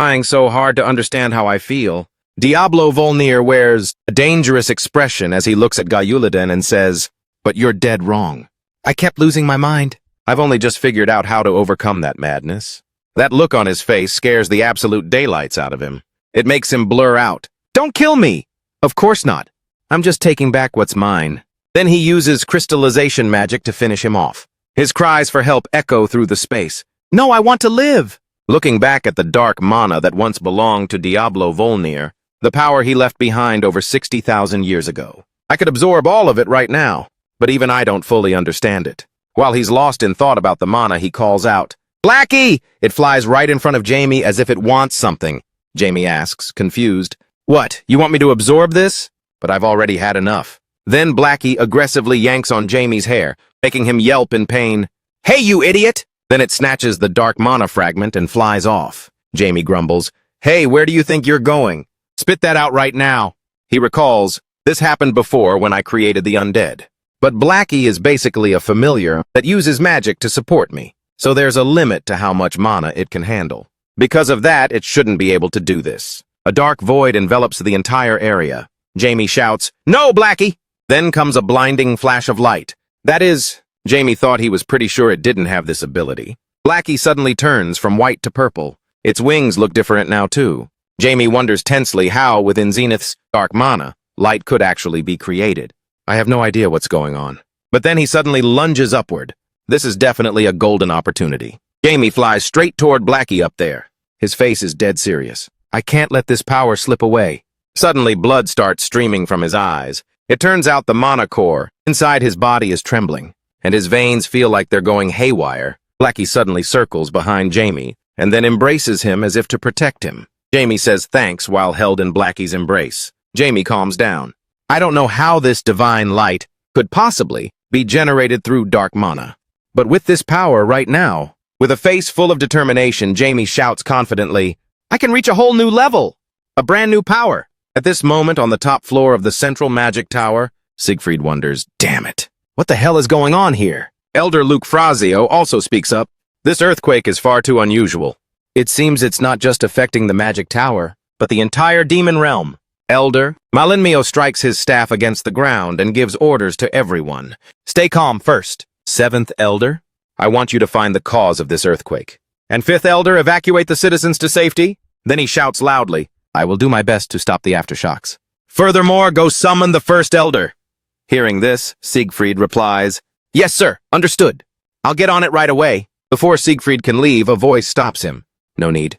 trying so hard to understand how I feel. Diablo Volnir wears a dangerous expression as he looks at Gayuladen and says, "But you're dead wrong." I kept losing my mind. I've only just figured out how to overcome that madness. That look on his face scares the absolute daylights out of him. It makes him blur out, "Don't kill me!" Of course not. I'm just taking back what's mine. Then he uses crystallization magic to finish him off. His cries for help echo through the space. "No, I want to live!" Looking back at the dark mana that once belonged to Diablo Volnir, the power he left behind over 60,000 years ago. I could absorb all of it right now, but even I don't fully understand it. While he's lost in thought about the mana, he calls out, "Blackie!" It flies right in front of Jamie as if it wants something. Jamie asks, confused, "What, you want me to absorb this?" But I've already had enough. Then Blackie aggressively yanks on Jamie's hair, making him yelp in pain. "Hey, you idiot!" Then it snatches the dark mana fragment and flies off. Jamie grumbles, "Hey, where do you think you're going? Spit that out right now." He recalls, "This happened before when I created the undead." But Blackie is basically a familiar that uses magic to support me, so there's a limit to how much mana it can handle. Because of that, it shouldn't be able to do this. A dark void envelops the entire area. Jamie shouts, "No, Blackie!" Then comes a blinding flash of light. That is, Jamie thought he was pretty sure it didn't have this ability. Blackie suddenly turns from white to purple. Its wings look different now too. Jamie wonders tensely how, within Zenith's dark mana, light could actually be created. I have no idea what's going on. But then he suddenly lunges upward. This is definitely a golden opportunity. Jamie flies straight toward Blackie up there. His face is dead serious. I can't let this power slip away. Suddenly, blood starts streaming from his eyes. It turns out the mana core inside his body is trembling, and his veins feel like they're going haywire. Blackie suddenly circles behind Jamie, and then embraces him as if to protect him. Jamie says thanks while held in Blackie's embrace. Jamie calms down. I don't know how this divine light could possibly be generated through dark mana. But with this power right now, with a face full of determination, Jamie shouts confidently, "I can reach a whole new level! A brand new power!" At this moment, on the top floor of the central magic tower, Siegfried wonders, "Damn it! What the hell is going on here?" Elder Luke Frazio also speaks up. "This earthquake is far too unusual. It seems it's not just affecting the magic tower, but the entire demon realm." Elder Malinmio strikes his staff against the ground and gives orders to everyone. "Stay calm first. 7th Elder, I want you to find the cause of this earthquake. And 5th Elder, evacuate the citizens to safety." Then he shouts loudly, "I will do my best to stop the aftershocks. Furthermore, go summon the 1st Elder." Hearing this, Siegfried replies, "Yes, sir, understood. I'll get on it right away." Before Siegfried can leave, a voice stops him. "No need."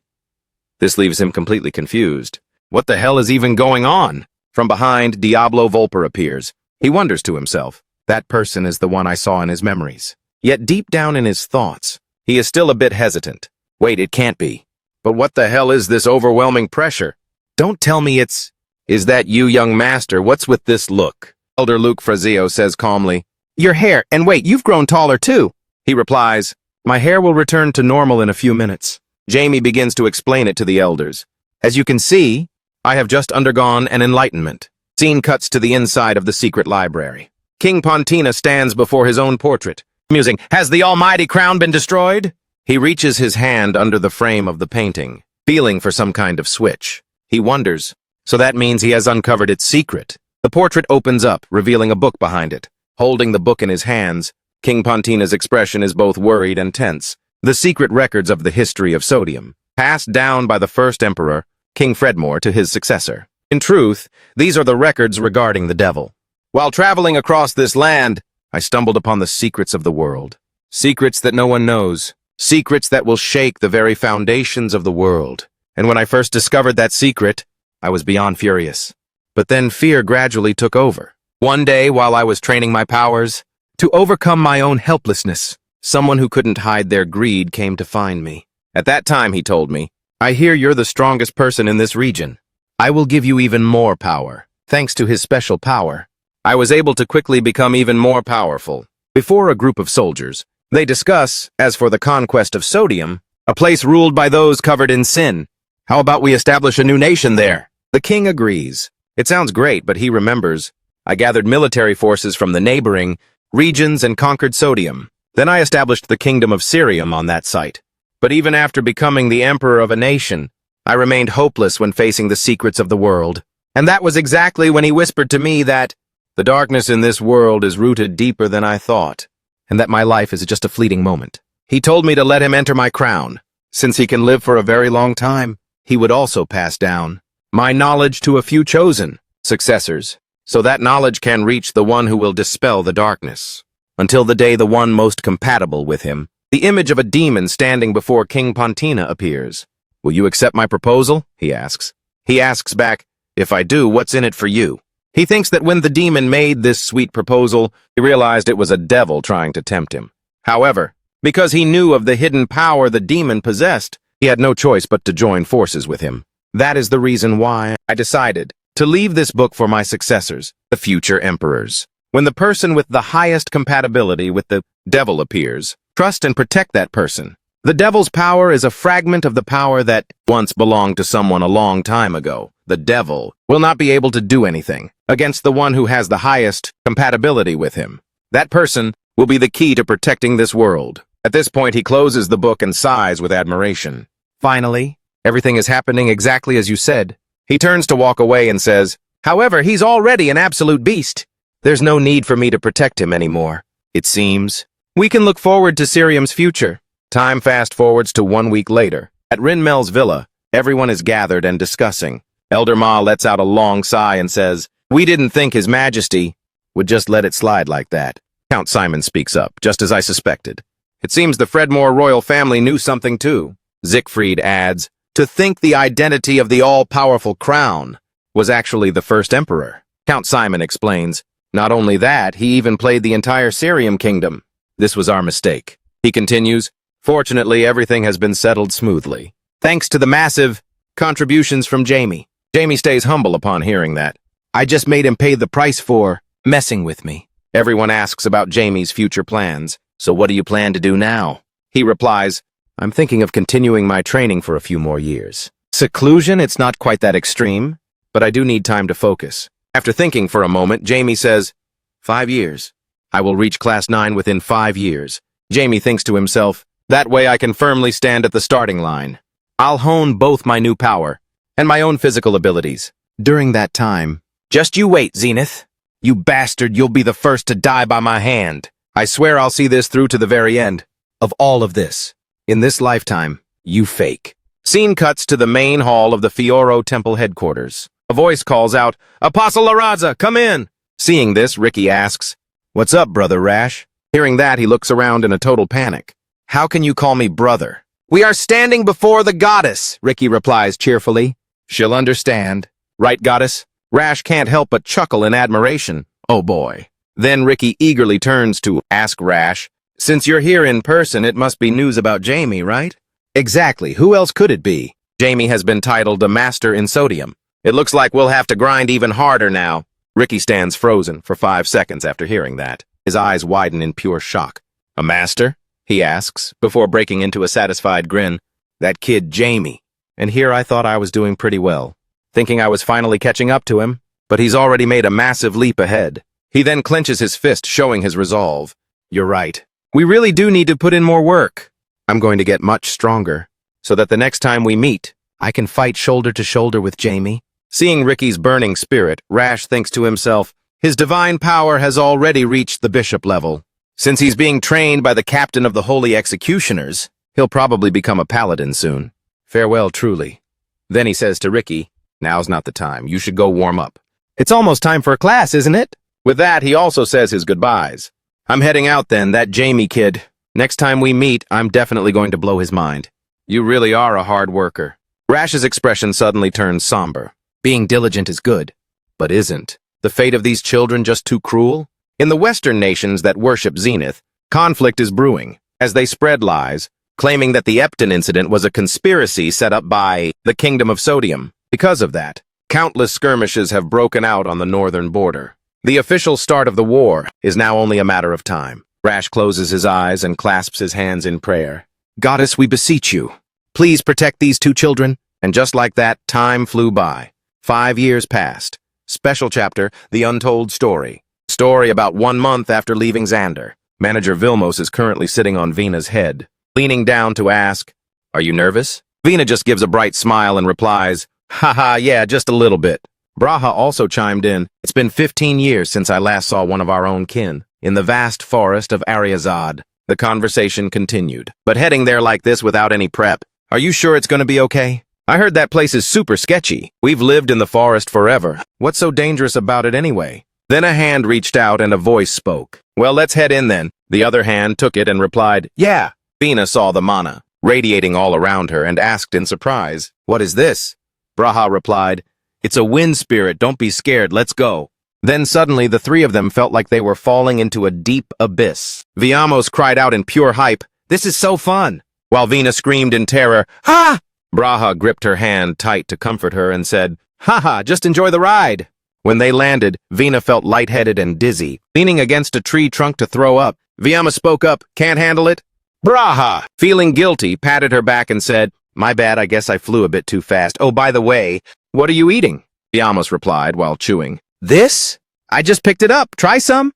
This leaves him completely confused. What the hell is even going on? From behind, Diablo Volper appears. He wonders to himself, that person is the one I saw in his memories. Yet deep down in his thoughts, he is still a bit hesitant. Wait, it can't be. But what the hell is this overwhelming pressure? Don't tell me it's... Is that you, young master? What's with this look? Elder Luke Frazio says calmly, "Your hair, and wait, you've grown taller too." He replies, "My hair will return to normal in a few minutes." Jamie begins to explain it to the elders. "As you can see, I have just undergone an enlightenment." Scene cuts to the inside of the secret library. King Pontina stands before his own portrait, musing, "Has the almighty crown been destroyed?" He reaches his hand under the frame of the painting, feeling for some kind of switch. He wonders, so that means he has uncovered its secret. The portrait opens up, revealing a book behind it. Holding the book in his hands, King Pontina's expression is both worried and tense. The secret records of the history of sodium, passed down by the first emperor, King Fredmore, to his successor. In truth, these are the records regarding the devil. While traveling across this land, I stumbled upon the secrets of the world. Secrets that no one knows. Secrets that will shake the very foundations of the world. And when I first discovered that secret, I was beyond furious. But then fear gradually took over. One day, while I was training my powers, to overcome my own helplessness, someone who couldn't hide their greed came to find me. At that time, he told me, "I hear you're the strongest person in this region. I will give you even more power." Thanks to his special power, I was able to quickly become even more powerful. Before a group of soldiers, they discuss, as for the conquest of sodium, a place ruled by those covered in sin. How about we establish a new nation there? The king agrees. It sounds great, but he remembers, I gathered military forces from the neighboring regions and conquered sodium. Then I established the kingdom of Syrium on that site. But even after becoming the emperor of a nation, I remained hopeless when facing the secrets of the world. And that was exactly when he whispered to me that the darkness in this world is rooted deeper than I thought, and that my life is just a fleeting moment. He told me to let him enter my crown. Since he can live for a very long time, he would also pass down my knowledge to a few chosen successors, so that knowledge can reach the one who will dispel the darkness. Until the day the one most compatible with him, the image of a demon standing before King Pontina appears. Will you accept my proposal? He asks. He asks back, if I do, what's in it for you? He thinks that when the demon made this sweet proposal, he realized it was a devil trying to tempt him. However, because he knew of the hidden power the demon possessed, he had no choice but to join forces with him. That is the reason why I decided to leave this book for my successors, the future emperors. When the person with the highest compatibility with the devil appears, trust and protect that person. The devil's power is a fragment of the power that once belonged to someone a long time ago. The devil will not be able to do anything against the one who has the highest compatibility with him. That person will be the key to protecting this world. At this point, he closes the book and sighs with admiration. Finally, everything is happening exactly as you said. He turns to walk away and says, however, he's already an absolute beast. There's no need for me to protect him anymore. It seems we can look forward to Sirium's future. Time fast forwards to 1 week later. At Rinmel's villa, everyone is gathered and discussing. Elder Ma lets out a long sigh and says, we didn't think His Majesty would just let it slide like that. Count Simon speaks up, just as I suspected. It seems the Fredmore royal family knew something too. Siegfried adds, to think the identity of the all-powerful crown was actually the first emperor. Count Simon explains, not only that, he even played the entire Sirium kingdom. This was our mistake. He continues, fortunately, everything has been settled smoothly, thanks to the massive contributions from Jamie. Jamie stays humble upon hearing that. I just made him pay the price for messing with me. Everyone asks about Jamie's future plans. So what do you plan to do now? He replies, I'm thinking of continuing my training for a few more years. Seclusion, it's not quite that extreme, but I do need time to focus. After thinking for a moment, Jamie says, 5 years. I will reach Class 9 within 5 years. Jamie thinks to himself, that way I can firmly stand at the starting line. I'll hone both my new power and my own physical abilities. During that time, just you wait, Zenith. You bastard, you'll be the first to die by my hand. I swear I'll see this through to the very end of all of this. In this lifetime, you fake. Scene cuts to the main hall of the Fioro Temple headquarters. A voice calls out, Apostle Laraza, come in! Seeing this, Ricky asks, what's up, Brother Rash? Hearing that, he looks around in a total panic. How can you call me brother? We are standing before the goddess, Ricky replies cheerfully. She'll understand. Right, goddess? Rash can't help but chuckle in admiration. Oh boy. Then Ricky eagerly turns to ask Rash, since you're here in person, it must be news about Jamie, right? Exactly. Who else could it be? Jamie has been titled a master in sodium. It looks like we'll have to grind even harder now. Ricky stands frozen for 5 seconds after hearing that. His eyes widen in pure shock. A master? He asks, before breaking into a satisfied grin. That kid, Jamie. And here I thought I was doing pretty well, thinking I was finally catching up to him, but he's already made a massive leap ahead. He then clenches his fist, showing his resolve. You're right. We really do need to put in more work. I'm going to get much stronger, so that the next time we meet, I can fight shoulder to shoulder with Jamie. Seeing Ricky's burning spirit, Rash thinks to himself, his divine power has already reached the bishop level. Since he's being trained by the captain of the Holy Executioners, he'll probably become a paladin soon. Farewell, truly. Then he says to Ricky, now's not the time. You should go warm up. It's almost time for class, isn't it? With that, he also says his goodbyes. I'm heading out then, that Jamie kid. Next time we meet, I'm definitely going to blow his mind. You really are a hard worker. Rash's expression suddenly turns somber. Being diligent is good, but isn't the fate of these children just too cruel? In the Western nations that worship Zenith, conflict is brewing, as they spread lies, claiming that the Epton incident was a conspiracy set up by the Kingdom of Sodium. Because of that, countless skirmishes have broken out on the northern border. The official start of the war is now only a matter of time. Rash closes his eyes and clasps his hands in prayer. Goddess, we beseech you. Please protect these 2 children. And just like that, time flew by. 5 years passed. Special chapter, The Untold Story. Story about 1 month after leaving Xander. Manager Vilmos is currently sitting on Vina's head, leaning down to ask, are you nervous? Vina just gives a bright smile and replies, haha, yeah, just a little bit. Braha also chimed in, it's been 15 years since I last saw one of our own kin, in the vast forest of Ariazad. The conversation continued, but heading there like this without any prep. Are you sure it's gonna be okay? I heard that place is super sketchy. We've lived in the forest forever. What's so dangerous about it anyway? Then a hand reached out and a voice spoke. Well, let's head in then. The other hand took it and replied, yeah. Vina saw the mana, radiating all around her, and asked in surprise, what is this? Braha replied, it's a wind spirit, don't be scared, let's go. Then suddenly the three of them felt like they were falling into a deep abyss. Viamos cried out in pure hype, this is so fun! While Vina screamed in terror, ha! Braha gripped her hand tight to comfort her and said, haha, just enjoy the ride. When they landed, Vina felt lightheaded and dizzy. Leaning against a tree trunk to throw up, Viama spoke up, can't handle it? Braha, feeling guilty, patted her back and said, my bad, I guess I flew a bit too fast. Oh, by the way, what are you eating? Viamos replied while chewing. This? I just picked it up. Try some?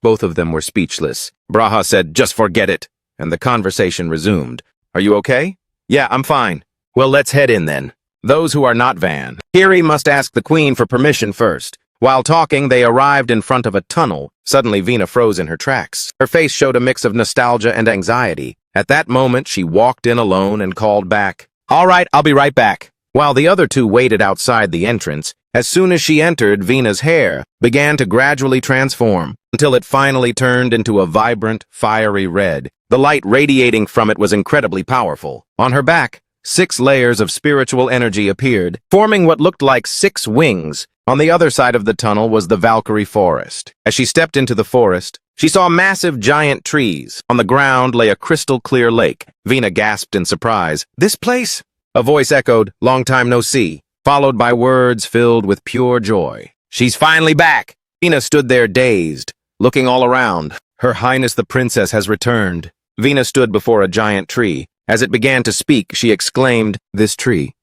Both of them were speechless. Braha said, just forget it. And the conversation resumed. Are you okay? Yeah, I'm fine. Well, let's head in then. Those who are not Van. Kiri must ask the queen for permission first. While talking, they arrived in front of a tunnel. Suddenly, Vina froze in her tracks. Her face showed a mix of nostalgia and anxiety. At that moment, she walked in alone and called back. All right, I'll be right back. While the other two waited outside the entrance, as soon as she entered, Vina's hair began to gradually transform until it finally turned into a vibrant, fiery red. The light radiating from it was incredibly powerful. On her back, 6 layers of spiritual energy appeared, forming what looked like 6 wings. On the other side of the tunnel was the Valkyrie forest. As she stepped into the forest, she saw massive giant trees. On the ground lay a crystal-clear lake. Vina gasped in surprise. This place? A voice echoed, long time no see, followed by words filled with pure joy. She's finally back! Vina stood there dazed, looking all around. Her Highness the Princess has returned. Vina stood before a giant tree. As it began to speak, she exclaimed, this tree.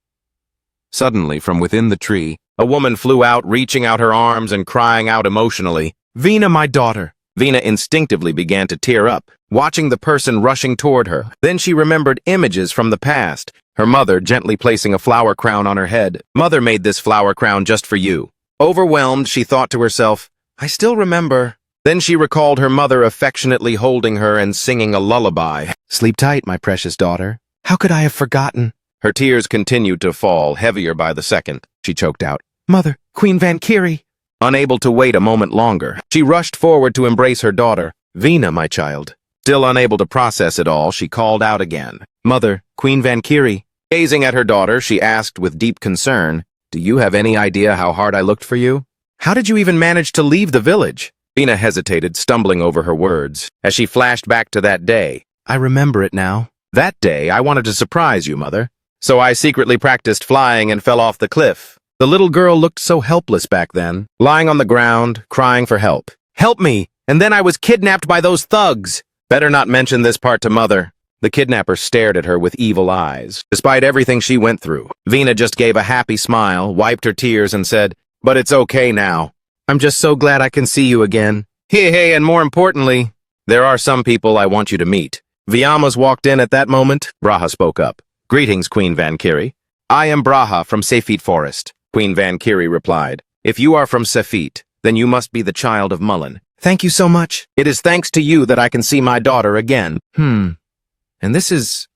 Suddenly, from within the tree, a woman flew out, reaching out her arms and crying out emotionally, Vina, my daughter. Vina instinctively began to tear up, watching the person rushing toward her. Then she remembered images from the past, her mother gently placing a flower crown on her head. Mother made this flower crown just for you. Overwhelmed, she thought to herself, I still remember. Then she recalled her mother affectionately holding her and singing a lullaby. Sleep tight, my precious daughter. How could I have forgotten? Her tears continued to fall, heavier by the second. She choked out, Mother, Queen Valkyrie. Unable to wait a moment longer, she rushed forward to embrace her daughter. Vina, my child. Still unable to process it all, she called out again, Mother, Queen Valkyrie. Gazing at her daughter, she asked with deep concern, Do you have any idea how hard I looked for you? How did you even manage to leave the village? Vina hesitated, stumbling over her words. As she flashed back to that day, I remember it now. That day, I wanted to surprise you, Mother. So I secretly practiced flying and fell off the cliff. The little girl looked so helpless back then, lying on the ground, crying for help. Help me! And then I was kidnapped by those thugs! Better not mention this part to Mother. The kidnapper stared at her with evil eyes. Despite everything she went through, Vina just gave a happy smile, wiped her tears, and said, But it's okay now. I'm just so glad I can see you again. Hey, and more importantly, there are some people I want you to meet. Viamas walked in at that moment. Braha spoke up. Greetings, Queen Valkyrie. I am Braha from Sefit Forest. Queen Valkyrie replied. If you are from Sefit, then you must be the child of Mullen. Thank you so much. It is thanks to you that I can see my daughter again. And this is...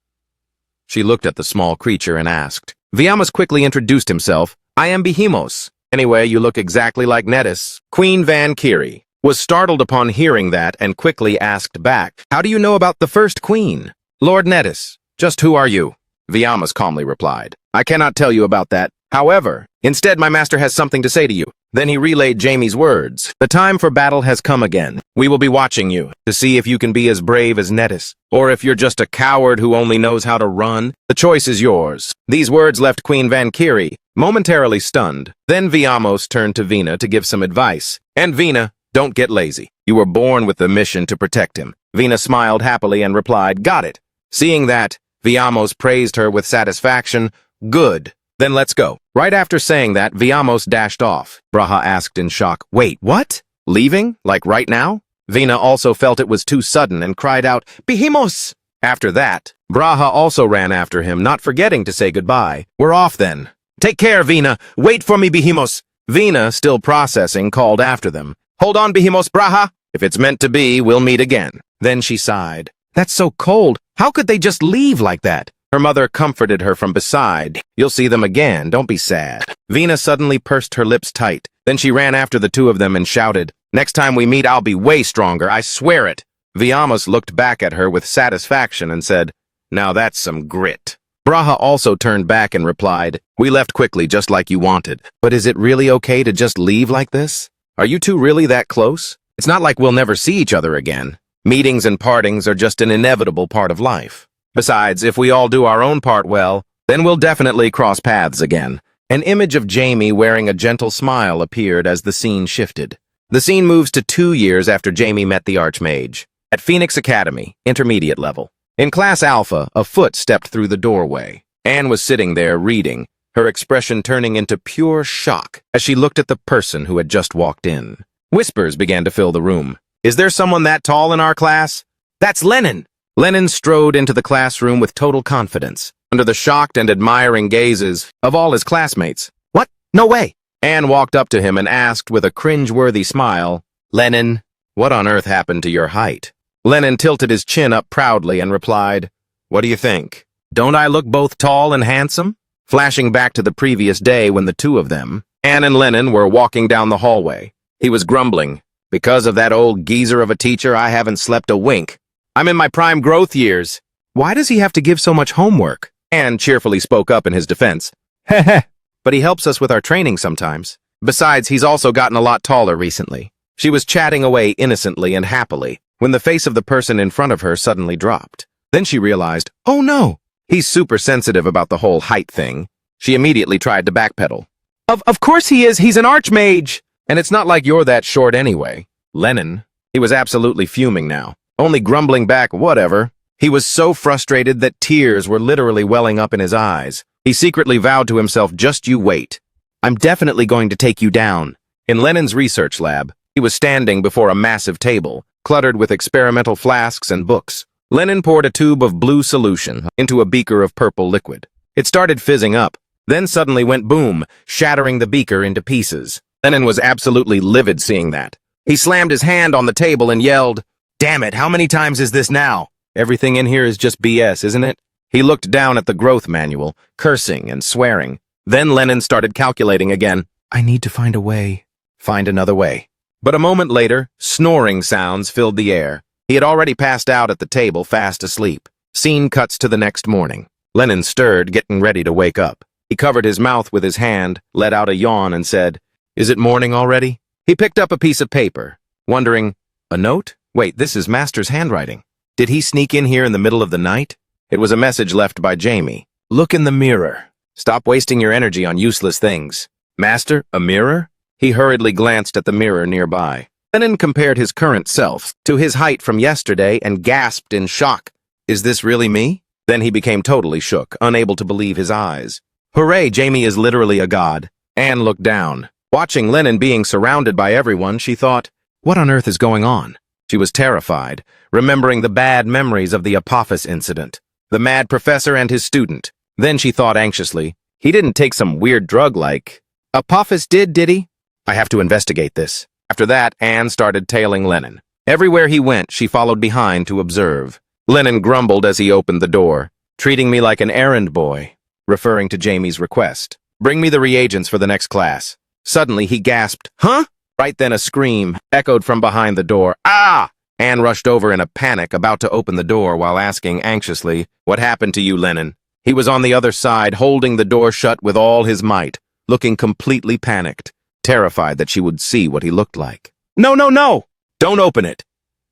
She looked at the small creature and asked. Viamas quickly introduced himself. I am Behemos. Anyway, you look exactly like Nettis. Queen Valkyrie was startled upon hearing that and quickly asked back, How do you know about the first queen? Lord Nettis, just who are you? Viamas calmly replied, I cannot tell you about that. However, instead my master has something to say to you. Then he relayed Jamie's words. The time for battle has come again. We will be watching you to see if you can be as brave as Nettis, or if you're just a coward who only knows how to run. The choice is yours. These words left Queen Valkyrie momentarily stunned. Then Viamos turned to Vina to give some advice. And Vina, don't get lazy. You were born with the mission to protect him. Vina smiled happily and replied, Got it. Seeing that, Viamos praised her with satisfaction. Good. Then let's go. Right after saying that, Viamos dashed off. Braha asked in shock, Wait, what? Leaving? Like right now? Vina also felt it was too sudden and cried out, Behemos! After that, Braha also ran after him, not forgetting to say goodbye. We're off then. Take care, Vina. Wait for me, Behemos. Vina, still processing, called after them. Hold on, Behemos, Braha. If it's meant to be, we'll meet again. Then she sighed. That's so cold. How could they just leave like that? Her mother comforted her from beside. You'll see them again. Don't be sad. Vina suddenly pursed her lips tight. Then she ran after the two of them and shouted, Next time we meet, I'll be way stronger. I swear it. Viamos looked back at her with satisfaction and said, Now that's some grit. Braha also turned back and replied, We left quickly just like you wanted. But is it really okay to just leave like this? Are you two really that close? It's not like we'll never see each other again. Meetings and partings are just an inevitable part of life. Besides, if we all do our own part well, then we'll definitely cross paths again. An image of Jamie wearing a gentle smile appeared as the scene shifted. The scene moves to 2 years after Jamie met the Archmage. At Phoenix Academy, intermediate level. In Class Alpha, a foot stepped through the doorway. Anne was sitting there reading, her expression turning into pure shock as she looked at the person who had just walked in. Whispers began to fill the room. Is there someone that tall in our class? That's Lennon! Lennon strode into the classroom with total confidence, under the shocked and admiring gazes of all his classmates. What? No way! Anne walked up to him and asked with a cringe-worthy smile, Lennon, what on earth happened to your height? Lennon tilted his chin up proudly and replied, What do you think? Don't I look both tall and handsome? Flashing back to the previous day when the two of them, Anne and Lennon, were walking down the hallway. He was grumbling, Because of that old geezer of a teacher, I haven't slept a wink. I'm in my prime growth years. Why does he have to give so much homework? Anne cheerfully spoke up in his defense. Heh. But he helps us with our training sometimes. Besides, he's also gotten a lot taller recently. She was chatting away innocently and happily when the face of the person in front of her suddenly dropped. Then she realized, oh no, he's super sensitive about the whole height thing. She immediately tried to backpedal. Of course he is, he's an archmage! And it's not like you're that short anyway. Lennon, he was absolutely fuming now. Only grumbling back, whatever. He was so frustrated that tears were literally welling up in his eyes. He secretly vowed to himself, just you wait. I'm definitely going to take you down. In Lennon's research lab, he was standing before a massive table, cluttered with experimental flasks and books. Lennon poured a tube of blue solution into a beaker of purple liquid. It started fizzing up, then suddenly went boom, shattering the beaker into pieces. Lennon was absolutely livid seeing that. He slammed his hand on the table and yelled, Damn it, how many times is this now? Everything in here is just BS, isn't it? He looked down at the growth manual, cursing and swearing. Then Lennon started calculating again. I need to find a way. Find another way. But a moment later, snoring sounds filled the air. He had already passed out at the table, fast asleep. Scene cuts to the next morning. Lennon stirred, getting ready to wake up. He covered his mouth with his hand, let out a yawn, and said, Is it morning already? He picked up a piece of paper, wondering, a note? Wait, this is Master's handwriting. Did he sneak in here in the middle of the night? It was a message left by Jamie. Look in the mirror. Stop wasting your energy on useless things. Master, a mirror? He hurriedly glanced at the mirror nearby. Lennon compared his current self to his height from yesterday and gasped in shock. Is this really me? Then he became totally shook, unable to believe his eyes. Hooray, Jamie is literally a god. Anne looked down. Watching Lennon being surrounded by everyone, she thought, what on earth is going on? She was terrified, remembering the bad memories of the Apophis incident, the mad professor and his student. Then she thought anxiously, he didn't take some weird drug like... Apophis did he? I have to investigate this. After that, Anne started tailing Lennon. Everywhere he went, she followed behind to observe. Lennon grumbled as he opened the door, treating me like an errand boy, referring to Jamie's request. Bring me the reagents for the next class. Suddenly, he gasped, Huh? Right then a scream echoed from behind the door. Ah! Anne rushed over in a panic, about to open the door while asking anxiously, What happened to you, Lennon? He was on the other side, holding the door shut with all his might, looking completely panicked, terrified that she would see what he looked like. No! Don't open it!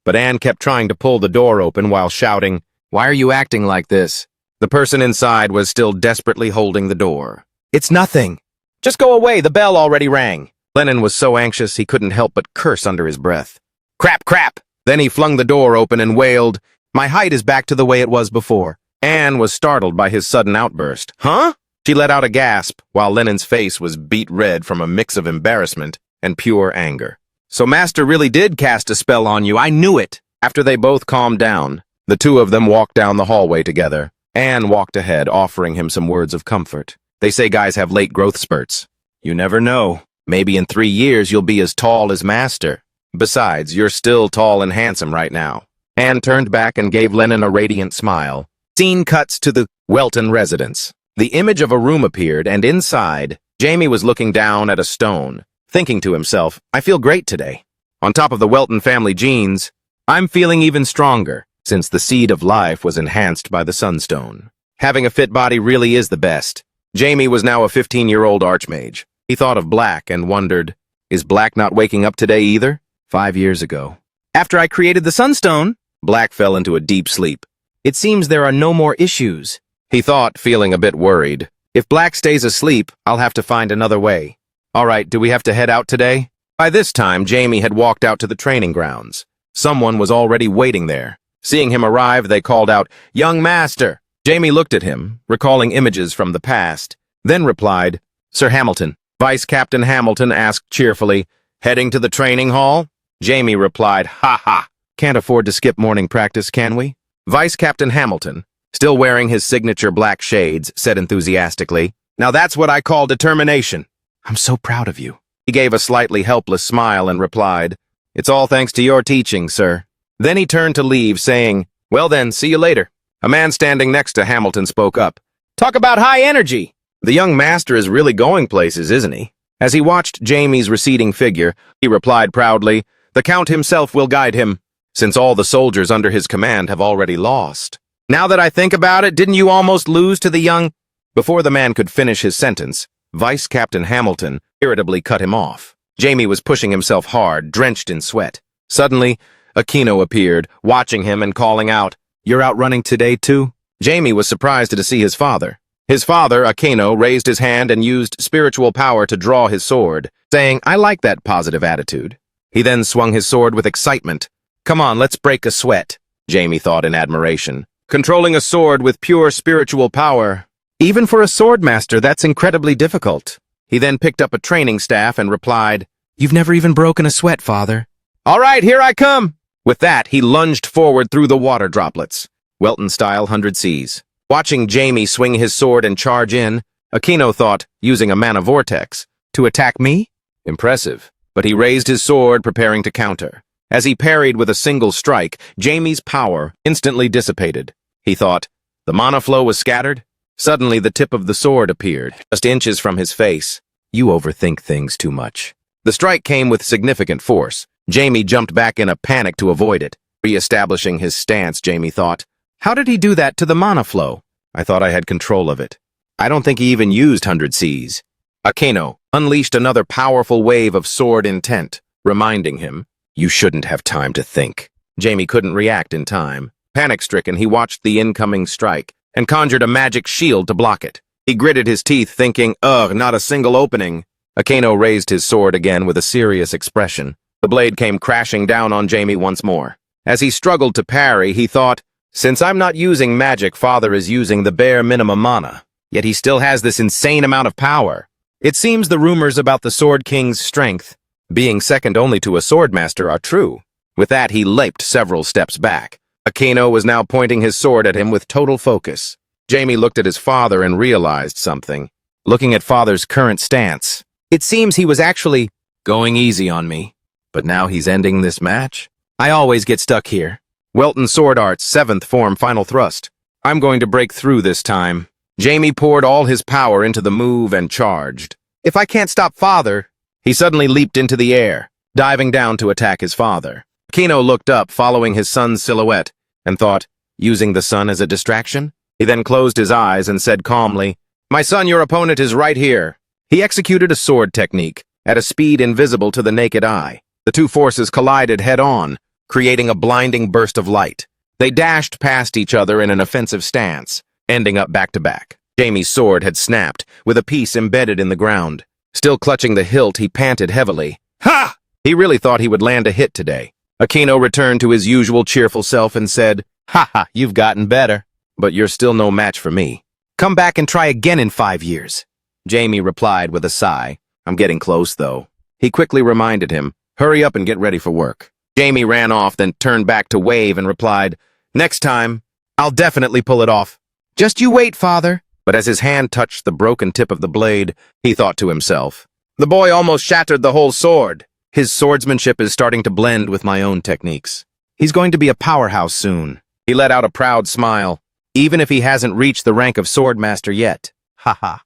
But Anne kept trying to pull the door open while shouting, Why are you acting like this? The person inside was still desperately holding the door. It's nothing. Just go away, the bell already rang. Lennon was so anxious he couldn't help but curse under his breath. Crap! Then he flung the door open and wailed, My height is back to the way it was before. Anne was startled by his sudden outburst. Huh? She let out a gasp, while Lennon's face was beet red from a mix of embarrassment and pure anger. So Master really did cast a spell on you, I knew it! After they both calmed down, The two of them walked down the hallway together. Anne walked ahead, offering him some words of comfort. They say guys have late growth spurts. You never know. Maybe in 3 years you'll be as tall as Master. Besides, you're still tall and handsome right now. Anne turned back and gave Lennon a radiant smile. Scene cuts to the Welton residence. The image of a room appeared, and inside, Jamie was looking down at a stone, thinking to himself, I feel great today. On top of the Welton family genes, I'm feeling even stronger, since the seed of life was enhanced by the sunstone. Having a fit body really is the best. Jamie was now a 15-year-old archmage. He thought of Black and wondered, is Black not waking up today either? 5 years ago. After I created the sunstone, Black fell into a deep sleep. It seems there are no more issues. He thought, feeling a bit worried. If Black stays asleep, I'll have to find another way. All right, do we have to head out today? By this time, Jamie had walked out to the training grounds. Someone was already waiting there. Seeing him arrive, they called out, Young Master! Jamie looked at him, recalling images from the past, then replied, Sir Hamilton. Vice Captain Hamilton asked cheerfully, Heading to the training hall? Jamie replied, Ha ha! Can't afford to skip morning practice, can we? Vice Captain Hamilton, still wearing his signature black shades, said enthusiastically, Now that's what I call determination. I'm so proud of you. He gave a slightly helpless smile and replied, It's all thanks to your teaching, sir. Then he turned to leave, saying, Well then, see you later. A man standing next to Hamilton spoke up. Talk about high energy! The young master is really going places, isn't he? As he watched Jamie's receding figure, he replied proudly, The Count himself will guide him, since all the soldiers under his command have already lost. Now that I think about it, didn't you almost lose to the young— Before the man could finish his sentence, Vice Captain Hamilton irritably cut him off. Jamie was pushing himself hard, drenched in sweat. Suddenly, Aquino appeared, watching him and calling out, You're out running today, too? Jamie was surprised to see his father. His father, Aquino, raised his hand and used spiritual power to draw his sword, saying, I like that positive attitude. He then swung his sword with excitement. Come on, let's break a sweat, Jamie thought in admiration. Controlling a sword with pure spiritual power. Even for a sword master, that's incredibly difficult. He then picked up a training staff and replied, You've never even broken a sweat, father. All right, here I come. With that, he lunged forward through the water droplets. Welton-style 100 Cs. Watching Jamie swing his sword and charge in, Aquino thought, using a mana vortex, to attack me? Impressive. But he raised his sword, preparing to counter. As he parried with a single strike, Jamie's power instantly dissipated. He thought, the mana flow was scattered? Suddenly, the tip of the sword appeared, just inches from his face. You overthink things too much. The strike came with significant force. Jamie jumped back in a panic to avoid it. Re-establishing his stance, Jamie thought, How did he do that to the mana flow? I thought I had control of it. I don't think he even used 100 Cs. Aquino unleashed another powerful wave of sword intent, reminding him, You shouldn't have time to think. Jamie couldn't react in time. Panic-stricken, he watched the incoming strike and conjured a magic shield to block it. He gritted his teeth, thinking, Ugh, not a single opening. Aquino raised his sword again with a serious expression. The blade came crashing down on Jamie once more. As he struggled to parry, he thought, Since I'm not using magic, Father is using the bare minimum mana. Yet he still has this insane amount of power. It seems the rumors about the Sword King's strength, being second only to a swordmaster, are true. With that, he leaped several steps back. Aquino was now pointing his sword at him with total focus. Jamie looked at his father and realized something. Looking at Father's current stance, it seems he was actually going easy on me. But now he's ending this match? I always get stuck here. Welton Sword Art's 7th form final thrust. I'm going to break through this time. Jamie poured all his power into the move and charged. If I can't stop Father— He suddenly leaped into the air, diving down to attack his father. Aquino looked up, following his son's silhouette, and thought, using the sun as a distraction? He then closed his eyes and said calmly, My son, your opponent is right here. He executed a sword technique, at a speed invisible to the naked eye. The two forces collided head-on, creating a blinding burst of light. They dashed past each other in an offensive stance, ending up back-to-back. Jamie's sword had snapped, with a piece embedded in the ground. Still clutching the hilt, he panted heavily. Ha! He really thought he would land a hit today. Aquino returned to his usual cheerful self and said, Ha ha, you've gotten better. But you're still no match for me. Come back and try again in 5 years. Jamie replied with a sigh. I'm getting close, though. He quickly reminded him, Hurry up and get ready for work. Jamie ran off, then turned back to wave and replied, Next time, I'll definitely pull it off. Just you wait, father. But as his hand touched the broken tip of the blade, he thought to himself, the boy almost shattered the whole sword. His swordsmanship is starting to blend with my own techniques. He's going to be a powerhouse soon. He let out a proud smile, even if he hasn't reached the rank of swordmaster yet. Ha ha.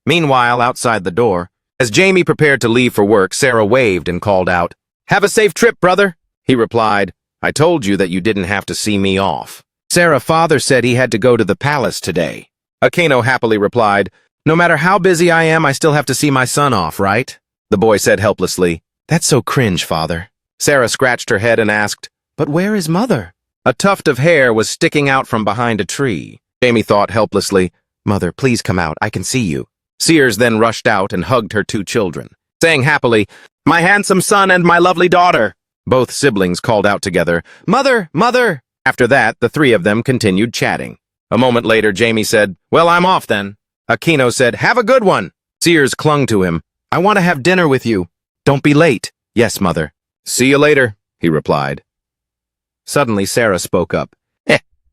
Meanwhile, outside the door, as Jamie prepared to leave for work, Sarah waved and called out, "Have a safe trip, brother." He replied, "I told you that you didn't have to see me off." Sarah's father said he had to go to the palace today. Akeno happily replied, "No matter how busy I am, I still have to see my son off, right?" The boy said helplessly, "That's so cringe, father." Sarah scratched her head and asked, "But where is mother?" A tuft of hair was sticking out from behind a tree. Jamie thought helplessly, "Mother, please come out, I can see you." Sears then rushed out and hugged her two children, saying happily, "My handsome son and my lovely daughter." Both siblings called out together, "Mother, mother!" After that, the three of them continued chatting. A moment later, Jamie said, "Well, I'm off then." Akeno said, "Have a good one." Sears clung to him, "I want to have dinner with you. Don't be late." "Yes, mother." "See you later," he replied. Suddenly, Sarah spoke up.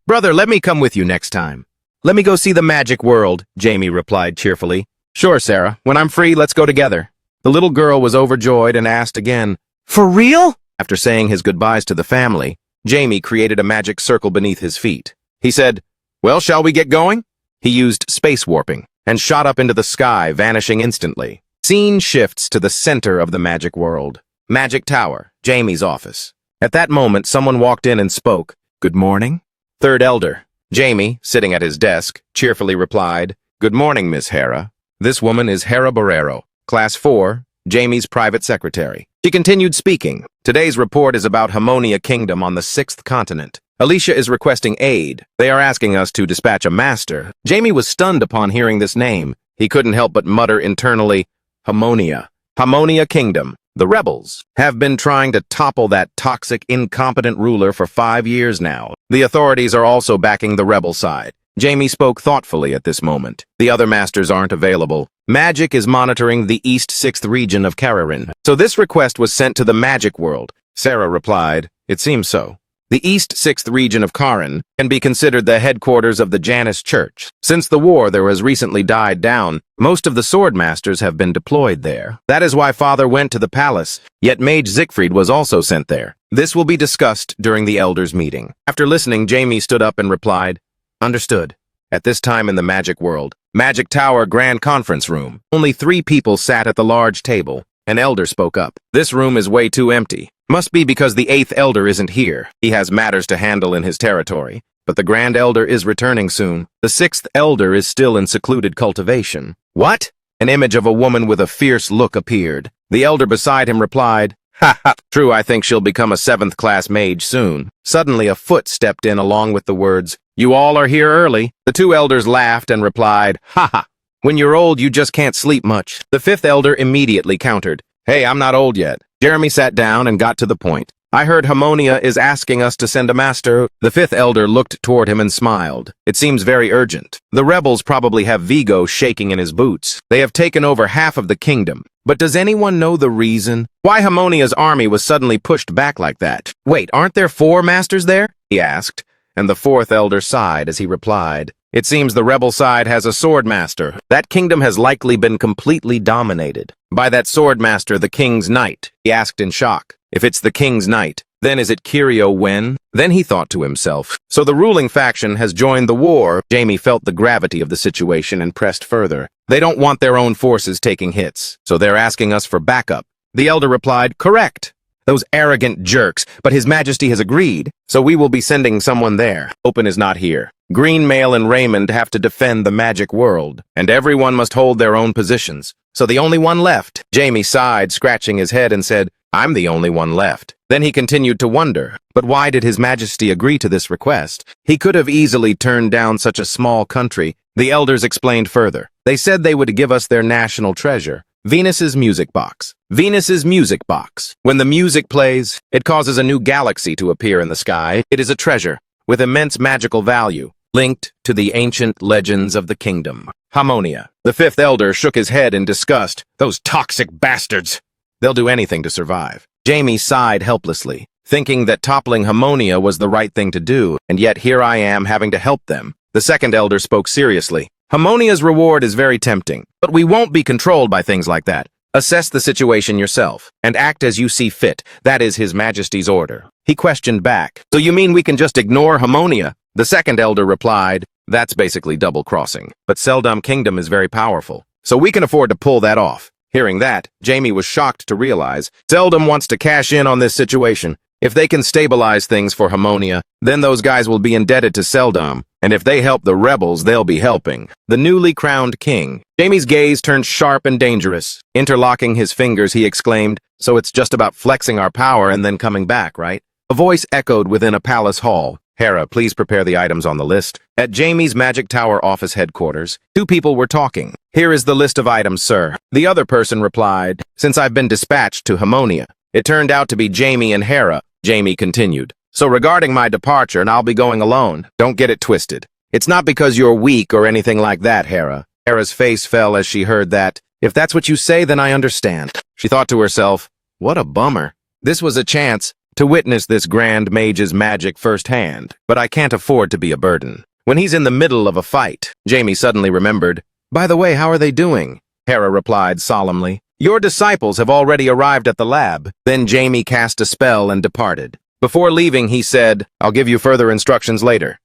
Brother, let me come with you next time." "Let me go see the magic world," Jamie replied cheerfully. "Sure, Sarah. When I'm free, let's go together." The little girl was overjoyed and asked again, "For real?" After saying his goodbyes to the family, Jamie created a magic circle beneath his feet. He said, "Well, shall we get going?" He used space warping and shot up into the sky, vanishing instantly. Scene shifts to the center of the magic world. Magic Tower, Jamie's office. At that moment, someone walked in and spoke. "Good morning." Third Elder. Jamie, sitting at his desk, cheerfully replied, "Good morning, Miss Hera. This woman is Hera Barrero, Class 4, Jamie's private secretary." She continued speaking. "Today's report is about Harmonia Kingdom on the 6th continent. Alicia is requesting aid. They are asking us to dispatch a master." Jamie was stunned upon hearing this name. He couldn't help but mutter internally, Harmonia. Harmonia Kingdom. The rebels have been trying to topple that toxic, incompetent ruler for 5 years now. The authorities are also backing the rebel side. Jamie spoke thoughtfully at this moment. The other masters aren't available. Magic is monitoring the East 6th region of Kararin. So this request was sent to the magic world. Sarah replied, "It seems so." The East 6th region of Karin can be considered the headquarters of the Janus Church. Since the war there has recently died down, most of the sword masters have been deployed there. That is why Father went to the palace, yet Mage Siegfried was also sent there. This will be discussed during the elders' meeting. After listening, Jamie stood up and replied, "Understood." At this time in the magic world, Magic Tower Grand Conference Room, only 3 people sat at the large table. An elder spoke up. "This room is way too empty. Must be because the 8th elder isn't here. He has matters to handle in his territory. But the Grand Elder is returning soon. The 6th elder is still in secluded cultivation." "What?" An image of a woman with a fierce look appeared. The elder beside him replied, "Ha ha, true, I think she'll become a 7th-class mage soon." Suddenly a foot stepped in along with the words, "You all are here early." The 2 elders laughed and replied, "Ha ha, when you're old you just can't sleep much." The 5th elder immediately countered, "Hey, I'm not old yet." Jeremy sat down and got to the point. "I heard Harmonia is asking us to send a master." The 5th elder looked toward him and smiled. "It seems very urgent. The rebels probably have Vigo shaking in his boots. They have taken over half of the kingdom. But does anyone know the reason? Why Harmonia's army was suddenly pushed back like that? Wait, aren't there 4 masters there?" he asked, and the 4th elder sighed as he replied, "It seems the rebel side has a sword master. That kingdom has likely been completely dominated by that sword master, the king's knight." He asked in shock, "If it's the king's knight, then is it Kirio Wen?" Then he thought to himself, "So the ruling faction has joined the war." Jamie felt the gravity of the situation and pressed further. "They don't want their own forces taking hits, so they're asking us for backup." The elder replied, "Correct. Those arrogant jerks, but His Majesty has agreed, so we will be sending someone there. Open is not here. Green, Mail, and Raymond have to defend the magic world, and everyone must hold their own positions. So the only one left." Jamie sighed, scratching his head, and said, "I'm the only one left." Then he continued to wonder, but why did His Majesty agree to this request? He could have easily turned down such a small country. The elders explained further. They said they would give us their national treasure, Venus's music box. Venus's music box. When the music plays, it causes a new galaxy to appear in the sky. It is a treasure with immense magical value, linked to the ancient legends of the kingdom. Harmonia. The 5th elder shook his head in disgust. "Those toxic bastards! They'll do anything to survive." Jamie sighed helplessly. thinking that toppling Harmonia was the right thing to do, and yet here I am having to help them. The second elder spoke seriously. Harmonia's reward is very tempting, but we won't be controlled by things like that. Assess the situation yourself, and act as you see fit. That is His Majesty's order. He questioned back. So you mean we can just ignore Harmonia? The second elder replied, that's basically double-crossing. But Seldom Kingdom is very powerful, so we can afford to pull that off. Hearing that, Jamie was shocked to realize Seldom wants to cash in on this situation. If they can stabilize things for Harmonia, then those guys will be indebted to Seldom, and if they help the rebels, they'll be helping the newly crowned king. Jamie's gaze turned sharp and dangerous. Interlocking his fingers, he exclaimed, so it's just about flexing our power and then coming back, right? A voice echoed within a palace hall. Hera, please prepare the items on the list. At Jamie's Magic Tower office headquarters, two people were talking. Here is the list of items, sir. The other person replied, since I've been dispatched to Harmonia. It turned out to be Jamie and Hera. Jamie continued. So regarding my departure, and I'll be going alone, don't get it twisted. It's not because you're weak or anything like that, Hera. Hera's face fell as she heard that. If that's what you say, then I understand. She thought to herself, what a bummer. This was a chance to witness this grand mage's magic firsthand, but I can't afford to be a burden. When he's in the middle of a fight, Jamie suddenly remembered, by the way, how are they doing? Hera replied solemnly, your disciples have already arrived at the lab. Then Jamie cast a spell and departed. Before leaving, he said, I'll give you further instructions later.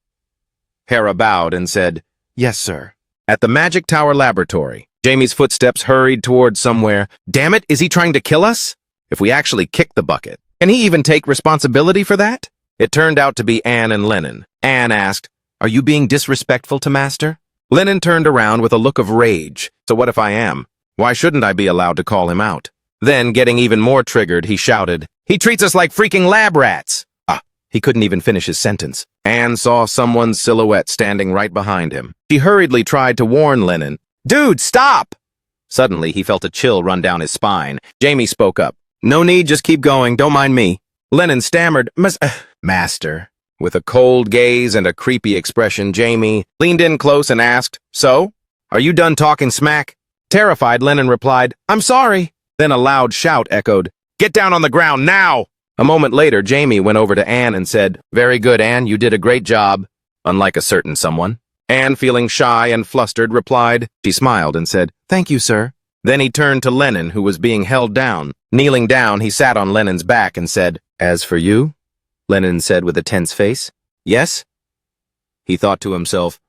Hera bowed and said, yes, sir. At the Magic Tower laboratory, Jamie's footsteps hurried toward somewhere. Damn it, is he trying to kill us? If we actually kick the bucket, can he even take responsibility for that? It turned out to be Anne and Lennon. Anne asked, are you being disrespectful to Master? Lennon turned around with a look of rage. So what if I am? Why shouldn't I be allowed to call him out? Then, getting even more triggered, he shouted, he treats us like freaking lab rats! He couldn't even finish his sentence. Anne saw someone's silhouette standing right behind him. She hurriedly tried to warn Lennon, dude, stop! Suddenly, he felt a chill run down his spine. Jamie spoke up. No need, just keep going, don't mind me. Lennon stammered, Master. With a cold gaze and a creepy expression, Jamie leaned in close and asked, so? Are you done talking smack? Terrified, Lennon replied, I'm sorry. Then a loud shout echoed, get down on the ground now! A moment later, Jamie went over to Anne and said, very good, Anne, you did a great job, unlike a certain someone. Anne, feeling shy and flustered, replied. She smiled and said, thank you, sir. Then he turned to Lennon, who was being held down. Kneeling down, he sat on Lennon's back and said, as for you? Lennon said with a tense face. Yes? He thought to himself,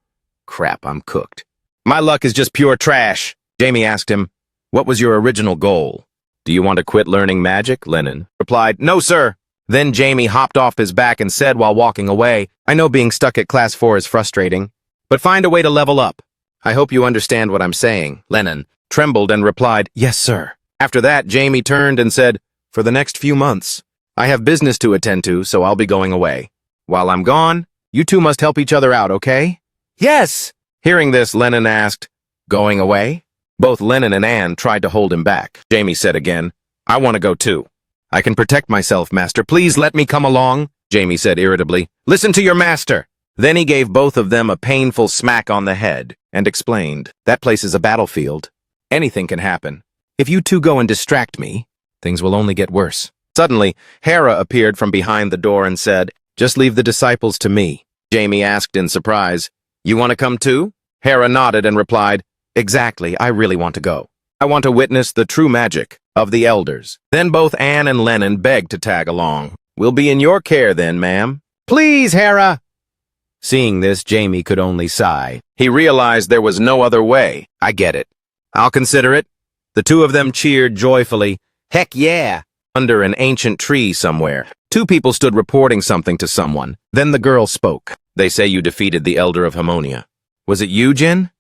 crap, I'm cooked. My luck is just pure trash. Jamie asked him, what was your original goal? Do you want to quit learning magic? Lennon replied, no, sir. Then Jamie hopped off his back and said while walking away, I know being stuck at class 4 is frustrating, but find a way to level up. I hope you understand what I'm saying. Lennon trembled and replied, yes, sir. After that, Jamie turned and said, for the next few months, I have business to attend to, so I'll be going away. While I'm gone, you two must help each other out, okay? Yes! Hearing this, Lennon asked, going away? Both Lennon and Anne tried to hold him back. Jamie said again, I want to go too. I can protect myself, Master. Please let me come along, Jamie said irritably. Listen to your master. Then he gave both of them a painful smack on the head and explained, that place is a battlefield. Anything can happen. If you two go and distract me, things will only get worse. Suddenly, Hera appeared from behind the door and said, just leave the disciples to me. Jamie asked in surprise, you want to come too? Hera nodded and replied, exactly, I really want to go. I want to witness the true magic of the elders. Then both Anne and Lennon begged to tag along. We'll be in your care then, ma'am. Please, Hera! Seeing this, Jamie could only sigh. He realized there was no other way. I get it. I'll consider it. The two of them cheered joyfully. Heck yeah! Under an ancient tree somewhere, two people stood reporting something to someone. Then the girl spoke. They say you defeated the Elder of Harmonia. Was it you, Jin?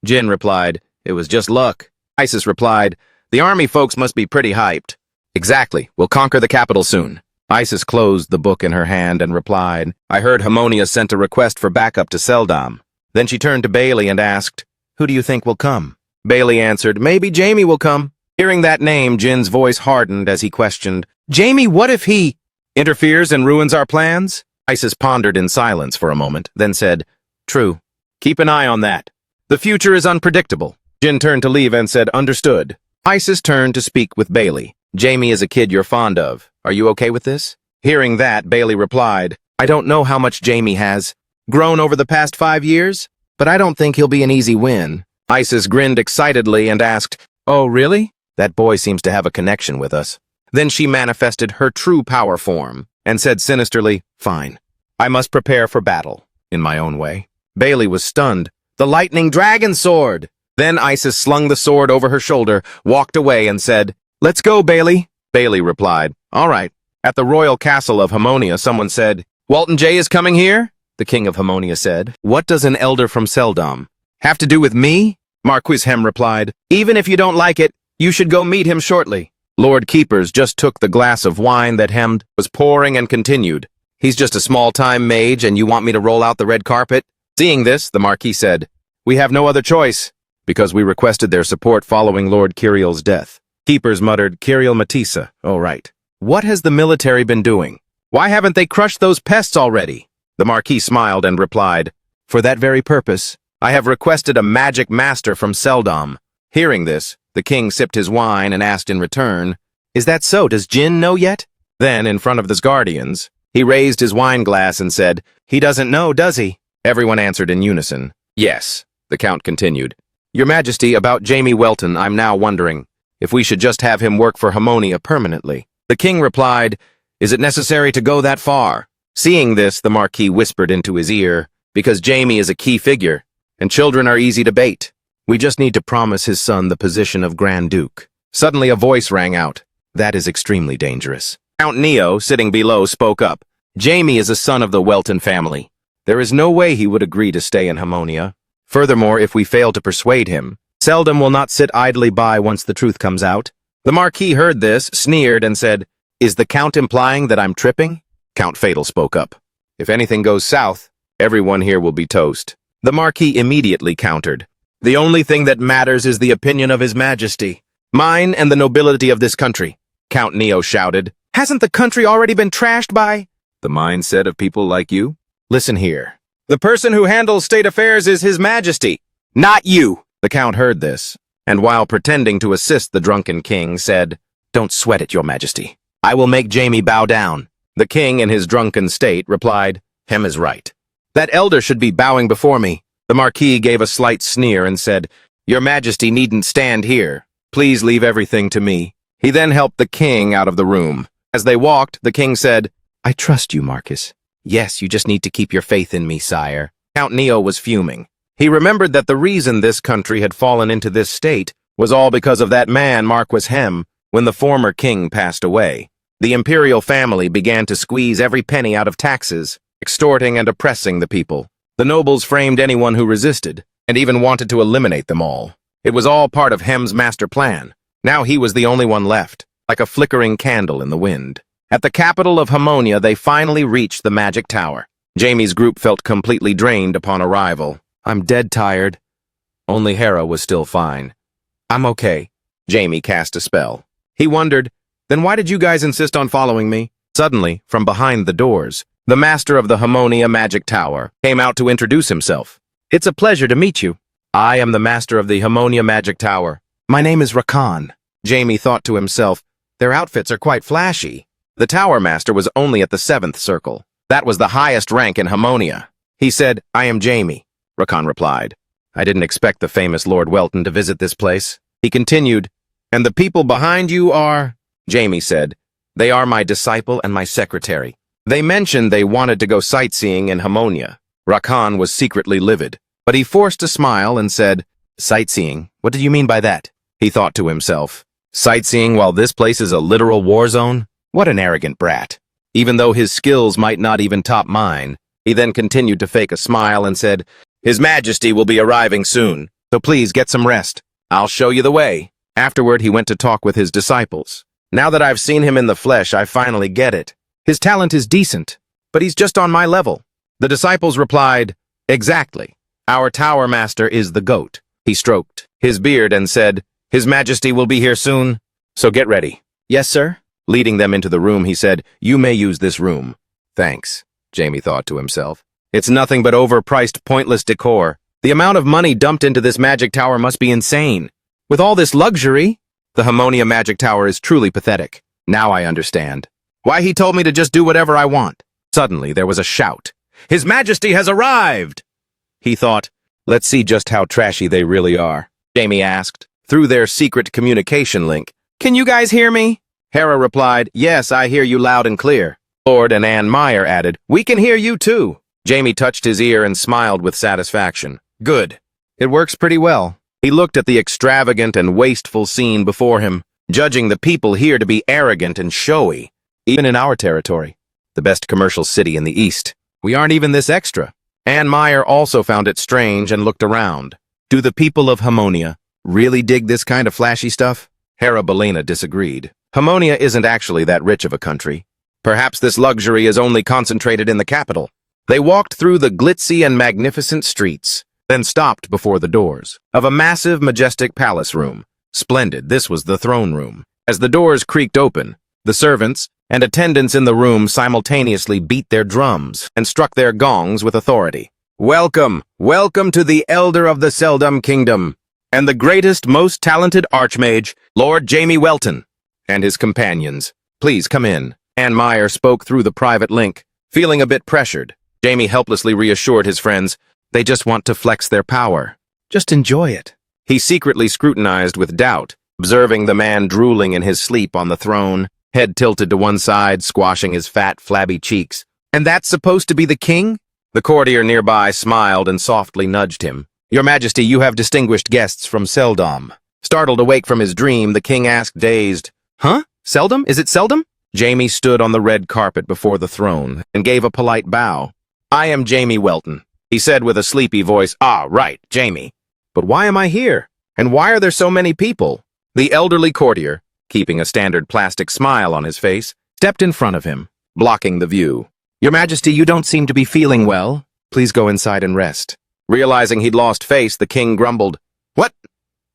Jin replied, it was just luck. Isis replied, the army folks must be pretty hyped. Exactly, we'll conquer the capital soon. Isis closed the book in her hand and replied, I heard Harmonia sent a request for backup to Seldom. Then she turned to Bailey and asked, who do you think will come? Bailey answered, maybe Jamie will come. Hearing that name, Jin's voice hardened as he questioned, Jamie, what if he interferes and ruins our plans? Isis pondered in silence for a moment, then said, true. Keep an eye on that. The future is unpredictable. Jin turned to leave and said, understood. Isis turned to speak with Bailey. Jamie is a kid you're fond of. Are you okay with this? Hearing that, Bailey replied, I don't know how much Jamie has grown over the past 5 years, but I don't think he'll be an easy win. Isis grinned excitedly and asked, Oh, really? That boy seems to have a connection with us. Then she manifested her true power form and said sinisterly, Fine. I must prepare for battle, in my own way. Bailey was stunned. The lightning dragon sword! Then Isis slung the sword over her shoulder, walked away, and said, Let's go, Bailey. Bailey replied, All right. At the royal castle of Hamonia, someone said, Walton J is coming here? The king of Hamonia said, What does an elder from Seldom have to do with me? Marquis Hem replied, Even if you don't like it, you should go meet him shortly. Lord Keepers just took the glass of wine that Hem was pouring and continued, He's just a small-time mage and you want me to roll out the red carpet? Seeing this, the Marquis said, We have no other choice, because we requested their support following Lord Kiriel's death. Keepers muttered, Kiriel Matissa, oh right. What has the military been doing? Why haven't they crushed those pests already? The Marquis smiled and replied, For that very purpose, I have requested a magic master from Seldom. Hearing this, the king sipped his wine and asked in return, Is that so? Does Jin know yet? Then, in front of the guardians, he raised his wine glass and said, He doesn't know, does he? Everyone answered in unison. Yes, the count continued. Your Majesty, about Jamie Welton, I'm now wondering if we should just have him work for Hamonia permanently. The king replied, Is it necessary to go that far? Seeing this, the Marquis whispered into his ear, Because Jamie is a key figure, and children are easy to bait. We just need to promise his son the position of Grand Duke. Suddenly a voice rang out. That is extremely dangerous. Count Neo, sitting below, spoke up. Jamie is a son of the Welton family. There is no way he would agree to stay in Hamonia. Furthermore, if we fail to persuade him, Seldom will not sit idly by once the truth comes out. The Marquis heard this, sneered, and said, Is the Count implying that I'm tripping? Count Fatal spoke up. If anything goes south, everyone here will be toast. The Marquis immediately countered. The only thing that matters is the opinion of His Majesty. Mine and the nobility of this country. Count Neo shouted. Hasn't the country already been trashed by the mindset of people like you? Listen here. The person who handles state affairs is His Majesty, not you. The Count heard this, and while pretending to assist the drunken king, said, Don't sweat it, Your Majesty. I will make Jamie bow down. The king, in his drunken state, replied, Hem is right. That elder should be bowing before me. The Marquis gave a slight sneer and said, Your Majesty needn't stand here. Please leave everything to me. He then helped the king out of the room. As they walked, the king said, I trust you, Marcus. Yes, you just need to keep your faith in me, sire. Count Neo was fuming. He remembered that the reason this country had fallen into this state was all because of that man, Marquis Hem, when the former king passed away. The imperial family began to squeeze every penny out of taxes, extorting and oppressing the people. The nobles framed anyone who resisted, and even wanted to eliminate them all. It was all part of Hem's master plan. Now he was the only one left, like a flickering candle in the wind. At the capital of Hamonia, they finally reached the magic tower. Jamie's group felt completely drained upon arrival. I'm dead tired. Only Hera was still fine. I'm okay. Jamie cast a spell. He wondered, Then why did you guys insist on following me? Suddenly, from behind the doors, the master of the Hamonia magic tower came out to introduce himself. It's a pleasure to meet you. I am the master of the Hamonia magic tower. My name is Rakan. Jamie thought to himself, Their outfits are quite flashy. The tower master was only at the 7th circle. That was the highest rank in Hamonia. He said, I am Jamie. Rakan replied. I didn't expect the famous Lord Welton to visit this place. He continued, And the people behind you are? Jamie said, They are my disciple and my secretary. They mentioned they wanted to go sightseeing in Hamonia. Rakan was secretly livid, but he forced a smile and said, Sightseeing? What did you mean by that? He thought to himself, Sightseeing while this place is a literal war zone? What an arrogant brat. Even though his skills might not even top mine, he then continued to fake a smile and said, His Majesty will be arriving soon, so please get some rest. I'll show you the way. Afterward, he went to talk with his disciples. Now that I've seen him in the flesh, I finally get it. His talent is decent, but he's just on my level. The disciples replied, Exactly. Our tower master is the goat. He stroked his beard and said, His Majesty will be here soon, so get ready. Yes, sir. Leading them into the room, he said, You may use this room. Thanks, Jamie thought to himself. It's nothing but overpriced, pointless decor. The amount of money dumped into this magic tower must be insane. With all this luxury, the Hamonia magic tower is truly pathetic. Now I understand. Why he told me to just do whatever I want. Suddenly, there was a shout. His Majesty has arrived! He thought, let's see just how trashy they really are. Jamie asked, through their secret communication link. Can you guys hear me? Hera replied, yes, I hear you loud and clear. Lord and Ann Meyer added, we can hear you too. Jamie touched his ear and smiled with satisfaction. Good. It works pretty well. He looked at the extravagant and wasteful scene before him, judging the people here to be arrogant and showy. Even in our territory, the best commercial city in the East, we aren't even this extra. Ann Meyer also found it strange and looked around. Do the people of Hamonia really dig this kind of flashy stuff? Hera Belena disagreed. Hamonia isn't actually that rich of a country. Perhaps this luxury is only concentrated in the capital. They walked through the glitzy and magnificent streets, then stopped before the doors of a massive, majestic palace room. Splendid, this was the throne room. As the doors creaked open, the servants and attendants in the room simultaneously beat their drums and struck their gongs with authority. Welcome, welcome to the Elder of the Seldom Kingdom, and the greatest, most talented Archmage, Lord Jamie Welton, and his companions. Please come in. Ann Meyer spoke through the private link, feeling a bit pressured. Jamie helplessly reassured his friends, they just want to flex their power. Just enjoy it. He secretly scrutinized with doubt, observing the man drooling in his sleep on the throne, head tilted to one side, squashing his fat, flabby cheeks. And that's supposed to be the king? The courtier nearby smiled and softly nudged him. Your Majesty, you have distinguished guests from Seldom. Startled awake from his dream, the king asked, dazed, huh? Seldom? Is it Seldom? Jamie stood on the red carpet before the throne and gave a polite bow. I am Jamie Welton, he said with a sleepy voice. Ah, right, Jamie. But why am I here? And why are there so many people? The elderly courtier, keeping a standard plastic smile on his face, stepped in front of him, blocking the view. Your Majesty, you don't seem to be feeling well. Please go inside and rest. Realizing he'd lost face, the king grumbled. What?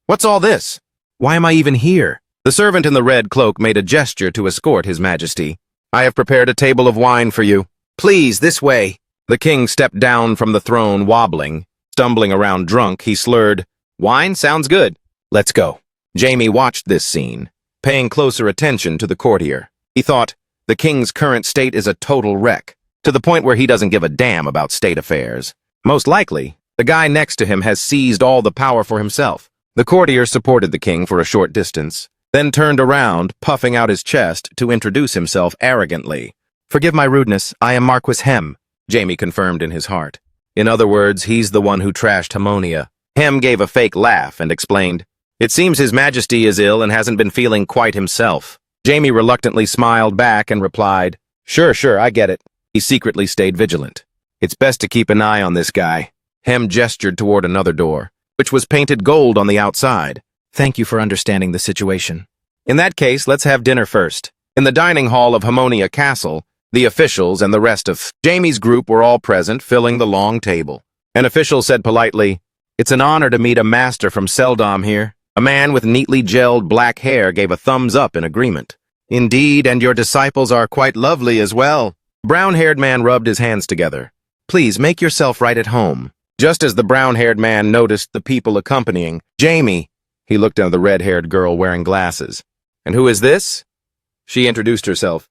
What's all this? Why am I even here? The servant in the red cloak made a gesture to escort His Majesty. I have prepared a table of wine for you. Please, this way. The king stepped down from the throne, wobbling. Stumbling around drunk, he slurred, wine sounds good. Let's go. Jamie watched this scene, paying closer attention to the courtier. He thought, the king's current state is a total wreck, to the point where he doesn't give a damn about state affairs. Most likely, the guy next to him has seized all the power for himself. The courtier supported the king for a short distance, then turned around, puffing out his chest to introduce himself arrogantly. Forgive my rudeness, I am Marquis Hem, Jamie confirmed in his heart. In other words, he's the one who trashed Hamonia. Hem gave a fake laugh and explained, it seems His Majesty is ill and hasn't been feeling quite himself. Jamie reluctantly smiled back and replied, Sure, I get it. He secretly stayed vigilant. It's best to keep an eye on this guy. Hem gestured toward another door, which was painted gold on the outside. Thank you for understanding the situation. In that case, let's have dinner first. In the dining hall of Hamonia Castle, the officials and the rest of Jamie's group were all present, filling the long table. An official said politely, It's an honor to meet a master from Seldom here. A man with neatly gelled black hair gave a thumbs up in agreement. Indeed, and your disciples are quite lovely as well. Brown-haired man rubbed his hands together. Please make yourself right at home. Just as the brown-haired man noticed the people accompanying Jamie, he looked at the red-haired girl wearing glasses. And who is this? She introduced herself.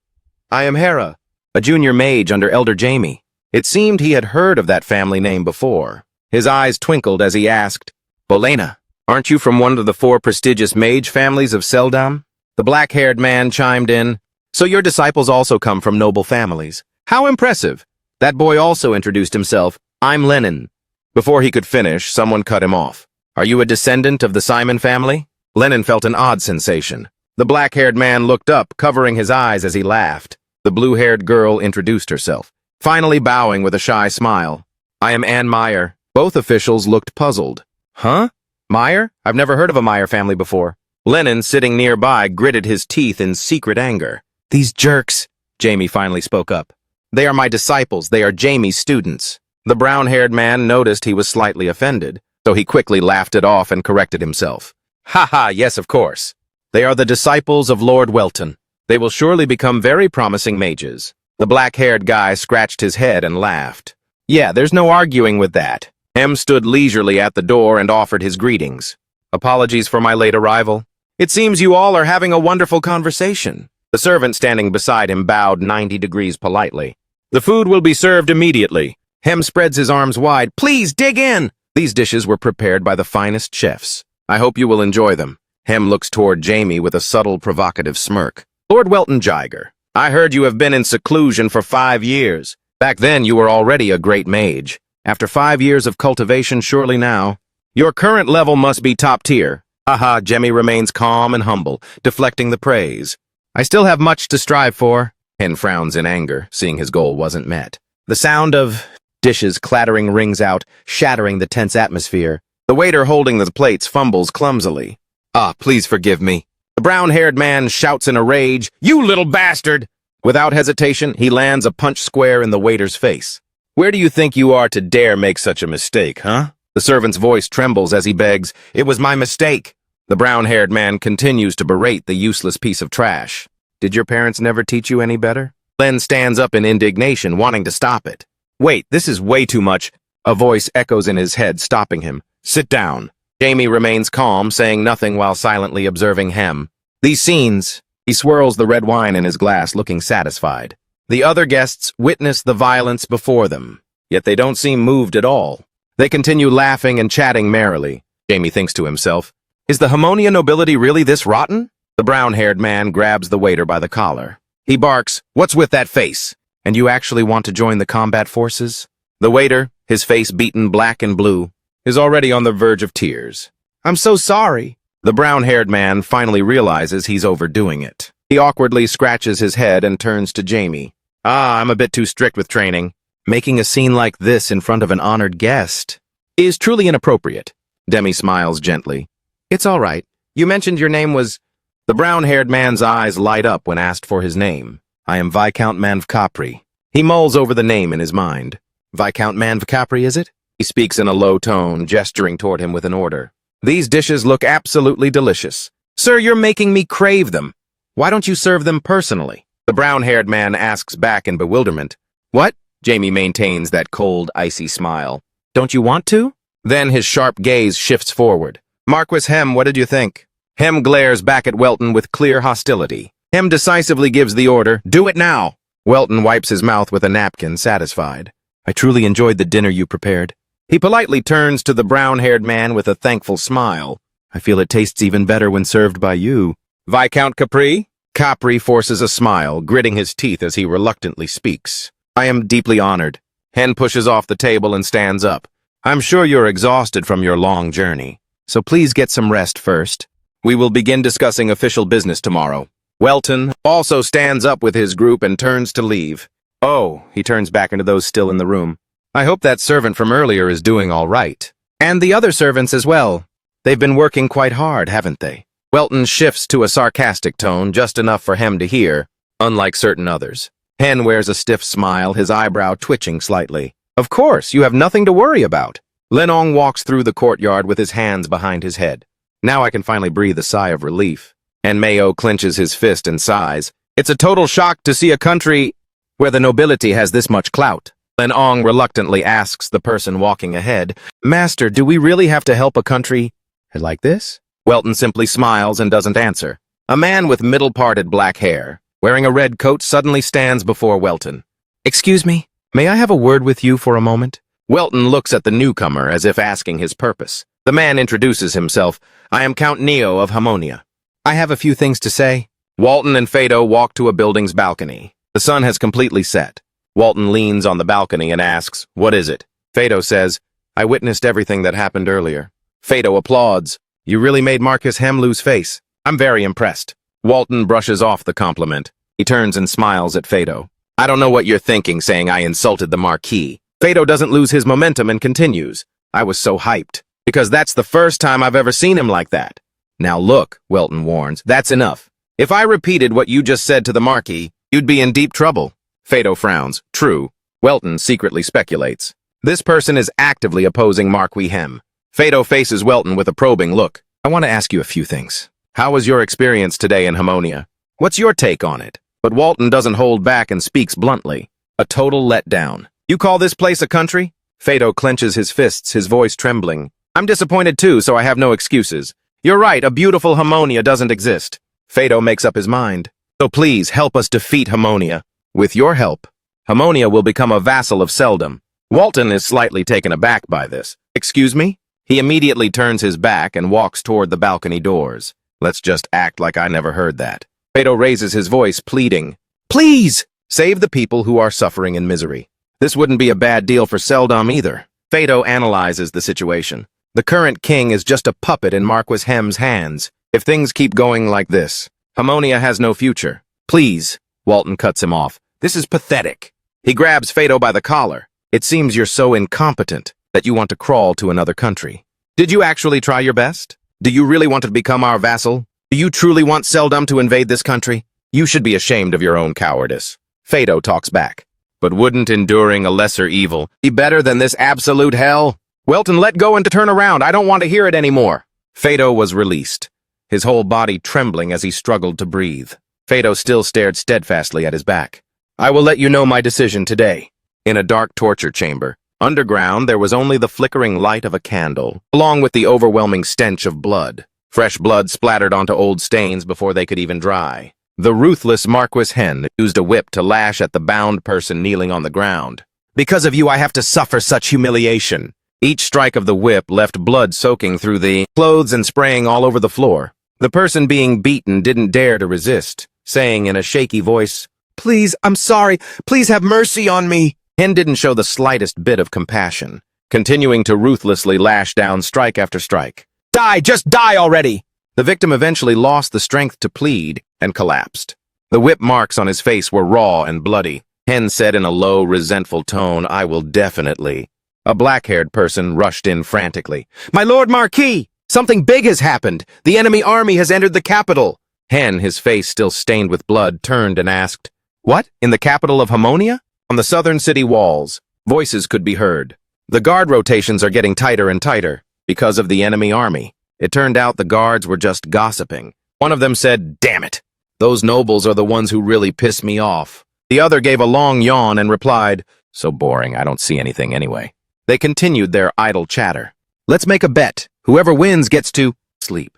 I am Hera, a junior mage under Elder Jamie. It seemed he had heard of that family name before. His eyes twinkled as he asked, Bolena, aren't you from one of the 4 prestigious mage families of Seldom? The black-haired man chimed in, So your disciples also come from noble families. How impressive. That boy also introduced himself. I'm Lennon. Before he could finish, someone cut him off. Are you a descendant of the Simon family? Lennon felt an odd sensation. The black-haired man looked up, covering his eyes as he laughed. The blue-haired girl introduced herself, finally bowing with a shy smile. I am Ann Meyer. Both officials looked puzzled. Huh? Meyer? I've never heard of a Meyer family before. Lennon, sitting nearby, gritted his teeth in secret anger. These jerks, Jamie finally spoke up. They are my disciples. They are Jamie's students. The brown-haired man noticed he was slightly offended, so he quickly laughed it off and corrected himself. Ha ha, yes, of course. They are the disciples of Lord Welton. They will surely become very promising mages. The black-haired guy scratched his head and laughed. Yeah, there's no arguing with that. M stood leisurely at the door and offered his greetings. Apologies for my late arrival. It seems you all are having a wonderful conversation. The servant standing beside him bowed 90 degrees politely. The food will be served immediately. Hem spreads his arms wide. Please dig in! These dishes were prepared by the finest chefs. I hope you will enjoy them. Hem looks toward Jamie with a subtle, provocative smirk. Lord Welton Jiger, I heard you have been in seclusion for 5 years. Back then you were already a great mage. After 5 years of cultivation, surely now. Your current level must be top tier. Haha, Jemmy remains calm and humble, deflecting the praise. I still have much to strive for. Hen frowns in anger, seeing his goal wasn't met. The sound of dishes clattering rings out, shattering the tense atmosphere. The waiter holding the plates fumbles clumsily. Ah, please forgive me. The brown-haired man shouts in a rage, You little bastard! Without hesitation, he lands a punch square in the waiter's face. Where do you think you are to dare make such a mistake, huh? The servant's voice trembles as he begs, It was my mistake. The brown-haired man continues to berate the useless piece of trash. Did your parents never teach you any better? Len stands up in indignation, wanting to stop it. Wait, this is way too much. A voice echoes in his head, stopping him. Sit down. Jamie remains calm, saying nothing while silently observing Hem. These scenes, he swirls the red wine in his glass, looking satisfied. The other guests witness the violence before them, yet they don't seem moved at all. They continue laughing and chatting merrily. Jamie thinks to himself, Is the Hamonia nobility really this rotten? The brown-haired man grabs the waiter by the collar. He barks, What's with that face? And you actually want to join the combat forces? The waiter, his face beaten black and blue, is already on the verge of tears. I'm so sorry. The brown-haired man finally realizes he's overdoing it. He awkwardly scratches his head and turns to Jamie. I'm a bit too strict with training. Making a scene like this in front of an honored guest is truly inappropriate. Demi smiles gently. It's all right. You mentioned your name was... The brown-haired man's eyes light up when asked for his name. I am Viscount Manhwa. He mulls over the name in his mind. Viscount Manhwa, is it? He speaks in a low tone, gesturing toward him with an order. These dishes look absolutely delicious. Sir, you're making me crave them. Why don't you serve them personally? The brown-haired man asks back in bewilderment. What? Jamie maintains that cold, icy smile. Don't you want to? Then his sharp gaze shifts forward. Marquis Hem, what did you think? Hem glares back at Welton with clear hostility. Hem decisively gives the order, Do it now! Welton wipes his mouth with a napkin, satisfied. I truly enjoyed the dinner you prepared. He politely turns to the brown-haired man with a thankful smile. I feel it tastes even better when served by you. Viscount Capri? Capri forces a smile, gritting his teeth as he reluctantly speaks. I am deeply honored. Hen pushes off the table and stands up. I'm sure you're exhausted from your long journey, so please get some rest first. We will begin discussing official business tomorrow. Welton also stands up with his group and turns to leave. Oh, he turns back into those still in the room. I hope that servant from earlier is doing all right. And the other servants as well. They've been working quite hard, haven't they? Welton shifts to a sarcastic tone, just enough for Hem to hear, unlike certain others. Hen wears a stiff smile, his eyebrow twitching slightly. Of course, you have nothing to worry about. Lenong walks through the courtyard with his hands behind his head. Now I can finally breathe a sigh of relief. And Mayo clenches his fist and sighs. It's a total shock to see a country where the nobility has this much clout. Lenong reluctantly asks the person walking ahead, Master, do we really have to help a country like this? Welton simply smiles and doesn't answer. A man with middle-parted black hair, wearing a red coat, suddenly stands before Welton. Excuse me, may I have a word with you for a moment? Welton looks at the newcomer as if asking his purpose. The man introduces himself. I am Count Neo of Hamonia. I have a few things to say. Walton and Fado walk to a building's balcony. The sun has completely set. Walton leans on the balcony and asks, What is it? Fado says, I witnessed everything that happened earlier. Fado applauds. You really made Marcus Hem lose face. I'm very impressed. Walton brushes off the compliment. He turns and smiles at Fado. I don't know what you're thinking, saying I insulted the Marquis. Fado doesn't lose his momentum and continues. I was so hyped, because that's the first time I've ever seen him like that. Now look, Welton warns, that's enough. If I repeated what you just said to the Marquis, you'd be in deep trouble. Fado frowns. True. Welton secretly speculates. This person is actively opposing Marquis Hem. Fado faces Welton with a probing look. I want to ask you a few things. How was your experience today in Hamonia? What's your take on it? But Walton doesn't hold back and speaks bluntly. A total letdown. You call this place a country? Fado clenches his fists, his voice trembling. I'm disappointed too, so I have no excuses. You're right, a beautiful Hamonia doesn't exist. Fado makes up his mind. So please help us defeat Harmonia. With your help, Harmonia will become a vassal of Seldom. Walton is slightly taken aback by this. Excuse me? He immediately turns his back and walks toward the balcony doors. Let's just act like I never heard that. Fado raises his voice, pleading, "Please! Save the people who are suffering in misery. This wouldn't be a bad deal for Seldom either." Fado analyzes the situation. The current king is just a puppet in Marquis Hem's hands. If things keep going like this, Harmonia has no future. Please, Walton cuts him off. This is pathetic. He grabs Fado by the collar. It seems you're so incompetent that you want to crawl to another country. Did you actually try your best? Do you really want to become our vassal? Do you truly want Seldom to invade this country? You should be ashamed of your own cowardice. Fado talks back. But wouldn't enduring a lesser evil be better than this absolute hell? Welton, let go and to turn around. I don't want to hear it anymore. Fado was released, his whole body trembling as he struggled to breathe. Fado still stared steadfastly at his back. I will let you know my decision today. In a dark torture chamber, underground, there was only the flickering light of a candle, along with the overwhelming stench of blood. Fresh blood splattered onto old stains before they could even dry. The ruthless Marquis Hen used a whip to lash at the bound person kneeling on the ground. Because of you, I have to suffer such humiliation. Each strike of the whip left blood soaking through the clothes and spraying all over the floor. The person being beaten didn't dare to resist, saying in a shaky voice, "Please, I'm sorry. Please have mercy on me." Hen didn't show the slightest bit of compassion, continuing to ruthlessly lash down strike after strike. Die! Just die already! The victim eventually lost the strength to plead and collapsed. The whip marks on his face were raw and bloody. Hen said in a low, resentful tone, "I will definitely." A black-haired person rushed in frantically. "My Lord Marquis! Something big has happened! The enemy army has entered the capital!" Hen, his face still stained with blood, turned and asked, "What? In the capital of Harmonia?" On the southern city walls, voices could be heard. The guard rotations are getting tighter and tighter because of the enemy army. It turned out the guards were just gossiping. One of them said, "Damn it! Those nobles are the ones who really piss me off." The other gave a long yawn and replied, "So boring, I don't see anything anyway." They continued their idle chatter. "Let's make a bet. Whoever wins gets to sleep."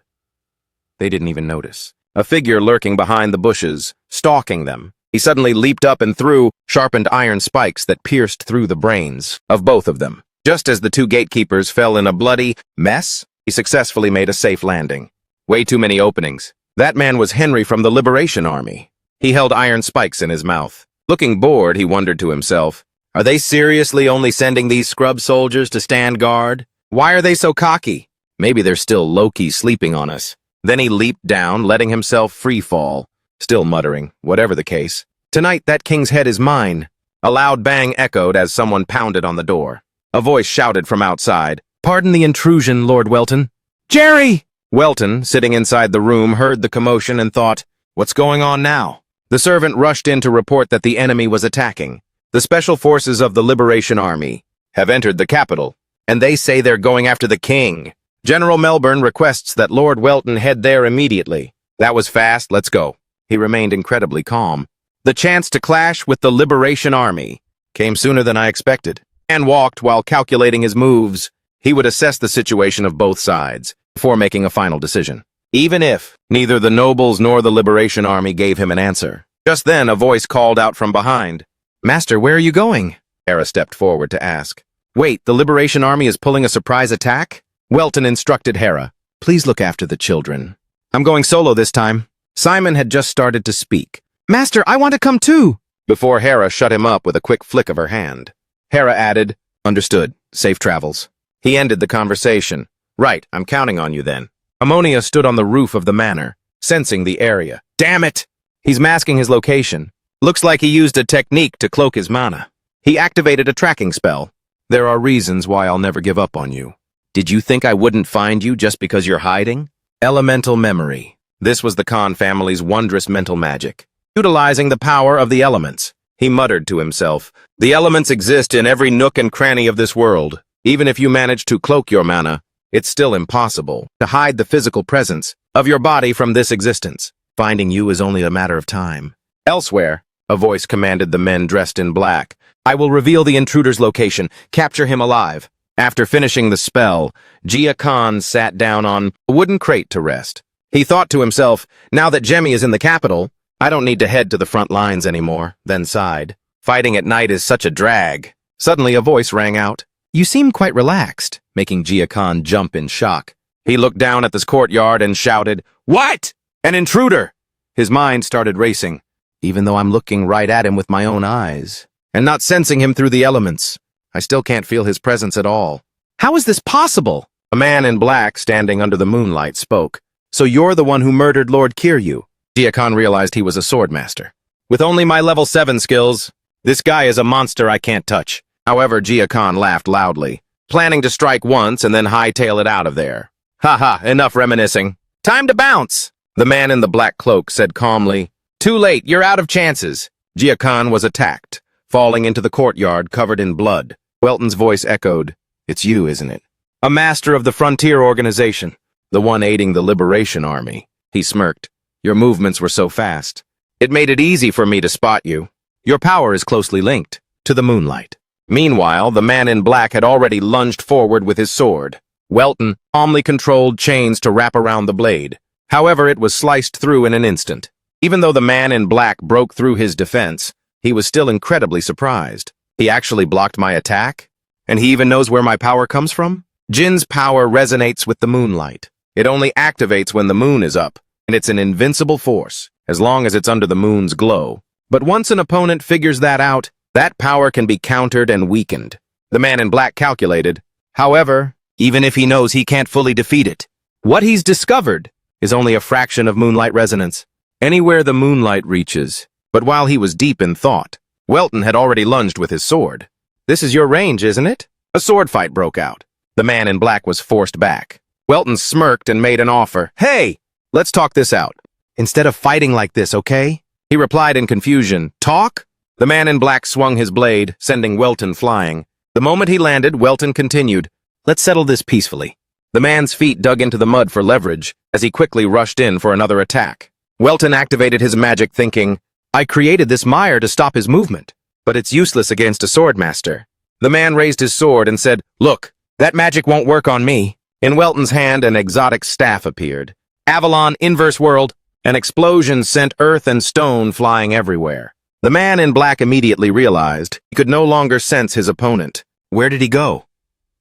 They didn't even notice. A figure lurking behind the bushes, stalking them. He suddenly leaped up and threw sharpened iron spikes that pierced through the brains of both of them. Just as the two gatekeepers fell in a bloody mess, he successfully made a safe landing. Way too many openings. That man was Henry from the Liberation Army. He held iron spikes in his mouth. Looking bored, he wondered to himself, are they seriously only sending these scrub soldiers to stand guard? Why are they so cocky? Maybe they're still low-key sleeping on us. Then he leaped down, letting himself free fall, still muttering, whatever the case. Tonight, that king's head is mine. A loud bang echoed as someone pounded on the door. A voice shouted from outside, "Pardon the intrusion, Lord Welton." "Jerry!" Welton, sitting inside the room, heard the commotion and thought, what's going on now? The servant rushed in to report that the enemy was attacking. The special forces of the Liberation Army have entered the capital, and they say they're going after the king. General Melbourne requests that Lord Welton head there immediately. That was fast, let's go. He remained incredibly calm. The chance to clash with the Liberation Army came sooner than I expected. And walked while calculating his moves. He would assess the situation of both sides before making a final decision. Even if neither the nobles nor the Liberation Army gave him an answer. Just then, a voice called out from behind. "Master, where are you going?" Hera stepped forward to ask. "Wait, the Liberation Army is pulling a surprise attack?" Welton instructed Hera. "Please look after the children. I'm going solo this time." Simon had just started to speak. "Master, I want to come too!" Before Hera shut him up with a quick flick of her hand. Hera added, "Understood. Safe travels." He ended the conversation. "Right, I'm counting on you then." Harmonia stood on the roof of the manor, sensing the area. Damn it! He's masking his location. Looks like he used a technique to cloak his mana. He activated a tracking spell. "There are reasons why I'll never give up on you. Did you think I wouldn't find you just because you're hiding?" Elemental memory. This was the Khan family's wondrous mental magic. Utilizing the power of the elements, he muttered to himself, "The elements exist in every nook and cranny of this world. Even if you manage to cloak your mana, it's still impossible to hide the physical presence of your body from this existence. Finding you is only a matter of time." Elsewhere, a voice commanded the men dressed in black, "I will reveal the intruder's location. Capture him alive." After finishing the spell, Jia Khan sat down on a wooden crate to rest. He thought to himself, now that Jemmy is in the capital, I don't need to head to the front lines anymore, then sighed. Fighting at night is such a drag. Suddenly a voice rang out. You seem quite relaxed, making Gia-Khan jump in shock. He looked down at this courtyard and shouted, What? An intruder! His mind started racing, even though I'm looking right at him with my own eyes, and not sensing him through the elements. I still can't feel his presence at all. How is this possible? A man in black, standing under the moonlight, spoke. So you're the one who murdered Lord Kiryu? Gia-Khan realized he was a swordmaster. With only my level 7 skills, this guy is a monster I can't touch. However, Gia-Khan laughed loudly, planning to strike once and then hightail it out of there. Ha, enough reminiscing. Time to bounce! The man in the black cloak said calmly. Too late, you're out of chances. Gia-Khan was attacked, falling into the courtyard covered in blood. Welton's voice echoed. It's you, isn't it? A master of the Frontier Organization, the one aiding the Liberation Army. He smirked. Your movements were so fast. It made it easy for me to spot you. Your power is closely linked to the moonlight. Meanwhile, the man in black had already lunged forward with his sword. Welton calmly controlled chains to wrap around the blade. However, it was sliced through in an instant. Even though the man in black broke through his defense, he was still incredibly surprised. He actually blocked my attack? And he even knows where my power comes from? Jin's power resonates with the moonlight. It only activates when the moon is up, and it's an invincible force, as long as it's under the moon's glow. But once an opponent figures that out, that power can be countered and weakened. The man in black calculated. However, even if he knows he can't fully defeat it, what he's discovered is only a fraction of moonlight resonance. Anywhere the moonlight reaches. But while he was deep in thought, Welton had already lunged with his sword. This is your range, isn't it? A sword fight broke out. The man in black was forced back. Welton smirked and made an offer. Hey, let's talk this out. Instead of fighting like this, okay? He replied in confusion. Talk? The man in black swung his blade, sending Welton flying. The moment he landed, Welton continued. Let's settle this peacefully. The man's feet dug into the mud for leverage as he quickly rushed in for another attack. Welton activated his magic thinking, I created this mire to stop his movement, but it's useless against a swordmaster. The man raised his sword and said, Look, that magic won't work on me. In Welton's hand, an exotic staff appeared. Avalon, inverse world. An explosion sent earth and stone flying everywhere. The man in black immediately realized he could no longer sense his opponent. Where did he go?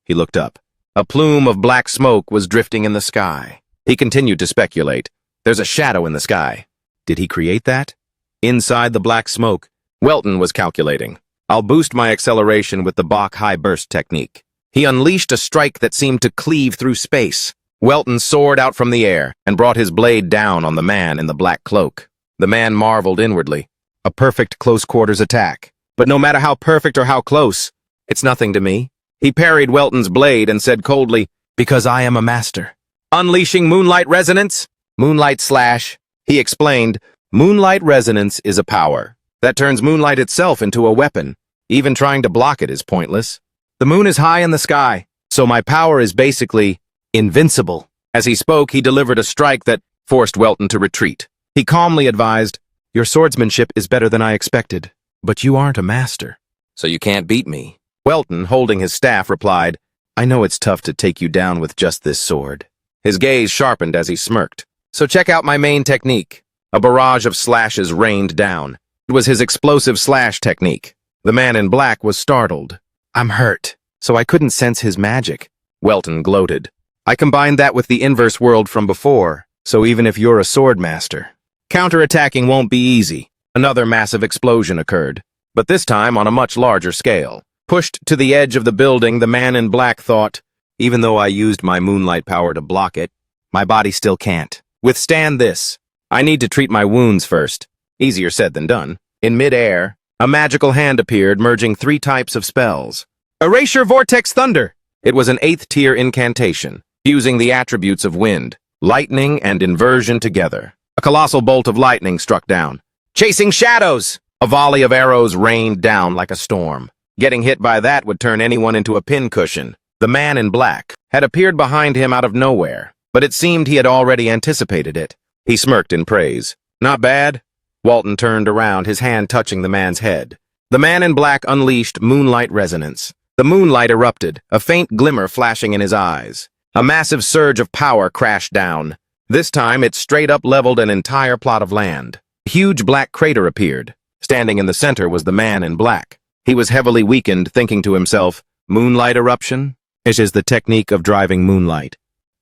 He looked up. A plume of black smoke was drifting in the sky. He continued to speculate. There's a shadow in the sky. Did he create that? Inside the black smoke, Welton was calculating. I'll boost my acceleration with the Bach high burst technique. He unleashed a strike that seemed to cleave through space. Welton soared out from the air and brought his blade down on the man in the black cloak. The man marveled inwardly. A perfect close-quarters attack. But no matter how perfect or how close, it's nothing to me. He parried Welton's blade and said coldly, Because I am a master. Unleashing Moonlight Resonance? Moonlight Slash. He explained, Moonlight Resonance is a power that turns moonlight itself into a weapon. Even trying to block it is pointless. The moon is high in the sky, so my power is basically invincible. As he spoke, he delivered a strike that forced Welton to retreat. He calmly advised, Your swordsmanship is better than I expected, but you aren't a master, so you can't beat me. Welton, holding his staff, replied, I know it's tough to take you down with just this sword. His gaze sharpened as he smirked. So check out my main technique. A barrage of slashes rained down. It was his explosive slash technique. The man in black was startled. I'm hurt, so I couldn't sense his magic. Welton gloated. I combined that with the inverse world from before, so even if you're a sword master, counterattacking won't be easy. Another massive explosion occurred, but this time on a much larger scale. Pushed to the edge of the building, the man in black thought, even though I used my moonlight power to block it, my body still can't withstand this. I need to treat my wounds first. Easier said than done. In mid-air, a magical hand appeared, merging 3 types of spells. Erasure Vortex Thunder! It was an 8th-tier incantation, fusing the attributes of wind, lightning, and inversion together. A colossal bolt of lightning struck down. Chasing shadows! A volley of arrows rained down like a storm. Getting hit by that would turn anyone into a pincushion. The man in black had appeared behind him out of nowhere, but it seemed he had already anticipated it. He smirked in praise. Not bad? Walton turned around, his hand touching the man's head. The man in black unleashed Moonlight Resonance. The moonlight erupted, a faint glimmer flashing in his eyes. A massive surge of power crashed down. This time, it straight up leveled an entire plot of land. A huge black crater appeared. Standing in the center was the man in black. He was heavily weakened, thinking to himself, moonlight eruption? It is the technique of driving moonlight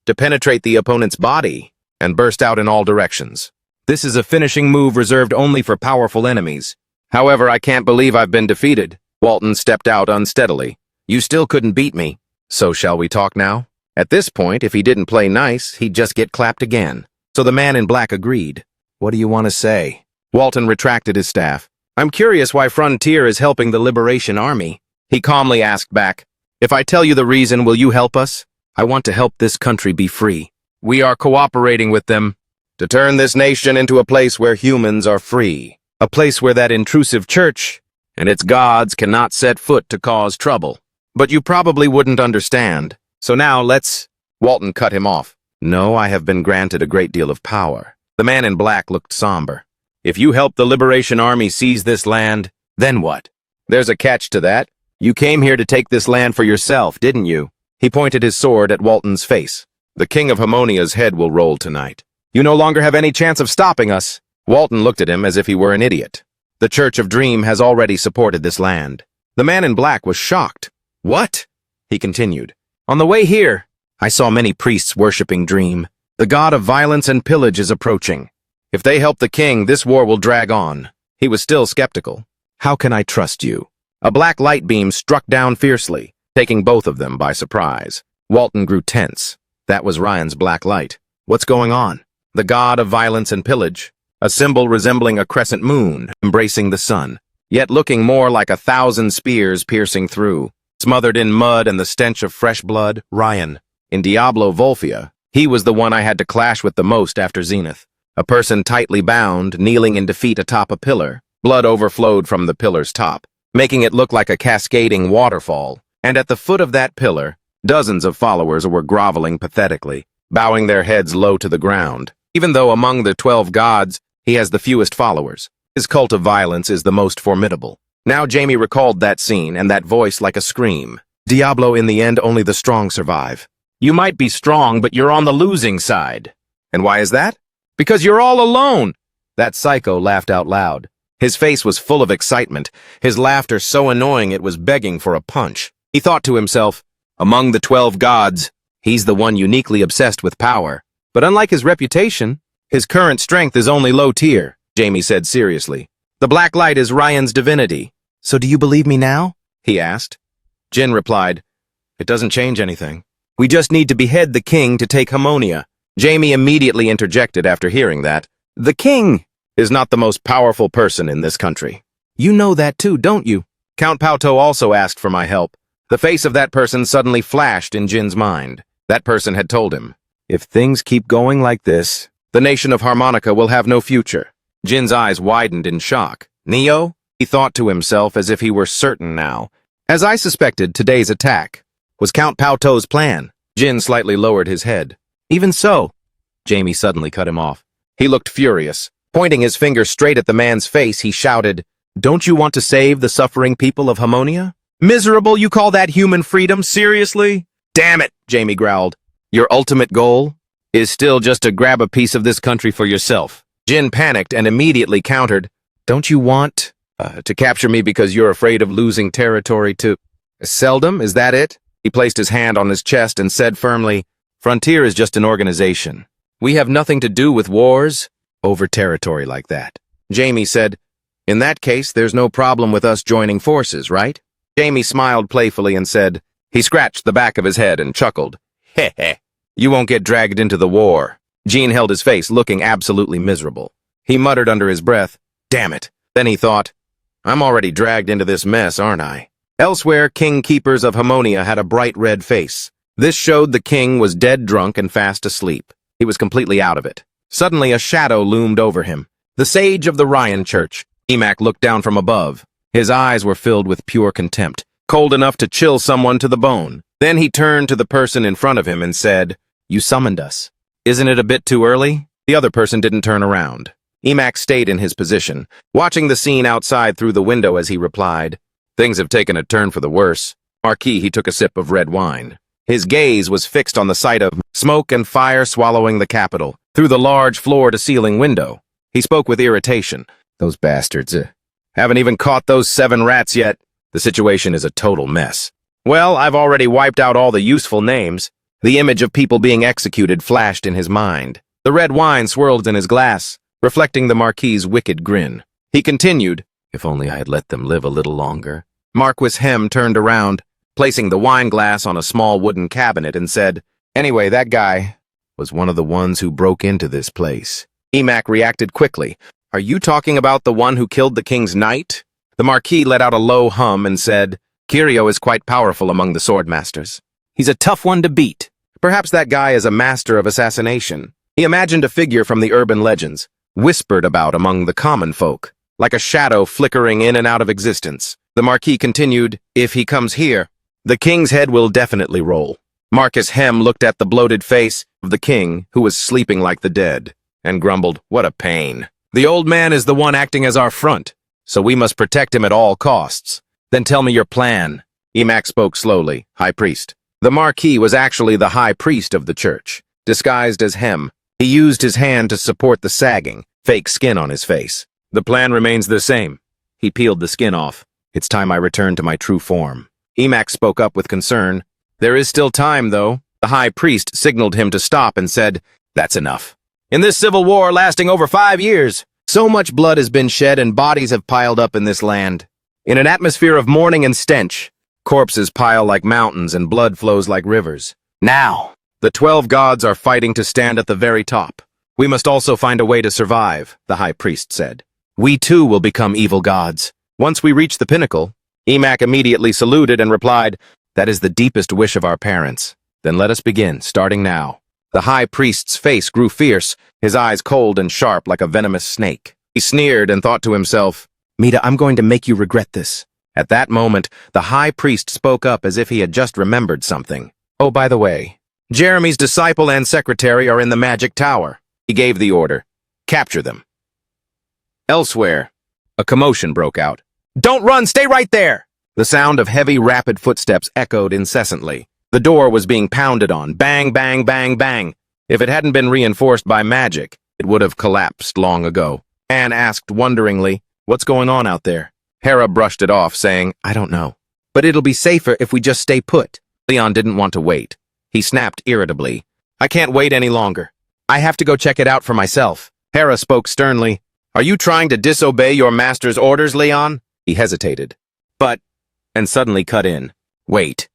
to penetrate the opponent's body and burst out in all directions. This is a finishing move reserved only for powerful enemies. However, I can't believe I've been defeated. Walton stepped out unsteadily. You still couldn't beat me. So shall we talk now? At this point, if he didn't play nice, he'd just get clapped again. So the man in black agreed. What do you want to say? Walton retracted his staff. I'm curious why Frontier is helping the Liberation Army. He calmly asked back, if I tell you the reason, will you help us? I want to help this country be free. We are cooperating with them to turn this nation into a place where humans are free. A place where that intrusive church and its gods cannot set foot to cause trouble. But you probably wouldn't understand. So now let's... Walton cut him off. No, I have been granted a great deal of power. The man in black looked somber. If you help the Liberation Army seize this land, then what? There's a catch to that. You came here to take this land for yourself, didn't you? He pointed his sword at Walton's face. The king of Hammonia's head will roll tonight. You no longer have any chance of stopping us. Walton looked at him as if he were an idiot. The Church of Dream has already supported this land. The man in black was shocked. What? He continued. On the way here, I saw many priests worshipping Dream. The god of violence and pillage is approaching. If they help the king, this war will drag on. He was still skeptical. How can I trust you? A black light beam struck down fiercely, taking both of them by surprise. Walton grew tense. That was Ryan's black light. What's going on? The god of violence and pillage, a symbol resembling a crescent moon, embracing the sun, yet looking more like 1,000 spears piercing through. Smothered in mud and the stench of fresh blood, Ryan. In Diablo Volfia, he was the one I had to clash with the most after Zenith. A person tightly bound, kneeling in defeat atop a pillar. Blood overflowed from the pillar's top, making it look like a cascading waterfall. And at the foot of that pillar, dozens of followers were groveling pathetically, bowing their heads low to the ground. Even though among the 12 gods, he has the fewest followers, his cult of violence is the most formidable. Now Jamie recalled that scene and that voice like a scream. Diablo, in the end, only the strong survive. You might be strong, but you're on the losing side. And why is that? Because you're all alone. That psycho laughed out loud. His face was full of excitement, his laughter so annoying it was begging for a punch. He thought to himself, among the 12 gods, he's the one uniquely obsessed with power. But unlike his reputation, his current strength is only low tier, Jamie said seriously. The black light is Ryan's divinity. So do you believe me now? He asked. Jin replied, it doesn't change anything. We just need to behead the king to take Hammonia. Jamie immediately interjected after hearing that. The king is not the most powerful person in this country. You know that too, don't you? Count Pauto also asked for my help. The face of that person suddenly flashed in Jin's mind. That person had told him, if things keep going like this, the nation of Harmonica will have no future. Jin's eyes widened in shock. Neo? He thought to himself as if he were certain now. As I suspected, today's attack was Count Pauto's plan. Jin slightly lowered his head. Even so, Jamie suddenly cut him off. He looked furious. Pointing his finger straight at the man's face, he shouted, don't you want to save the suffering people of Hammonia? Miserable, you call that human freedom? Seriously? Damn it, Jamie growled. Your ultimate goal is still just to grab a piece of this country for yourself. Jin panicked and immediately countered, don't you want to capture me because you're afraid of losing territory to... Seldom, is that it? He placed his hand on his chest and said firmly, Frontier is just an organization. We have nothing to do with wars over territory like that. Jamie said, in that case, there's no problem with us joining forces, right? Jamie smiled playfully and said, he scratched the back of his head and chuckled, heh heh, you won't get dragged into the war. Jean held his face, looking absolutely miserable. He muttered under his breath, damn it. Then he thought, I'm already dragged into this mess, aren't I? Elsewhere, King Keepers of Hammonia had a bright red face. This showed the king was dead drunk and fast asleep. He was completely out of it. Suddenly, a shadow loomed over him. The sage of the Ryan Church. Emac looked down from above. His eyes were filled with pure contempt, cold enough to chill someone to the bone. Then he turned to the person in front of him and said, you summoned us. Isn't it a bit too early? The other person didn't turn around. Emac stayed in his position, watching the scene outside through the window as he replied, things have taken a turn for the worse. Marquis, he took a sip of red wine. His gaze was fixed on the sight of smoke and fire swallowing the capital through the large floor-to-ceiling window. He spoke with irritation. Those bastards. Haven't even caught those 7 rats yet. The situation is a total mess. Well, I've already wiped out all the useful names. The image of people being executed flashed in his mind. The red wine swirled in his glass, reflecting the Marquis's wicked grin. He continued, if only I had let them live a little longer. Marquis Hem turned around, placing the wine glass on a small wooden cabinet, and said, anyway, that guy was one of the ones who broke into this place. Emac reacted quickly. Are you talking about the one who killed the king's knight? The Marquis let out a low hum and said, Kirio is quite powerful among the swordmasters. He's a tough one to beat. Perhaps that guy is a master of assassination. He imagined a figure from the urban legends, whispered about among the common folk, like a shadow flickering in and out of existence. The Marquis continued, if he comes here, the king's head will definitely roll. Marcus Hem looked at the bloated face of the king, who was sleeping like the dead, and grumbled, what a pain. The old man is the one acting as our front, so we must protect him at all costs. Then tell me your plan. Emac spoke slowly, High Priest. The Marquis was actually the High Priest of the church, disguised as Hem. He used his hand to support the sagging, fake skin on his face. The plan remains the same. He peeled the skin off. It's time I return to my true form. Emac spoke up with concern. There is still time, though. The High Priest signaled him to stop and said, that's enough. In this civil war lasting over 5 years, so much blood has been shed and bodies have piled up in this land. In an atmosphere of mourning and stench, corpses pile like mountains and blood flows like rivers. Now, the 12 gods are fighting to stand at the very top. We must also find a way to survive, the High Priest said. We too will become evil gods. Once we reach the pinnacle, Emac immediately saluted and replied, that is the deepest wish of our parents. Then let us begin, starting now. The High Priest's face grew fierce, his eyes cold and sharp like a venomous snake. He sneered and thought to himself, Mita, I'm going to make you regret this. At that moment, the High Priest spoke up as if he had just remembered something. Oh, by the way, Jeremy's disciple and secretary are in the magic tower. He gave the order. Capture them. Elsewhere, a commotion broke out. Don't run! Stay right there! The sound of heavy, rapid footsteps echoed incessantly. The door was being pounded on. Bang, bang, bang, bang. If it hadn't been reinforced by magic, it would have collapsed long ago. Anne asked wonderingly, what's going on out there? Hera brushed it off, saying, I don't know. But it'll be safer if we just stay put. Leon didn't want to wait. He snapped irritably. I can't wait any longer. I have to go check it out for myself. Hera spoke sternly. Are you trying to disobey your master's orders, Leon? He hesitated. But, and suddenly cut in. Wait.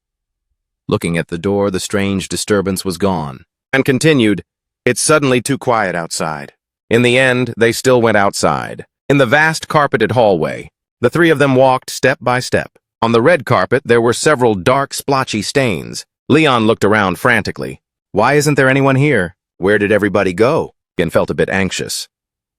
Looking at the door, the strange disturbance was gone. And continued, it's suddenly too quiet outside. In the end, they still went outside. In the vast carpeted hallway, the three of them walked step by step. On the red carpet, there were several dark, splotchy stains. Leon looked around frantically. Why isn't there anyone here? Where did everybody go? Again felt a bit anxious.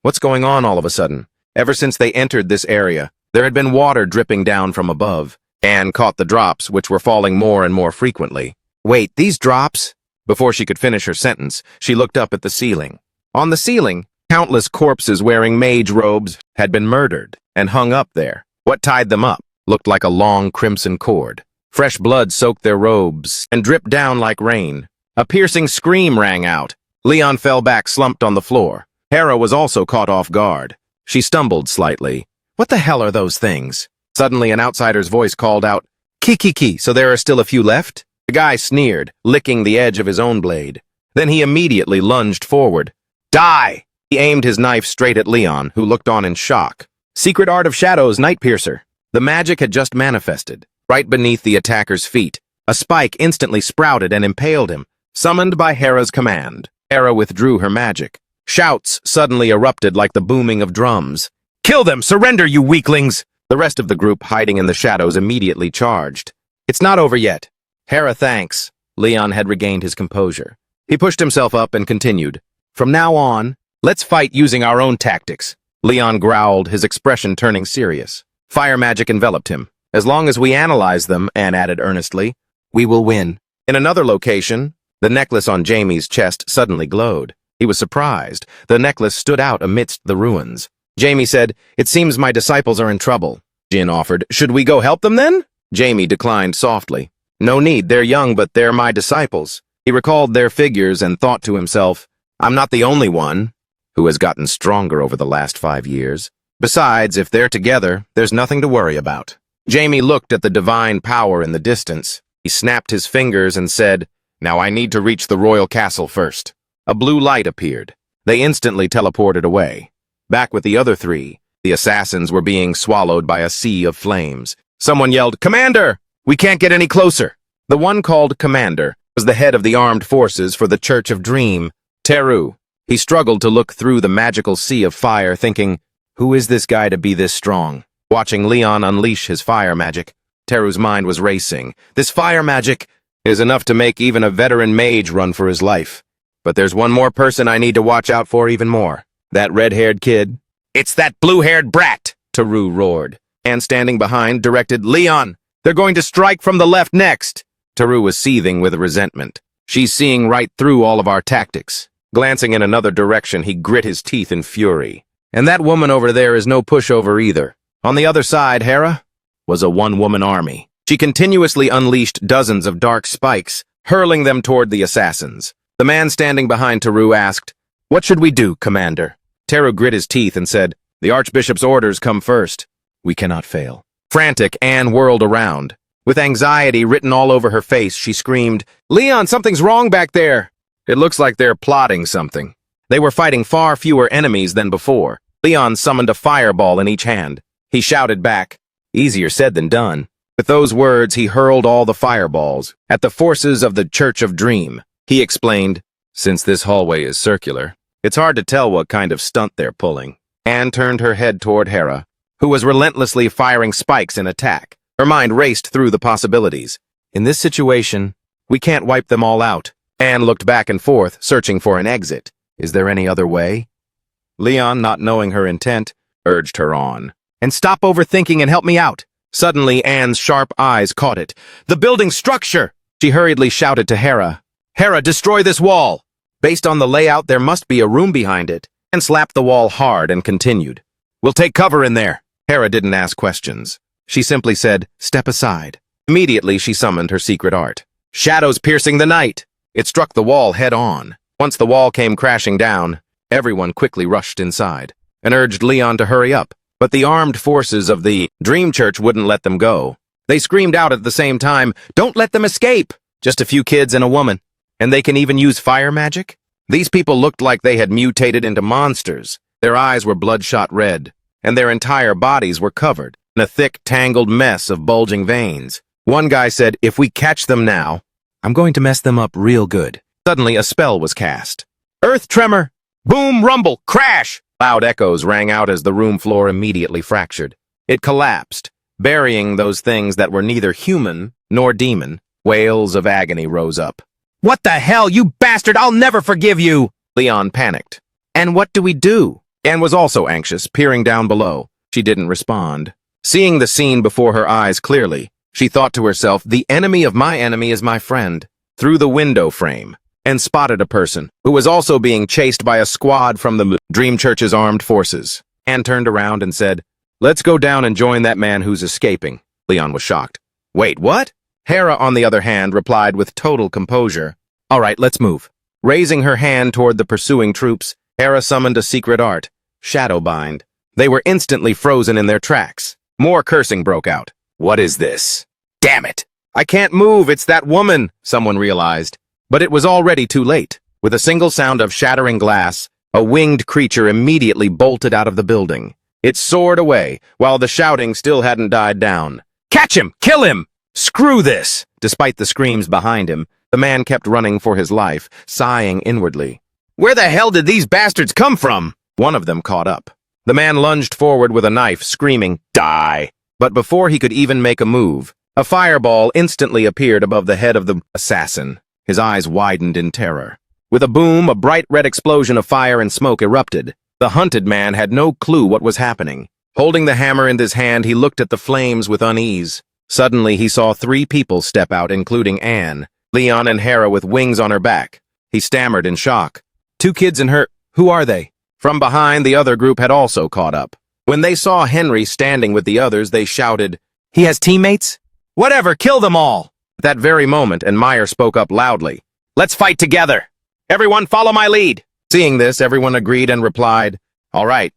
What's going on all of a sudden? Ever since they entered this area, there had been water dripping down from above. Anne caught the drops, which were falling more and more frequently. Wait, these drops? Before she could finish her sentence, she looked up at the ceiling. On the ceiling, countless corpses wearing mage robes had been murdered and hung up there. What tied them up looked like a long crimson cord. Fresh blood soaked their robes and dripped down like rain. A piercing scream rang out. Leon fell back slumped on the floor. Hera was also caught off guard. She stumbled slightly. What the hell are those things? Suddenly, an outsider's voice called out, Ki, so there are still a few left? The guy sneered, licking the edge of his own blade. Then he immediately lunged forward. Die! He aimed his knife straight at Leon, who looked on in shock. Secret Art of Shadows, Night Piercer. The magic had just manifested. Right beneath the attacker's feet, a spike instantly sprouted and impaled him, summoned by Hera's command. Hera withdrew her magic. Shouts suddenly erupted like the booming of drums. Kill them! Surrender, you weaklings! The rest of the group hiding in the shadows immediately charged. It's not over yet. Hera, thanks. Leon had regained his composure. He pushed himself up and continued. From now on, let's fight using our own tactics. Leon growled, his expression turning serious. Fire magic enveloped him. As long as we analyze them, Anne added earnestly, we will win. In another location, the necklace on Jamie's chest suddenly glowed. He was surprised. The necklace stood out amidst the ruins. Jamie said, it seems my disciples are in trouble. Jin offered, should we go help them then? Jamie declined softly. No need, they're young, but they're my disciples. He recalled their figures and thought to himself, I'm not the only one who has gotten stronger over the last 5 years. Besides, if they're together, there's nothing to worry about. Jamie looked at the divine power in the distance. He snapped his fingers and said, "Now I need to reach the royal castle first." A blue light appeared. They instantly teleported away. Back with the other three, the assassins were being swallowed by a sea of flames. Someone yelled, "Commander! We can't get any closer!" The one called Commander was the head of the armed forces for the Church of Dream, Teru. He struggled to look through the magical sea of fire, thinking, who is this guy to be this strong? Watching Leon unleash his fire magic, Teru's mind was racing. This fire magic is enough to make even a veteran mage run for his life. But there's one more person I need to watch out for even more. That red-haired kid. "It's that blue-haired brat!" Teru roared. And standing behind, directed, "Leon, they're going to strike from the left next." Teru was seething with resentment. She's seeing right through all of our tactics. Glancing in another direction, he grit his teeth in fury. And that woman over there is no pushover either. On the other side, Hera was a one-woman army. She continuously unleashed dozens of dark spikes, hurling them toward the assassins. The man standing behind Teru asked, "What should we do, Commander?" Teru grit his teeth and said, "The Archbishop's orders come first. We cannot fail." Frantic, Anne whirled around. With anxiety written all over her face, she screamed, "Leon, something's wrong back there!" It looks like they're plotting something. They were fighting far fewer enemies than before. Leon summoned a fireball in each hand. He shouted back, "Easier said than done." With those words, he hurled all the fireballs at the forces of the Church of Dream. He explained, "Since this hallway is circular, it's hard to tell what kind of stunt they're pulling." Anne turned her head toward Hera, who was relentlessly firing spikes in attack. Her mind raced through the possibilities. In this situation, we can't wipe them all out. Anne looked back and forth, searching for an exit. Is there any other way? Leon, not knowing her intent, urged her on. "And stop overthinking and help me out." Suddenly, Anne's sharp eyes caught it. "The building structure!" She hurriedly shouted to Hera. "Hera, destroy this wall!" Based on the layout, there must be a room behind it. And slapped the wall hard and continued. "We'll take cover in there." Hera didn't ask questions. She simply said, "Step aside." Immediately, she summoned her secret art. Shadows piercing the night. It struck the wall head-on. Once the wall came crashing down, everyone quickly rushed inside and urged Leon to hurry up. But the armed forces of the Dream Church wouldn't let them go. They screamed out at the same time, "Don't let them escape!" Just a few kids and a woman. And they can even use fire magic? These people looked like they had mutated into monsters. Their eyes were bloodshot red, and their entire bodies were covered in a thick, tangled mess of bulging veins. One guy said, "If we catch them now, I'm going to mess them up real good." Suddenly, a spell was cast. Earth tremor! Boom, rumble, crash! Loud echoes rang out as the room floor immediately fractured. It collapsed, burying those things that were neither human nor demon. Wails of agony rose up. "What the hell, you bastard! I'll never forgive you!" Leon panicked. "And what do we do?" Anne was also anxious, peering down below. She didn't respond. Seeing the scene before her eyes clearly, she thought to herself, "The enemy of my enemy is my friend," through the window frame, and spotted a person who was also being chased by a squad from the Dream Church's armed forces. Anne turned around and said, "Let's go down and join that man who's escaping." Leon was shocked. "Wait, what?" Hera, on the other hand, replied with total composure, "All right, let's move." Raising her hand toward the pursuing troops, Hera summoned a secret art, Shadowbind. They were instantly frozen in their tracks. More cursing broke out. "What is this? Damn it! I can't move, it's that woman," someone realized. But it was already too late. With a single sound of shattering glass, a winged creature immediately bolted out of the building. It soared away, while the shouting still hadn't died down. "Catch him! Kill him! Screw this!" Despite the screams behind him, the man kept running for his life, sighing inwardly. "Where the hell did these bastards come from?" One of them caught up. The man lunged forward with a knife, screaming, "Die!" But before he could even make a move, a fireball instantly appeared above the head of the assassin. His eyes widened in terror. With a boom, a bright red explosion of fire and smoke erupted. The hunted man had no clue what was happening. Holding the hammer in his hand, he looked at the flames with unease. Suddenly, he saw 3 people step out, including Anne, Leon, and Hera with wings on her back. He stammered in shock. 2 kids and her... Who are they? From behind, the other group had also caught up. When they saw Henry standing with the others, they shouted, "He has teammates? Whatever, kill them all!" At that very moment, and Meyer spoke up loudly, "Let's fight together! Everyone follow my lead!" Seeing this, everyone agreed and replied, "All right."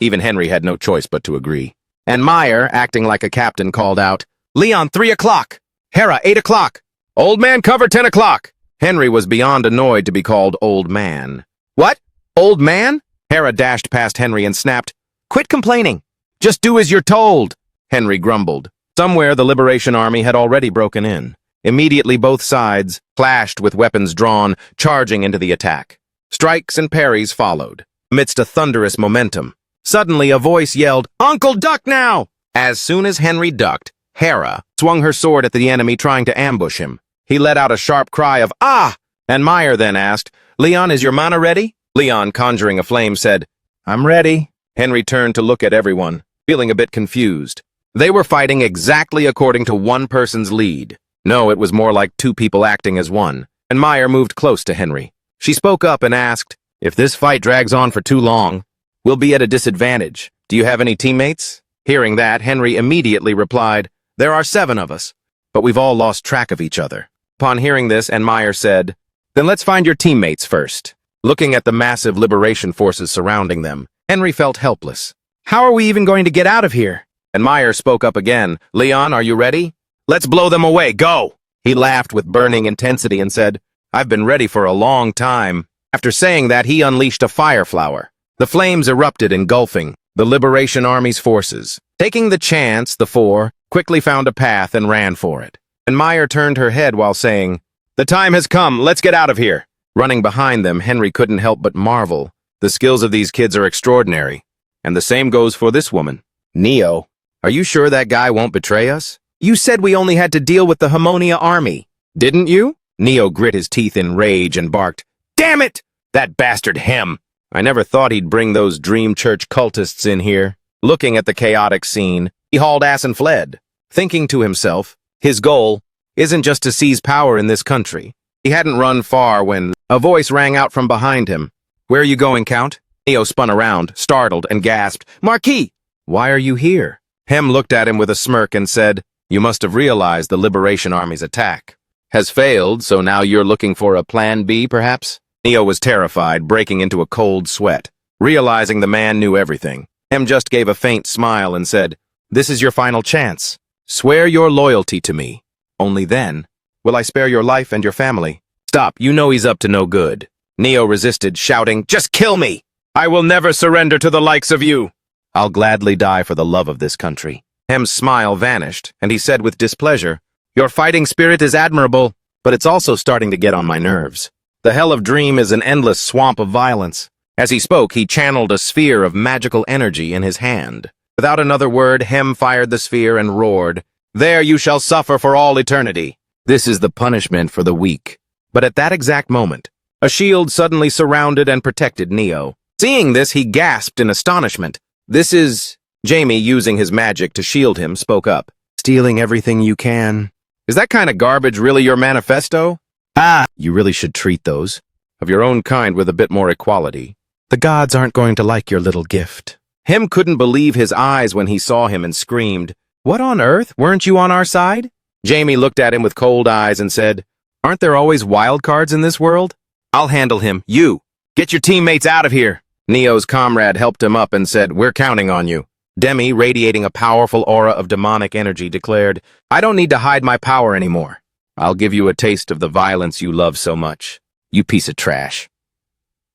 Even Henry had no choice but to agree. And Meyer, acting like a captain, called out, "Leon, 3 o'clock! Hera, 8 o'clock! Old man, cover 10 o'clock!" Henry was beyond annoyed to be called old man. "What? Old man?" Hera dashed past Henry and snapped, "Quit complaining! Just do as you're told!" Henry grumbled. Somewhere the Liberation Army had already broken in. Immediately both sides clashed with weapons drawn, charging into the attack. Strikes and parries followed, amidst a thunderous momentum. Suddenly a voice yelled, "Uncle, duck now!" As soon as Henry ducked, Hera swung her sword at the enemy, trying to ambush him. He let out a sharp cry of, "Ah!" And Meyer then asked, "Leon, is your mana ready?" Leon, conjuring a flame, said, "I'm ready." Henry turned to look at everyone, feeling a bit confused. They were fighting exactly according to one person's lead. No, it was more like two people acting as one, and Meyer moved close to Henry. She spoke up and asked, "If this fight drags on for too long, we'll be at a disadvantage. Do you have any teammates?" Hearing that, Henry immediately replied, "There are 7 of us, but we've all lost track of each other." Upon hearing this, and Meyer said, "Then let's find your teammates first." Looking at the massive liberation forces surrounding them, Henry felt helpless. "How are we even going to get out of here?" And Meyer spoke up again, "Leon, are you ready? Let's blow them away, go!" He laughed with burning intensity and said, "I've been ready for a long time." After saying that, he unleashed a fire flower. The flames erupted, engulfing the Liberation Army's forces. Taking the chance, the 4 quickly found a path and ran for it. And Meyer turned her head while saying, "The time has come, let's get out of here." Running behind them, Henry couldn't help but marvel. The skills of these kids are extraordinary. And the same goes for this woman. "Neo, are you sure that guy won't betray us? You said we only had to deal with the Harmonia army. Didn't you?" Neo grit his teeth in rage and barked, "Damn it! That bastard Hem! I never thought he'd bring those Dream Church cultists in here." Looking at the chaotic scene, he hauled ass and fled, thinking to himself, his goal isn't just to seize power in this country. He hadn't run far when a voice rang out from behind him. "Where are you going, Count?" Neo spun around, startled, and gasped, "Marquis! Why are you here?" Hem looked at him with a smirk and said, "You must have realized the Liberation Army's attack has failed, so now you're looking for a plan B, perhaps?" Neo was terrified, breaking into a cold sweat. Realizing the man knew everything, Hem just gave a faint smile and said, "This is your final chance. Swear your loyalty to me. Only then will I spare your life and your family." "Stop, you know he's up to no good." Neo resisted, shouting, "Just kill me! I will never surrender to the likes of you. I'll gladly die for the love of this country." Hem's smile vanished, and he said with displeasure, "Your fighting spirit is admirable, but it's also starting to get on my nerves. The Hell of Dream is an endless swamp of violence." As he spoke, he channeled a sphere of magical energy in his hand. Without another word, Hem fired the sphere and roared, "There you shall suffer for all eternity. This is the punishment for the weak." But at that exact moment, a shield suddenly surrounded and protected Neo. Seeing this, he gasped in astonishment. "This is..." Jamie, using his magic to shield him, spoke up. "Stealing everything you can. Is that kind of garbage really your manifesto? Ah, you really should treat those of your own kind with a bit more equality. The gods aren't going to like your little gift." Hem couldn't believe his eyes when he saw him and screamed, "What on earth? Weren't you on our side?" Jamie looked at him with cold eyes and said, "Aren't there always wild cards in this world? I'll handle him. You, get your teammates out of here." Neo's comrade helped him up and said, "We're counting on you." Demi, radiating a powerful aura of demonic energy, declared, "I don't need to hide my power anymore. I'll give you a taste of the violence you love so much, you piece of trash."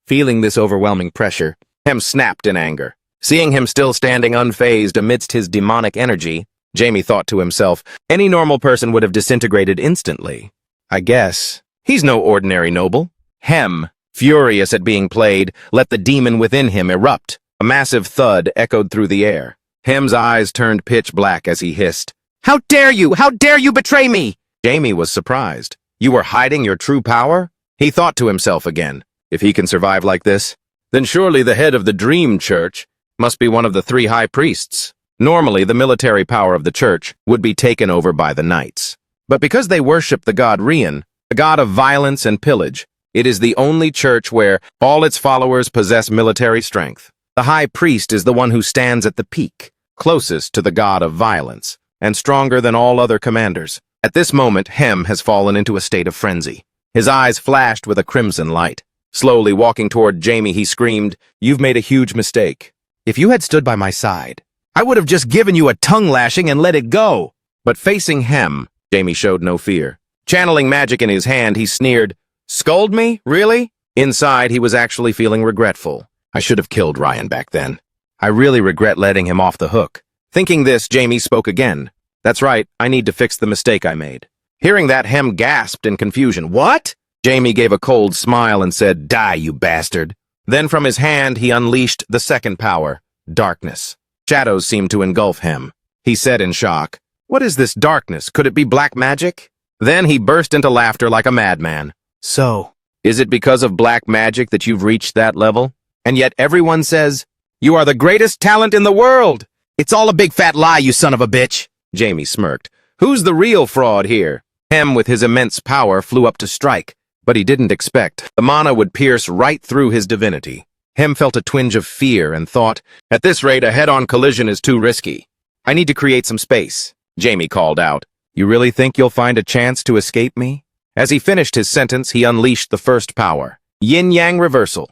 Feeling this overwhelming pressure, Hem snapped in anger. Seeing him still standing unfazed amidst his demonic energy, Jamie thought to himself, any normal person would have disintegrated instantly. I guess he's no ordinary noble. Hem, furious at being played, let the demon within him erupt. A massive thud echoed through the air. Hem's eyes turned pitch black as he hissed, "How dare you! How dare you betray me!" Jamie was surprised. "You were hiding your true power?" He thought to himself again, if he can survive like this, then surely the head of the Dream Church must be one of the 3 high priests. Normally, the military power of the church would be taken over by the knights. But because they worship the god Rian, the god of violence and pillage, it is the only church where all its followers possess military strength. The high priest is the one who stands at the peak, closest to the god of violence, and stronger than all other commanders. At this moment, Hem has fallen into a state of frenzy. His eyes flashed with a crimson light. Slowly walking toward Jamie, he screamed, "You've made a huge mistake. If you had stood by my side, I would have just given you a tongue lashing and let it go." But facing Hem, Jamie showed no fear. Channeling magic in his hand, he sneered, "Scold me? Really?" Inside, he was actually feeling regretful. I should have killed Ryan back then. I really regret letting him off the hook. Thinking this, Jamie spoke again. "That's right, I need to fix the mistake I made." Hearing that, Hem gasped in confusion. "What?" Jamie gave a cold smile and said, "Die, you bastard." Then from his hand, he unleashed the second power, darkness. Shadows seemed to engulf him. He said in shock, "What is this darkness? Could it be black magic?" Then he burst into laughter like a madman. "So, is it because of black magic that you've reached that level? And yet everyone says, you are the greatest talent in the world. It's all a big fat lie, you son of a bitch." Jamie smirked. "Who's the real fraud here?" Hem, with his immense power, flew up to strike. But he didn't expect the mana would pierce right through his divinity. Hem felt a twinge of fear and thought, "At this rate, a head-on collision is too risky. I need to create some space." Jamie called out, "You really think you'll find a chance to escape me?" As he finished his sentence, he unleashed the first power, yin-yang reversal.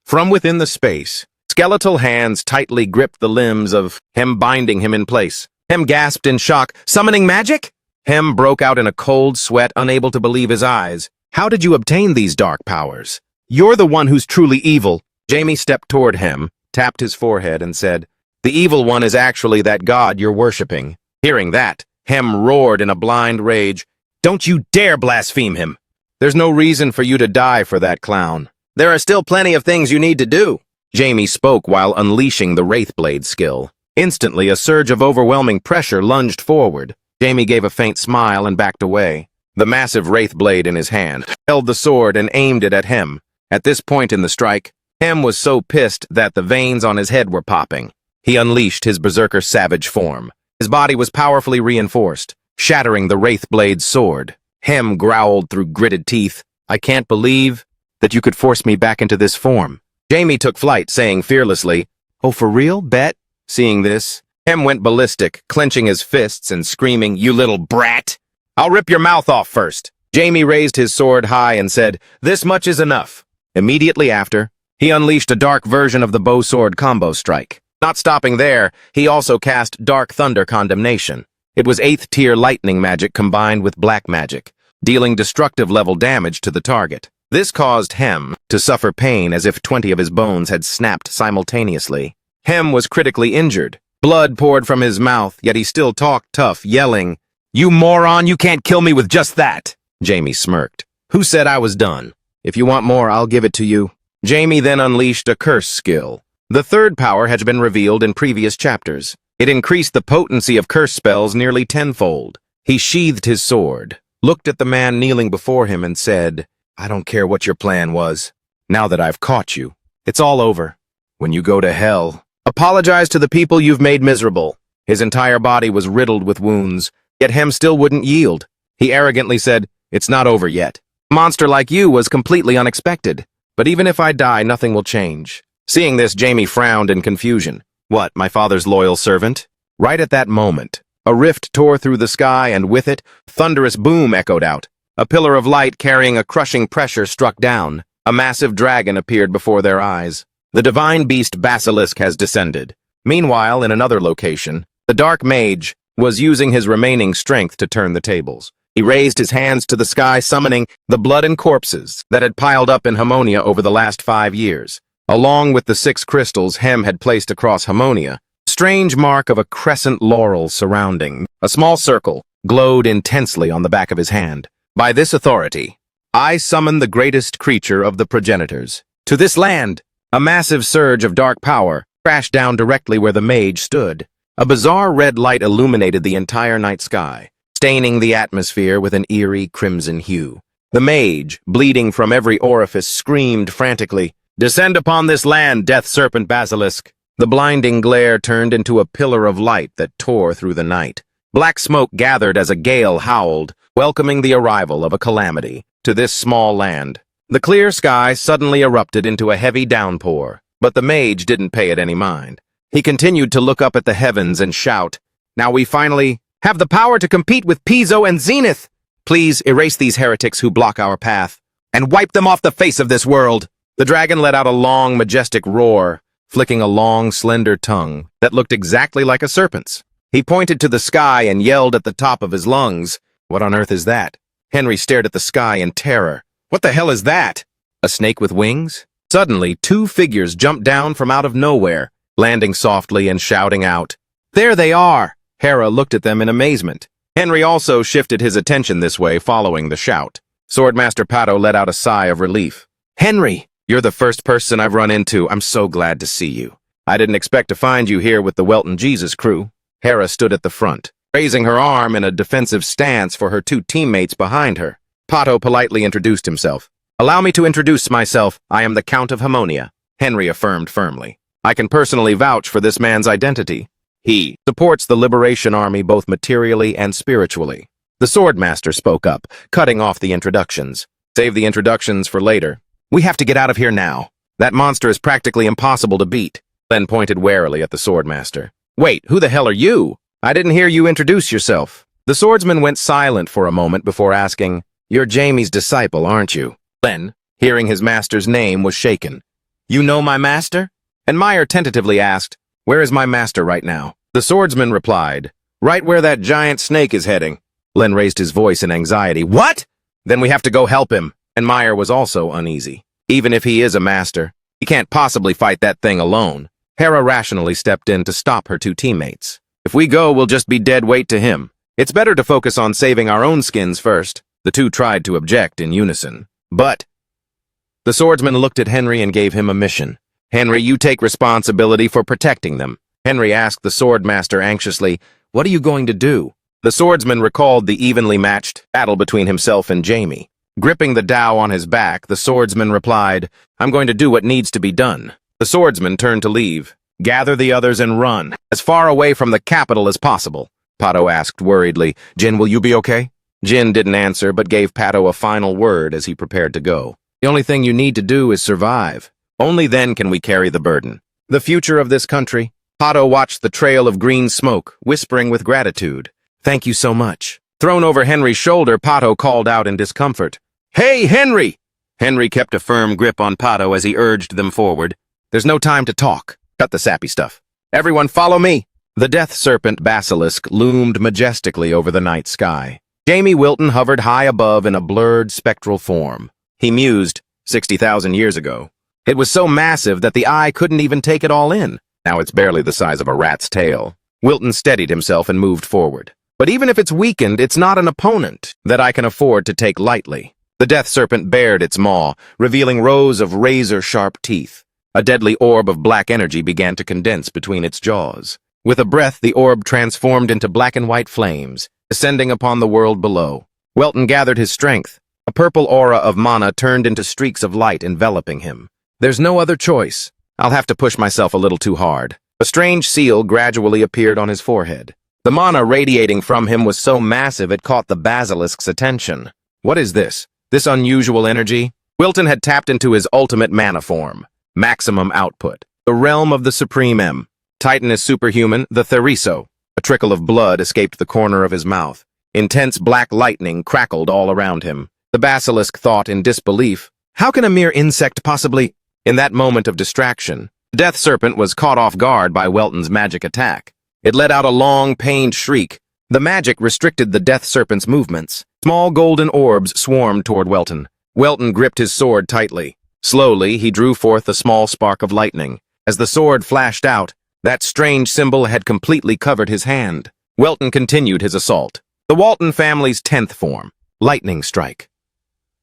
From within the space, skeletal hands tightly gripped the limbs of Hem, binding him in place. Hem gasped in shock, "Summoning magic?" Hem broke out in a cold sweat, unable to believe his eyes. "How did you obtain these dark powers? You're the one who's truly evil." Jamie stepped toward Hem, tapped his forehead, and said, "The evil one is actually that god you're worshipping." Hearing that, Hem roared in a blind rage, "Don't you dare blaspheme him! There's no reason for you to die for that clown. There are still plenty of things you need to do." Jamie spoke while unleashing the Wraithblade skill. Instantly, a surge of overwhelming pressure lunged forward. Jamie gave a faint smile and backed away. The massive Wraithblade in his hand held the sword and aimed it at Hem. At this point in the strike, Hem was so pissed that the veins on his head were popping. He unleashed his berserker savage form. His body was powerfully reinforced, shattering the Wraithblade's sword. Hem growled through gritted teeth, "I can't believe that you could force me back into this form." Jamie took flight, saying fearlessly, "Oh, for real? Bet?" Seeing this, Hem went ballistic, clenching his fists and screaming, "You little brat! I'll rip your mouth off first." Jamie raised his sword high and said, "This much is enough." Immediately after, he unleashed a dark version of the bow-sword combo strike. Not stopping there, he also cast Dark Thunder Condemnation. It was 8th tier lightning magic combined with black magic, dealing destructive level damage to the target. This caused Hem to suffer pain as if 20 of his bones had snapped simultaneously. Hem was critically injured. Blood poured from his mouth, yet he still talked tough, yelling, "You moron, you can't kill me with just that!" Jamie smirked. "Who said I was done? If you want more, I'll give it to you." Jamie then unleashed a curse skill. The third power had been revealed in previous chapters. It increased the potency of curse spells nearly tenfold. He sheathed his sword, looked at the man kneeling before him, and said, "I don't care what your plan was. Now that I've caught you, it's all over. When you go to hell, apologize to the people you've made miserable." His entire body was riddled with wounds, yet Hem still wouldn't yield. He arrogantly said, "It's not over yet. A monster like you was completely unexpected. But even if I die, nothing will change." Seeing this, Jamie frowned in confusion. "What, my father's loyal servant?" Right at that moment, a rift tore through the sky, and with it, thunderous boom echoed out. A pillar of light carrying a crushing pressure struck down. A massive dragon appeared before their eyes. The divine beast Basilisk has descended. Meanwhile, in another location, the dark mage was using his remaining strength to turn the tables. He raised his hands to the sky, summoning the blood and corpses that had piled up in Harmonia over the last 5 years. Along with the 6 crystals Hem had placed across Harmonia, strange mark of a crescent laurel surrounding. A small circle glowed intensely on the back of his hand. "By this authority, I summon the greatest creature of the progenitors to this land." A massive surge of dark power crashed down directly where the mage stood. A bizarre red light illuminated the entire night sky, staining the atmosphere with an eerie crimson hue. The mage, bleeding from every orifice, screamed frantically, "Descend upon this land, death serpent Basilisk!" The blinding glare turned into a pillar of light that tore through the night. Black smoke gathered as a gale howled, welcoming the arrival of a calamity to this small land. The clear sky suddenly erupted into a heavy downpour, but the mage didn't pay it any mind. He continued to look up at the heavens and shout, "Now we finally have the power to compete with Pizzo and Zenith! Please erase these heretics who block our path." and wipe them off the face of this world. The dragon let out a long, majestic roar, flicking a long, slender tongue that looked exactly like a serpent's. He pointed to the sky and yelled at the top of his lungs, "What on earth is that?" Henry stared at the sky in terror. "What the hell is that? A snake with wings?" Suddenly, two figures jumped down from out of nowhere, landing softly and shouting out, "There they are!" Hera looked at them in amazement. Henry also shifted his attention this way following the shout. Swordmaster Pato let out a sigh of relief. "Henry, you're the first person I've run into. I'm so glad to see you. I didn't expect to find you here with the Welton Jesus crew." Hera stood at the front, raising her arm in a defensive stance for her two teammates behind her. Pato politely introduced himself. "Allow me to introduce myself. I am the Count of Harmonia," Henry affirmed firmly. "I can personally vouch for this man's identity. He supports the Liberation Army both materially and spiritually." The Swordmaster spoke up, cutting off the introductions. "Save the introductions for later. We have to get out of here now. That monster is practically impossible to beat." Len pointed warily at the Swordmaster. "Wait, who the hell are you? I didn't hear you introduce yourself." The swordsman went silent for a moment before asking, "You're Jamie's disciple, aren't you?" Len, hearing his master's name, was shaken. "You know my master?" And Meyer tentatively asked, "Where is my master right now?" The swordsman replied, "Right where that giant snake is heading." Len raised his voice in anxiety. "What? Then we have to go help him." And Meyer was also uneasy. Even if he is a master, he can't possibly fight that thing alone. Hera rationally stepped in to stop her two teammates. "If we go, we'll just be dead weight to him. It's better to focus on saving our own skins first." The two tried to object in unison. "But—" The swordsman looked at Henry and gave him a mission. "Henry, you take responsibility for protecting them." Henry asked the swordmaster anxiously, "What are you going to do?" The swordsman recalled the evenly matched battle between himself and Jamie. Gripping the dao on his back, the swordsman replied, "I'm going to do what needs to be done." The swordsman turned to leave. "Gather the others and run, as far away from the capital as possible." Pato asked worriedly, "Jin, will you be okay?" Jin didn't answer, but gave Pato a final word as he prepared to go. "The only thing you need to do is survive. Only then can we carry the burden." The future of this country. Pato watched the trail of green smoke, whispering with gratitude, "Thank you so much." Thrown over Henry's shoulder, Pato called out in discomfort, "Hey, Henry!" Henry kept a firm grip on Pato as he urged them forward. "There's no time to talk. Cut the sappy stuff. Everyone follow me." The death serpent basilisk loomed majestically over the night sky. Jamie Wilton hovered high above in a blurred spectral form. He mused, 60,000 years ago. It was so massive that the eye couldn't even take it all in. Now it's barely the size of a rat's tail. Wilton steadied himself and moved forward. "But even if it's weakened, it's not an opponent that I can afford to take lightly." The death serpent bared its maw, revealing rows of razor-sharp teeth. A deadly orb of black energy began to condense between its jaws. With a breath, the orb transformed into black and white flames, descending upon the world below. Welton gathered his strength. A purple aura of mana turned into streaks of light enveloping him. "There's no other choice. I'll have to push myself a little too hard." A strange seal gradually appeared on his forehead. The mana radiating from him was so massive it caught the basilisk's attention. "What is this? This unusual energy?" Wilton had tapped into his ultimate mana form. Maximum output. The realm of the Supreme M. Titan is superhuman, the Theriso. A trickle of blood escaped the corner of his mouth. Intense black lightning crackled all around him. The basilisk thought in disbelief, "How can a mere insect possibly—" In that moment of distraction, the death serpent was caught off guard by Welton's magic attack. It let out a long, pained shriek. The magic restricted the death serpent's movements. Small golden orbs swarmed toward Welton. Welton gripped his sword tightly. Slowly, he drew forth a small spark of lightning. As the sword flashed out, that strange symbol had completely covered his hand. Welton continued his assault. The Walton family's 10th form, lightning strike.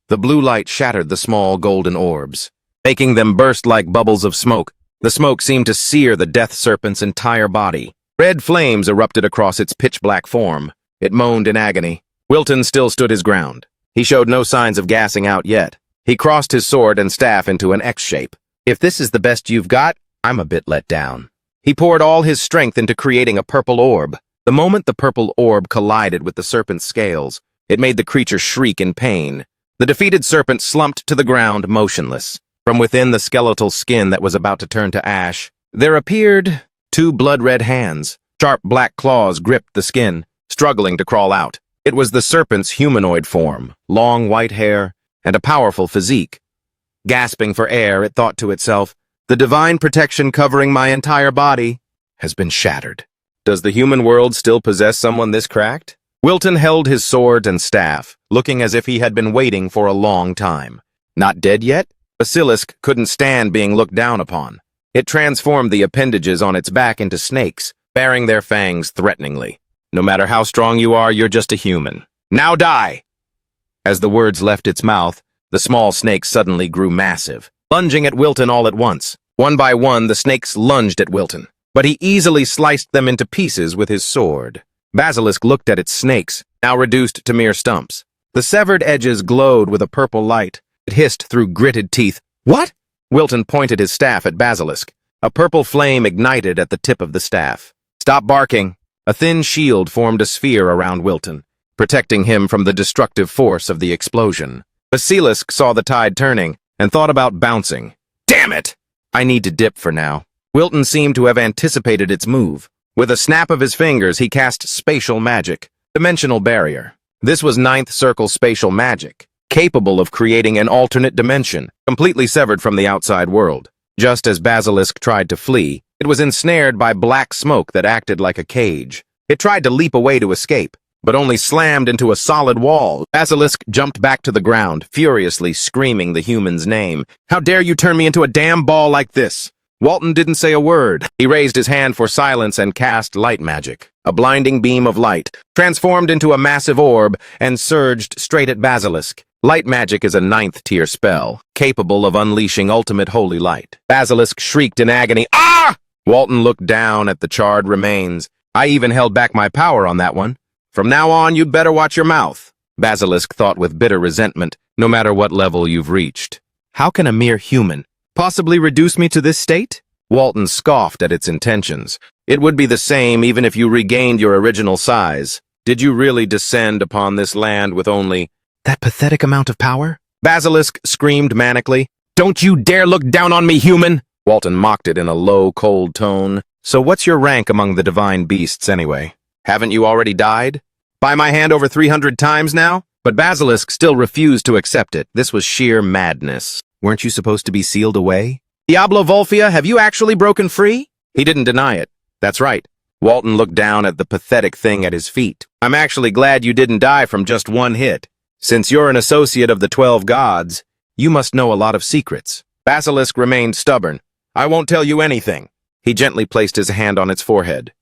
The blue light shattered the small golden orbs, making them burst like bubbles of smoke. The smoke seemed to sear the death serpent's entire body. Red flames erupted across its pitch-black form. It moaned in agony. Wilton still stood his ground. He showed no signs of gassing out yet. He crossed his sword and staff into an X shape. "If this is the best you've got, I'm a bit let down." He poured all his strength into creating a purple orb. The moment the purple orb collided with the serpent's scales, it made the creature shriek in pain. The defeated serpent slumped to the ground, motionless. From within the skeletal skin that was about to turn to ash, there appeared two blood-red hands. Sharp black claws gripped the skin, struggling to crawl out. It was the serpent's humanoid form, long white hair, and a powerful physique. Gasping for air, it thought to itself, the divine protection covering my entire body has been shattered. Does the human world still possess someone this cracked? Wilton held his sword and staff, looking as if he had been waiting for a long time. Not dead yet? Basilisk couldn't stand being looked down upon. It transformed the appendages on its back into snakes, baring their fangs threateningly. No matter how strong you are, you're just a human. Now die! As the words left its mouth, the small snakes suddenly grew massive, lunging at Wilton all at once. One by one, the snakes lunged at Wilton, but he easily sliced them into pieces with his sword. Basilisk looked at its snakes, now reduced to mere stumps. The severed edges glowed with a purple light. It hissed through gritted teeth. What? Wilton pointed his staff at Basilisk. A purple flame ignited at the tip of the staff. Stop barking. A thin shield formed a sphere around Wilton, protecting him from the destructive force of the explosion. Basilisk saw the tide turning and thought about bouncing. Damn it! I need to dip for now. Wilton seemed to have anticipated its move. With a snap of his fingers, he cast spatial magic, dimensional barrier. This was ninth circle spatial magic, capable of creating an alternate dimension, completely severed from the outside world. Just as Basilisk tried to flee, it was ensnared by black smoke that acted like a cage. It tried to leap away to escape, but only slammed into a solid wall. Basilisk jumped back to the ground, furiously screaming the human's name. How dare you turn me into a damn ball like this? Walton didn't say a word. He raised his hand for silence and cast light magic. A blinding beam of light transformed into a massive orb and surged straight at Basilisk. Light magic is a 9th-tier spell, capable of unleashing ultimate holy light. Basilisk shrieked in agony. Ah! Walton looked down at the charred remains. I even held back my power on that one. From now on, you'd better watch your mouth. Basilisk thought with bitter resentment, no matter what level you've reached. How can a mere human possibly reduce me to this state? Walton scoffed at its intentions. It would be the same even if you regained your original size. Did you really descend upon this land with only that pathetic amount of power? Basilisk screamed manically. Don't you dare look down on me, human! Walton mocked it in a low, cold tone. So what's your rank among the divine beasts anyway? Haven't you already died? By my hand over 300 times now? But Basilisk still refused to accept it. This was sheer madness. Weren't you supposed to be sealed away? Diablo Volfia, have you actually broken free? He didn't deny it. That's right. Walton looked down at the pathetic thing at his feet. I'm actually glad you didn't die from just one hit. Since you're an associate of the 12 gods, you must know a lot of secrets. Basilisk remained stubborn. I won't tell you anything. He gently placed his hand on its forehead.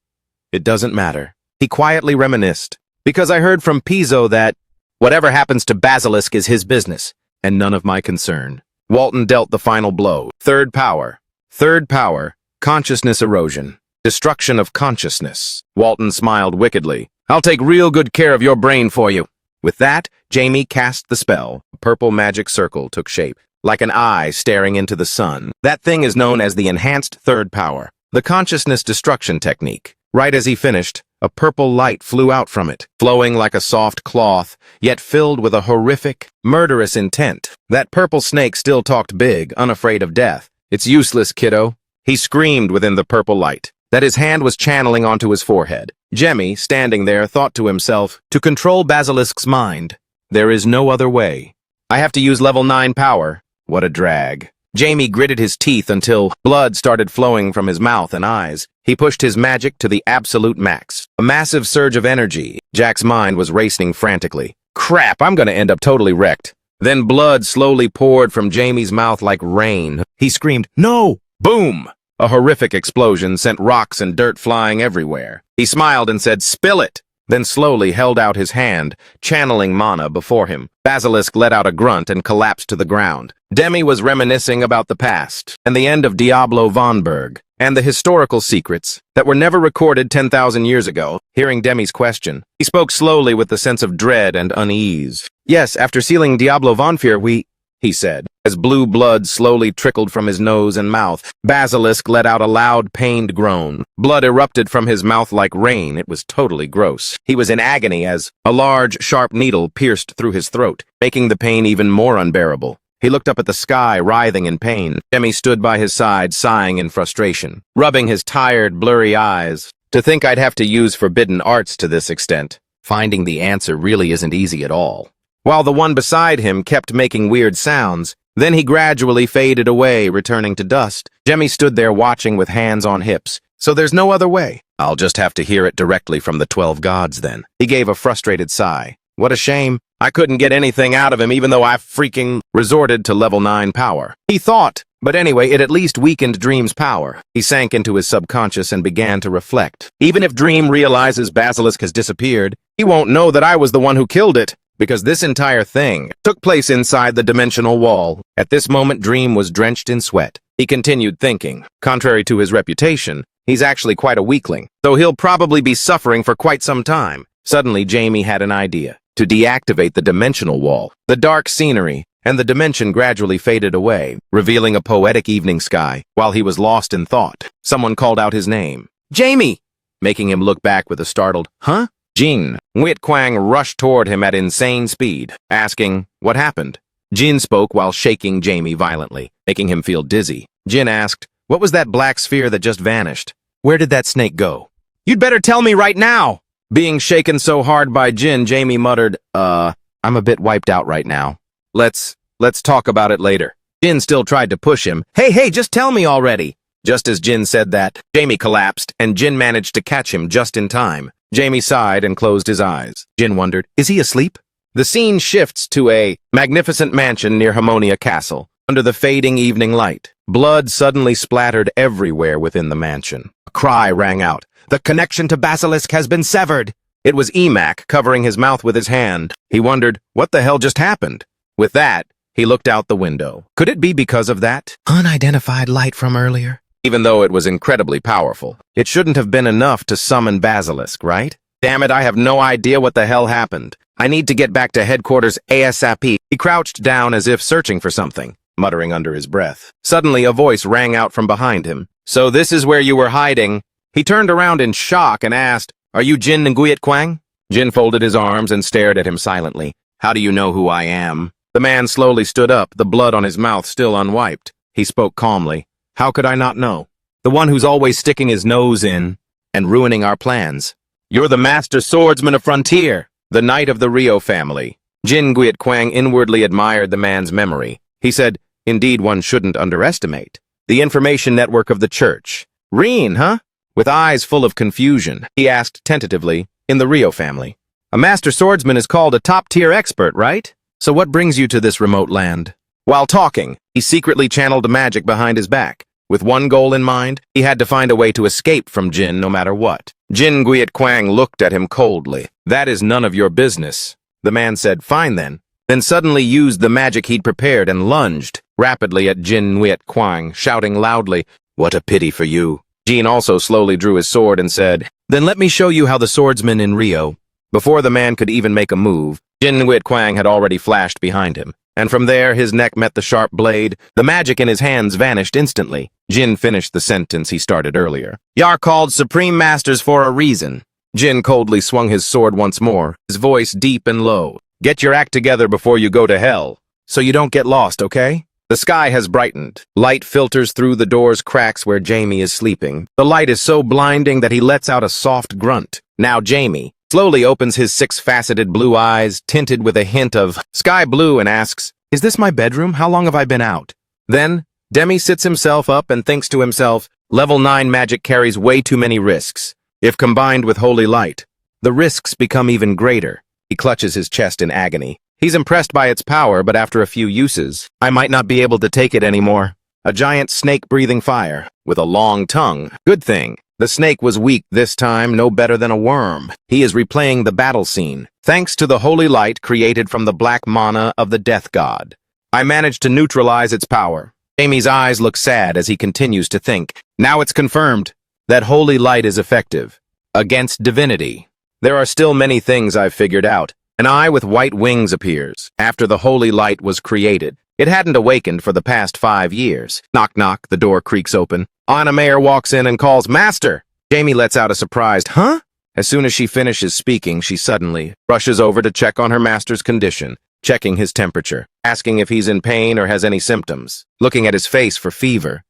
It doesn't matter. He quietly reminisced. Because I heard from Pizzo that whatever happens to Basilisk is his business, and none of my concern. Walton dealt the final blow. Third power. Third power. Consciousness erosion. Destruction of consciousness. Walton smiled wickedly. I'll take real good care of your brain for you. With that, Jamie cast the spell. A purple magic circle took shape, like an eye staring into the sun. That thing is known as the enhanced third power, the consciousness destruction technique. Right as he finished, a purple light flew out from it, flowing like a soft cloth, yet filled with a horrific, murderous intent. That purple snake still talked big, unafraid of death. It's useless, kiddo. He screamed within the purple light, that his hand was channeling onto his forehead. Jemmy, standing there, thought to himself, to control Basilisk's mind, there is no other way. I have to use level 9 power. What a drag. Jamie gritted his teeth until blood started flowing from his mouth and eyes. He pushed his magic to the absolute max. A massive surge of energy. Jack's mind was racing frantically. Crap, I'm gonna end up totally wrecked. Then blood slowly poured from Jamie's mouth like rain. He screamed, no! Boom! A horrific explosion sent rocks and dirt flying everywhere. He smiled and said, spill it! Then slowly held out his hand, channeling mana before him. Basilisk let out a grunt and collapsed to the ground. Demi was reminiscing about the past, and the end of Diablo Vonberg, and the historical secrets that were never recorded 10,000 years ago. Hearing Demi's question, he spoke slowly with the sense of dread and unease. Yes, after sealing Diablo Vonfir, he said, as blue blood slowly trickled from his nose and mouth. Basilisk let out a loud, pained groan. Blood erupted from his mouth like rain. It was totally gross. He was in agony as a large, sharp needle pierced through his throat, making the pain even more unbearable. He looked up at the sky, writhing in pain. Demi stood by his side, sighing in frustration, rubbing his tired, blurry eyes. To think I'd have to use forbidden arts to this extent. Finding the answer really isn't easy at all. while the one beside him kept making weird sounds. Then he gradually faded away, returning to dust. Jemmy stood there watching with hands on hips. So there's no other way. I'll just have to hear it directly from the 12 gods then. He gave a frustrated sigh. What a shame. I couldn't get anything out of him even though I freaking resorted to level 9 power. He thought, but anyway, it at least weakened Dream's power. He sank into his subconscious and began to reflect. Even if Dream realizes Basilisk has disappeared, he won't know that I was the one who killed it, because this entire thing took place inside the dimensional wall. At this moment, Dream was drenched in sweat. He continued thinking. Contrary to his reputation, he's actually quite a weakling, though he'll probably be suffering for quite some time. Suddenly, Jamie had an idea. To deactivate the dimensional wall, the dark scenery, and the dimension gradually faded away, revealing a poetic evening sky. While he was lost in thought, someone called out his name. Jamie! Making him look back with a startled, huh? Jin. Nguyet Kwang rushed toward him at insane speed, asking, what happened? Jin spoke while shaking Jamie violently, making him feel dizzy. Jin asked, what was that black sphere that just vanished? Where did that snake go? You'd better tell me right now! Being shaken so hard by Jin, Jamie muttered, I'm a bit wiped out right now. Let's talk about it later. Jin still tried to push him. Hey, just tell me already. Just as Jin said that, Jamie collapsed, and Jin managed to catch him just in time. Jamie sighed and closed his eyes. Jin wondered, is he asleep? The scene shifts to a magnificent mansion near Harmonia Castle. Under the fading evening light, blood suddenly splattered everywhere within the mansion. A cry rang out. The connection to Basilisk has been severed. It was Emac covering his mouth with his hand. He wondered, what the hell just happened? With that, he looked out the window. Could it be because of that unidentified light from earlier? Even though it was incredibly powerful, it shouldn't have been enough to summon Basilisk, right? Damn it, I have no idea what the hell happened. I need to get back to headquarters ASAP. He crouched down as if searching for something, muttering under his breath. Suddenly, a voice rang out from behind him. So this is where you were hiding? He turned around in shock and asked, are you Jin Nguyet Kwang? Jin folded his arms and stared at him silently. How do you know who I am? The man slowly stood up, the blood on his mouth still unwiped. He spoke calmly. How could I not know? The one who's always sticking his nose in and ruining our plans. You're the master swordsman of Frontier, the knight of the Rio family. Jin Nguyet Kwang inwardly admired the man's memory. He said, indeed one shouldn't underestimate. The information network of the church. Reen, huh? With eyes full of confusion, he asked tentatively, in the Rio family. A master swordsman is called a top-tier expert, right? So what brings you to this remote land? While talking, he secretly channeled magic behind his back. With one goal in mind, he had to find a way to escape from Jin no matter what. Jin Nguyet Kwang looked at him coldly. That is none of your business. The man said, fine then suddenly used the magic he'd prepared and lunged rapidly at Jin Nguyet Kwang, shouting loudly, what a pity for you. Jin also slowly drew his sword and said, then let me show you how the swordsman in Rio. Before the man could even make a move, Jin Nguyet Kwang had already flashed behind him, and from there his neck met the sharp blade. The magic in his hands vanished instantly. Jin finished the sentence he started earlier. You're called Supreme Masters for a reason. Jin coldly swung his sword once more, his voice deep and low. Get your act together before you go to hell, so you don't get lost, okay? The sky has brightened. Light filters through the door's cracks where Jamie is sleeping. The light is so blinding that he lets out a soft grunt. Now Jamie slowly opens his six-faceted blue eyes, tinted with a hint of sky blue, and asks, is this my bedroom? How long have I been out? Then, Demi sits himself up and thinks to himself, level 9 magic carries way too many risks. If combined with holy light, the risks become even greater. He clutches his chest in agony. He's impressed by its power, but after a few uses, I might not be able to take it anymore. A giant snake breathing fire, with a long tongue. Good thing. The snake was weak this time, no better than a worm. He is replaying the battle scene, thanks to the holy light created from the black mana of the death god. I managed to neutralize its power. Jamie's eyes look sad as he continues to think. Now it's confirmed that holy light is effective against divinity. There are still many things I've figured out. An eye with white wings appears after the holy light was created. It hadn't awakened for the past 5 years. Knock, knock, the door creaks open. Anna Mayer walks in and calls, Master! Jamie lets out a surprised, huh? As soon as she finishes speaking, she suddenly rushes over to check on her master's condition, checking his temperature, asking if he's in pain or has any symptoms, looking at his face for fever.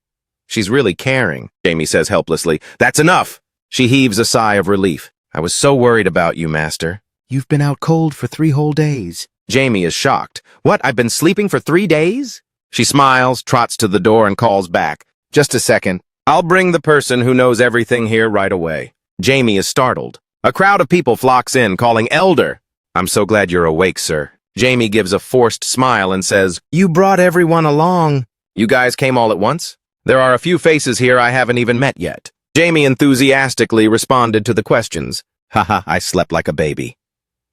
She's really caring, Jamie says helplessly. That's enough! She heaves a sigh of relief. I was so worried about you, Master. You've been out cold for 3 whole days. Jamie is shocked. What, I've been sleeping for 3 days? She smiles, trots to the door, and calls back. Just a second. I'll bring the person who knows everything here right away. Jamie is startled. A crowd of people flocks in, calling, Elder! I'm so glad you're awake, sir. Jamie gives a forced smile and says, You brought everyone along. You guys came all at once? There are a few faces here I haven't even met yet. Jamie enthusiastically responded to the questions. Haha, I slept like a baby.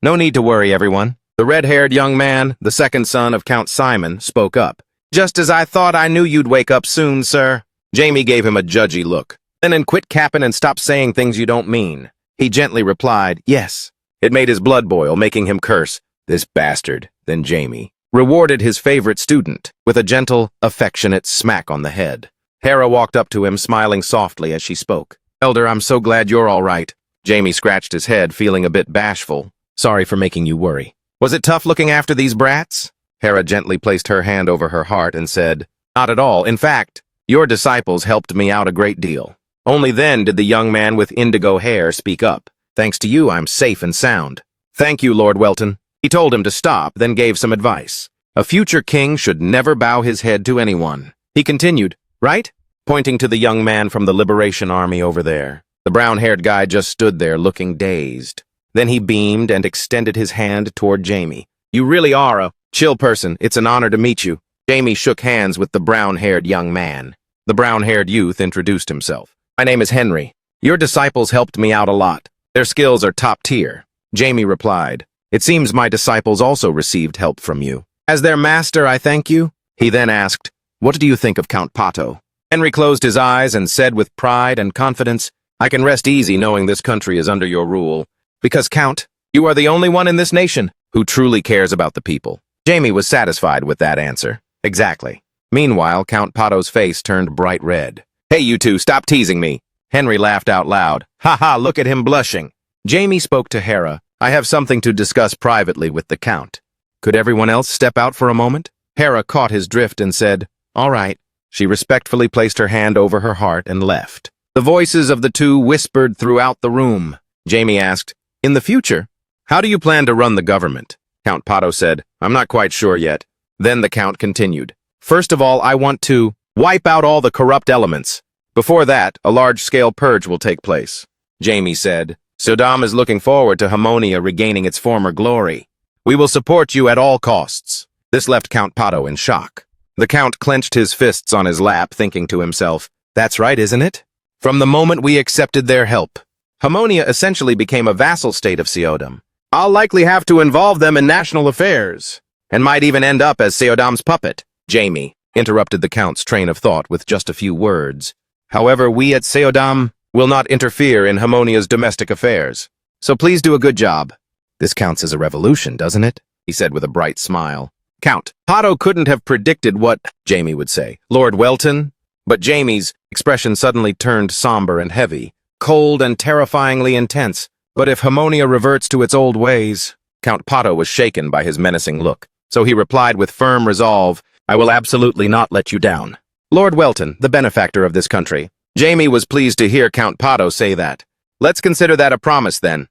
No need to worry, everyone. The red-haired young man, the second son of Count Simon, spoke up. Just as I thought, I knew you'd wake up soon, sir. Jamie gave him a judgy look. Then quit capping and stop saying things you don't mean. He gently replied, Yes. It made his blood boil, making him curse. This bastard. Then Jamie rewarded his favorite student with a gentle, affectionate smack on the head. Hera walked up to him, smiling softly as she spoke. Elder, I'm so glad you're all right. Jamie scratched his head, feeling a bit bashful. Sorry for making you worry. Was it tough looking after these brats? Hera gently placed her hand over her heart and said, Not at all. In fact, your disciples helped me out a great deal. Only then did the young man with indigo hair speak up. Thanks to you, I'm safe and sound. Thank you, Lord Welton. He told him to stop, then gave some advice. A future king should never bow his head to anyone. He continued, Right? Pointing to the young man from the Liberation Army over there. The brown-haired guy just stood there looking dazed. Then he beamed and extended his hand toward Jamie. You really are a chill person. It's an honor to meet you. Jamie shook hands with the brown-haired young man. The brown-haired youth introduced himself. My name is Henry. Your disciples helped me out a lot. Their skills are top tier. Jamie replied, It seems my disciples also received help from you. As their master, I thank you. He then asked, What do you think of Count Pato? Henry closed his eyes and said with pride and confidence, I can rest easy knowing this country is under your rule. Because, Count, you are the only one in this nation who truly cares about the people. Jamie was satisfied with that answer. Exactly. Meanwhile, Count Pato's face turned bright red. Hey, you two, stop teasing me. Henry laughed out loud. Ha ha, look at him blushing. Jamie spoke to Hera. I have something to discuss privately with the Count. Could everyone else step out for a moment? Hera caught his drift and said, All right. She respectfully placed her hand over her heart and left. The voices of the two whispered throughout the room. Jamie asked, In the future, how do you plan to run the government? Count Pato said, I'm not quite sure yet. Then the Count continued. First of all, I want to wipe out all the corrupt elements. Before that, a large-scale purge will take place. Jamie said, Sodom is looking forward to Harmonia regaining its former glory. We will support you at all costs. This left Count Pato in shock. The Count clenched his fists on his lap, thinking to himself, That's right, isn't it? From the moment we accepted their help, Harmonia essentially became a vassal state of Seodom. I'll likely have to involve them in national affairs, and might even end up as Seodom's puppet. Jamie interrupted the Count's train of thought with just a few words. However, we at Seodom will not interfere in Harmonia's domestic affairs. So please do a good job. This counts as a revolution, doesn't it? He said with a bright smile. Count Pato couldn't have predicted what Jamie would say. Lord Welton? But Jamie's expression suddenly turned somber and heavy, cold and terrifyingly intense. But if Harmonia reverts to its old ways... Count Pato was shaken by his menacing look, so he replied with firm resolve, I will absolutely not let you down. Lord Welton, the benefactor of this country. Jamie was pleased to hear Count Pato say that. Let's consider that a promise, then.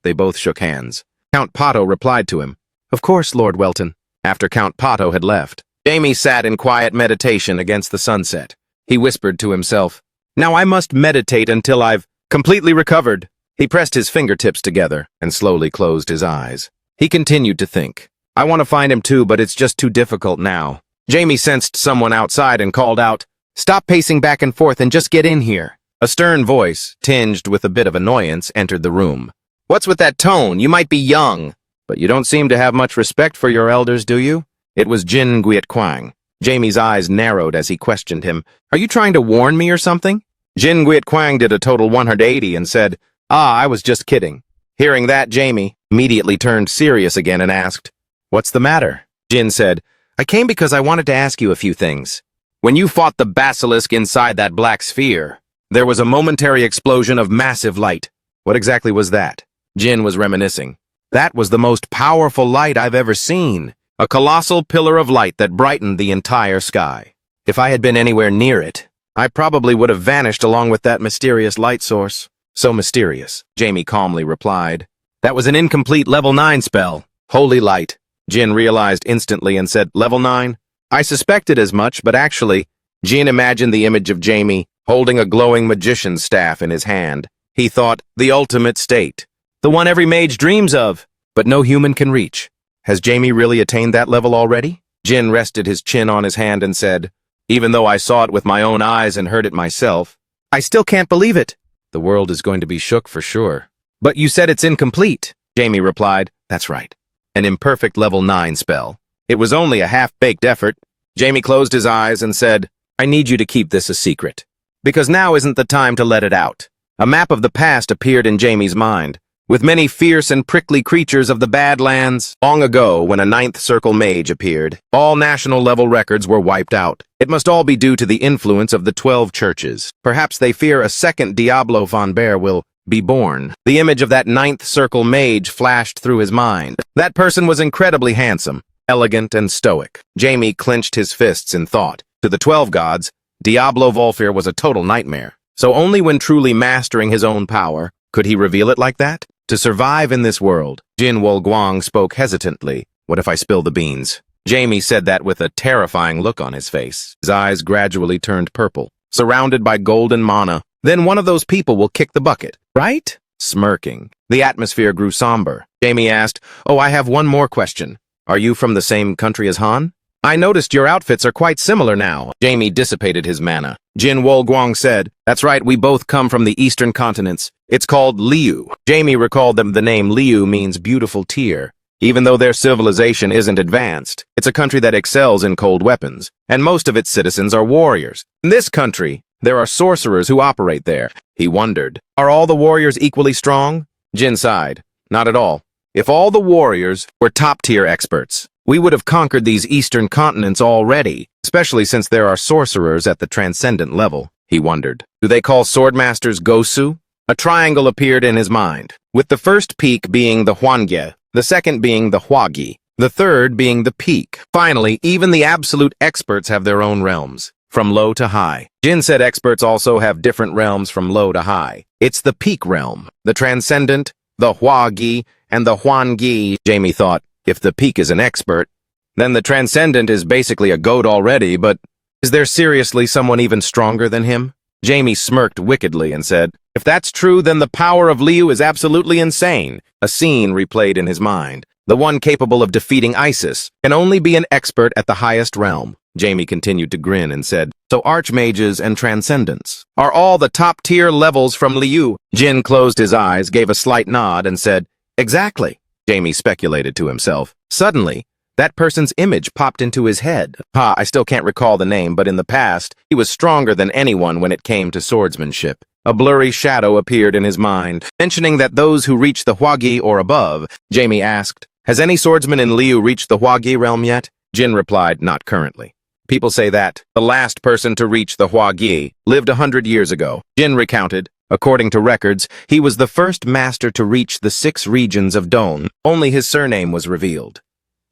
They both shook hands. Count Pato replied to him, Of course, Lord Welton. After Count Pato had left, Jamie sat in quiet meditation against the sunset. He whispered to himself, Now I must meditate until I've completely recovered. He pressed his fingertips together and slowly closed his eyes. He continued to think, I want to find him too, but it's just too difficult now. Jamie sensed someone outside and called out, Stop pacing back and forth and just get in here. A stern voice, tinged with a bit of annoyance, entered the room. What's with that tone? You might be young, but you don't seem to have much respect for your elders, do you? It was Jin Guiet Quang. Jamie's eyes narrowed as he questioned him. Are you trying to warn me or something? Jin Guiet Quang did a total 180 and said, I was just kidding. Hearing that, Jamie immediately turned serious again and asked, What's the matter? Jin said, I came because I wanted to ask you a few things. When you fought the basilisk inside that black sphere, there was a momentary explosion of massive light. What exactly was that? Jin was reminiscing. That was the most powerful light I've ever seen. A colossal pillar of light that brightened the entire sky. If I had been anywhere near it, I probably would have vanished along with that mysterious light source. So mysterious, Jamie calmly replied. That was an incomplete level 9 spell. Holy light. Jin realized instantly and said, Level 9? I suspected as much, but actually, Jin imagined the image of Jamie holding a glowing magician's staff in his hand. He thought, the ultimate state. The one every mage dreams of, but no human can reach. Has Jamie really attained that level already? Jin rested his chin on his hand and said, even though I saw it with my own eyes and heard it myself, I still can't believe it. The world is going to be shook for sure. But you said it's incomplete, Jamie replied. That's right. An imperfect level 9 spell. It was only a half-baked effort. Jamie closed his eyes and said, I need you to keep this a secret. Because now isn't the time to let it out. A map of the past appeared in Jamie's mind, with many fierce and prickly creatures of the Badlands. Long ago, when a 9th Circle mage appeared, all national-level records were wiped out. It must all be due to the influence of the 12 churches. Perhaps they fear a second Diablo von Bear will be born. The image of that 9th Circle mage flashed through his mind. That person was incredibly handsome, elegant, and stoic. Jamie clenched his fists in thought. To the 12 gods, Diablo Volfir was a total nightmare. So only when truly mastering his own power could he reveal it like that? To survive in this world, Jin Wolguang spoke hesitantly. What if I spill the beans? Jamie said that with a terrifying look on his face. His eyes gradually turned purple, surrounded by golden mana. Then one of those people will kick the bucket, right? Smirking. The atmosphere grew somber. Jamie asked, Oh, I have one more question. Are you from the same country as Han? I noticed your outfits are quite similar now. Jamie dissipated his mana. Jin Wolguang said, That's right, we both come from the eastern continents. It's called Liu. Jamie recalled them the name Liu means beautiful tear. Even though their civilization isn't advanced, it's a country that excels in cold weapons, and most of its citizens are warriors. In this country, there are sorcerers who operate there. He wondered, Are all the warriors equally strong? Jin sighed, Not at all. If all the warriors were top-tier experts, we would have conquered these eastern continents already, especially since there are sorcerers at the transcendent level. He wondered, Do they call swordmasters Gosu? A triangle appeared in his mind, with the first peak being the Hwangye, the second being the Hwagi, the third being the peak. Finally, even the absolute experts have their own realms, from low to high. Jin said experts also have different realms from low to high. It's the peak realm, the transcendent, the Hwagi, and the Hwangi. Jamie thought, if the peak is an expert, then the transcendent is basically a goat already, but is there seriously someone even stronger than him? Jamie smirked wickedly and said, If that's true, then the power of Liu is absolutely insane. A scene replayed in his mind. The one capable of defeating Isis can only be an expert at the highest realm. Jamie continued to grin and said, So archmages and transcendents are all the top-tier levels from Liu. Jin closed his eyes, gave a slight nod, and said, Exactly. Jamie speculated to himself. Suddenly, that person's image popped into his head. I still can't recall the name, but in the past, he was stronger than anyone when it came to swordsmanship. A blurry shadow appeared in his mind, mentioning that those who reach the Hwagi or above. Jamie asked, Has any swordsman in Liu reached the Hwagi realm yet? Jin replied, Not currently. People say that the last person to reach the Hwagi lived 100 years ago. Jin recounted, According to records, he was the first master to reach the 6 regions of Dong. Only his surname was revealed.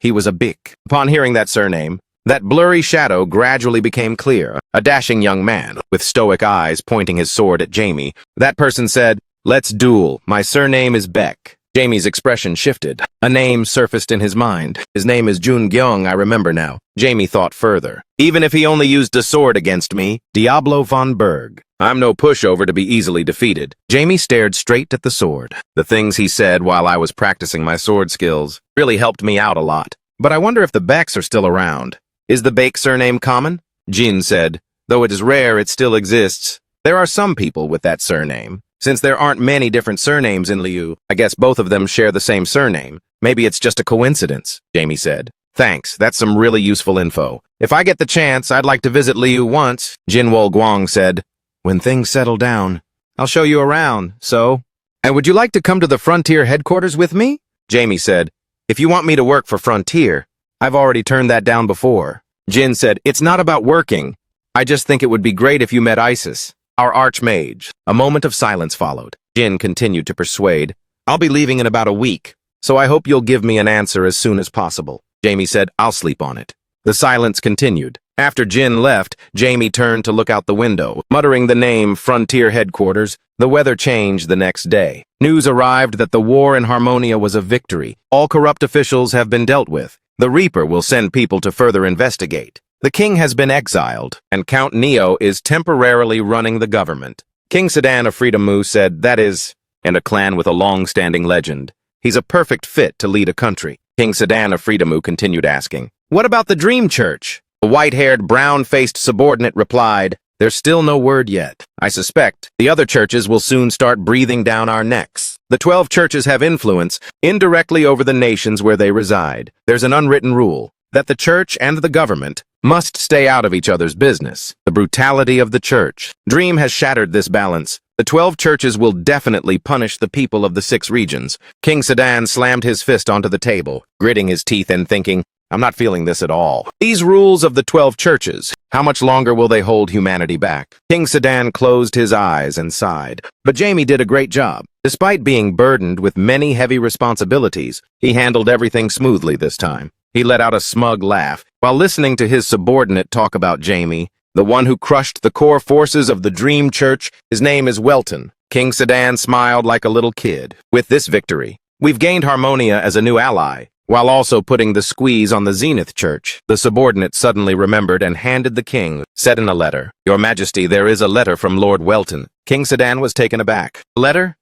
He was a Bik. Upon hearing that surname, that blurry shadow gradually became clear. A dashing young man, with stoic eyes pointing his sword at Jamie. That person said, Let's duel. My surname is Beck. Jamie's expression shifted. A name surfaced in his mind. His name is Jun Gyeong, I remember now. Jamie thought further. Even if he only used a sword against me, Diablo von Berg. I'm no pushover to be easily defeated. Jamie stared straight at the sword. The things he said while I was practicing my sword skills really helped me out a lot. But I wonder if the Becks are still around. Is the Bake surname common? Jin said, Though it is rare, it still exists. There are some people with that surname. Since there aren't many different surnames in Liu, I guess both of them share the same surname. Maybe it's just a coincidence, Jamie said. Thanks, that's some really useful info. If I get the chance, I'd like to visit Liu once, Jin Wolguang said. When things settle down, I'll show you around, so... And would you like to come to the Frontier headquarters with me? Jamie said, If you want me to work for Frontier, I've already turned that down before. Jin said, It's not about working. I just think it would be great if you met Isis, our archmage. A moment of silence followed. Jin continued to persuade, I'll be leaving in about a week, so I hope you'll give me an answer as soon as possible. Jamie said, I'll sleep on it. The silence continued. After Jin left, Jamie turned to look out the window, muttering the name Frontier Headquarters. The weather changed the next day. News arrived that the war in Harmonia was a victory. All corrupt officials have been dealt with. The Reaper will send people to further investigate. The king has been exiled, and Count Neo is temporarily running the government. King Sedan of Freedom said that is, in a clan with a long-standing legend. He's a perfect fit to lead a country. King Sedan of Freedom continued asking, "What about the Dream Church?" The white-haired, brown-faced subordinate replied, "There's still no word yet. I suspect the other churches will soon start breathing down our necks. The 12 churches have influence indirectly over the nations where they reside. There's an unwritten rule that the church and the government must stay out of each other's business. The brutality of the church. Dream has shattered this balance. The 12 churches will definitely punish the people of the 6 regions." King Sedan slammed his fist onto the table, gritting his teeth and thinking, "I'm not feeling this at all. These rules of the 12 churches, how much longer will they hold humanity back?" King Sedan closed his eyes and sighed. But Jamie did a great job. Despite being burdened with many heavy responsibilities, he handled everything smoothly this time. He let out a smug laugh while listening to his subordinate talk about Jamie, the one who crushed the core forces of the Dream Church. His name is Welton. King Sedan smiled like a little kid. With this victory, we've gained Harmonia as a new ally, while also putting the squeeze on the Zenith Church. The subordinate suddenly remembered and handed the king, said in a letter, "Your Majesty, there is a letter from Lord Welton." King Sedan was taken aback. "A letter?"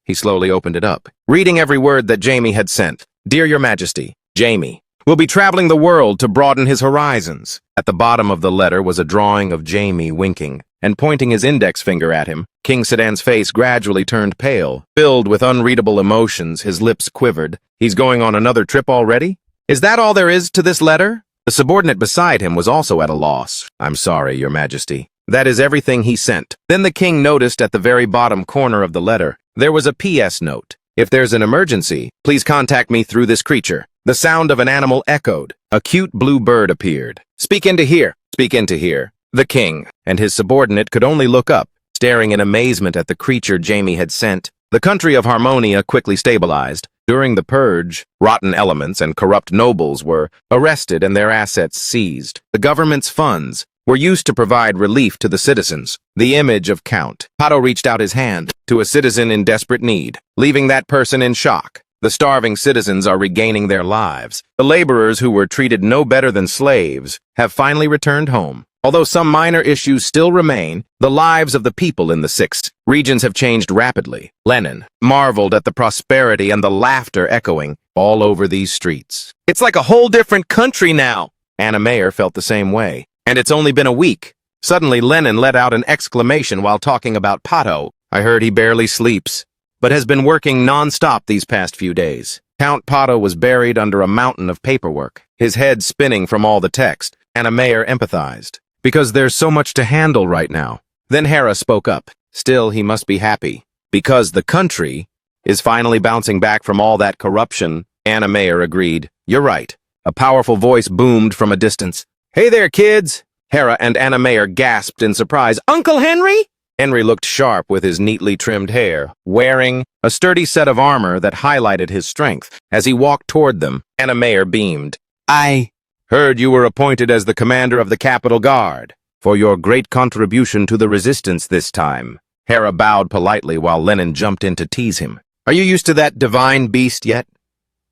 He slowly opened it up, reading every word that Jamie had sent. "Dear Your Majesty, Jamie will be traveling the world to broaden his horizons." At the bottom of the letter was a drawing of Jamie winking and pointing his index finger at him. King Sedan's face gradually turned pale. Filled with unreadable emotions, his lips quivered. "He's going on another trip already? Is that all there is to this letter?" The subordinate beside him was also at a loss. "I'm sorry, Your Majesty. That is everything he sent." Then the king noticed at the very bottom corner of the letter, there was a PS note. "If there's an emergency, please contact me through this creature." The sound of an animal echoed. A cute blue bird appeared. "Speak into here. Speak into here." The king and his subordinate could only look up, staring in amazement at the creature Jamie had sent. The country of Harmonia quickly stabilized. During the purge, rotten elements and corrupt nobles were arrested and their assets seized. The government's funds were used to provide relief to the citizens. The image of Count Pato reached out his hand to a citizen in desperate need, leaving that person in shock. The starving citizens are regaining their lives. The laborers who were treated no better than slaves have finally returned home. Although some minor issues still remain, the lives of the people in the 6 regions have changed rapidly. Lenin marveled at the prosperity and the laughter echoing all over these streets. "It's like a whole different country now." Anna Mayer felt the same way. "And it's only been a week." Suddenly, Lenin let out an exclamation while talking about Pato. "I heard he barely sleeps, but has been working non-stop these past few days." Count Pato was buried under a mountain of paperwork, his head spinning from all the text. Anna Mayer empathized. "Because there's so much to handle right now." Then Hera spoke up. "Still, he must be happy, because the country is finally bouncing back from all that corruption." Anna Mayer agreed. "You're right." A powerful voice boomed from a distance. "Hey there, kids!" Hera and Anna Mayer gasped in surprise. "Uncle Henry?" Henry looked sharp with his neatly trimmed hair, wearing a sturdy set of armor that highlighted his strength. As he walked toward them, Anna Mayer beamed. "I heard you were appointed as the commander of the Capitol Guard for your great contribution to the resistance this time." Hera bowed politely while Lenin jumped in to tease him. "Are you used to that divine beast yet?"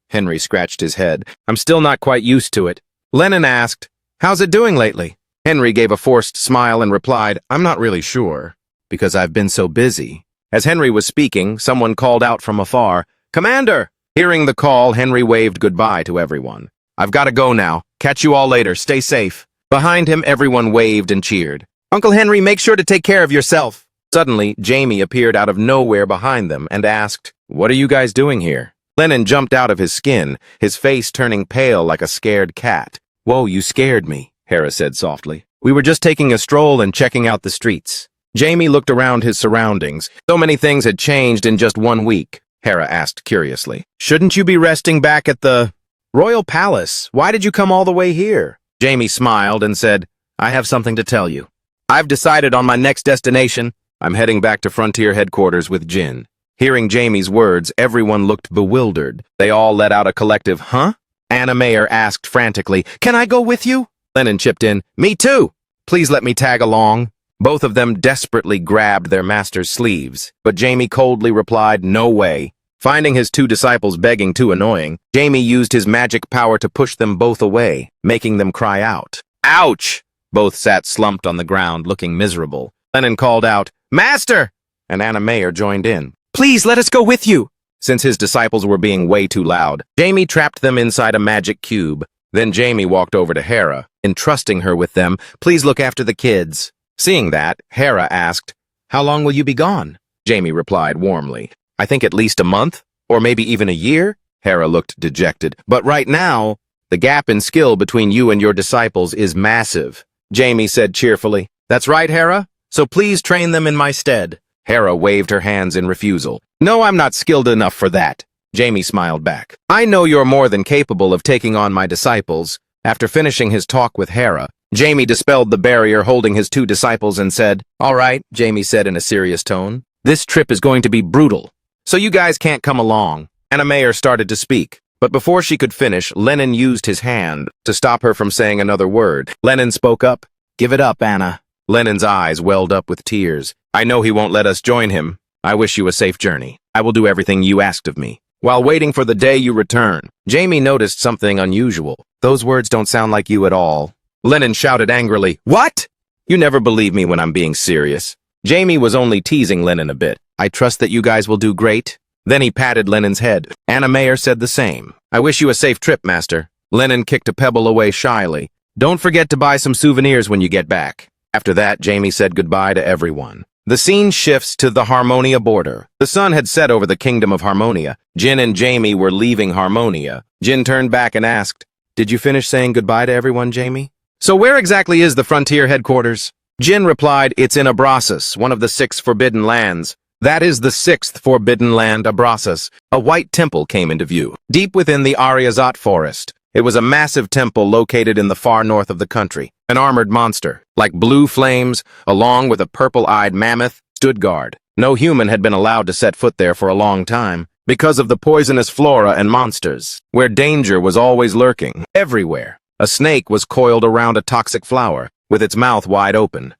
Henry scratched his head. "I'm still not quite used to it." Lenin asked, "How's it doing lately?" Henry gave a forced smile and replied, "I'm not really sure, because I've been so busy." As Henry was speaking, someone called out from afar, "Commander!" Hearing the call, Henry waved goodbye to everyone. "I've got to go now. Catch you all later. Stay safe." Behind him, everyone waved and cheered. "Uncle Henry, make sure to take care of yourself." Suddenly, Jamie appeared out of nowhere behind them and asked, "What are you guys doing here?" Lenin jumped out of his skin, his face turning pale like a scared cat. "Whoa, you scared me," Hera said softly. "We were just taking a stroll and checking out the streets." Jamie looked around his surroundings. So many things had changed in just 1 week. Hera asked curiously. "Shouldn't you be resting back at the Royal Palace? Why did you come all the way here?" Jamie smiled and said, "I have something to tell you. I've decided on my next destination. I'm heading back to Frontier Headquarters with Jin." Hearing Jamie's words, everyone looked bewildered. They all let out a collective, "Huh?" Anna Mayer asked frantically, "Can I go with you?" Lenin chipped in, "Me too. Please let me tag along." Both of them desperately grabbed their master's sleeves, but Jamie coldly replied, "No way. Finding his two disciples begging too annoying, Jamie used his magic power to push them both away, making them cry out. Ouch! Both sat slumped on the ground, looking miserable. Lennon called out, Master! And Anna Mayer joined in. Please, let us go with you! Since his disciples were being way too loud, Jamie trapped them inside a magic cube. Then Jamie walked over to Hera, entrusting her with them. Please look after the kids. Seeing that, Hera asked, How long will you be gone? Jamie replied warmly, I think at least a month, or maybe even a year. Hera looked dejected. But right now, the gap in skill between you and your disciples is massive. Jamie said cheerfully, That's right, Hera, so please train them in my stead. Hera waved her hands in refusal. No, I'm not skilled enough for that. Jamie smiled back. I know you're more than capable of taking on my disciples. After finishing his talk with Hera, Jamie dispelled the barrier holding his two disciples and said, All right, Jamie said in a serious tone. This trip is going to be brutal, so you guys can't come along. Anna Mayer started to speak, but before she could finish, Lennon used his hand to stop her from saying another word. Lennon spoke up. Give it up, Anna. Lennon's eyes welled up with tears. I know he won't let us join him. I wish you a safe journey. I will do everything you asked of me. While waiting for the day you return, Jamie noticed something unusual. Those words don't sound like you at all. Lennon shouted angrily, What? You never believe me when I'm being serious. Jamie was only teasing Lennon a bit. I trust that you guys will do great. Then he patted Lennon's head. Anna Mayer said the same. I wish you a safe trip, Master. Lennon kicked a pebble away shyly. Don't forget to buy some souvenirs when you get back. After that, Jamie said goodbye to everyone. The scene shifts to the Harmonia border. The sun had set over the kingdom of Harmonia. Jin and Jamie were leaving Harmonia. Jin turned back and asked, Did you finish saying goodbye to everyone, Jamie? So where exactly is the frontier headquarters? Jin replied, It's in Abrasus, one of the 6 forbidden lands. That is the 6th forbidden land, Abrasus. A white temple came into view, deep within the Aryazat forest. It was a massive temple located in the far north of the country. An armored monster, like blue flames, along with a purple-eyed mammoth, stood guard. No human had been allowed to set foot there for a long time, because of the poisonous flora and monsters, where danger was always lurking. Everywhere, a snake was coiled around a toxic flower, with its mouth wide open.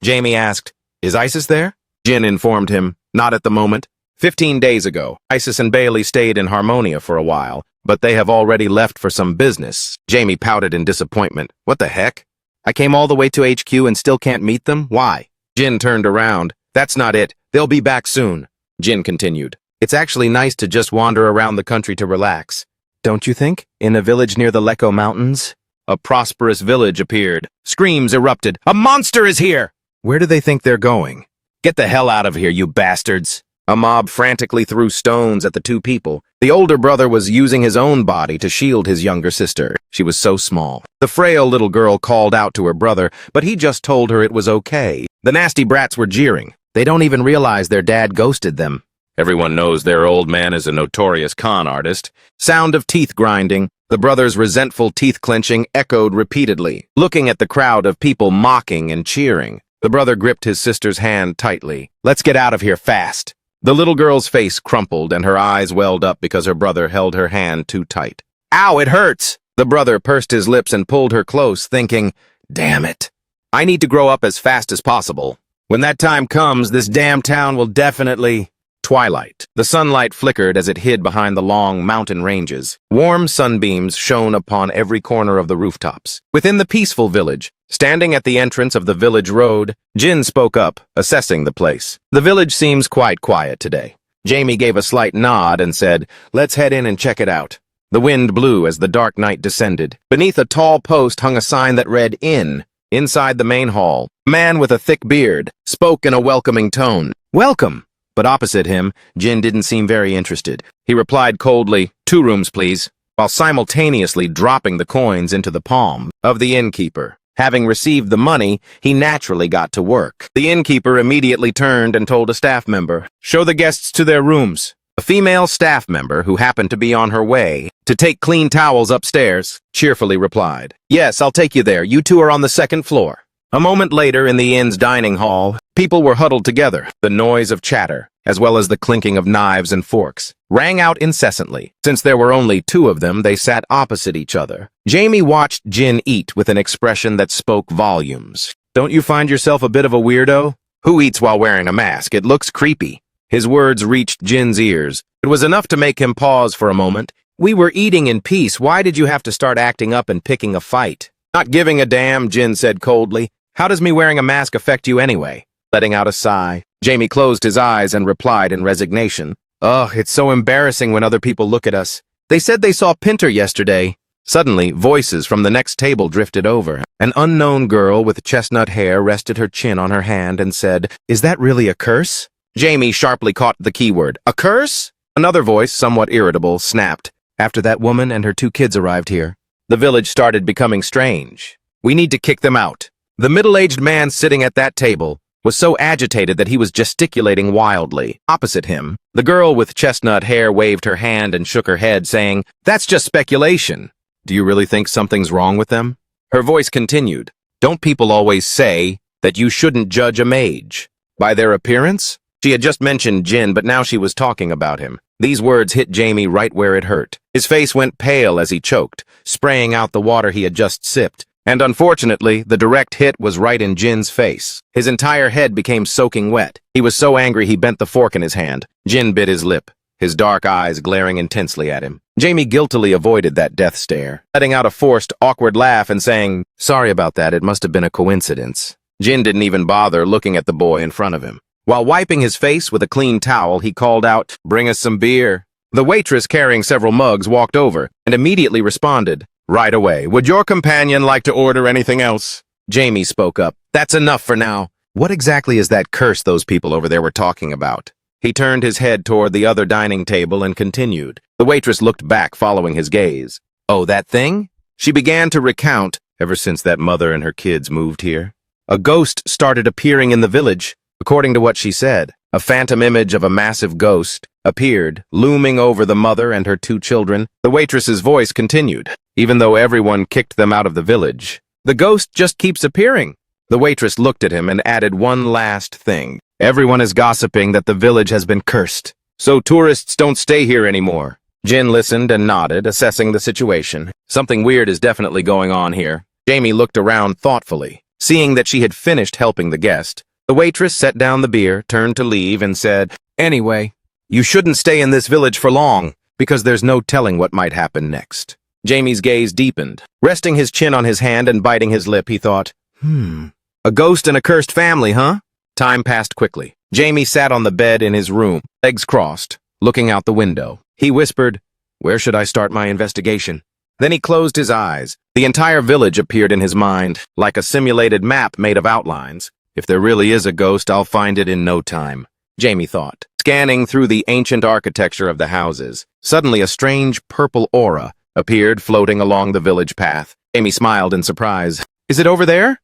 Jamie asked, Is Isis there? Jin informed him, Not at the moment. 15 days ago, Isis and Bailey stayed in Harmonia for a while, but they have already left for some business. Jamie pouted in disappointment. What the heck? I came all the way to HQ and still can't meet them? Why? Jin turned around. That's not it. They'll be back soon. Jin continued. It's actually nice to just wander around the country to relax. Don't you think? In a village near the Lecco Mountains? A prosperous village appeared. Screams erupted. A monster is here! Where do they think they're going? Get the hell out of here, you bastards! A mob frantically threw stones at the two people. The older brother was using his own body to shield his younger sister. She was so small. The frail little girl called out to her brother, but he just told her it was okay. The nasty brats were jeering. They don't even realize their dad ghosted them. Everyone knows their old man is a notorious con artist. Sound of teeth grinding. The brother's resentful teeth clenching echoed repeatedly, looking at the crowd of people mocking and cheering. The brother gripped his sister's hand tightly. Let's get out of here fast. The little girl's face crumpled and her eyes welled up because her brother held her hand too tight. Ow, it hurts! The brother pursed his lips and pulled her close, thinking, Damn it. I need to grow up as fast as possible. When that time comes, this damn town will definitely... Twilight. The sunlight flickered as it hid behind the long mountain ranges. Warm sunbeams shone upon every corner of the rooftops. Within the peaceful village, standing at the entrance of the village road, Jin spoke up, assessing the place. The village seems quite quiet today. Jamie gave a slight nod and said, Let's head in and check it out. The wind blew as the dark night descended. Beneath a tall post hung a sign that read, Inn. Inside the main hall, a man with a thick beard spoke in a welcoming tone. Welcome. But opposite him, Jin didn't seem very interested. He replied coldly, 2 rooms, please, while simultaneously dropping the coins into the palm of the innkeeper. Having received the money, he naturally got to work. The innkeeper immediately turned and told a staff member, Show the guests to their rooms. A female staff member, who happened to be on her way to take clean towels upstairs, cheerfully replied, Yes, I'll take you there. You two are on the 2nd floor. A moment later, in the inn's dining hall, people were huddled together. The noise of chatter, as well as the clinking of knives and forks, rang out incessantly. Since there were only 2 of them, they sat opposite each other. Jamie watched Jin eat with an expression that spoke volumes. Don't you find yourself a bit of a weirdo? Who eats while wearing a mask? It looks creepy. His words reached Jin's ears. It was enough to make him pause for a moment. We were eating in peace. Why did you have to start acting up and picking a fight? Not giving a damn, Jin said coldly. How does me wearing a mask affect you anyway? Letting out a sigh, Jamie closed his eyes and replied in resignation. Ugh, it's so embarrassing when other people look at us. They said they saw Pinter yesterday. Suddenly, voices from the next table drifted over. An unknown girl with chestnut hair rested her chin on her hand and said, Is that really a curse? Jamie sharply caught the keyword. A curse? Another voice, somewhat irritable, snapped. After that woman and her 2 kids arrived here, the village started becoming strange. We need to kick them out. The middle-aged man sitting at that table was so agitated that he was gesticulating wildly. Opposite him, the girl with chestnut hair waved her hand and shook her head, saying, That's just speculation. Do you really think something's wrong with them? Her voice continued. Don't people always say that you shouldn't judge a mage by their appearance? She had just mentioned Jin, but now she was talking about him. These words hit Jamie right where it hurt. His face went pale as he choked, spraying out the water he had just sipped. And unfortunately, the direct hit was right in Jin's face. His entire head became soaking wet. He was so angry he bent the fork in his hand. Jin bit his lip, his dark eyes glaring intensely at him. Jamie guiltily avoided that death stare, letting out a forced, awkward laugh and saying, Sorry about that, it must have been a coincidence. Jin didn't even bother looking at the boy in front of him. While wiping his face with a clean towel, he called out, Bring us some beer. The waitress carrying several mugs walked over and immediately responded, Right away. Would your companion like to order anything else? Jamie spoke up. That's enough for now. What exactly is that curse those people over there were talking about? He turned his head toward the other dining table and continued. The waitress looked back, following his gaze. Oh, that thing? She began to recount, ever since that mother and her kids moved here. A ghost started appearing in the village. According to what she said, a phantom image of a massive ghost appeared, looming over the mother and her 2 children. The waitress's voice continued. Even though everyone kicked them out of the village, the ghost just keeps appearing. The waitress looked at him and added one last thing. Everyone is gossiping that the village has been cursed, so tourists don't stay here anymore. Jin listened and nodded, assessing the situation. Something weird is definitely going on here. Jamie looked around thoughtfully. Seeing that she had finished helping the guest, the waitress set down the beer, turned to leave, and said, Anyway, you shouldn't stay in this village for long, because there's no telling what might happen next. Jamie's gaze deepened. Resting his chin on his hand and biting his lip, he thought, A ghost and a cursed family, huh? Time passed quickly. Jamie sat on the bed in his room, legs crossed, looking out the window. He whispered, Where should I start my investigation? Then he closed his eyes. The entire village appeared in his mind, like a simulated map made of outlines. If there really is a ghost, I'll find it in no time, Jamie thought. Scanning through the ancient architecture of the houses, suddenly a strange purple aura appeared floating along the village path. Jamie smiled in surprise. Is it over there?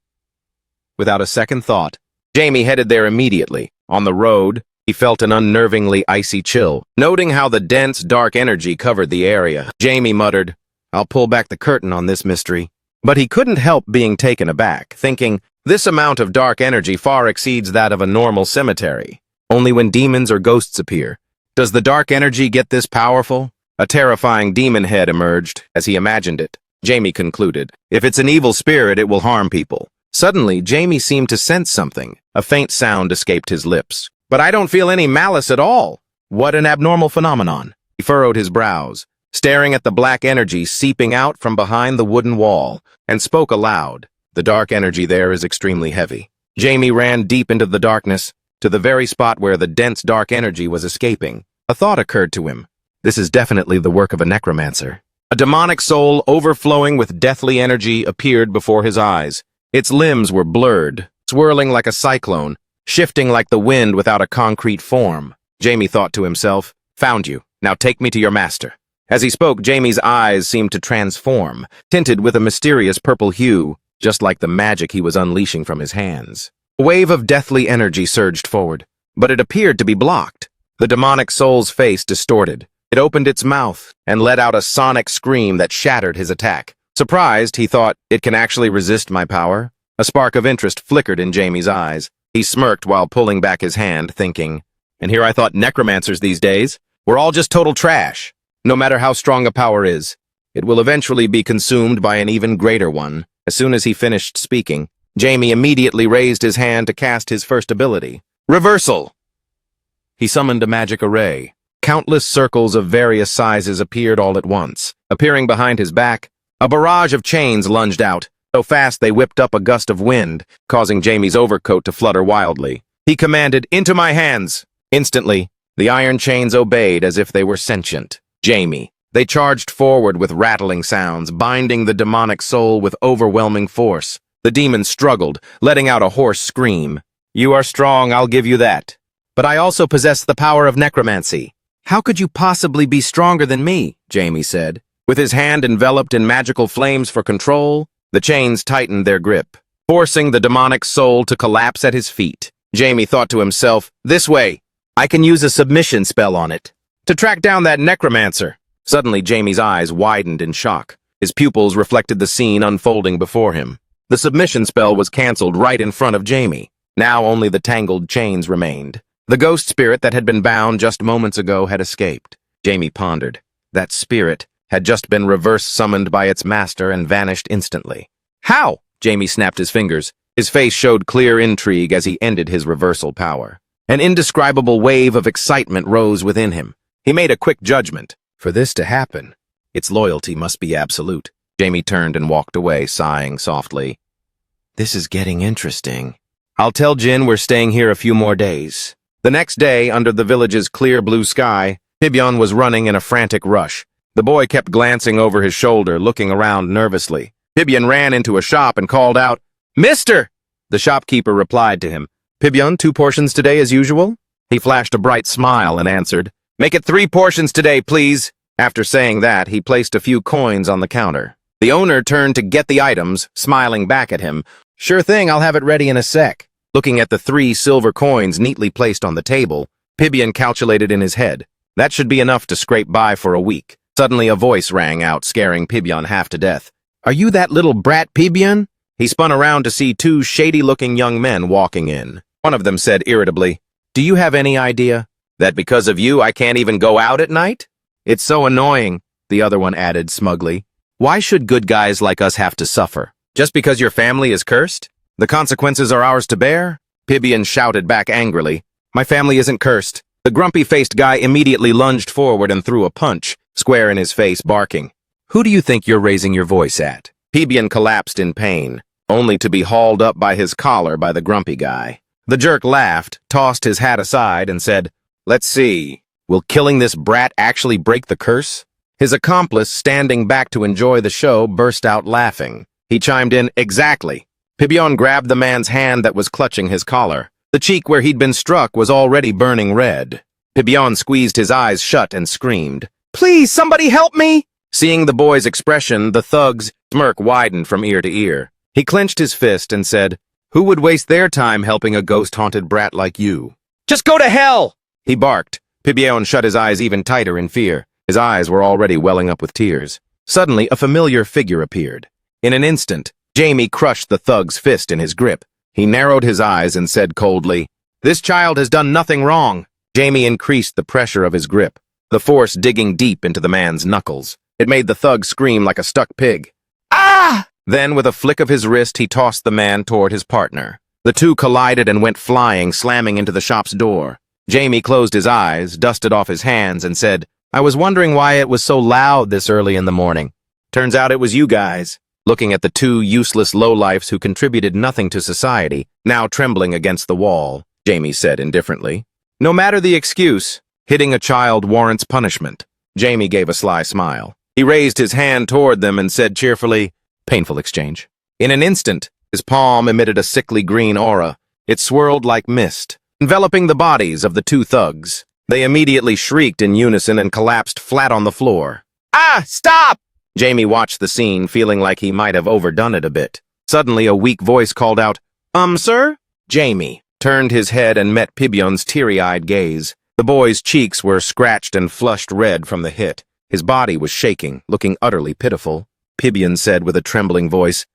Without a second thought, Jamie headed there immediately. On the road, he felt an unnervingly icy chill. Noting how the dense, dark energy covered the area, Jamie muttered, I'll pull back the curtain on this mystery. But he couldn't help being taken aback, thinking, this amount of dark energy far exceeds that of a normal cemetery. Only when demons or ghosts appear. Does the dark energy get this powerful? A terrifying demon head emerged, as he imagined it. Jamie concluded, if it's an evil spirit, it will harm people. Suddenly, Jamie seemed to sense something. A faint sound escaped his lips. But I don't feel any malice at all. What an abnormal phenomenon. He furrowed his brows, staring at the black energy seeping out from behind the wooden wall, and spoke aloud. The dark energy there is extremely heavy. Jamie ran deep into the darkness, to the very spot where the dense dark energy was escaping. A thought occurred to him. This is definitely the work of a necromancer. A demonic soul overflowing with deathly energy appeared before his eyes. Its limbs were blurred, swirling like a cyclone, shifting like the wind without a concrete form. Jamie thought to himself, Found you. Now take me to your master. As he spoke, Jamie's eyes seemed to transform, tinted with a mysterious purple hue, just like the magic he was unleashing from his hands. A wave of deathly energy surged forward, but it appeared to be blocked. The demonic soul's face distorted. It opened its mouth and let out a sonic scream that shattered his attack. Surprised, he thought, it can actually resist my power? A spark of interest flickered in Jamie's eyes. He smirked while pulling back his hand, thinking, and here I thought necromancers these days were all just total trash. No matter how strong a power is, it will eventually be consumed by an even greater one. As soon as he finished speaking, Jamie immediately raised his hand to cast his first ability. Reversal! He summoned a magic array, Countless circles of various sizes appeared all at once. Appearing behind his back, a barrage of chains lunged out, so fast they whipped up a gust of wind, causing Jamie's overcoat to flutter wildly. He commanded, "Into my hands!" Instantly, the iron chains obeyed as if they were sentient. Jamie. They charged forward with rattling sounds, binding the demonic soul with overwhelming force. The demon struggled, letting out a hoarse scream. "You are strong, I'll give you that. But I also possess the power of necromancy." "How could you possibly be stronger than me?" Jamie said. With his hand enveloped in magical flames for control, the chains tightened their grip, forcing the demonic soul to collapse at his feet. Jamie thought to himself, "This way, I can use a submission spell on it to track down that necromancer." Suddenly, Jamie's eyes widened in shock. His pupils reflected the scene unfolding before him. The submission spell was cancelled right in front of Jamie. Now only the tangled chains remained. The ghost spirit that had been bound just moments ago had escaped. Jamie pondered. That spirit had just been reverse summoned by its master and vanished instantly. "How?" Jamie snapped his fingers. His face showed clear intrigue as he ended his reversal power. An indescribable wave of excitement rose within him. He made a quick judgment. For this to happen, its loyalty must be absolute. Jamie turned and walked away, sighing softly. "This is getting interesting. I'll tell Jin we're staying here a few more days." The next day, under the village's clear blue sky, Pibyon was running in a frantic rush. The boy kept glancing over his shoulder, looking around nervously. Pibyon ran into a shop and called out, "Mister!" The shopkeeper replied to him, "Pibyon, 2 portions today as usual?" He flashed a bright smile and answered, "Make it 3 portions today, please." After saying that, he placed a few coins on the counter. The owner turned to get the items, smiling back at him. "Sure thing, I'll have it ready in a sec." Looking at the 3 silver coins neatly placed on the table, Pibyon calculated in his head. That should be enough to scrape by for a week. Suddenly a voice rang out, scaring Pibyon half to death. "Are you that little brat, Pibyon?" He spun around to see 2 shady-looking young men walking in. One of them said irritably, "Do you have any idea that because of you I can't even go out at night? It's so annoying," the other one added smugly. "Why should good guys like us have to suffer? Just because your family is cursed? The consequences are ours to bear?" Pibyon shouted back angrily. "My family isn't cursed." The grumpy-faced guy immediately lunged forward and threw a punch, square in his face, barking. "Who do you think you're raising your voice at?" Pibyon collapsed in pain, only to be hauled up by his collar by the grumpy guy. The jerk laughed, tossed his hat aside, and said, "Let's see. Will killing this brat actually break the curse?" His accomplice, standing back to enjoy the show, burst out laughing. He chimed in, "Exactly." Pibyon grabbed the man's hand that was clutching his collar. The cheek where he'd been struck was already burning red. Pibyon squeezed his eyes shut and screamed, "Please, somebody help me!" Seeing the boy's expression, the thug's smirk widened from ear to ear. He clenched his fist and said, "Who would waste their time helping a ghost-haunted brat like you?" "Just go to hell!" he barked. Pibyon shut his eyes even tighter in fear. His eyes were already welling up with tears. Suddenly, a familiar figure appeared. In an instant, Jamie crushed the thug's fist in his grip. He narrowed his eyes and said coldly, "This child has done nothing wrong." Jamie increased the pressure of his grip, the force digging deep into the man's knuckles. It made the thug scream like a stuck pig. "Ah!" Then, with a flick of his wrist, he tossed the man toward his partner. The 2 collided and went flying, slamming into the shop's door. Jamie closed his eyes, dusted off his hands, and said, "I was wondering why it was so loud this early in the morning. Turns out it was you guys." Looking at the 2 useless lowlifes who contributed nothing to society, now trembling against the wall, Jamie said indifferently, "No matter the excuse, hitting a child warrants punishment." Jamie gave a sly smile. He raised his hand toward them and said cheerfully, "Painful exchange." In an instant, his palm emitted a sickly green aura. It swirled like mist, enveloping the bodies of the 2 thugs. They immediately shrieked in unison and collapsed flat on the floor. "Ah, stop!" Jamie watched the scene, feeling like he might have overdone it a bit. Suddenly, a weak voice called out, Sir?" Jamie turned his head and met Pibyon's teary-eyed gaze. The boy's cheeks were scratched and flushed red from the hit. His body was shaking, looking utterly pitiful. Pibyon said with a trembling voice,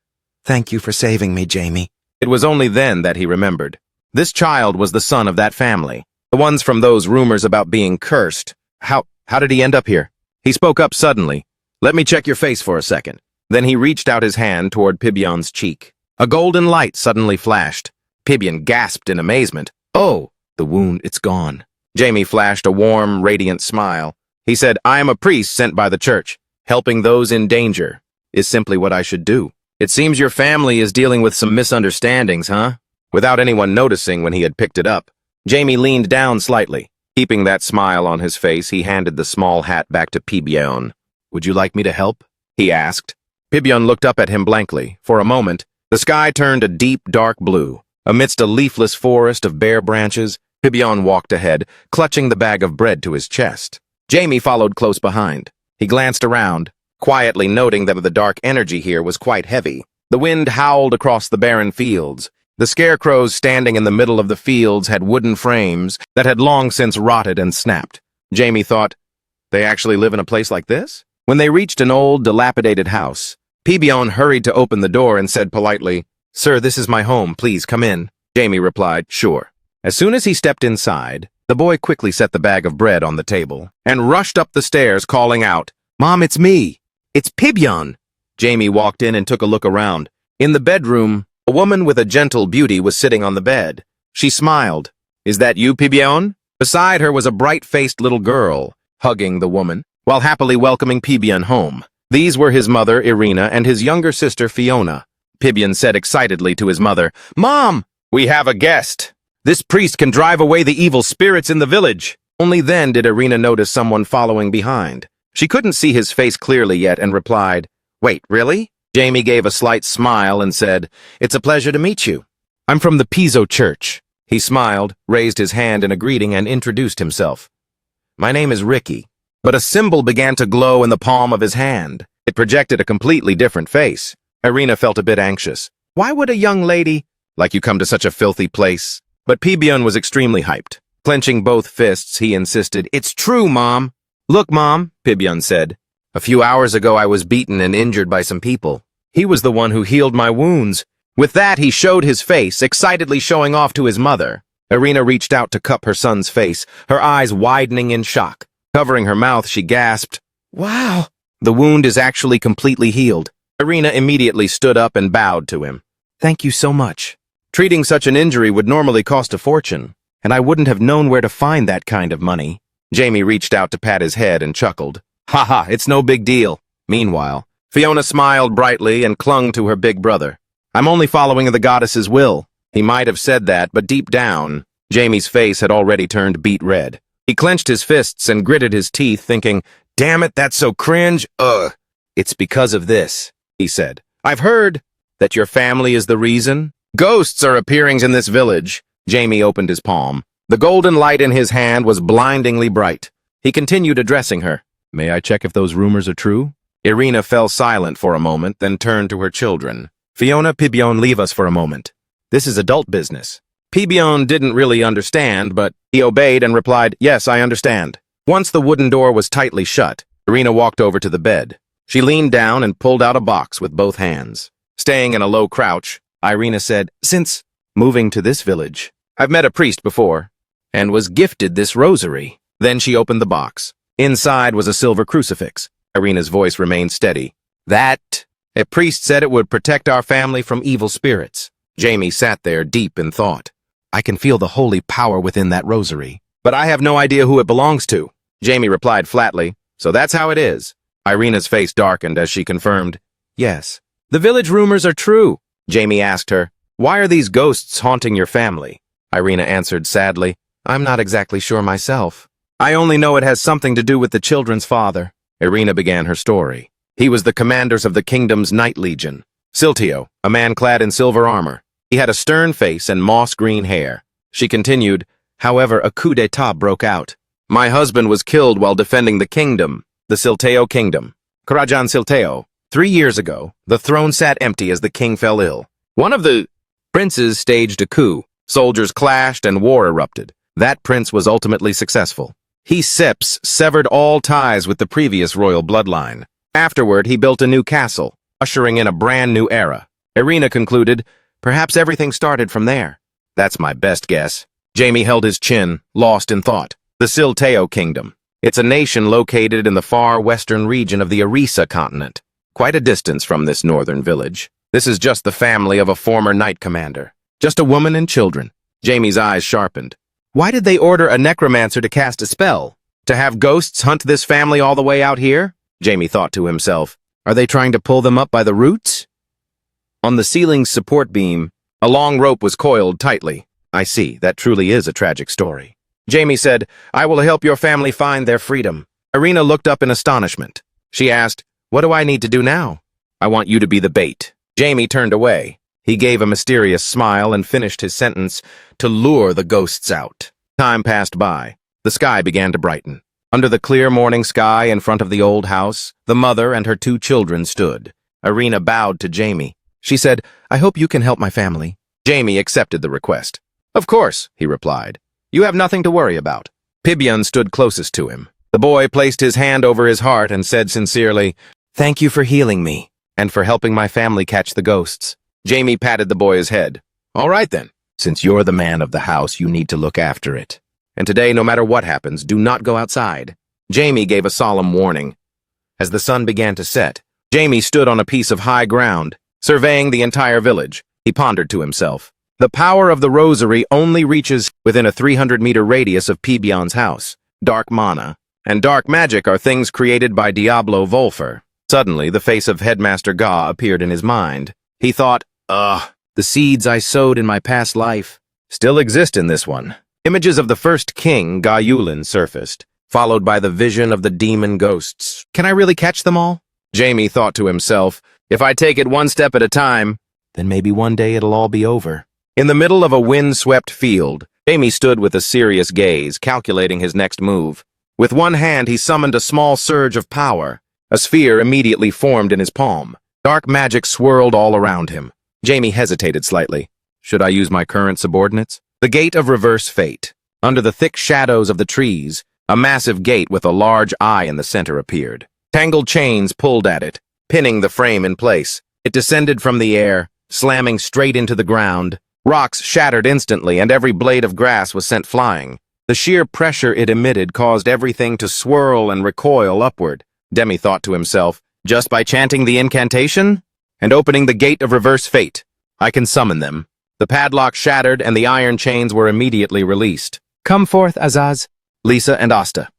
"Thank you for saving me, Jamie." It was only then that he remembered. This child was the son of that family, the ones from those rumors about being cursed. How did he end up here? He spoke up suddenly. "Let me check your face for a second." Then he reached out his hand toward Pibyon's cheek. A golden light suddenly flashed. Pibyon gasped in amazement. "Oh, the wound, it's gone." Jamie flashed a warm, radiant smile. He said, I am a priest sent by the church. Helping those in danger is simply what I should do. It seems your family is dealing with some misunderstandings, huh? Without anyone noticing when he had picked it up, Jamie leaned down slightly. Keeping that smile on his face, he handed the small hat back to Pibyeon. Would you like me to help? He asked. Pibyeon looked up at him blankly. For a moment, the sky turned a deep, dark blue. Amidst a leafless forest of bare branches, Pibyeon walked ahead, clutching the bag of bread to his chest. Jamie followed close behind. He glanced around, quietly noting that the dark energy here was quite heavy. The wind howled across the barren fields. The scarecrows standing in the middle of the fields had wooden frames that had long since rotted and snapped. Jamie thought, they actually live in a place like this? When they reached an old, dilapidated house, Pibyeon hurried to open the door and said politely, Sir, this is my home. Please come in. Jamie replied, Sure. As soon as he stepped inside, the boy quickly set the bag of bread on the table and rushed up the stairs calling out, Mom, it's me. It's Pibyeon. Jamie walked in and took a look around. In the bedroom, a woman with a gentle beauty was sitting on the bed. She smiled. Is that you, Pibyeon? Beside her was a bright-faced little girl, hugging the woman, while happily welcoming Pibyeon home. These were his mother, Irina, and his younger sister, Fiona. Pibyeon said excitedly to his mother, Mom, we have a guest. This priest can drive away the evil spirits in the village. Only then did Irina notice someone following behind. She couldn't see his face clearly yet and replied, Wait, really? Jamie gave a slight smile and said, It's a pleasure to meet you. I'm from the Piso Church. He smiled, raised his hand in a greeting, and introduced himself. My name is Ricky. But a symbol began to glow in the palm of his hand. It projected a completely different face. Irina felt a bit anxious. Why would a young lady like you come to such a filthy place? But Pibyeon was extremely hyped. Clenching both fists, he insisted, It's true, Mom. Look, Mom, Pibyeon said. A few hours ago I was beaten and injured by some people. He was the one who healed my wounds. With that, he showed his face, excitedly showing off to his mother. Irina reached out to cup her son's face, her eyes widening in shock. Covering her mouth, she gasped, Wow! The wound is actually completely healed. Irina immediately stood up and bowed to him. Thank you so much. Treating such an injury would normally cost a fortune, and I wouldn't have known where to find that kind of money. Jamie reached out to pat his head and chuckled. Haha, it's no big deal. Meanwhile, Fiona smiled brightly and clung to her big brother. I'm only following the goddess's will. He might have said that, but deep down, Jamie's face had already turned beet red. He clenched his fists and gritted his teeth, thinking, Damn it, that's so cringe. Ugh. It's because of this, he said. I've heard that your family is the reason. Ghosts are appearing in this village. Jamie opened his palm. The golden light in his hand was blindingly bright. He continued addressing her. May I check if those rumors are true? Irina fell silent for a moment, then turned to her children. Fiona, Pibyeon, leave us for a moment. This is adult business. Pibyeon didn't really understand, but he obeyed and replied, Yes, I understand. Once the wooden door was tightly shut, Irina walked over to the bed. She leaned down and pulled out a box with both hands. Staying in a low crouch, Irina said, Since moving to this village, I've met a priest before, and was gifted this rosary. Then she opened the box. Inside was a silver crucifix. Irina's voice remained steady. A priest said it would protect our family from evil spirits. Jamie sat there deep in thought. I can feel the holy power within that rosary, but I have no idea who it belongs to. Jamie replied flatly, So that's how it is. Irina's face darkened as she confirmed, Yes. The village rumors are true. Jamie asked her, Why are these ghosts haunting your family? Irina answered sadly, I'm not exactly sure myself. I only know it has something to do with the children's father. Irina began her story. He was the commander of the kingdom's night legion. Siltio, a man clad in silver armor. He had a stern face and moss-green hair. She continued, However, a coup d'etat broke out. My husband was killed while defending the kingdom, the Silteo kingdom. Karajan Silteo. 3 years ago, the throne sat empty as the king fell ill. One of the princes staged a coup. Soldiers clashed and war erupted. That prince was ultimately successful. He severed all ties with the previous royal bloodline. Afterward, he built a new castle, ushering in a brand new era. Irina concluded, Perhaps everything started from there. That's my best guess. Jamie held his chin, lost in thought. The Silteo Kingdom. It's a nation located in the far western region of the Arisa continent, quite a distance from this northern village. This is just the family of a former knight commander. Just a woman and children. Jamie's eyes sharpened. Why did they order a necromancer to cast a spell? To have ghosts hunt this family all the way out here? Jamie thought to himself. Are they trying to pull them up by the roots? On the ceiling's support beam, a long rope was coiled tightly. I see, that truly is a tragic story. Jamie said, I will help your family find their freedom. Irina looked up in astonishment. She asked, what do I need to do now? I want you to be the bait. Jamie turned away. He gave a mysterious smile and finished his sentence, to lure the ghosts out. Time passed by. The sky began to brighten. Under the clear morning sky in front of the old house, the mother and her 2 children stood. Irina bowed to Jamie. She said, I hope you can help my family. Jamie accepted the request. Of course, he replied. You have nothing to worry about. Pibyan stood closest to him. The boy placed his hand over his heart and said sincerely, Thank you for healing me, and for helping my family catch the ghosts. Jamie patted the boy's head. All right then. Since you're the man of the house, you need to look after it. And today, no matter what happens, do not go outside. Jamie gave a solemn warning. As the sun began to set, Jamie stood on a piece of high ground, surveying the entire village. He pondered to himself. The power of the rosary only reaches within a 300-meter radius of Pibyan's house. Dark mana and dark magic are things created by Diablo Volfer. Suddenly, the face of Headmaster Ga appeared in his mind. He thought, the seeds I sowed in my past life still exist in this one. Images of the first king, Ga Yulin, surfaced, followed by the vision of the demon ghosts. Can I really catch them all? Jamie thought to himself, if I take it one step at a time, then maybe one day it'll all be over. In the middle of a wind-swept field, Jamie stood with a serious gaze, calculating his next move. With one hand, he summoned a small surge of power. A sphere immediately formed in his palm. Dark magic swirled all around him. Jamie hesitated slightly. Should I use my current subordinates? The Gate of Reverse Fate. Under the thick shadows of the trees, a massive gate with a large eye in the center appeared. Tangled chains pulled at it, pinning the frame in place. It descended from the air, slamming straight into the ground. Rocks shattered instantly, and every blade of grass was sent flying. The sheer pressure it emitted caused everything to swirl and recoil upward. Demi thought to himself, just by chanting the incantation and opening the Gate of Reverse Fate, I can summon them. The padlock shattered and the iron chains were immediately released. Come forth, Azaz, Lisa and Asta.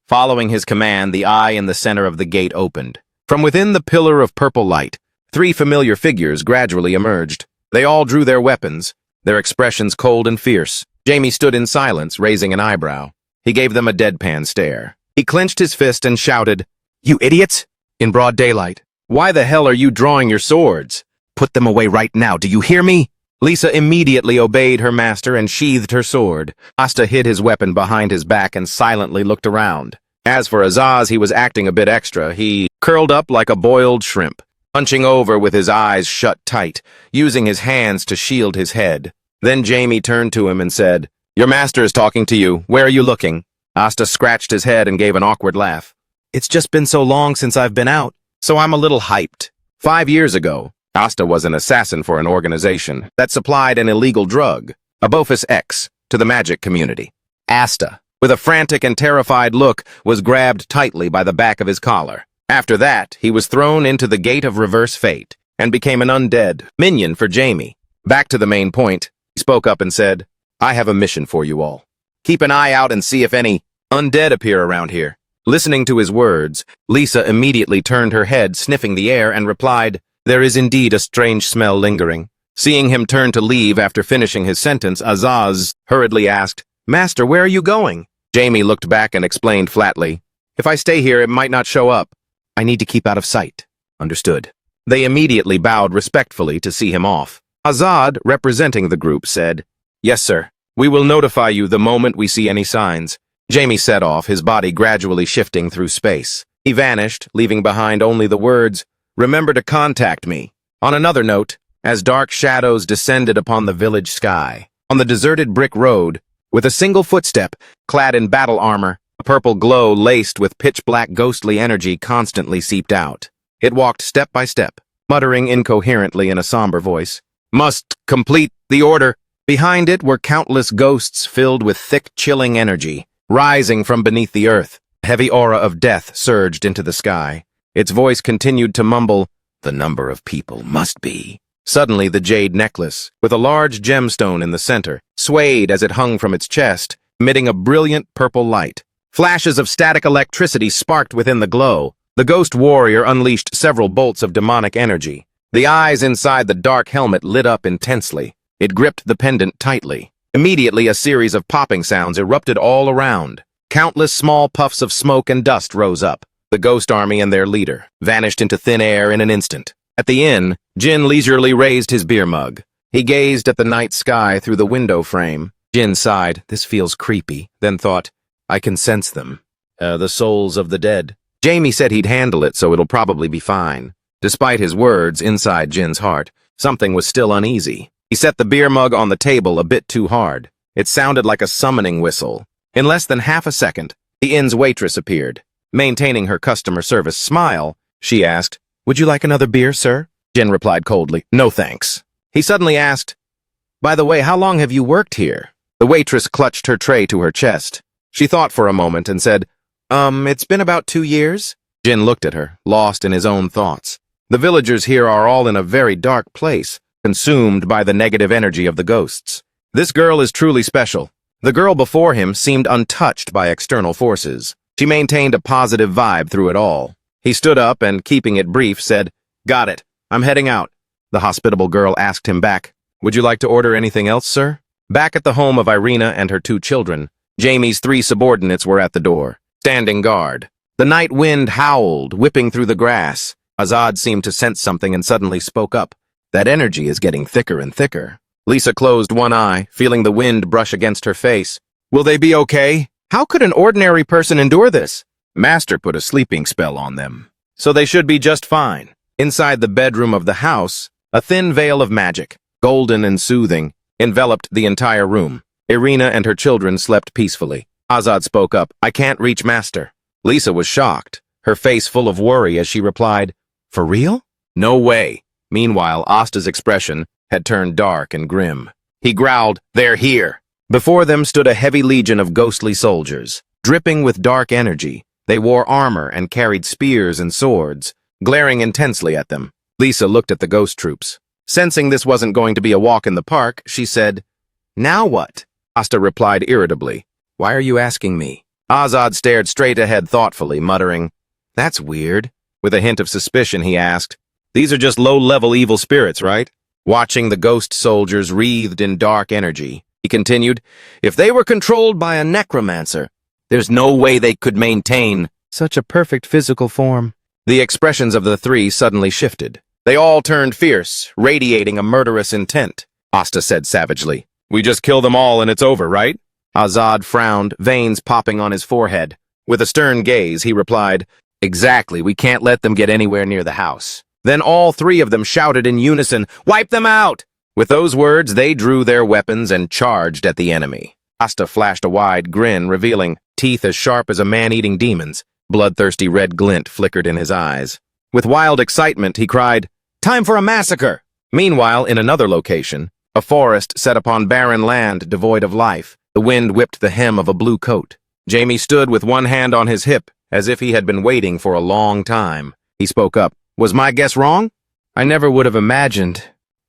Following his command, the eye in the center of the gate opened. From within the pillar of purple light, 3 familiar figures gradually emerged. They all drew their weapons, their expressions cold and fierce. Jamie stood in silence, raising an eyebrow. He gave them a deadpan stare. He clenched his fist and shouted, You idiots! In broad daylight. Why the hell are you drawing your swords? Put them away right now, do you hear me? Lisa immediately obeyed her master and sheathed her sword. Asta hid his weapon behind his back and silently looked around. As for Azaz, he was acting a bit extra. He curled up like a boiled shrimp, hunching over with his eyes shut tight, using his hands to shield his head. Then Jamie turned to him and said, Your master is talking to you. Where are you looking? Asta scratched his head and gave an awkward laugh. It's just been so long since I've been out, so I'm a little hyped. 5 years ago, Asta was an assassin for an organization that supplied an illegal drug, Abophis X, to the magic community. Asta, with a frantic and terrified look, was grabbed tightly by the back of his collar. After that, he was thrown into the Gate of Reverse Fate and became an undead minion for Jamie. Back to the main point, he spoke up and said, I have a mission for you all. Keep an eye out and see if any undead appear around here. Listening to his words, Lisa immediately turned her head, sniffing the air, and replied, There is indeed a strange smell lingering. Seeing him turn to leave after finishing his sentence, Azaz hurriedly asked, Master, where are you going? Jamie looked back and explained flatly, If I stay here, it might not show up. I need to keep out of sight. Understood. They immediately bowed respectfully to see him off. Azad, representing the group, said, Yes, sir. We will notify you the moment we see any signs. Jamie set off, his body gradually shifting through space. He vanished, leaving behind only the words, Remember to contact me. On another note, as dark shadows descended upon the village sky, on the deserted brick road, with a single footstep, clad in battle armor, a purple glow laced with pitch-black ghostly energy constantly seeped out. It walked step by step, muttering incoherently in a somber voice, Must complete the order. Behind it were countless ghosts filled with thick, chilling energy. Rising from beneath the earth, a heavy aura of death surged into the sky. Its voice continued to mumble, The number of people must be Suddenly, the jade necklace, with a large gemstone in the center, swayed as it hung from its chest, emitting a brilliant purple light. Flashes of static electricity sparked within the glow. The ghost warrior unleashed several bolts of demonic energy. The eyes inside the dark helmet lit up intensely. It gripped the pendant tightly. Immediately, a series of popping sounds erupted all around. Countless small puffs of smoke and dust rose up. The ghost army and their leader vanished into thin air in an instant. At the inn, Jin leisurely raised his beer mug. He gazed at the night sky through the window frame. Jin sighed, "This feels creepy," then thought, "I can sense them. The souls of the dead." Jamie said he'd handle it, so it'll probably be fine. Despite his words, inside Jin's heart, something was still uneasy. He set the beer mug on the table a bit too hard. It sounded like a summoning whistle. In less than half a second, the inn's waitress appeared. Maintaining her customer service smile, she asked, "Would you like another beer, sir?" Jin replied coldly, "No thanks." He suddenly asked, "By the way, how long have you worked here?" The waitress clutched her tray to her chest. She thought for a moment and said, It's been about 2 years." Jin looked at her, lost in his own thoughts. The villagers here are all in a very dark place, consumed by the negative energy of the ghosts. This girl is truly special. The girl before him seemed untouched by external forces. She maintained a positive vibe through it all. He stood up and, keeping it brief, said, "Got it. I'm heading out." The hospitable girl asked him back, "Would you like to order anything else, sir?" Back at the home of Irina and her 2 children, Jamie's 3 subordinates were at the door, standing guard. The night wind howled, whipping through the grass. Azad seemed to sense something and suddenly spoke up. "That energy is getting thicker and thicker." Lisa closed one eye, feeling the wind brush against her face. "Will they be okay? How could an ordinary person endure this?" Master put a sleeping spell on them, so they should be just fine. Inside the bedroom of the house, a thin veil of magic, golden and soothing, enveloped the entire room. Irina and her children slept peacefully. Azad spoke up, "I can't reach Master." Lisa was shocked, her face full of worry as she replied, "For real?" "No way." Meanwhile, Asta's expression had turned dark and grim. He growled, "They're here." Before them stood a heavy legion of ghostly soldiers. Dripping with dark energy, they wore armor and carried spears and swords, glaring intensely at them. Lisa looked at the ghost troops. Sensing this wasn't going to be a walk in the park, she said, "Now what?" Asta replied irritably, "Why are you asking me?" Azad stared straight ahead thoughtfully, muttering, "That's weird." With a hint of suspicion, he asked, "These are just low-level evil spirits, right?" Watching the ghost soldiers wreathed in dark energy, he continued, "If they were controlled by a necromancer, there's no way they could maintain such a perfect physical form." The expressions of the 3 suddenly shifted. They all turned fierce, radiating a murderous intent. Asta said savagely, "We just kill them all and it's over, right?" Azad frowned, veins popping on his forehead. With a stern gaze, he replied, "Exactly, we can't let them get anywhere near the house." Then all 3 of them shouted in unison, "Wipe them out!" With those words, they drew their weapons and charged at the enemy. Asta flashed a wide grin, revealing teeth as sharp as a man-eating demon's. Bloodthirsty red glint flickered in his eyes. With wild excitement, he cried, "Time for a massacre!" Meanwhile, in another location, a forest set upon barren land devoid of life, the wind whipped the hem of a blue coat. Jamie stood with one hand on his hip, as if he had been waiting for a long time. He spoke up, "Was my guess wrong? I never would have imagined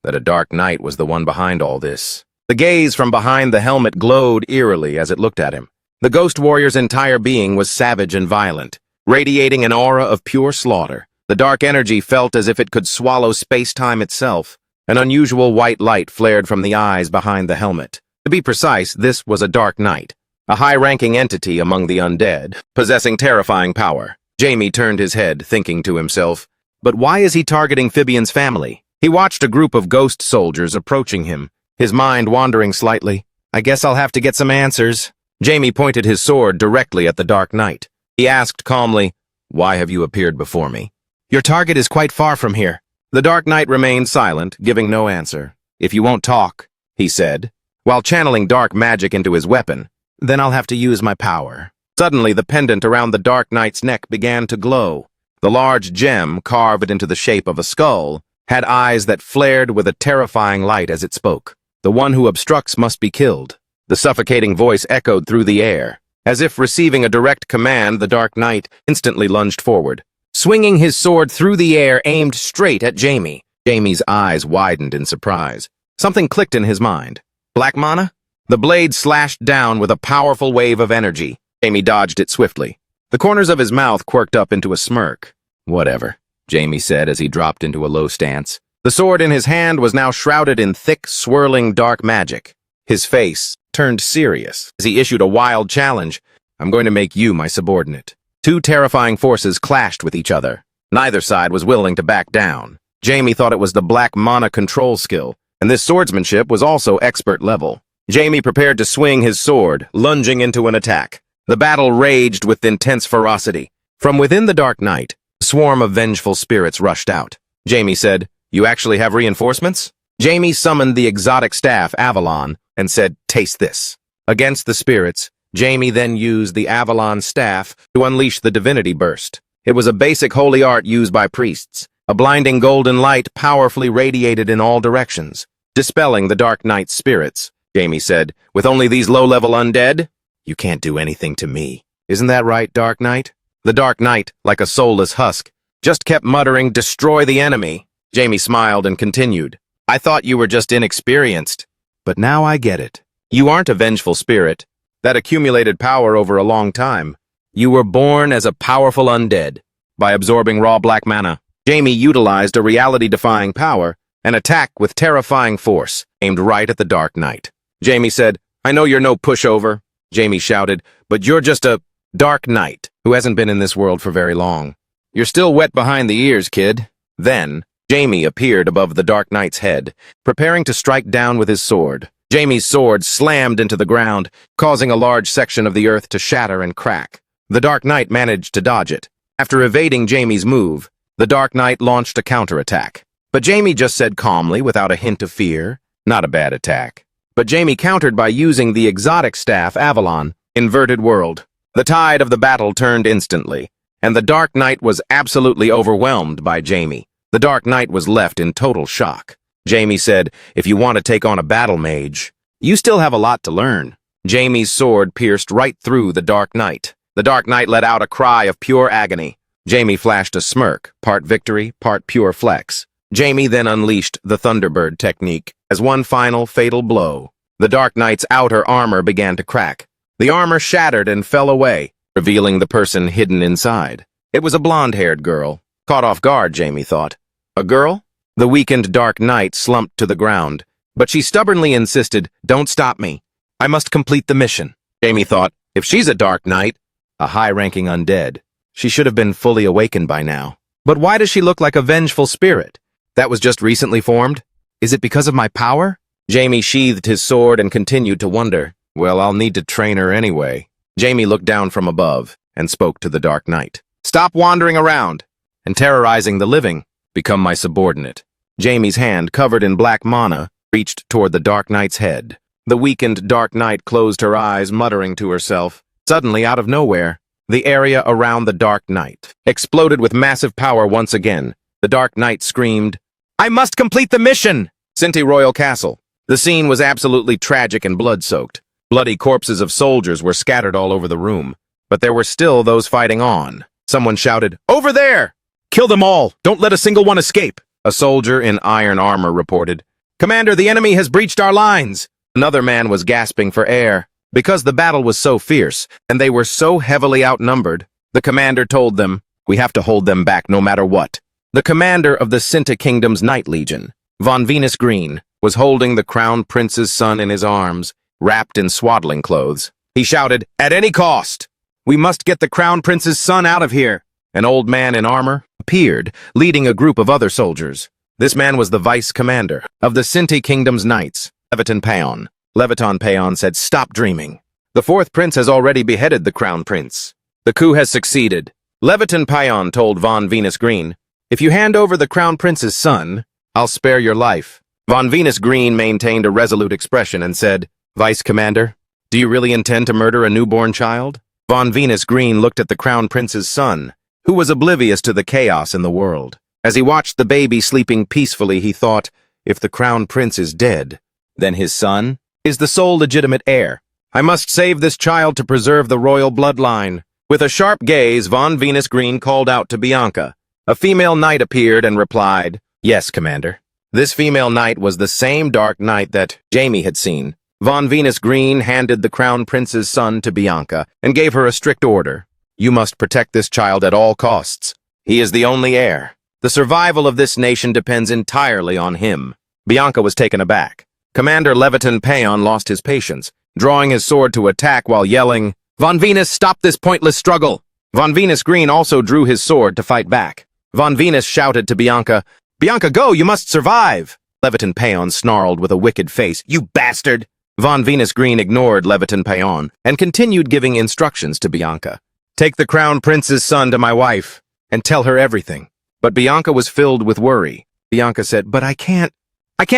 that a dark night was the one behind all this." The gaze from behind the helmet glowed eerily as it looked at him. The ghost warrior's entire being was savage and violent, radiating an aura of pure slaughter. The dark energy felt as if it could swallow space-time itself. An unusual white light flared from the eyes behind the helmet. To be precise, this was a dark knight, a high-ranking entity among the undead, possessing terrifying power. Jamie turned his head, thinking to himself, but why is he targeting Fibion's family? He watched a group of ghost soldiers approaching him, his mind wandering slightly. "I guess I'll have to get some answers." Jamie pointed his sword directly at the Dark Knight. He asked calmly, "Why have you appeared before me?" "Your target is quite far from here." The Dark Knight remained silent, giving no answer. "If you won't talk," he said, while channeling dark magic into his weapon, "then I'll have to use my power." Suddenly, the pendant around the Dark Knight's neck began to glow. The large gem, carved into the shape of a skull, had eyes that flared with a terrifying light as it spoke. "The one who obstructs must be killed." The suffocating voice echoed through the air. As if receiving a direct command, the Dark Knight instantly lunged forward. Swinging his sword through the air, aimed straight at Jamie. Jamie's eyes widened in surprise. Something clicked in his mind. Black mana? The blade slashed down with a powerful wave of energy. Jamie dodged it swiftly. The corners of his mouth quirked up into a smirk. Whatever, Jamie said as he dropped into a low stance. The sword in his hand was now shrouded in thick, swirling dark magic. His face turned serious as he issued a wild challenge. I'm going to make you my subordinate. Two terrifying forces clashed with each other. Neither side was willing to back down. Jamie thought it was the black mana control skill, and this swordsmanship was also expert level. Jamie prepared to swing his sword, lunging into an attack. The battle raged with intense ferocity. From within the dark night, a swarm of vengeful spirits rushed out. Jamie said, "You actually have reinforcements?" Jamie summoned the exotic staff, Avalon, and said, "Taste this." Against the spirits, Jamie then used the Avalon staff to unleash the divinity burst. It was a basic holy art used by priests. A blinding golden light powerfully radiated in all directions, dispelling the dark night's spirits. Jamie said, "With only these low-level undead? You can't do anything to me. Isn't that right, Dark Knight?" The Dark Knight, like a soulless husk, just kept muttering, "Destroy the enemy." Jamie smiled and continued, "I thought you were just inexperienced, but now I get it. You aren't a vengeful spirit that accumulated power over a long time. You were born as a powerful undead by absorbing raw black mana." Jamie utilized a reality-defying power, an attack with terrifying force, aimed right at the Dark Knight. Jamie said, "I know you're no pushover," Jamie shouted, "but you're just a Dark Knight who hasn't been in this world for very long. You're still wet behind the ears, kid." Then, Jamie appeared above the Dark Knight's head, preparing to strike down with his sword. Jamie's sword slammed into the ground, causing a large section of the earth to shatter and crack. The Dark Knight managed to dodge it. After evading Jamie's move, the Dark Knight launched a counterattack. But Jamie just said calmly, without a hint of fear, "Not a bad attack." But Jamie countered by using the exotic staff, Avalon, Inverted World. The tide of the battle turned instantly, and the Dark Knight was absolutely overwhelmed by Jamie. The Dark Knight was left in total shock. Jamie said, "If you want to take on a battle mage, you still have a lot to learn." Jamie's sword pierced right through the Dark Knight. The Dark Knight let out a cry of pure agony. Jamie flashed a smirk, part victory, part pure flex. Jamie then unleashed the Thunderbird technique as one final fatal blow. The Dark Knight's outer armor began to crack. The armor shattered and fell away, revealing the person hidden inside. It was a blonde-haired girl. Caught off guard, Jamie thought. A girl? The weakened Dark Knight slumped to the ground, but she stubbornly insisted, "Don't stop me. I must complete the mission." Jamie thought, if she's a Dark Knight, a high-ranking undead, she should have been fully awakened by now. But why does she look like a vengeful spirit that was just recently formed? Is it because of my power? Jamie sheathed his sword and continued to wonder. Well, I'll need to train her anyway. Jamie looked down from above and spoke to the Dark Knight. "Stop wandering around and terrorizing the living. Become my subordinate." Jamie's hand, covered in black mana, reached toward the Dark Knight's head. The weakened Dark Knight closed her eyes, muttering to herself. Suddenly, out of nowhere, the area around the Dark Knight exploded with massive power once again. The Dark Knight screamed, "I must complete the mission!" Sinti Royal Castle. The scene was absolutely tragic and blood-soaked. Bloody corpses of soldiers were scattered all over the room, but there were still those fighting on. Someone shouted, "Over there! Kill them all! Don't let a single one escape!" A soldier in iron armor reported, "Commander, the enemy has breached our lines!" Another man was gasping for air. Because the battle was so fierce, and they were so heavily outnumbered, the commander told them, "We have to hold them back no matter what." The commander of the Sinta Kingdom's Night Legion, Von Venus Green, was holding the Crown Prince's son in his arms, wrapped in swaddling clothes. He shouted, "At any cost! We must get the Crown Prince's son out of here!" An old man in armor appeared, leading a group of other soldiers. This man was the vice commander of the Sinti Kingdom's Knights, Leviton Payon. Leviton Payon said, "Stop dreaming. The fourth prince has already beheaded the Crown Prince. The coup has succeeded." Leviton Payon told Von Venus Green, "If you hand over the Crown Prince's son, I'll spare your life." Von Venus Green maintained a resolute expression and said, "Vice Commander, do you really intend to murder a newborn child?" Von Venus Green looked at the Crown Prince's son, who was oblivious to the chaos in the world. As he watched the baby sleeping peacefully, he thought, if the Crown Prince is dead, then his son is the sole legitimate heir. I must save this child to preserve the royal bloodline. With a sharp gaze, Von Venus Green called out to Bianca. A female knight appeared and replied, Yes, Commander. This female knight was the same dark knight that Jamie had seen. Von Venus Green handed the Crown Prince's son to Bianca and gave her a strict order. You must protect this child at all costs. He is the only heir. The survival of this nation depends entirely on him. Bianca was taken aback. Commander Leviton Payon lost his patience, drawing his sword to attack while yelling, Von Venus, stop this pointless struggle! Von Venus Green also drew his sword to fight back. Von Venus shouted to Bianca, Bianca, go! You must survive! Leviton Payon snarled with a wicked face, You bastard! Von Venus Green ignored Leviton Payon and continued giving instructions to Bianca. Take the Crown Prince's son to my wife and tell her everything. But Bianca was filled with worry. Bianca said, But I can't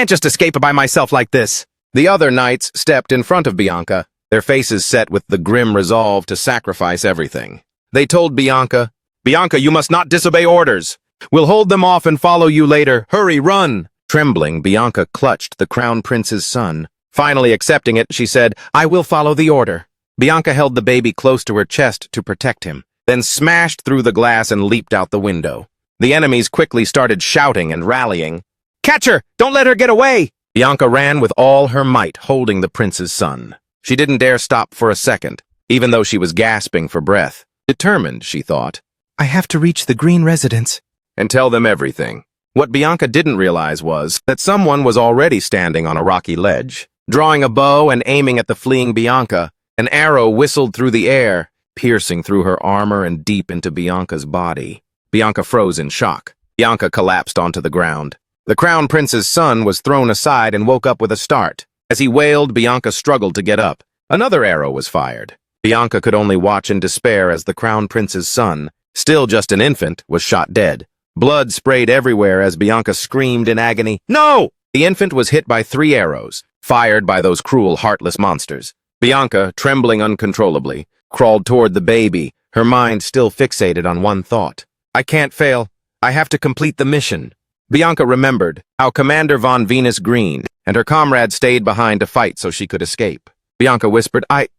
just escape by myself like this. The other knights stepped in front of Bianca, their faces set with the grim resolve to sacrifice everything. They told Bianca, Bianca, you must not disobey orders. We'll hold them off and follow you later. Hurry, run! Trembling, Bianca clutched the Crown Prince's son. Finally accepting it, she said, I will follow the order. Bianca held the baby close to her chest to protect him, then smashed through the glass and leaped out the window. The enemies quickly started shouting and rallying. Catch her! Don't let her get away! Bianca ran with all her might, holding the prince's son. She didn't dare stop for a second, even though she was gasping for breath. Determined, she thought, I have to reach the green residence and tell them everything. What Bianca didn't realize was that someone was already standing on a rocky ledge. Drawing a bow and aiming at the fleeing Bianca, an arrow whistled through the air, piercing through her armor and deep into Bianca's body. Bianca froze in shock. Bianca collapsed onto the ground. The Crown Prince's son was thrown aside and woke up with a start. As he wailed, Bianca struggled to get up. Another arrow was fired. Bianca could only watch in despair as the Crown Prince's son, still just an infant, was shot dead. Blood sprayed everywhere as Bianca screamed in agony, No! The infant was hit by 3 arrows, fired by those cruel, heartless monsters. Bianca, trembling uncontrollably, crawled toward the baby, her mind still fixated on one thought. I can't fail. I have to complete the mission. Bianca remembered how Commander Von Venus Green and her comrade stayed behind to fight so she could escape. Bianca whispered, I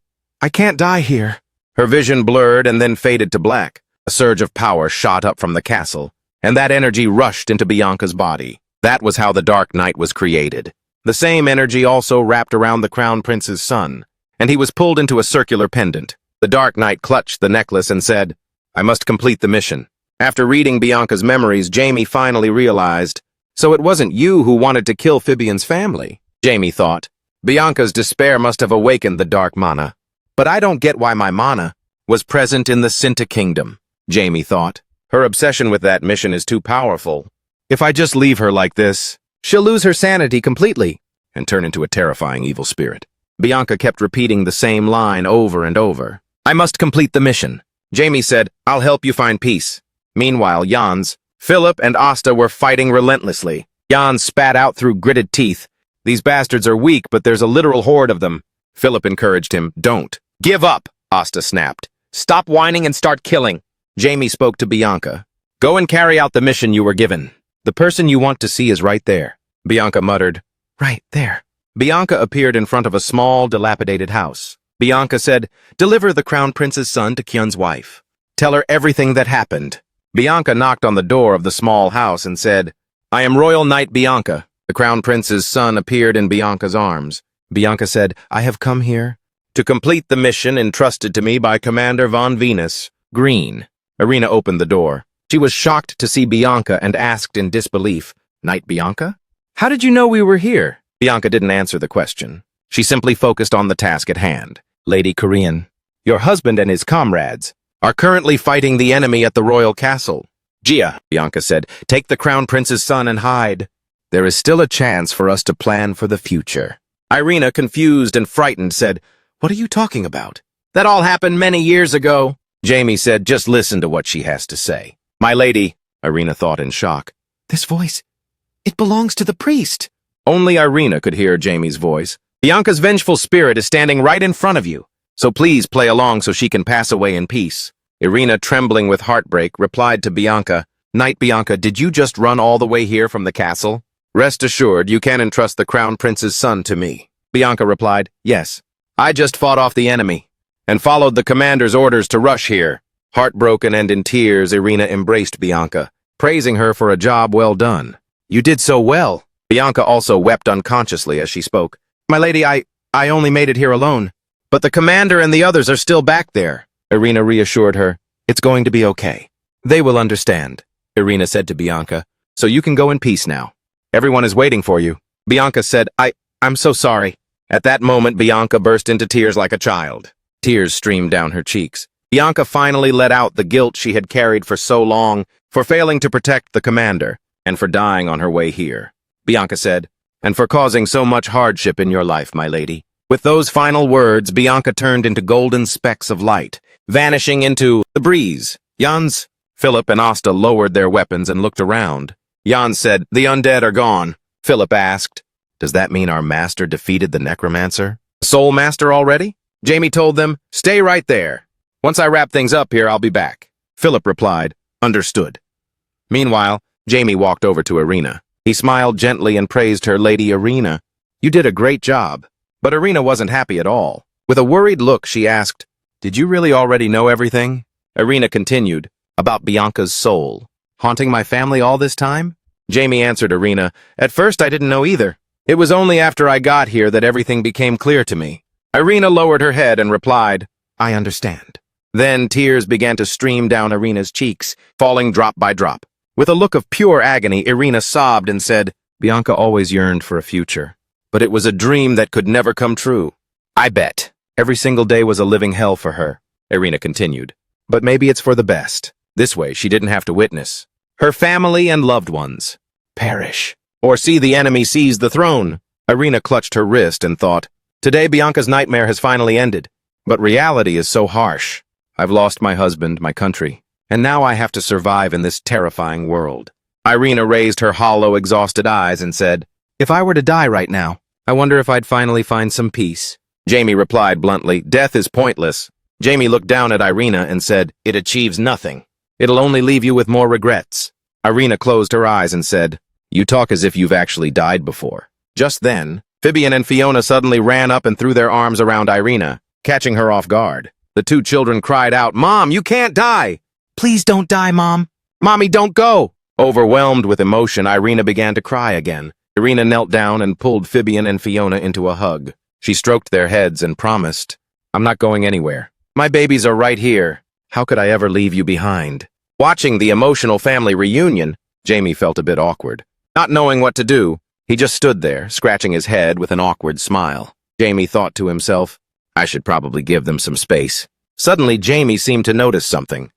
can't die here. Her vision blurred and then faded to black. A surge of power shot up from the castle, and that energy rushed into Bianca's body. That was how the Dark Knight was created. The same energy also wrapped around the Crown Prince's son, and he was pulled into a circular pendant. The Dark Knight clutched the necklace and said, I must complete the mission. After reading Bianca's memories, Jamie finally realized, So it wasn't you who wanted to kill Fibion's family, Jamie thought. Bianca's despair must have awakened the dark mana. But I don't get why my mana was present in the Sinta Kingdom, Jamie thought. Her obsession with that mission is too powerful. If I just leave her like this, she'll lose her sanity completely and turn into a terrifying evil spirit. Bianca kept repeating the same line over and over. I must complete the mission. Jamie said, I'll help you find peace. Meanwhile, Jans, Philip, and Asta were fighting relentlessly. Jans spat out through gritted teeth. These bastards are weak, but there's a literal horde of them. Philip encouraged him. Don't. Give up, Asta snapped. Stop whining and start killing. Jamie spoke to Bianca. Go and carry out the mission you were given. The person you want to see is right there. Bianca muttered. Right there. Bianca appeared in front of a small, dilapidated house. Bianca said, Deliver the Crown Prince's son to Kyun's wife. Tell her everything that happened. Bianca knocked on the door of the small house and said, I am Royal Knight Bianca. The Crown Prince's son appeared in Bianca's arms. Bianca said, I have come here to complete the mission entrusted to me by Commander Von Venus Green. Irina opened the door. She was shocked to see Bianca and asked in disbelief, Knight Bianca? How did you know we were here? Bianca didn't answer the question. She simply focused on the task at hand. Lady Korean, your husband and his comrades are currently fighting the enemy at the royal castle. Gia, Bianca said, take the Crown Prince's son and hide. There is still a chance for us to plan for the future. Irina, confused and frightened, said, What are you talking about? That all happened many years ago. Jamie said, Just listen to what she has to say. My lady, Irina thought in shock. This voice, it belongs to the priest. Only Irina could hear Jamie's voice. Bianca's vengeful spirit is standing right in front of you, so please play along so she can pass away in peace. Irina, trembling with heartbreak, replied to Bianca, Knight Bianca, did you just run all the way here from the castle? Rest assured, you can entrust the Crown Prince's son to me. Bianca replied, Yes, I just fought off the enemy and followed the commander's orders to rush here. Heartbroken and in tears, Irina embraced Bianca, praising her for a job well done. You did so well. Bianca also wept unconsciously as she spoke. My lady, I only made it here alone. But the commander and the others are still back there. Irina reassured her. It's going to be okay. They will understand, Irina said to Bianca. So you can go in peace now. Everyone is waiting for you. Bianca said, I'm so sorry. At that moment, Bianca burst into tears like a child. Tears streamed down her cheeks. Bianca finally let out the guilt she had carried for so long, for failing to protect the commander, and for dying on her way here. Bianca said, and for causing so much hardship in your life, my lady. With those final words, Bianca turned into golden specks of light, vanishing into the breeze. Jans, Philip and Asta lowered their weapons and looked around. Jans said, the undead are gone. Philip asked, does that mean our master defeated the necromancer? Soul master already? Jamie told them, stay right there. Once I wrap things up here, I'll be back. Philip replied, understood. Meanwhile, Jamie walked over to Irina. He smiled gently and praised her. Lady Irina, you did a great job. But Irina wasn't happy at all. With a worried look, she asked, did you really already know everything? Irina continued, about Bianca's soul. Haunting my family all this time? Jamie answered Irina, at first I didn't know either. It was only after I got here that everything became clear to me. Irina lowered her head and replied, I understand. Then tears began to stream down Irina's cheeks, falling drop by drop. With a look of pure agony, Irina sobbed and said, Bianca always yearned for a future, but it was a dream that could never come true. I bet. Every single day was a living hell for her, Irina continued. But maybe it's for the best. This way she didn't have to witness her family and loved ones perish, or see the enemy seize the throne. Irina clutched her wrist and thought, today Bianca's nightmare has finally ended. But reality is so harsh. I've lost my husband, my country, and now I have to survive in this terrifying world. Irina raised her hollow, exhausted eyes and said, if I were to die right now, I wonder if I'd finally find some peace. Jamie replied bluntly, death is pointless. Jamie looked down at Irina and said, it achieves nothing. It'll only leave you with more regrets. Irina closed her eyes and said, you talk as if you've actually died before. Just then, Fabian and Fiona suddenly ran up and threw their arms around Irina, catching her off guard. The two children cried out, Mom, you can't die! Please don't die, Mom. Mommy, don't go! Overwhelmed with emotion, Irina began to cry again. Irina knelt down and pulled Fabian and Fiona into a hug. She stroked their heads and promised, I'm not going anywhere. My babies are right here. How could I ever leave you behind? Watching the emotional family reunion, Jamie felt a bit awkward. Not knowing what to do, he just stood there, scratching his head with an awkward smile. Jamie thought to himself, I should probably give them some space. Suddenly, Jamie seemed to notice something.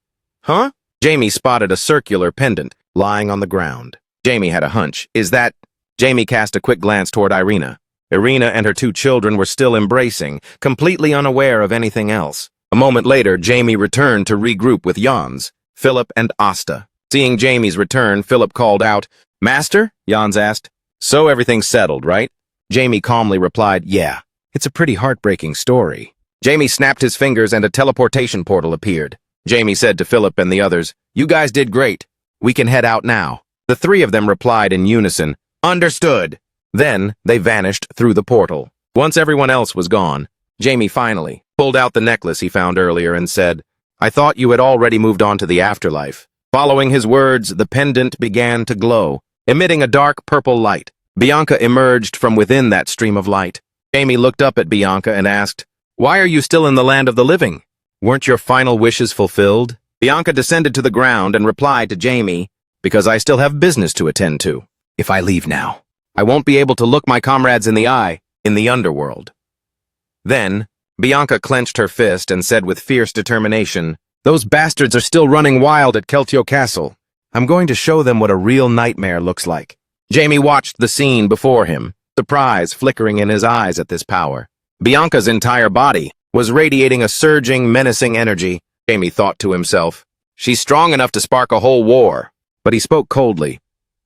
Huh? Jamie spotted a circular pendant lying on the ground. Jamie had a hunch. Is that... Jamie cast a quick glance toward Irina. Irina and her two children were still embracing, completely unaware of anything else. A moment later, Jamie returned to regroup with Jans, Philip, and Asta. Seeing Jamie's return, Philip called out, Master? Jans asked. So everything's settled, right? Jamie calmly replied, yeah. It's a pretty heartbreaking story. Jamie snapped his fingers and a teleportation portal appeared. Jamie said to Philip and the others, you guys did great. We can head out now. The three of them replied in unison, understood. Then they vanished through the portal. Once everyone else was gone, Jamie finally pulled out the necklace he found earlier and said, I thought you had already moved on to the afterlife. Following his words, the pendant began to glow, emitting a dark purple light. Bianca emerged from within that stream of light. Jamie looked up at Bianca and asked, why are you still in the land of the living? Weren't your final wishes fulfilled? Bianca descended to the ground and replied to Jamie, because I still have business to attend to. If I leave now, I won't be able to look my comrades in the eye in the underworld. Then, Bianca clenched her fist and said with fierce determination, those bastards are still running wild at Keltio Castle. I'm going to show them what a real nightmare looks like. Jamie watched the scene before him, surprise flickering in his eyes at this power. Bianca's entire body was radiating a surging, menacing energy. Jamie thought to himself, she's strong enough to spark a whole war. But he spoke coldly.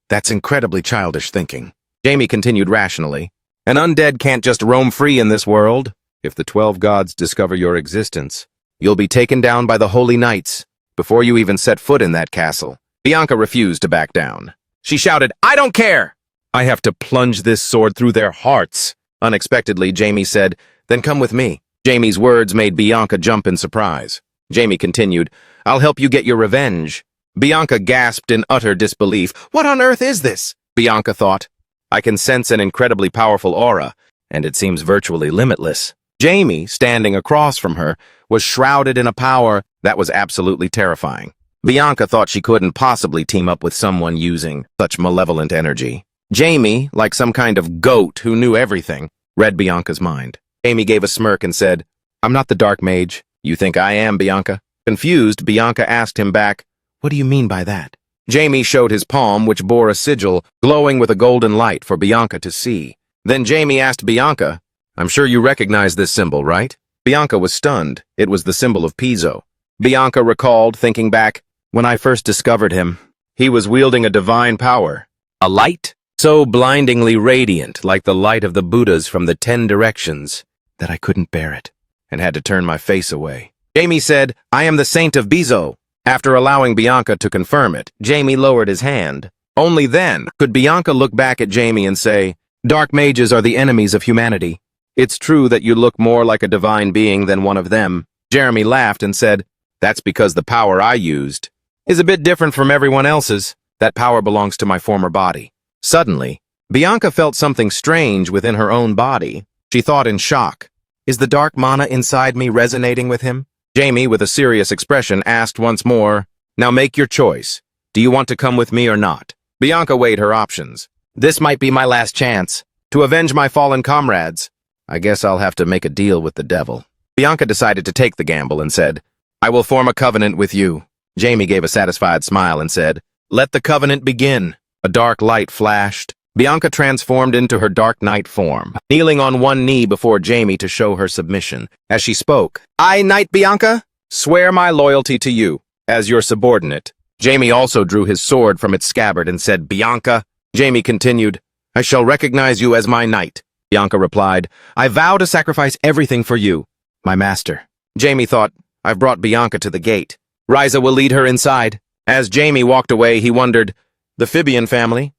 That's incredibly childish thinking. Jamie continued rationally, an undead can't just roam free in this world. If the 12 gods discover your existence, you'll be taken down by the holy knights before you even set foot in that castle. Bianca refused to back down. She shouted, I don't care! I have to plunge this sword through their hearts. Unexpectedly, Jamie said, then come with me. Jamie's words made Bianca jump in surprise. Jamie continued, I'll help you get your revenge. Bianca gasped in utter disbelief. What on earth is this? Bianca thought. I can sense an incredibly powerful aura, and it seems virtually limitless. Jamie, standing across from her, was shrouded in a power that was absolutely terrifying. Bianca thought she couldn't possibly team up with someone using such malevolent energy. Jamie, like some kind of goat who knew everything, read Bianca's mind. Jamie gave a smirk and said, I'm not the dark mage. You think I am, Bianca? Confused, Bianca asked him back, What do you mean by that? Jamie showed his palm, which bore a sigil, glowing with a golden light for Bianca to see. Then Jamie asked Bianca, I'm sure you recognize this symbol, right? Bianca was stunned. It was the symbol of Pizzo. Bianca recalled, thinking back, when I first discovered him, he was wielding a divine power. A light? So blindingly radiant, like the light of the Buddhas from the 10 directions, that I couldn't bear it, and had to turn my face away. Jamie said, I am the saint of Pizzo. After allowing Bianca to confirm it, Jamie lowered his hand. Only then could Bianca look back at Jamie and say, Dark mages are the enemies of humanity. It's true that you look more like a divine being than one of them. Jeremy laughed and said, That's because the power I used is a bit different from everyone else's. That power belongs to my former body. Suddenly, Bianca felt something strange within her own body. She thought in shock, Is the dark mana inside me resonating with him? Jamie, with a serious expression, asked once more, Now make your choice. Do you want to come with me or not? Bianca weighed her options. This might be my last chance to avenge my fallen comrades. I guess I'll have to make a deal with the devil. Bianca decided to take the gamble and said, I will form a covenant with you. Jamie gave a satisfied smile and said, Let the covenant begin. A dark light flashed. Bianca transformed into her dark knight form, kneeling on one knee before Jamie to show her submission. As she spoke, I, Knight Bianca, swear my loyalty to you as your subordinate. Jamie also drew his sword from its scabbard and said, Bianca. Jamie continued, I shall recognize you as my knight. Bianca replied, I vow to sacrifice everything for you, my master. Jamie thought, I've brought Bianca to the gate. Riza will lead her inside. As Jamie walked away, he wondered, the Fabian family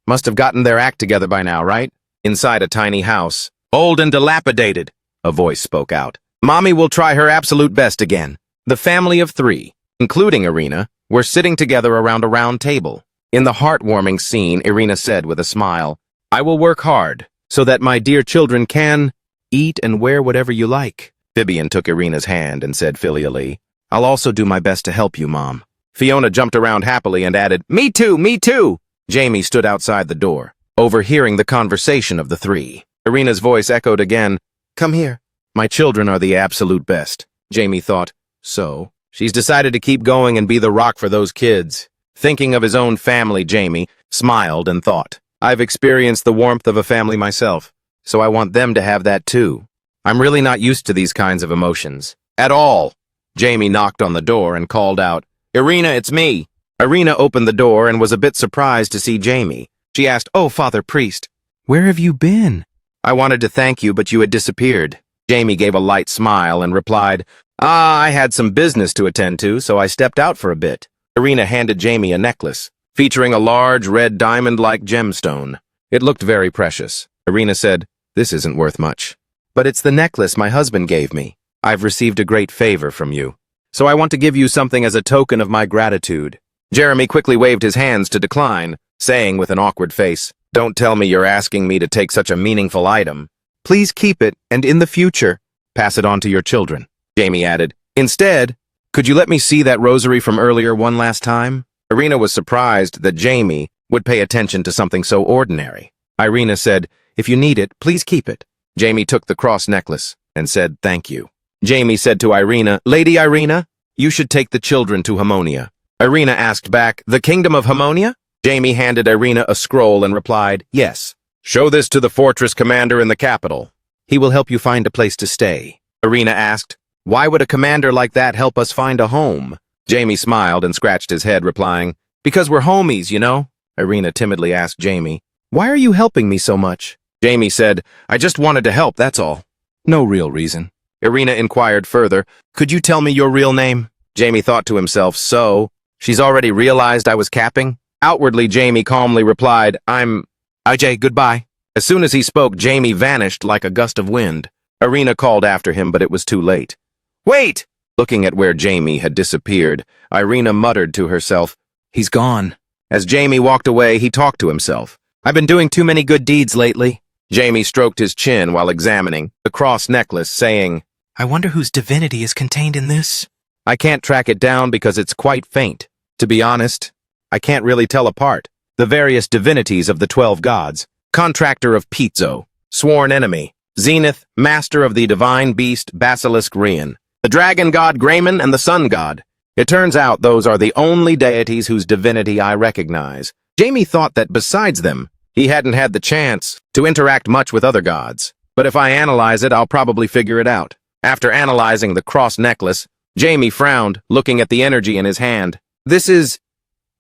must have gotten their act together by now, right? Inside a tiny house, old and dilapidated, a voice spoke out. Mommy will try her absolute best again. The family of 3, including Irina, were sitting together around a round table. In the heartwarming scene, Irina said with a smile, I will work hard so that my dear children can eat and wear whatever you like. Fabian took Irina's hand and said filially, I'll also do my best to help you, Mom. Fiona jumped around happily and added, Me too, me too. Jamie stood outside the door, overhearing the conversation of the 3. Irina's voice echoed again, Come here. My children are the absolute best. Jamie thought, so? She's decided to keep going and be the rock for those kids. Thinking of his own family, Jamie smiled and thought, I've experienced the warmth of a family myself, so I want them to have that too. I'm really not used to these kinds of emotions. At all. Jamie knocked on the door and called out, Irina, it's me. Irina opened the door and was a bit surprised to see Jamie. She asked, Oh, Father Priest, where have you been? I wanted to thank you, but you had disappeared. Jamie gave a light smile and replied, I had some business to attend to, so I stepped out for a bit. Irina handed Jamie a necklace, featuring a large red diamond-like gemstone. It looked very precious. Irina said, This isn't worth much. But it's the necklace my husband gave me. I've received a great favor from you, so I want to give you something as a token of my gratitude. Jeremy quickly waved his hands to decline, saying with an awkward face, Don't tell me you're asking me to take such a meaningful item. Please keep it, and in the future, pass it on to your children. Jamie added, Instead, could you let me see that rosary from earlier one last time? Irina was surprised that Jamie would pay attention to something so ordinary. Irina said, If you need it, please keep it. Jamie took the cross necklace and said, Thank you. Jamie said to Irina, Lady Irina, you should take the children to Hamonia. Irina asked back, The kingdom of Hamonia? Jamie handed Irina a scroll and replied, Yes. Show this to the fortress commander in the capital. He will help you find a place to stay. Irina asked, Why would a commander like that help us find a home? Jamie smiled and scratched his head, replying, Because we're homies, you know? Irina timidly asked Jamie, Why are you helping me so much? Jamie said, I just wanted to help, that's all. No real reason. Irina inquired further, Could you tell me your real name? Jamie thought to himself, So? She's already realized I was capping? Outwardly, Jamie calmly replied, I'm IJ, goodbye. As soon as he spoke, Jamie vanished like a gust of wind. Irina called after him, but it was too late. Wait! Looking at where Jamie had disappeared, Irina muttered to herself, He's gone. As Jamie walked away, he talked to himself. I've been doing too many good deeds lately. Jamie stroked his chin while examining the cross necklace, saying, I wonder whose divinity is contained in this. I can't track it down because it's quite faint. To be honest, I can't really tell apart the various divinities of the 12 gods. Contractor of Pizzo, sworn enemy, Zenith, master of the divine beast Basilisk Rian, the dragon god Grayman, and the sun god. It turns out those are the only deities whose divinity I recognize. Jamie thought that besides them, he hadn't had the chance to interact much with other gods. But if I analyze it, I'll probably figure it out. After analyzing the cross necklace, Jamie frowned, looking at the energy in his hand. This is...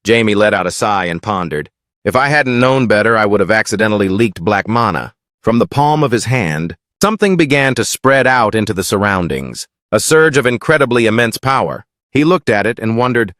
Jamie let out a sigh and pondered. If I hadn't known better, I would have accidentally leaked black mana. From the palm of his hand, something began to spread out into the surroundings. A surge of incredibly immense power. He looked at it and wondered,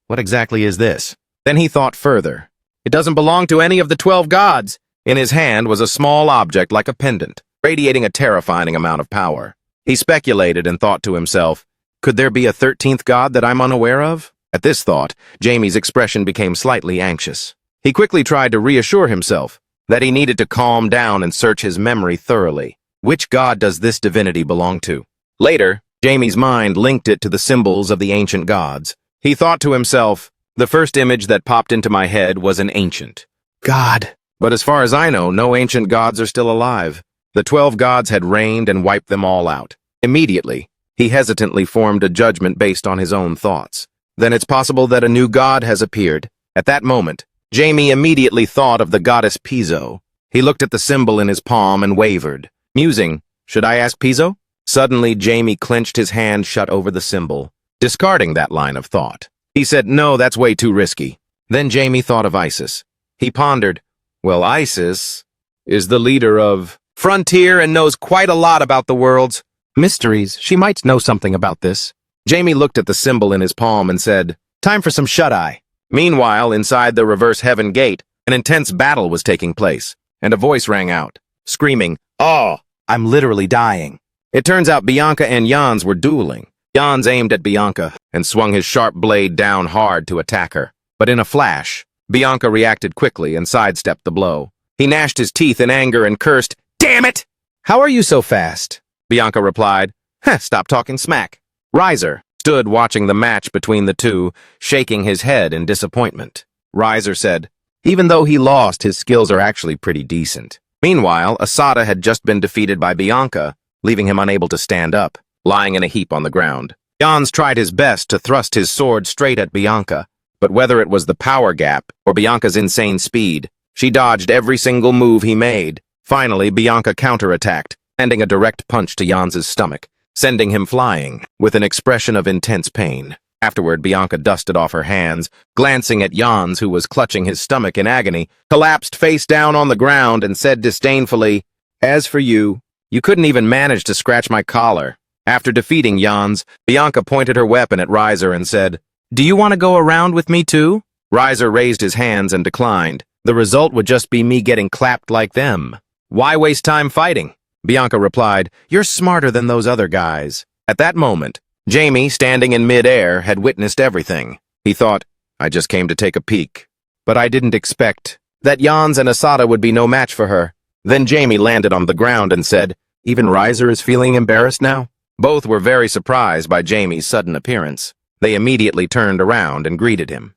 what exactly is this? Then he thought further. It doesn't belong to any of the 12 gods. In his hand was a small object like a pendant, radiating a terrifying amount of power. He speculated and thought to himself, could there be a 13th god that I'm unaware of? At this thought, Jamie's expression became slightly anxious. He quickly tried to reassure himself that he needed to calm down and search his memory thoroughly. Which god does this divinity belong to? Later, Jamie's mind linked it to the symbols of the ancient gods. He thought to himself, the first image that popped into my head was an ancient god. But as far as I know, no ancient gods are still alive. The 12 gods had reigned and wiped them all out. Immediately, he hesitantly formed a judgment based on his own thoughts. Then it's possible that a new god has appeared. At that moment, Jamie immediately thought of the goddess Pizzo. He looked at the symbol in his palm and wavered. Musing, should I ask Pizzo? Suddenly, Jamie clenched his hand shut over the symbol, discarding that line of thought. He said, no, that's way too risky. Then Jamie thought of Isis. He pondered, well, Isis is the leader of Frontier and knows quite a lot about the world's mysteries. She might know something about this. Jamie looked at the symbol in his palm and said, time for some shut-eye. Meanwhile, inside the reverse heaven gate, an intense battle was taking place, and a voice rang out, screaming, oh, I'm literally dying. It turns out Bianca and Jans were dueling. Jans aimed at Bianca and swung his sharp blade down hard to attack her. But in a flash, Bianca reacted quickly and sidestepped the blow. He gnashed his teeth in anger and cursed, damn it! How are you so fast? Bianca replied, stop talking smack. Riser stood watching the match between the two, shaking his head in disappointment. Riser said, even though he lost, his skills are actually pretty decent. Meanwhile, Asada had just been defeated by Bianca, leaving him unable to stand up, lying in a heap on the ground. Jans tried his best to thrust his sword straight at Bianca, but whether it was the power gap or Bianca's insane speed, she dodged every single move he made. Finally, Bianca counterattacked, landing a direct punch to Jans's stomach, sending him flying, with an expression of intense pain. Afterward, Bianca dusted off her hands, glancing at Jans, who was clutching his stomach in agony, collapsed face down on the ground and said disdainfully, as for you, you couldn't even manage to scratch my collar. After defeating Jans, Bianca pointed her weapon at Riser and said, do you want to go around with me too? Riser raised his hands and declined. The result would just be me getting clapped like them. Why waste time fighting? Bianca replied, you're smarter than those other guys. At that moment, Jamie, standing in mid-air, had witnessed everything. He thought, I just came to take a peek. But I didn't expect that Jans and Asada would be no match for her. Then Jamie landed on the ground and said, even Riser is feeling embarrassed now? Both were very surprised by Jamie's sudden appearance. They immediately turned around and greeted him.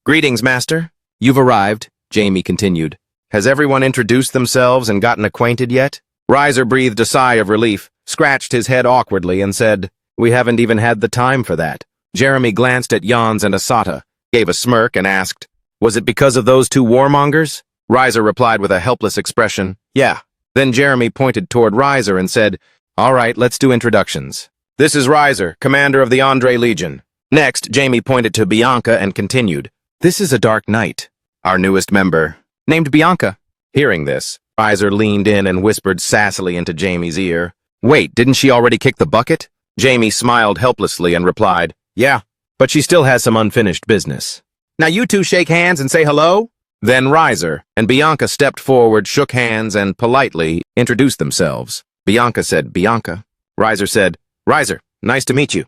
Greetings, Master. You've arrived, Jamie continued. Has everyone introduced themselves and gotten acquainted yet? Riser breathed a sigh of relief, scratched his head awkwardly, and said, we haven't even had the time for that. Jeremy glanced at Jans and Asata, gave a smirk, and asked, was it because of those two warmongers? Riser replied with a helpless expression, yeah. Then Jeremy pointed toward Riser and said, all right, let's do introductions. This is Riser, commander of the Andre Legion. Next, Jamie pointed to Bianca and continued, this is a Dark Knight, our newest member, named Bianca. Hearing this, Riser leaned in and whispered sassily into Jamie's ear. Wait, didn't she already kick the bucket? Jamie smiled helplessly and replied, yeah, but she still has some unfinished business. Now you two shake hands and say hello? Then Riser and Bianca stepped forward, shook hands, and politely introduced themselves. Bianca said, Bianca. Riser said, Riser, nice to meet you.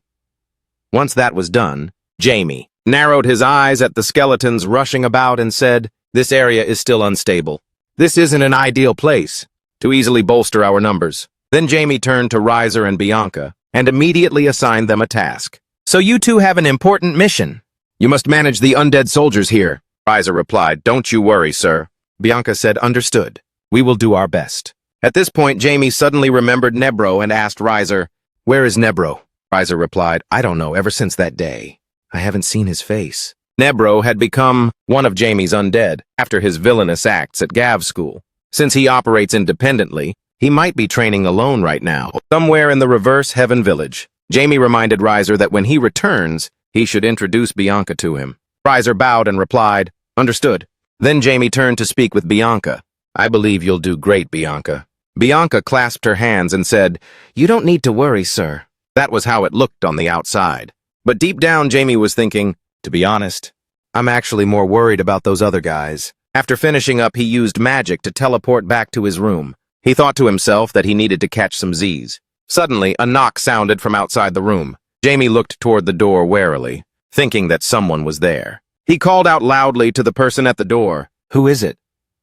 Once that was done, Jamie narrowed his eyes at the skeletons rushing about, and said, "This area is still unstable. This isn't an ideal place to easily bolster our numbers." Then Jamie turned to Riser and Bianca and immediately assigned them a task. "So you two have an important mission. You must manage the undead soldiers here." Riser replied, "Don't you worry, sir." Bianca said, "Understood. We will do our best." At this point, Jamie suddenly remembered Nebro and asked Riser, "Where is Nebro?" Riser replied, "I don't know, ever since that day. I haven't seen his face." Nebro had become one of Jamie's undead after his villainous acts at Gav school. Since he operates independently, he might be training alone right now, somewhere in the reverse heaven village. Jamie reminded Riser that when he returns, he should introduce Bianca to him. Riser bowed and replied, "Understood." Then Jamie turned to speak with Bianca. "I believe you'll do great, Bianca." Bianca clasped her hands and said, "You don't need to worry, sir." That was how it looked on the outside. But deep down, Jamie was thinking, "To be honest, I'm actually more worried about those other guys." After finishing up, he used magic to teleport back to his room. He thought to himself that he needed to catch some Z's. Suddenly, a knock sounded from outside the room. Jamie looked toward the door warily, thinking that someone was there. He called out loudly to the person at the door, "Who is it?"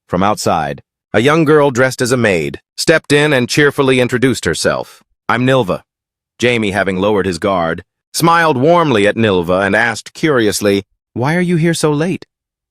From outside, a young girl dressed as a maid stepped in and cheerfully introduced herself. "I'm Nilva." Jamie, having lowered his guard, smiled warmly at Nilva and asked curiously, "Why are you here so late?"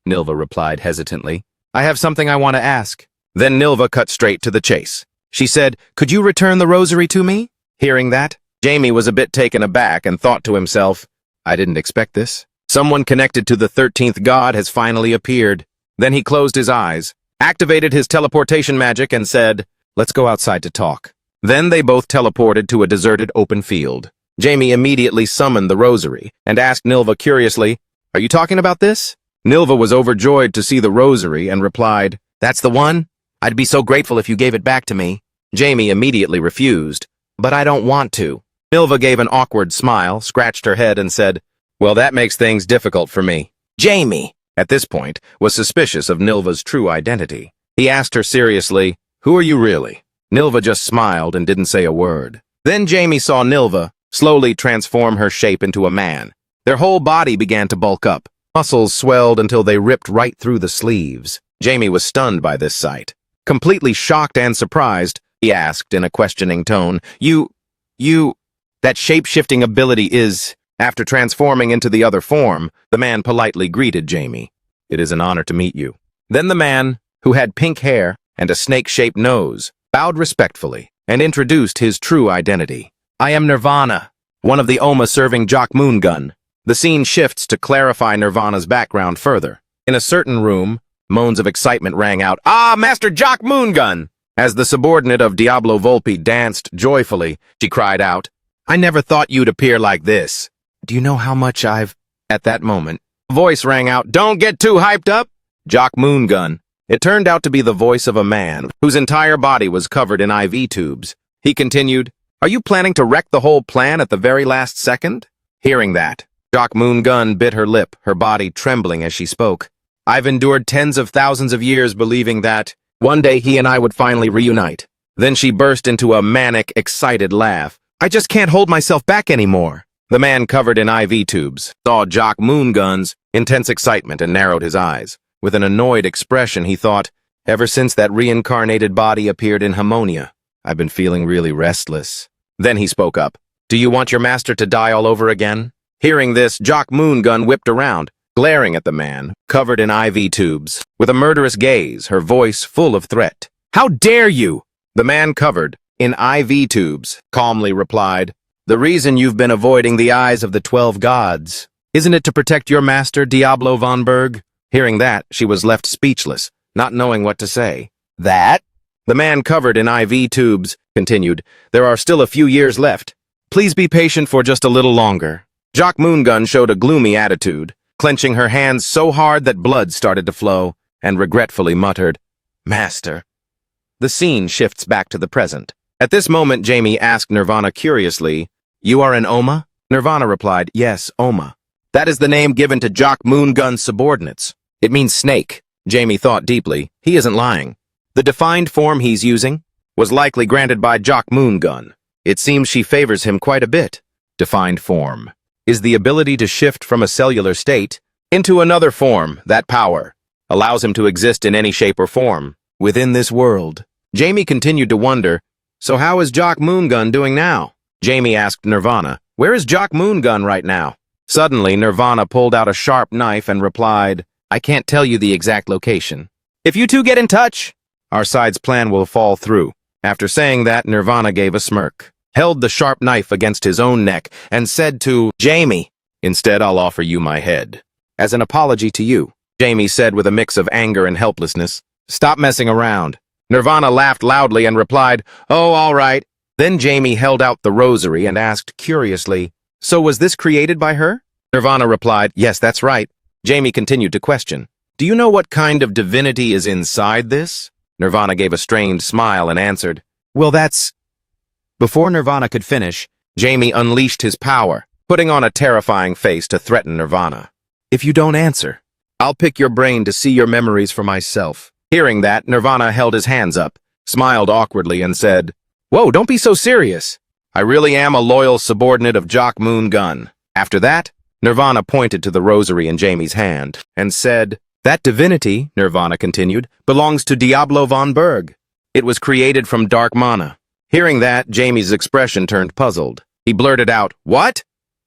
Nilva replied hesitantly, "I have something I want to ask." Then Nilva cut straight to the chase. She said, "Could you return the rosary to me?" Hearing that, Jamie was a bit taken aback and thought to himself, "I didn't expect this. Someone connected to the 13th god has finally appeared." Then he closed his eyes, activated his teleportation magic, and said, "Let's go outside to talk." Then they both teleported to a deserted open field. Jamie immediately summoned the rosary and asked Nilva curiously, "Are you talking about this?" Nilva was overjoyed to see the rosary and replied, "That's the one? I'd be so grateful if you gave it back to me." Jamie immediately refused, "But I don't want to." Nilva gave an awkward smile, scratched her head, and said, "Well, that makes things difficult for me." Jamie, at this point, was suspicious of Nilva's true identity. He asked her seriously, "Who are you really?" Nilva just smiled and didn't say a word. Then Jamie saw Nilva slowly transform her shape into a man. Their whole body began to bulk up. Muscles swelled until they ripped right through the sleeves. Jamie was stunned by this sight. Completely shocked and surprised, he asked in a questioning tone, You, that shape-shifting ability is..." After transforming into the other form, the man politely greeted Jamie. "It is an honor to meet you." Then the man, who had pink hair and a snake-shaped nose, bowed respectfully and introduced his true identity. "I am Nirvana, one of the Oma serving Jock Moongun." The scene shifts to clarify Nirvana's background further. In a certain room, moans of excitement rang out, "Ah, Master Jock Moongun!" As the subordinate of Diablo Volpe danced joyfully, she cried out, "I never thought you'd appear like this. Do you know how much I've..." At that moment, a voice rang out, "Don't get too hyped up!" Jock Moongun. It turned out to be the voice of a man whose entire body was covered in IV tubes. He continued, "Are you planning to wreck the whole plan at the very last second?" Hearing that, Jock Moongun bit her lip, her body trembling as she spoke. "I've endured tens of thousands of years believing that one day he and I would finally reunite." Then she burst into a manic, excited laugh. "I just can't hold myself back anymore." The man covered in IV tubes saw Jock Moongun's intense excitement and narrowed his eyes. With an annoyed expression, he thought, "Ever since that reincarnated body appeared in Harmonia, I've been feeling really restless." Then he spoke up, "Do you want your master to die all over again?" Hearing this, Jock Moongun whipped around, glaring at the man, covered in IV tubes, with a murderous gaze, her voice full of threat. "How dare you?" The man covered in IV tubes calmly replied, "The reason you've been avoiding the eyes of the 12 gods, isn't it to protect your master, Diablo von Berg?" Hearing that, she was left speechless, not knowing what to say. "That?" The man covered in IV tubes continued, "There are still a few years left. Please be patient for just a little longer." Jock Moongun showed a gloomy attitude, clenching her hands so hard that blood started to flow, and regretfully muttered, "Master." The scene shifts back to the present. At this moment, Jamie asked Nirvana curiously, "You are an Oma?" Nirvana replied, "Yes, Oma. That is the name given to Jock Moongun's subordinates. It means snake." Jamie thought deeply. He isn't lying. The defined form he's using was likely granted by Jock Moongun. It seems she favors him quite a bit. Defined form. is the ability to shift from a cellular state into another form. That power allows him to exist in any shape or form within this world. Jamie continued to wonder, so how is Jock Moongun doing now? Jamie asked Nirvana, where is Jock Moongun right now? Suddenly, Nirvana pulled out a sharp knife and replied, I can't tell you the exact location. If you two get in touch, our side's plan will fall through. After saying that, Nirvana gave a smirk, held the sharp knife against his own neck, and said to Jamie, instead I'll offer you my head. As an apology to you, Jamie said with a mix of anger and helplessness. Stop messing around. Nirvana laughed loudly and replied, oh, all right. Then Jamie held out the rosary and asked curiously, so was this created by her? Nirvana replied, yes, that's right. Jamie continued to question, do you know what kind of divinity is inside this? Nirvana gave a strained smile and answered, well, that's... Before Nirvana could finish, Jamie unleashed his power, putting on a terrifying face to threaten Nirvana. If you don't answer, I'll pick your brain to see your memories for myself. Hearing that, Nirvana held his hands up, smiled awkwardly, and said, whoa, don't be so serious. I really am a loyal subordinate of Jock Moongun. After that, Nirvana pointed to the rosary in Jamie's hand and said, that divinity, Nirvana continued, belongs to Diablo von Berg. It was created from dark mana. Hearing that, Jamie's expression turned puzzled. He blurted out, what?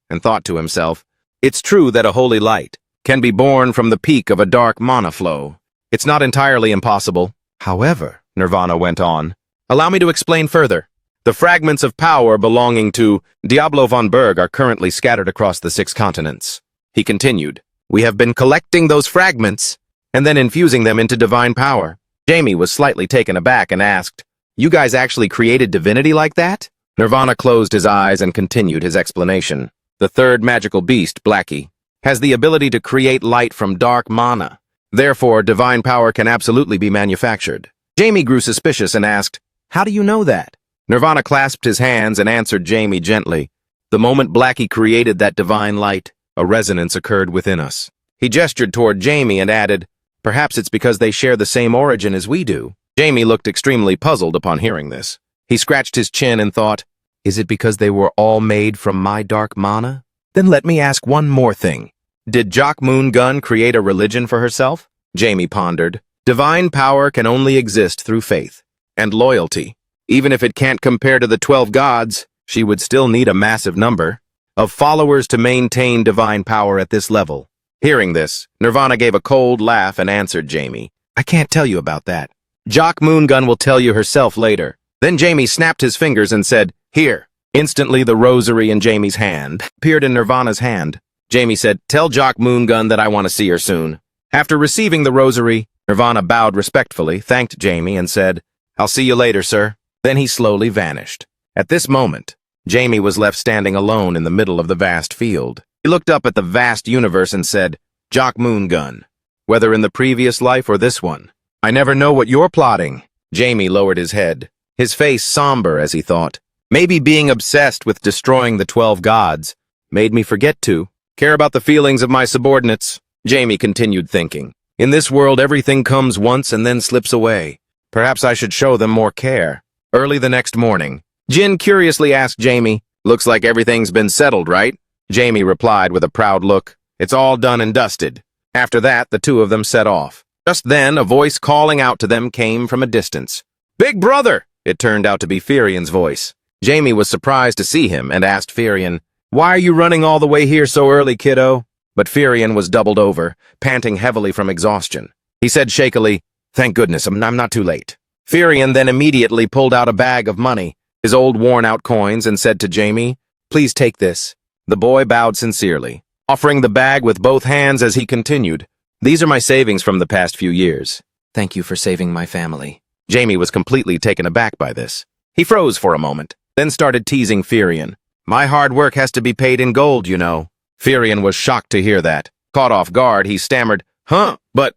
And thought to himself, it's true that a holy light can be born from the peak of a dark mana flow. It's not entirely impossible. However, Nirvana went on, allow me to explain further. The fragments of power belonging to Diablo von Berg are currently scattered across the 6 continents. He continued, we have been collecting those fragments and then infusing them into divine power. Jamie was slightly taken aback and asked, you guys actually created divinity like that? Nirvana closed his eyes and continued his explanation. The third magical beast, Blackie, has the ability to create light from dark mana. Therefore, divine power can absolutely be manufactured. Jamie grew suspicious and asked, how do you know that? Nirvana clasped his hands and answered Jamie gently, the moment Blackie created that divine light, a resonance occurred within us. He gestured toward Jamie and added, perhaps it's because they share the same origin as we do. Jamie looked extremely puzzled upon hearing this. He scratched his chin and thought, is it because they were all made from my dark mana? Then let me ask one more thing. Did Jock Moongun create a religion for herself? Jamie pondered. Divine power can only exist through faith and loyalty. Even if it can't compare to the 12 gods, she would still need a massive number of followers to maintain divine power at this level. Hearing this, Nirvana gave a cold laugh and answered Jamie, I can't tell you about that. Jock Moongun will tell you herself later. Then Jamie snapped his fingers and said, here. Instantly, the rosary in Jamie's hand appeared in Nirvana's hand. Jamie said, tell Jock Moongun that I want to see her soon. After receiving the rosary, Nirvana bowed respectfully, thanked Jamie, and said, I'll see you later, sir. Then he slowly vanished. At this moment, Jamie was left standing alone in the middle of the vast field. He looked up at the vast universe and said, Jock Moongun, whether in the previous life or this one, I never know what you're plotting. Jamie lowered his head, his face somber as he thought, maybe being obsessed with destroying the 12 gods made me forget to care about the feelings of my subordinates. Jamie continued thinking, in this world everything comes once and then slips away. Perhaps I should show them more care. Early the next morning, Jin curiously asked Jamie, looks like everything's been settled, right? Jamie replied with a proud look, it's all done and dusted. After that, the two of them set off. Just then, a voice calling out to them came from a distance. Big brother! It turned out to be Firian's voice. Jamie was surprised to see him and asked Firian, why are you running all the way here so early, kiddo? But Firian was doubled over, panting heavily from exhaustion. He said shakily, thank goodness, I'm not too late. Firian then immediately pulled out a bag of money, his old worn-out coins, and said to Jamie, please take this. The boy bowed sincerely, offering the bag with both hands as he continued, these are my savings from the past few years. Thank you for saving my family. Jamie was completely taken aback by this. He froze for a moment, then started teasing Firian. My hard work has to be paid in gold, you know. Firian was shocked to hear that. Caught off guard, he stammered, but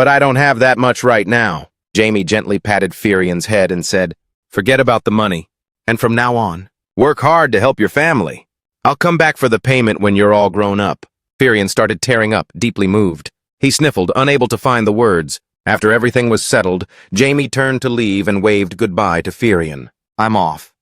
I don't have that much right now. Jamie gently patted Firian's head and said, forget about the money. And from now on, work hard to help your family. I'll come back for the payment when you're all grown up. Firian started tearing up, deeply moved. He sniffled, unable to find the words. After everything was settled, Jamie turned to leave and waved goodbye to Firian. I'm off.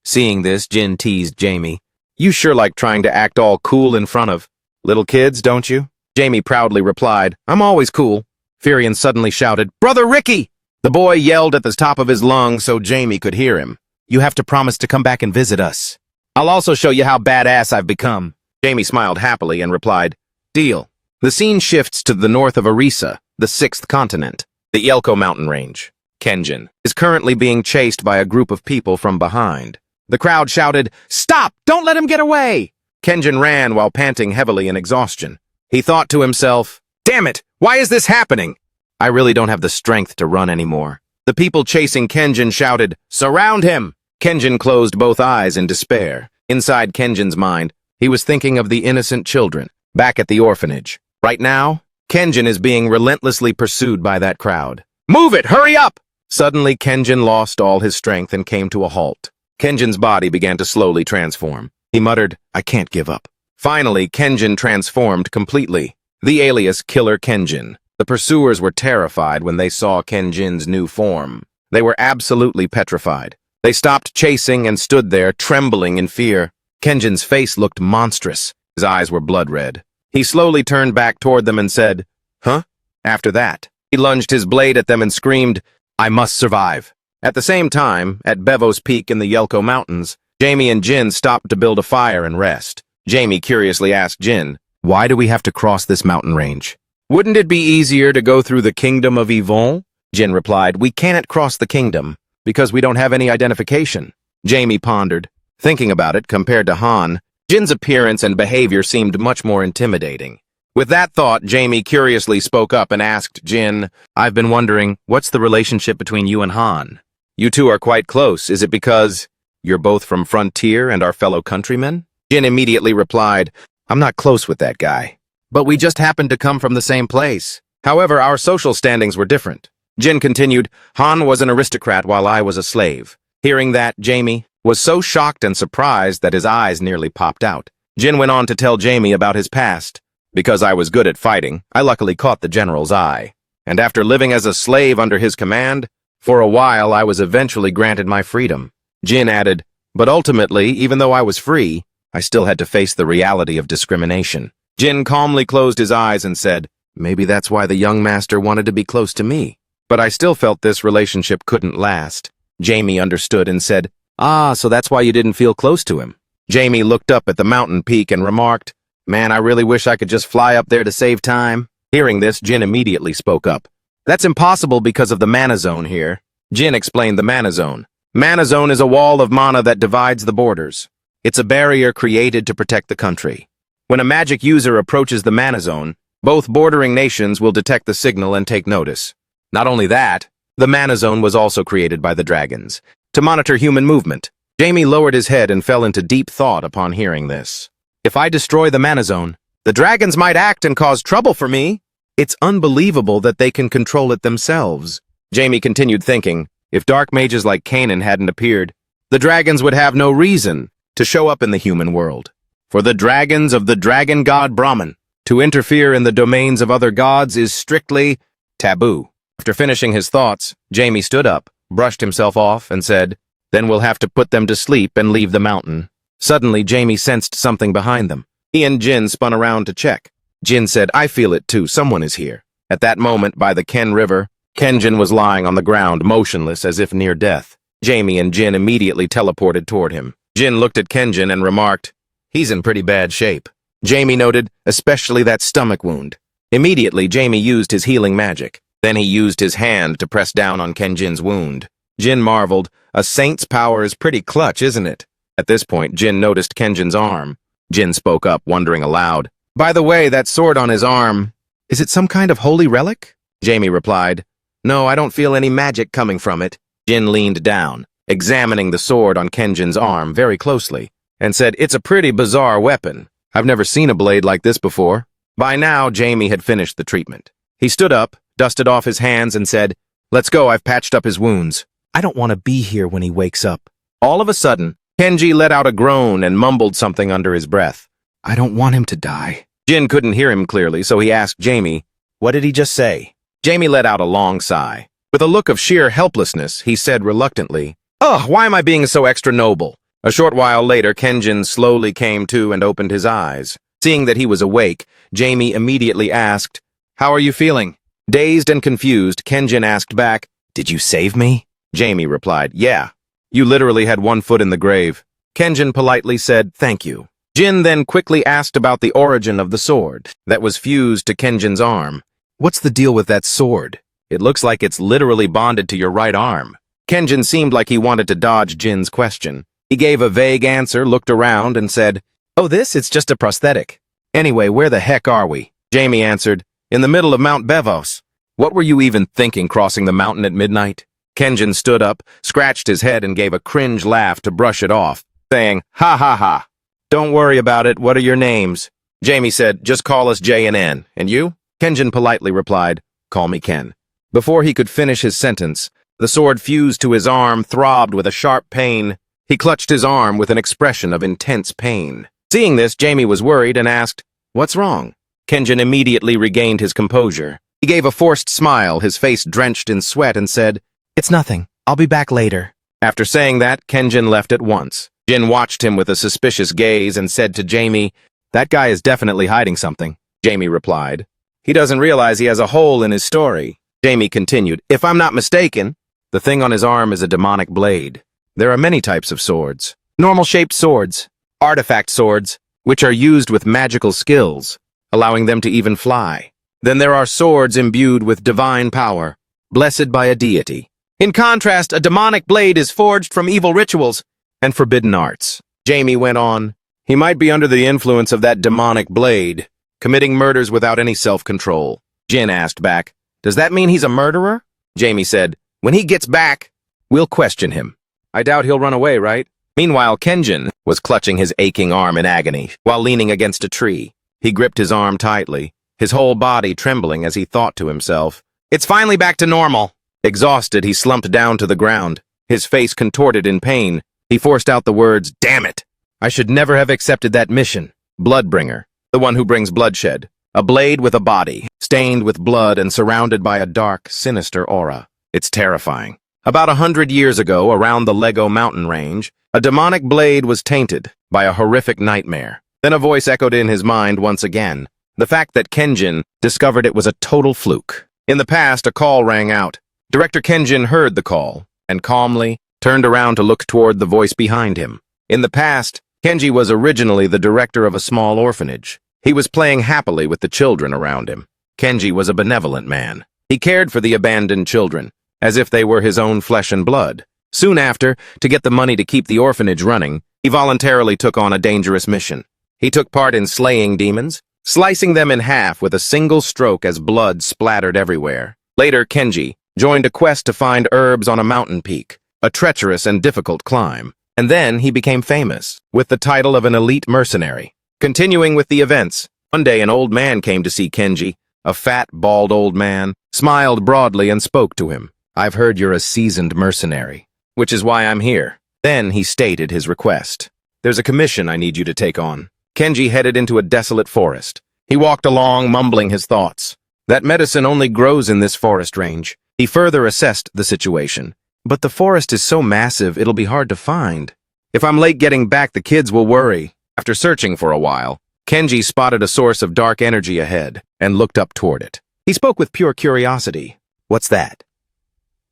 Seeing this, Jin teased Jamie. You sure like trying to act all cool in front of little kids, don't you? Jamie proudly replied, I'm always cool. Furion suddenly shouted, Brother Ricky! The boy yelled at the top of his lungs so Jamie could hear him. You have to promise to come back and visit us. I'll also show you how badass I've become. Jamie smiled happily and replied, Deal. The scene shifts to the north of Arisa, the 6th continent, the Yelko mountain range. Kenjin is currently being chased by a group of people from behind. The crowd shouted, Stop! Don't let him get away! Kenjin ran while panting heavily in exhaustion. He thought to himself, Damn it! Why is this happening? I really don't have the strength to run anymore. The people chasing Kenjin shouted, Surround him! Kenjin closed both eyes in despair. Inside Kenjin's mind, he was thinking of the innocent children, back at the orphanage. Right now, Kenjin is being relentlessly pursued by that crowd. Move it! Hurry up! Suddenly, Kenjin lost all his strength and came to a halt. Kenjin's body began to slowly transform. He muttered, I can't give up. Finally, Kenjin transformed completely. The alias Killer Kenjin. The pursuers were terrified when they saw Kenjin's new form. They were absolutely petrified. They stopped chasing and stood there, trembling in fear. Kenjin's face looked monstrous. His eyes were blood red. He slowly turned back toward them and said, Huh? After that, he lunged his blade at them and screamed, I must survive. At the same time, at Bevo's Peak in the Yelko Mountains, Jamie and Jin stopped to build a fire and rest. Jamie curiously asked Jin, Why do we have to cross this mountain range? Wouldn't it be easier to go through the kingdom of Yvonne? Jin replied, We can't cross the kingdom, because we don't have any identification. Jamie pondered. Thinking about it, compared to Han, Jin's appearance and behavior seemed much more intimidating. With that thought, Jamie curiously spoke up and asked Jin, I've been wondering, what's the relationship between you and Han? You two are quite close. Is it because you're both from Frontier and our fellow countrymen? Jin immediately replied, I'm not close with that guy. But we just happened to come from the same place. However, our social standings were different. Jin continued, Han was an aristocrat while I was a slave. Hearing that, Jamie was so shocked and surprised that his eyes nearly popped out. Jin went on to tell Jamie about his past. Because I was good at fighting, I luckily caught the general's eye. And after living as a slave under his command, for a while I was eventually granted my freedom. Jin added, But ultimately, even though I was free, I still had to face the reality of discrimination. Jin calmly closed his eyes and said, Maybe that's why the young master wanted to be close to me. But I still felt this relationship couldn't last. Jamie understood and said, so that's why you didn't feel close to him. Jamie looked up at the mountain peak and remarked, Man, I really wish I could just fly up there to save time. Hearing this, Jin immediately spoke up. That's impossible because of the mana zone here. Jin explained the mana zone. Mana zone is a wall of mana that divides the borders. It's a barrier created to protect the country. When a magic user approaches the mana zone, both bordering nations will detect the signal and take notice. Not only that, the mana zone was also created by the dragons to monitor human movement. Jamie lowered his head and fell into deep thought upon hearing this. If I destroy the mana zone, the dragons might act and cause trouble for me. It's unbelievable that they can control it themselves. Jamie continued thinking, if dark mages like Kanan hadn't appeared, the dragons would have no reason to show up in the human world. For the dragons of the dragon god Brahman, to interfere in the domains of other gods is strictly taboo. After finishing his thoughts, Jamie stood up, brushed himself off, and said, Then we'll have to put them to sleep and leave the mountain. Suddenly, Jamie sensed something behind them. He and Jin spun around to check. Jin said, I feel it too, someone is here. At that moment, by the Ken River, Kenjin was lying on the ground, motionless as if near death. Jamie and Jin immediately teleported toward him. Jin looked at Kenjin and remarked, He's in pretty bad shape. Jamie noted, especially that stomach wound. Immediately, Jamie used his healing magic. Then he used his hand to press down on Kenjin's wound. Jin marveled, a saint's power is pretty clutch, isn't it? At this point, Jin noticed Kenjin's arm. Jin spoke up, wondering aloud, By the way, that sword on his arm, is it some kind of holy relic? Jamie replied, No, I don't feel any magic coming from it. Jin leaned down, examining the sword on Kenjin's arm very closely, and said, It's a pretty bizarre weapon. I've never seen a blade like this before. By now, Jamie had finished the treatment. He stood up, dusted off his hands, and said, Let's go, I've patched up his wounds. I don't want to be here when he wakes up. All of a sudden, Kenji let out a groan and mumbled something under his breath. I don't want him to die. Jin couldn't hear him clearly, so he asked Jamie, What did he just say? Jamie let out a long sigh. With a look of sheer helplessness, he said reluctantly, Ugh, why am I being so extra noble? A short while later, Kenjin slowly came to and opened his eyes. Seeing that he was awake, Jamie immediately asked, "How are you feeling?" Dazed and confused, Kenjin asked back, "Did you save me?" Jamie replied, "Yeah. You literally had one foot in the grave." Kenjin politely said, "Thank you." Jin then quickly asked about the origin of the sword that was fused to Kenjin's arm. "What's the deal with that sword? It looks like it's literally bonded to your right arm." Kenjin seemed like he wanted to dodge Jin's question. He gave a vague answer, looked around, and said, "Oh, it's just a prosthetic." "Anyway, where the heck are we?" Jamie answered, "In the middle of Mount Bevos." "What were you even thinking crossing the mountain at midnight?" Kenjin stood up, scratched his head, and gave a cringe laugh to brush it off, saying, "Ha ha ha. Don't worry about it. What are your names?" Jamie said, "Just call us J and N. And you?" Kenjin politely replied, "Call me Ken." Before he could finish his sentence, the sword fused to his arm throbbed with a sharp pain. He clutched his arm with an expression of intense pain. Seeing this, Jamie was worried and asked, "What's wrong?" Kenjin immediately regained his composure. He gave a forced smile, his face drenched in sweat, and said, "It's nothing. I'll be back later." After saying that, Kenjin left at once. Jin watched him with a suspicious gaze and said to Jamie, "That guy is definitely hiding something." Jamie replied, "He doesn't realize he has a hole in his story." Jamie continued, "If I'm not mistaken, the thing on his arm is a demonic blade. There are many types of swords. Normal-shaped swords, artifact swords, which are used with magical skills, allowing them to even fly. Then there are swords imbued with divine power, blessed by a deity. In contrast, a demonic blade is forged from evil rituals and forbidden arts." Jamie went on, "He might be under the influence of that demonic blade, committing murders without any self-control." Jin asked back, "Does that mean he's a murderer?" Jamie said, "When he gets back, we'll question him. I doubt he'll run away, right?" Meanwhile, Kenjin was clutching his aching arm in agony while leaning against a tree. He gripped his arm tightly, his whole body trembling as he thought to himself, "It's finally back to normal." Exhausted, he slumped down to the ground, his face contorted in pain. He forced out the words, "Damn it! I should never have accepted that mission." Bloodbringer, the one who brings bloodshed. A blade with a body, stained with blood and surrounded by a dark, sinister aura. It's terrifying. About 100 years ago, around the Lego mountain range, a demonic blade was tainted by a horrific nightmare. Then a voice echoed in his mind once again. The fact that Kenjin discovered it was a total fluke. In the past, a call rang out. Director Kenjin heard the call and calmly turned around to look toward the voice behind him. In the past, Kenji was originally the director of a small orphanage. He was playing happily with the children around him. Kenji was a benevolent man. He cared for the abandoned children, as if they were his own flesh and blood. Soon after, to get the money to keep the orphanage running, he voluntarily took on a dangerous mission. He took part in slaying demons, slicing them in half with a single stroke as blood splattered everywhere. Later, Kenji joined a quest to find herbs on a mountain peak, a treacherous and difficult climb. And then he became famous, with the title of an elite mercenary. Continuing with the events, one day an old man came to see Kenji. A fat, bald old man smiled broadly and spoke to him. "I've heard you're a seasoned mercenary, which is why I'm here." Then he stated his request. "There's a commission I need you to take on." Kenji headed into a desolate forest. He walked along, mumbling his thoughts. That medicine only grows in this forest range. He further assessed the situation. "But the forest is so massive, it'll be hard to find. If I'm late getting back, the kids will worry." After searching for a while, Kenji spotted a source of dark energy ahead and looked up toward it. He spoke with pure curiosity. "What's that?"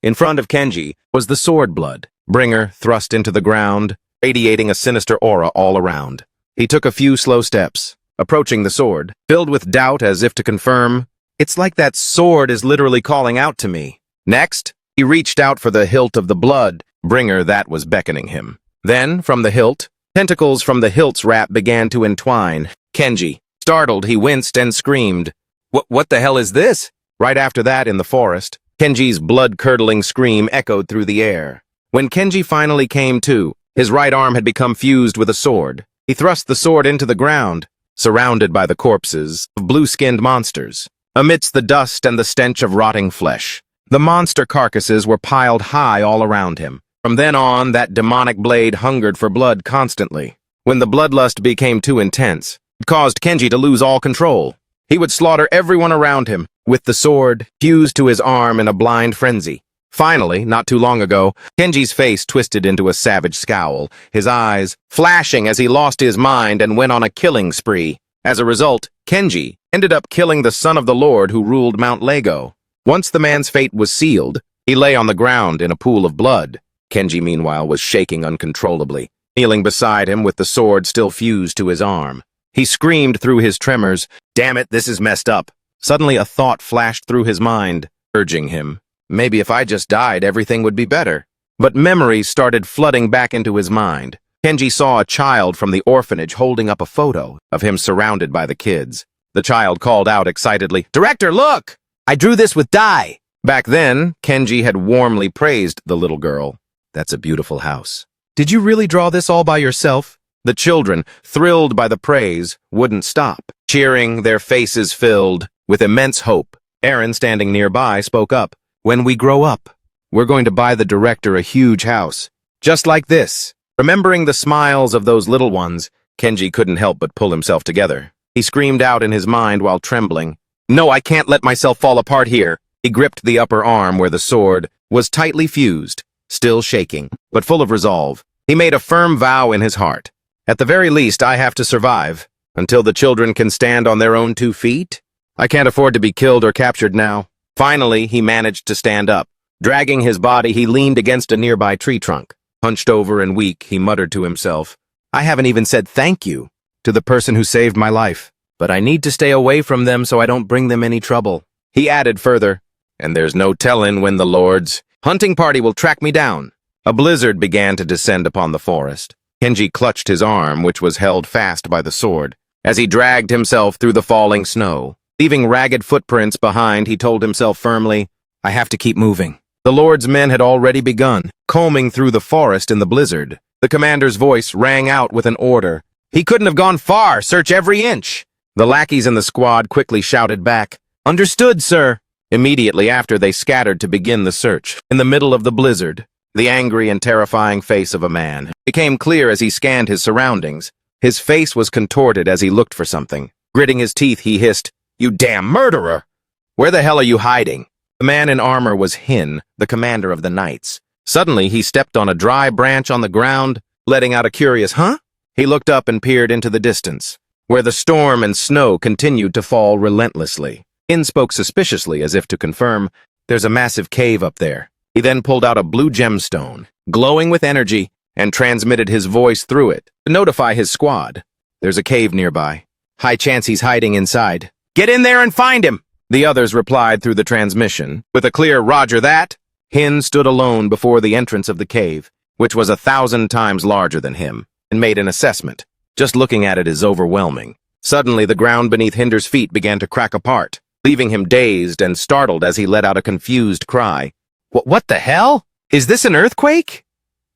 In front of Kenji was the sword blood bringer thrust into the ground, radiating a sinister aura all around. He took a few slow steps, approaching the sword, filled with doubt as if to confirm, "It's like that sword is literally calling out to me." Next, he reached out for the hilt of the blood bringer that was beckoning him. Then, from the hilt, tentacles from the hilt's wrap began to entwine. Kenji, startled, he winced and screamed, What the hell is this?" Right after that, in the forest, Kenji's blood-curdling scream echoed through the air. When Kenji finally came to, his right arm had become fused with a sword. He thrust the sword into the ground, surrounded by the corpses of blue-skinned monsters. Amidst the dust and the stench of rotting flesh, the monster carcasses were piled high all around him. From then on, that demonic blade hungered for blood constantly. When the bloodlust became too intense, it caused Kenji to lose all control. He would slaughter everyone around him, with the sword fused to his arm in a blind frenzy. Finally, not too long ago, Kenji's face twisted into a savage scowl, his eyes flashing as he lost his mind and went on a killing spree. As a result, Kenji ended up killing the son of the Lord who ruled Mount Lego. Once the man's fate was sealed, he lay on the ground in a pool of blood. Kenji, meanwhile, was shaking uncontrollably, kneeling beside him with the sword still fused to his arm. He screamed through his tremors, "Damn it, this is messed up." Suddenly a thought flashed through his mind, urging him. Maybe if I just died, everything would be better. But memories started flooding back into his mind. Kenji saw a child from the orphanage holding up a photo of him surrounded by the kids. The child called out excitedly, "Director, look! I drew this with dye!" Back then, Kenji had warmly praised the little girl. "That's a beautiful house. Did you really draw this all by yourself?" The children, thrilled by the praise, wouldn't stop, cheering, their faces filled with immense hope. Aaron, standing nearby, spoke up. "When we grow up, we're going to buy the director a huge house, just like this." Remembering the smiles of those little ones, Kenji couldn't help but pull himself together. He screamed out in his mind while trembling, "No, I can't let myself fall apart here." He gripped the upper arm where the sword was tightly fused, still shaking, but full of resolve. He made a firm vow in his heart. "At the very least, I have to survive, until the children can stand on their own 2 feet. I can't afford to be killed or captured now." Finally, he managed to stand up. Dragging his body, he leaned against a nearby tree trunk. Hunched over and weak, he muttered to himself, "I haven't even said thank you to the person who saved my life, but I need to stay away from them so I don't bring them any trouble." He added further, "And there's no tellin' when the Lord's hunting party will track me down." A blizzard began to descend upon the forest. Kenji clutched his arm, which was held fast by the sword, as he dragged himself through the falling snow. Leaving ragged footprints behind, he told himself firmly, "I have to keep moving." The Lord's men had already begun, combing through the forest in the blizzard. The commander's voice rang out with an order. "He couldn't have gone far! Search every inch!" The lackeys in the squad quickly shouted back, "Understood, sir!" Immediately after, they scattered to begin the search. In the middle of the blizzard, the angry and terrifying face of a man became clear as he scanned his surroundings. His face was contorted as he looked for something. Gritting his teeth, he hissed, "You damn murderer! Where the hell are you hiding?" The man in armor was Hin, the commander of the knights. Suddenly, he stepped on a dry branch on the ground, letting out a curious, "Huh?" He looked up and peered into the distance, where the storm and snow continued to fall relentlessly. Hin spoke suspiciously as if to confirm, "There's a massive cave up there." He then pulled out a blue gemstone, glowing with energy, and transmitted his voice through it to notify his squad. "There's a cave nearby. High chance he's hiding inside. Get in there and find him!" The others replied through the transmission. With a clear "Roger that," Hin stood alone before the entrance of the cave, which was 1,000 times larger than him, and made an assessment. Just looking at it is overwhelming. Suddenly, the ground beneath Hinder's feet began to crack apart, leaving him dazed and startled as he let out a confused cry. What the hell? Is this an earthquake?"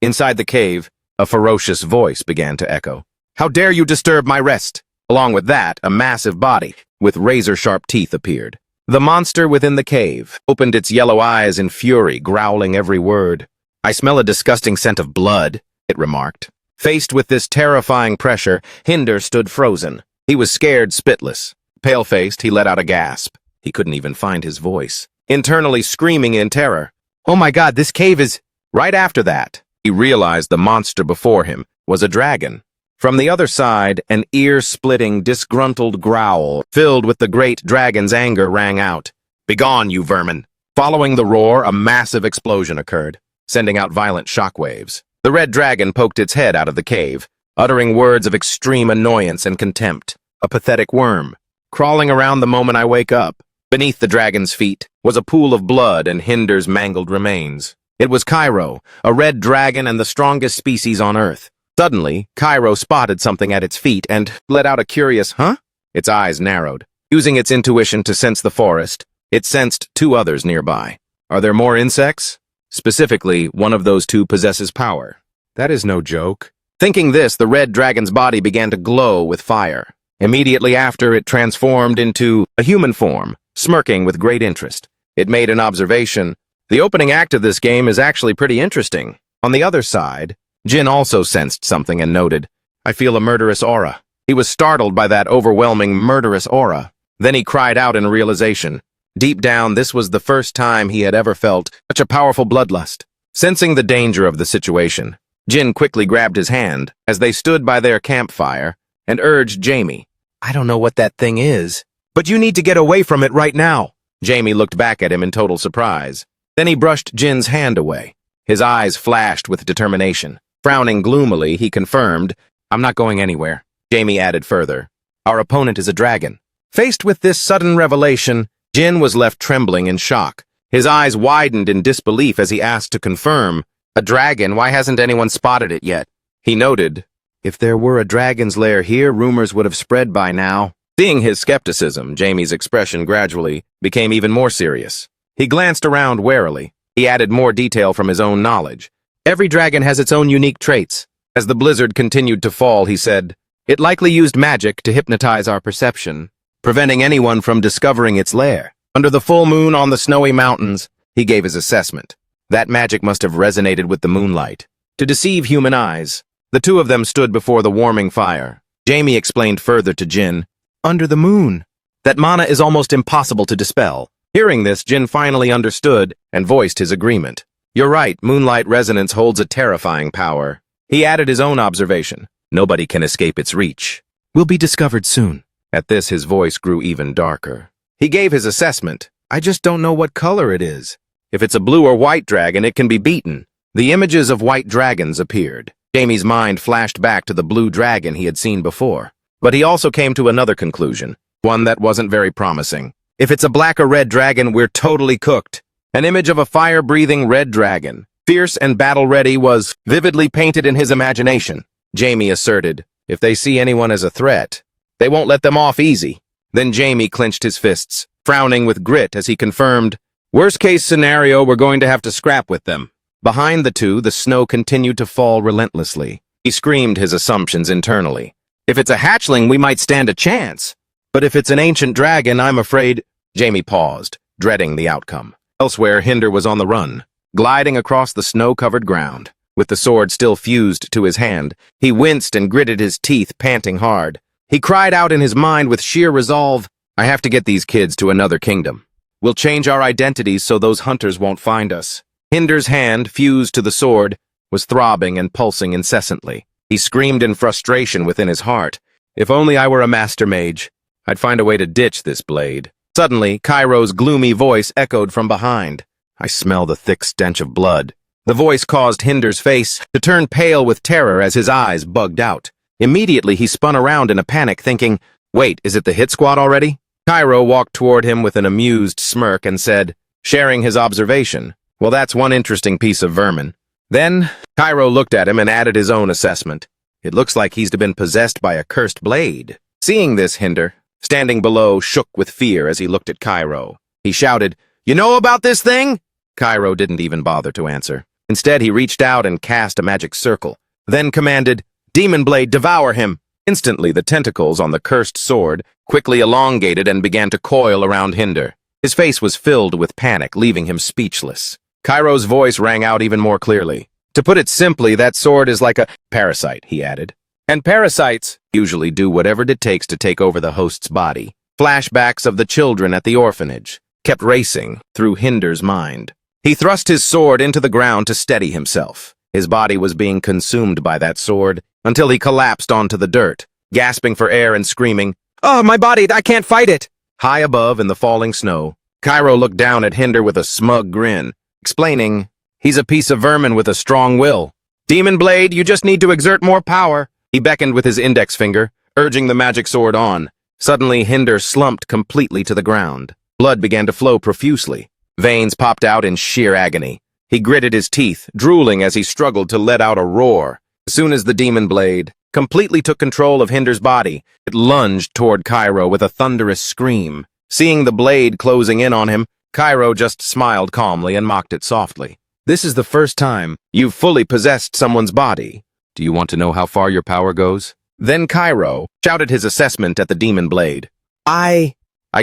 Inside the cave, a ferocious voice began to echo. "How dare you disturb my rest?" Along with that, a massive body with razor-sharp teeth appeared. The monster within the cave opened its yellow eyes in fury, growling every word. "I smell a disgusting scent of blood," it remarked. Faced with this terrifying pressure, Hinder stood frozen. He was scared spitless. Pale-faced, he let out a gasp. He couldn't even find his voice, internally screaming in terror. "Oh my God, this cave is—" Right after that, he realized the monster before him was a dragon. From the other side, an ear-splitting, disgruntled growl, filled with the great dragon's anger, rang out. "Begone, you vermin!" Following the roar, a massive explosion occurred, sending out violent shockwaves. The red dragon poked its head out of the cave, uttering words of extreme annoyance and contempt. "A pathetic worm, crawling around the moment I wake up." Beneath the dragon's feet was a pool of blood and Hinder's mangled remains. It was Cairo, a red dragon and the strongest species on Earth. Suddenly, Cairo spotted something at its feet and let out a curious, "Huh?" Its eyes narrowed. Using its intuition to sense the forest, it sensed 2 others nearby. "Are there more insects?" Specifically, one of those 2 possesses power. That is no joke. Thinking this, the red dragon's body began to glow with fire. Immediately after, it transformed into a human form, smirking with great interest. It made an observation. "The opening act of this game is actually pretty interesting." On the other side, Jin also sensed something and noted, "I feel a murderous aura." He was startled by that overwhelming murderous aura. Then he cried out in realization, Deep down, this was the first time he had ever felt such a powerful bloodlust. Sensing the danger of the situation, Jin quickly grabbed his hand as they stood by their campfire and urged Jamie, "I don't know what that thing is, but you need to get away from it right now." Jamie looked back at him in total surprise. Then he brushed Jin's hand away. His eyes flashed with determination. Frowning gloomily, he confirmed, "I'm not going anywhere." Jamie added further, "Our opponent is a dragon." Faced with this sudden revelation, Jin was left trembling in shock. His eyes widened in disbelief as he asked to confirm, "A dragon? Why hasn't anyone spotted it yet?" He noted, "If there were a dragon's lair here, rumors would have spread by now." Seeing his skepticism, Jamie's expression gradually became even more serious. He glanced around warily. He added more detail from his own knowledge. "Every dragon has its own unique traits." As the blizzard continued to fall, he said, "It likely used magic to hypnotize our perception, preventing anyone from discovering its lair. Under the full moon on the snowy mountains," he gave his assessment. "That magic must have resonated with the moonlight to deceive human eyes." The two of them stood before the warming fire. Jamie explained further to Jin, "Under the moon, that mana is almost impossible to dispel." Hearing this, Jin finally understood and voiced his agreement. "You're right, moonlight resonance holds a terrifying power." He added his own observation, "Nobody can escape its reach. We'll be discovered soon." At this, his voice grew even darker. He gave his assessment, "I just don't know what color it is. If it's a blue or white dragon, it can be beaten." The images of white dragons appeared. Jamie's mind flashed back to the blue dragon he had seen before. But he also came to another conclusion, one that wasn't very promising. "If it's a black or red dragon, we're totally cooked." An image of a fire-breathing red dragon, fierce and battle-ready, was vividly painted in his imagination. Jamie asserted, "If they see anyone as a threat, they won't let them off easy." Then Jamie clenched his fists, frowning with grit as he confirmed, "Worst-case scenario, we're going to have to scrap with them." Behind the two, the snow continued to fall relentlessly. He screamed his assumptions internally. "If it's a hatchling, we might stand a chance. But if it's an ancient dragon, I'm afraid—" Jamie paused, dreading the outcome. Elsewhere, Hinder was on the run, gliding across the snow-covered ground. With the sword still fused to his hand, he winced and gritted his teeth, panting hard. He cried out in his mind with sheer resolve, "I have to get these kids to another kingdom. We'll change our identities so those hunters won't find us." Hinder's hand, fused to the sword, was throbbing and pulsing incessantly. He screamed in frustration within his heart, "If only I were a master mage, I'd find a way to ditch this blade." Suddenly, Cairo's gloomy voice echoed from behind. "I smell the thick stench of blood." The voice caused Hinder's face to turn pale with terror as his eyes bugged out. Immediately, he spun around in a panic, thinking, "Wait, is it the hit squad already?" Cairo walked toward him with an amused smirk and said, sharing his observation, "Well, that's one interesting piece of vermin." Then, Cairo looked at him and added his own assessment. "It looks like he's been possessed by a cursed blade." Seeing this, Hinder, standing below, shook with fear as he looked at Cairo. He shouted, "You know about this thing?" Cairo didn't even bother to answer. Instead, he reached out and cast a magic circle, then commanded, "Demon blade, devour him!" Instantly, the tentacles on the cursed sword quickly elongated and began to coil around Hinder. His face was filled with panic, leaving him speechless. Cairo's voice rang out even more clearly. "To put it simply, that sword is like a parasite," he added. "And parasites usually do whatever it takes to take over the host's body." Flashbacks of the children at the orphanage kept racing through Hinder's mind. He thrust his sword into the ground to steady himself. His body was being consumed by that sword until he collapsed onto the dirt, gasping for air and screaming, "Oh, my body, I can't fight it!" High above in the falling snow, Cairo looked down at Hinder with a smug grin, explaining, "He's a piece of vermin with a strong will. Demon blade, you just need to exert more power." He beckoned with his index finger, urging the magic sword on. Suddenly, Hinder slumped completely to the ground. Blood began to flow profusely. Veins popped out in sheer agony. He gritted his teeth, drooling as he struggled to let out a roar. As soon as the demon blade completely took control of Hinder's body, it lunged toward Cairo with a thunderous scream. Seeing the blade closing in on him, Cairo just smiled calmly and mocked it softly. "This is the first time you've fully possessed someone's body. Do you want to know how far your power goes?" Then Cairo shouted his assessment at the demon blade. I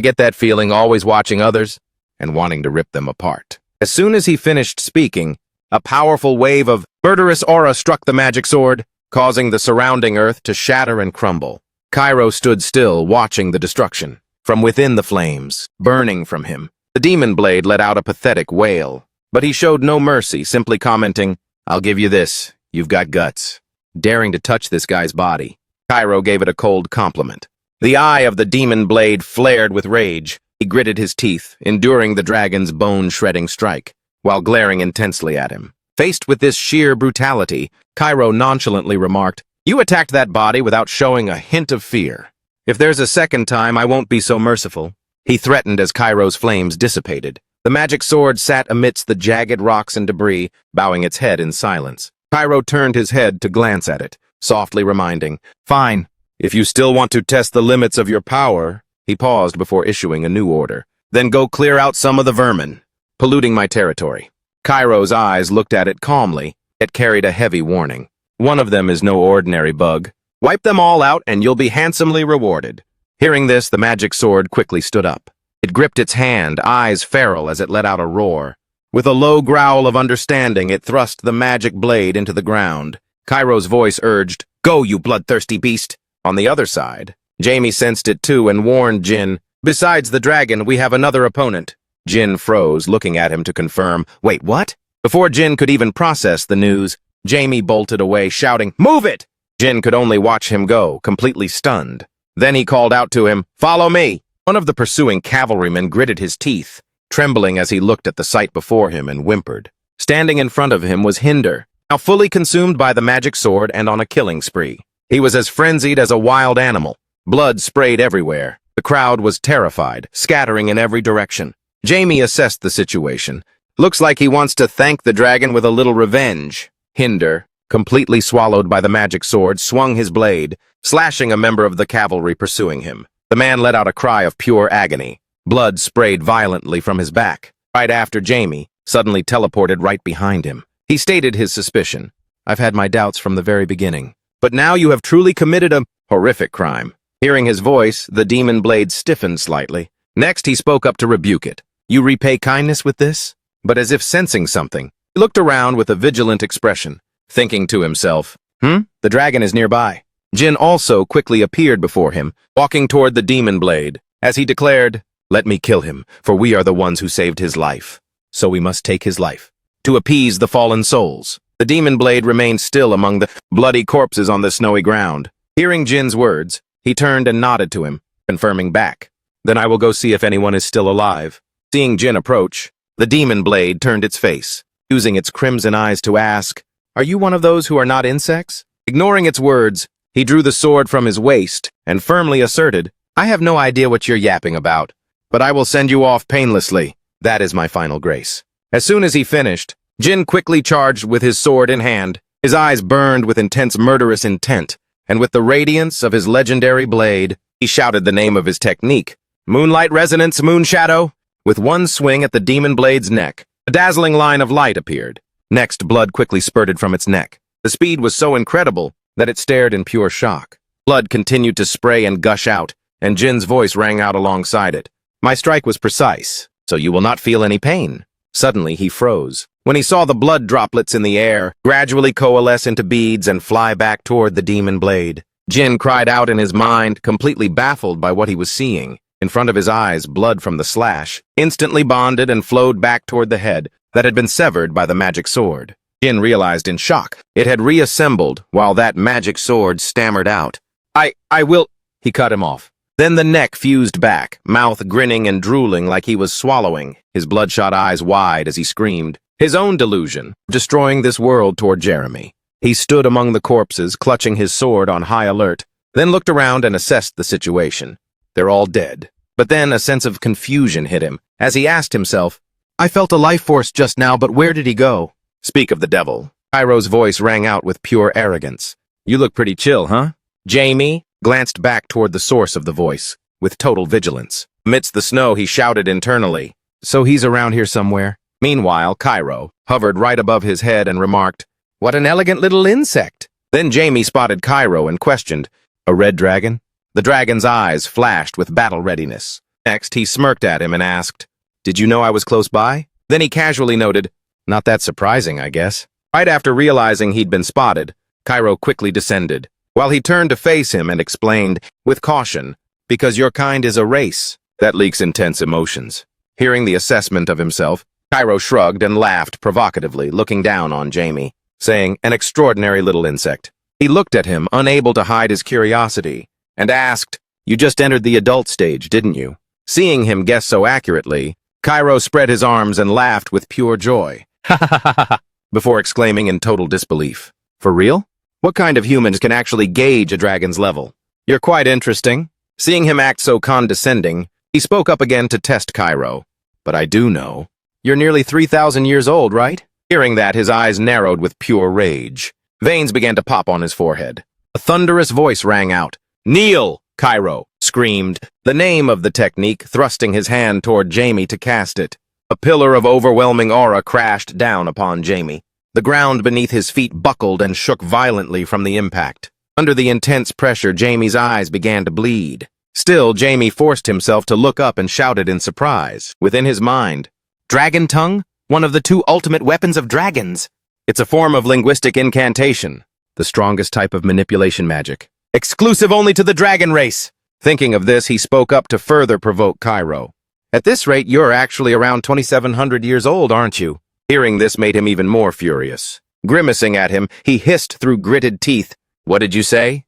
get that feeling always watching others and wanting to rip them apart." As soon as he finished speaking, a powerful wave of murderous aura struck the magic sword, causing the surrounding earth to shatter and crumble. Cairo stood still, watching the destruction. From within the flames, burning from him, The demon blade let out a pathetic wail, but he showed no mercy, simply commenting, "I'll give you this. You've got guts." Daring to touch this guy's body, Cairo gave it a cold compliment. The eye of the demon blade flared with rage. He gritted his teeth, enduring the dragon's bone-shredding strike, while glaring intensely at him. Faced with this sheer brutality, Cairo nonchalantly remarked, "You attacked that body without showing a hint of fear. If there's a second time, I won't be so merciful." He threatened as Cairo's flames dissipated. The magic sword sat amidst the jagged rocks and debris, bowing its head in silence. Cairo turned his head to glance at it, softly reminding, "Fine. If you still want to test the limits of your power," he paused before issuing a new order, "then go clear out some of the vermin, polluting my territory." Cairo's eyes looked at it calmly, yet carried a heavy warning. "One of them is no ordinary bug. Wipe them all out and you'll be handsomely rewarded." Hearing this, the magic sword quickly stood up. It gripped its hand, eyes feral as it let out a roar. With a low growl of understanding, it thrust the magic blade into the ground. Cairo's voice urged, "Go, you bloodthirsty beast!" On the other side, Jamie sensed it too and warned Jin, "Besides the dragon, we have another opponent." Jin froze, looking at him to confirm, "Wait, what?" Before Jin could even process the news, Jamie bolted away, shouting, "Move it!" Jin could only watch him go, completely stunned. Then he called out to him, "Follow me!" One of the pursuing cavalrymen gritted his teeth, trembling as he looked at the sight before him and whimpered. Standing in front of him was Hinder, now fully consumed by the magic sword and on a killing spree. He was as frenzied as a wild animal. Blood sprayed everywhere. The crowd was terrified, scattering in every direction. Jamie assessed the situation. "Looks like he wants to thank the dragon with a little revenge." Hinder, completely swallowed by the magic sword, swung his blade, slashing a member of the cavalry pursuing him. The man let out a cry of pure agony. Blood sprayed violently from his back. Right after Jamie, suddenly teleported right behind him. He stated his suspicion. "I've had my doubts from the very beginning. But now you have truly committed a horrific crime." Hearing his voice, the demon blade stiffened slightly. Next, he spoke up to rebuke it. "You repay kindness with this?" But as if sensing something, he looked around with a vigilant expression, thinking to himself, The dragon is nearby." Jin also quickly appeared before him, walking toward the demon blade, as he declared, "Let me kill him, for we are the ones who saved his life. So we must take his life, to appease the fallen souls." The demon blade remained still among the bloody corpses on the snowy ground. Hearing Jin's words, he turned and nodded to him, confirming back. "Then I will go see if anyone is still alive." Seeing Jin approach, the demon blade turned its face, using its crimson eyes to ask, "Are you one of those who are not insects?" Ignoring its words, he drew the sword from his waist and firmly asserted, "I have no idea what you're yapping about, but I will send you off painlessly. That is my final grace." As soon as he finished, Jin quickly charged with his sword in hand. His eyes burned with intense murderous intent, and with the radiance of his legendary blade, he shouted the name of his technique, "Moonlight Resonance Moon Shadow." With one swing at the demon blade's neck, a dazzling line of light appeared. Next, blood quickly spurted from its neck. The speed was so incredible that it stared in pure shock. Blood continued to spray and gush out, and Jin's voice rang out alongside it. "My strike was precise, so you will not feel any pain." Suddenly, he froze. When he saw the blood droplets in the air gradually coalesce into beads and fly back toward the demon blade, Jin cried out in his mind, completely baffled by what he was seeing. In front of his eyes, blood from the slash instantly bonded and flowed back toward the head that had been severed by the magic sword. Jin realized in shock. It had reassembled while that magic sword stammered out, I will—" He cut him off. Then the neck fused back, mouth grinning and drooling like he was swallowing, his bloodshot eyes wide as he screamed, his own delusion, destroying this world toward Jeremy. He stood among the corpses, clutching his sword on high alert, then looked around and assessed the situation. They're all dead. But then a sense of confusion hit him, as he asked himself, "I felt a life force just now, but where did he go?" "Speak of the devil." Cairo's voice rang out with pure arrogance. "You look pretty chill, huh?" Jamie glanced back toward the source of the voice, with total vigilance. Amidst the snow, he shouted internally, "So he's around here somewhere." Meanwhile, Cairo hovered right above his head and remarked, "What an elegant little insect." Then Jamie spotted Cairo and questioned, "A red dragon?" The dragon's eyes flashed with battle readiness. Next, he smirked at him and asked, "Did you know I was close by?" Then he casually noted, "Not that surprising, I guess." Right after realizing he'd been spotted, Cairo quickly descended, while he turned to face him and explained, with caution, "Because your kind is a race that leaks intense emotions." Hearing the assessment of himself, Cairo shrugged and laughed provocatively, looking down on Jamie, saying, "An extraordinary little insect." He looked at him, unable to hide his curiosity, and asked, "You just entered the adult stage, didn't you?" Seeing him guess so accurately, Cairo spread his arms and laughed with pure joy. "Ha ha ha ha ha," before exclaiming in total disbelief. "For real? What kind of humans can actually gauge a dragon's level?" "You're quite interesting." Seeing him act so condescending, he spoke up again to test Cairo. "But I do know. You're nearly 3,000 years old, right?" Hearing that, his eyes narrowed with pure rage. Veins began to pop on his forehead. A thunderous voice rang out. "Kneel!" Cairo screamed, the name of the technique, thrusting his hand toward Jamie to cast it. A pillar of overwhelming aura crashed down upon Jamie. The ground beneath his feet buckled and shook violently from the impact. Under the intense pressure, Jamie's eyes began to bleed. Still, Jamie forced himself to look up and shouted in surprise. Within his mind, "Dragon tongue? One of the two ultimate weapons of dragons." It's a form of linguistic incantation, the strongest type of manipulation magic. Exclusive only to the dragon race. Thinking of this, he spoke up to further provoke Cairo. "At this rate, you're actually around 2,700 years old, aren't you?" Hearing this made him even more furious. Grimacing at him, he hissed through gritted teeth, "What did you say?"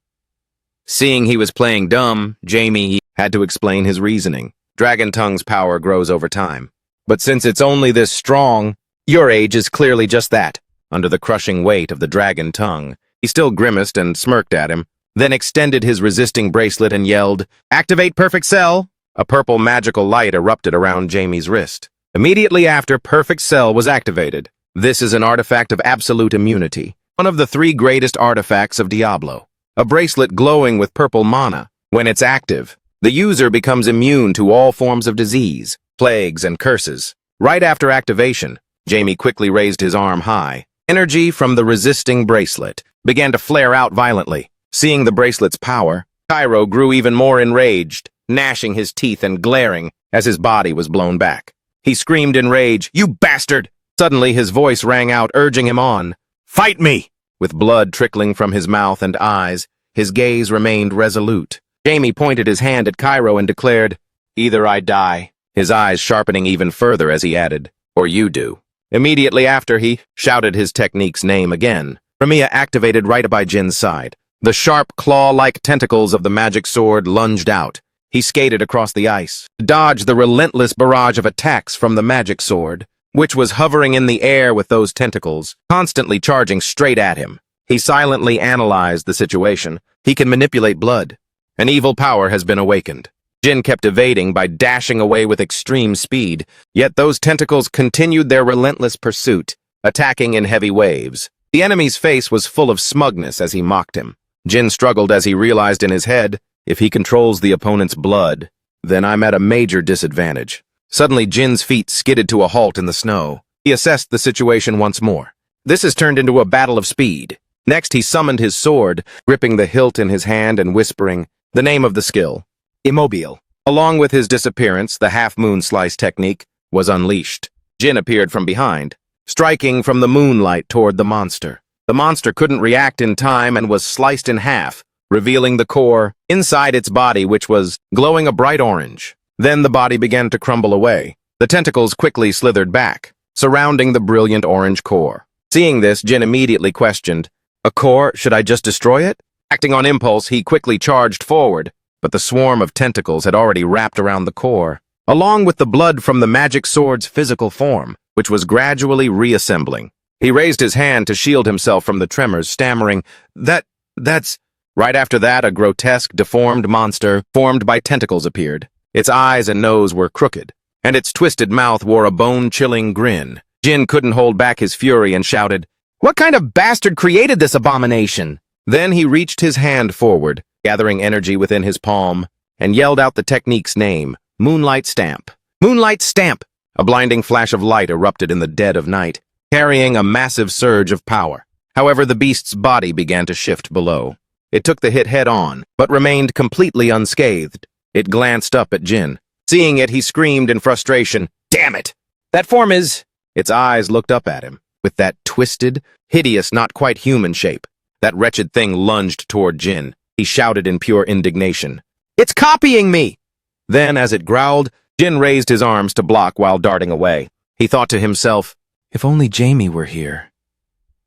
Seeing he was playing dumb, Jamie had to explain his reasoning. Dragon tongue's power grows over time. But since it's only this strong, your age is clearly just that. Under the crushing weight of the dragon tongue, he still grimaced and smirked at him, then extended his resisting bracelet and yelled, "Activate Perfect Cell!" A purple magical light erupted around Jamie's wrist. Immediately after, Perfect Cell was activated. This is an artifact of absolute immunity, one of the 3 greatest artifacts of Diablo. A bracelet glowing with purple mana. When it's active, the user becomes immune to all forms of disease, plagues, and curses. Right after activation, Jamie quickly raised his arm high. Energy from the resisting bracelet began to flare out violently. Seeing the bracelet's power, Cairo grew even more enraged, gnashing his teeth and glaring as his body was blown back. He screamed in rage, "You bastard!" Suddenly his voice rang out, urging him on. "Fight me!" With blood trickling from his mouth and eyes, his gaze remained resolute. Jamie pointed his hand at Cairo and declared, "Either I die," his eyes sharpening even further as he added, "or you do." Immediately after, he shouted his technique's name again. Ramiya activated right by Jin's side. The sharp, claw-like tentacles of the magic sword lunged out. He skated across the ice, dodged the relentless barrage of attacks from the magic sword, which was hovering in the air with those tentacles, constantly charging straight at him. He silently analyzed the situation. He can manipulate blood. An evil power has been awakened. Jin kept evading by dashing away with extreme speed, yet those tentacles continued their relentless pursuit, attacking in heavy waves. The enemy's face was full of smugness as he mocked him. Jin struggled as he realized in his head, if he controls the opponent's blood, then I'm at a major disadvantage. Suddenly, Jin's feet skidded to a halt in the snow. He assessed the situation once more. This has turned into a battle of speed. Next, he summoned his sword, gripping the hilt in his hand and whispering the name of the skill, Immobile. Along with his disappearance, the half-moon slice technique was unleashed. Jin appeared from behind, striking from the moonlight toward the monster. The monster couldn't react in time and was sliced in half, revealing the core inside its body, which was glowing a bright orange. Then the body began to crumble away. The tentacles quickly slithered back, surrounding the brilliant orange core. Seeing this, Jin immediately questioned, "A core? Should I just destroy it?" Acting on impulse, he quickly charged forward, but the swarm of tentacles had already wrapped around the core, along with the blood from the magic sword's physical form, which was gradually reassembling. He raised his hand to shield himself from the tremors, stammering, That's... Right after that, a grotesque, deformed monster formed by tentacles appeared. Its eyes and nose were crooked, and its twisted mouth wore a bone-chilling grin. Jin couldn't hold back his fury and shouted, "What kind of bastard created this abomination?" Then he reached his hand forward, gathering energy within his palm, and yelled out the technique's name, Moonlight Stamp. Moonlight Stamp! A blinding flash of light erupted in the dead of night, carrying a massive surge of power. However, the beast's body began to shift below. It took the hit head-on, but remained completely unscathed. It glanced up at Jin. Seeing it, he screamed in frustration, "Damn it! That form is..." Its eyes looked up at him, with that twisted, hideous, not quite human shape. That wretched thing lunged toward Jin. He shouted in pure indignation, "It's copying me!" Then, as it growled, Jin raised his arms to block while darting away. He thought to himself, if only Jamie were here.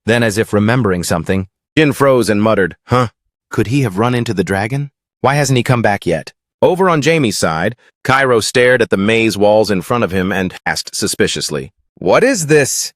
Then, as if remembering something, Jin froze and muttered, huh? Could he have run into the dragon? Why hasn't he come back yet? Over on Jamie's side, Cairo stared at the maze walls in front of him and asked suspiciously, what is this?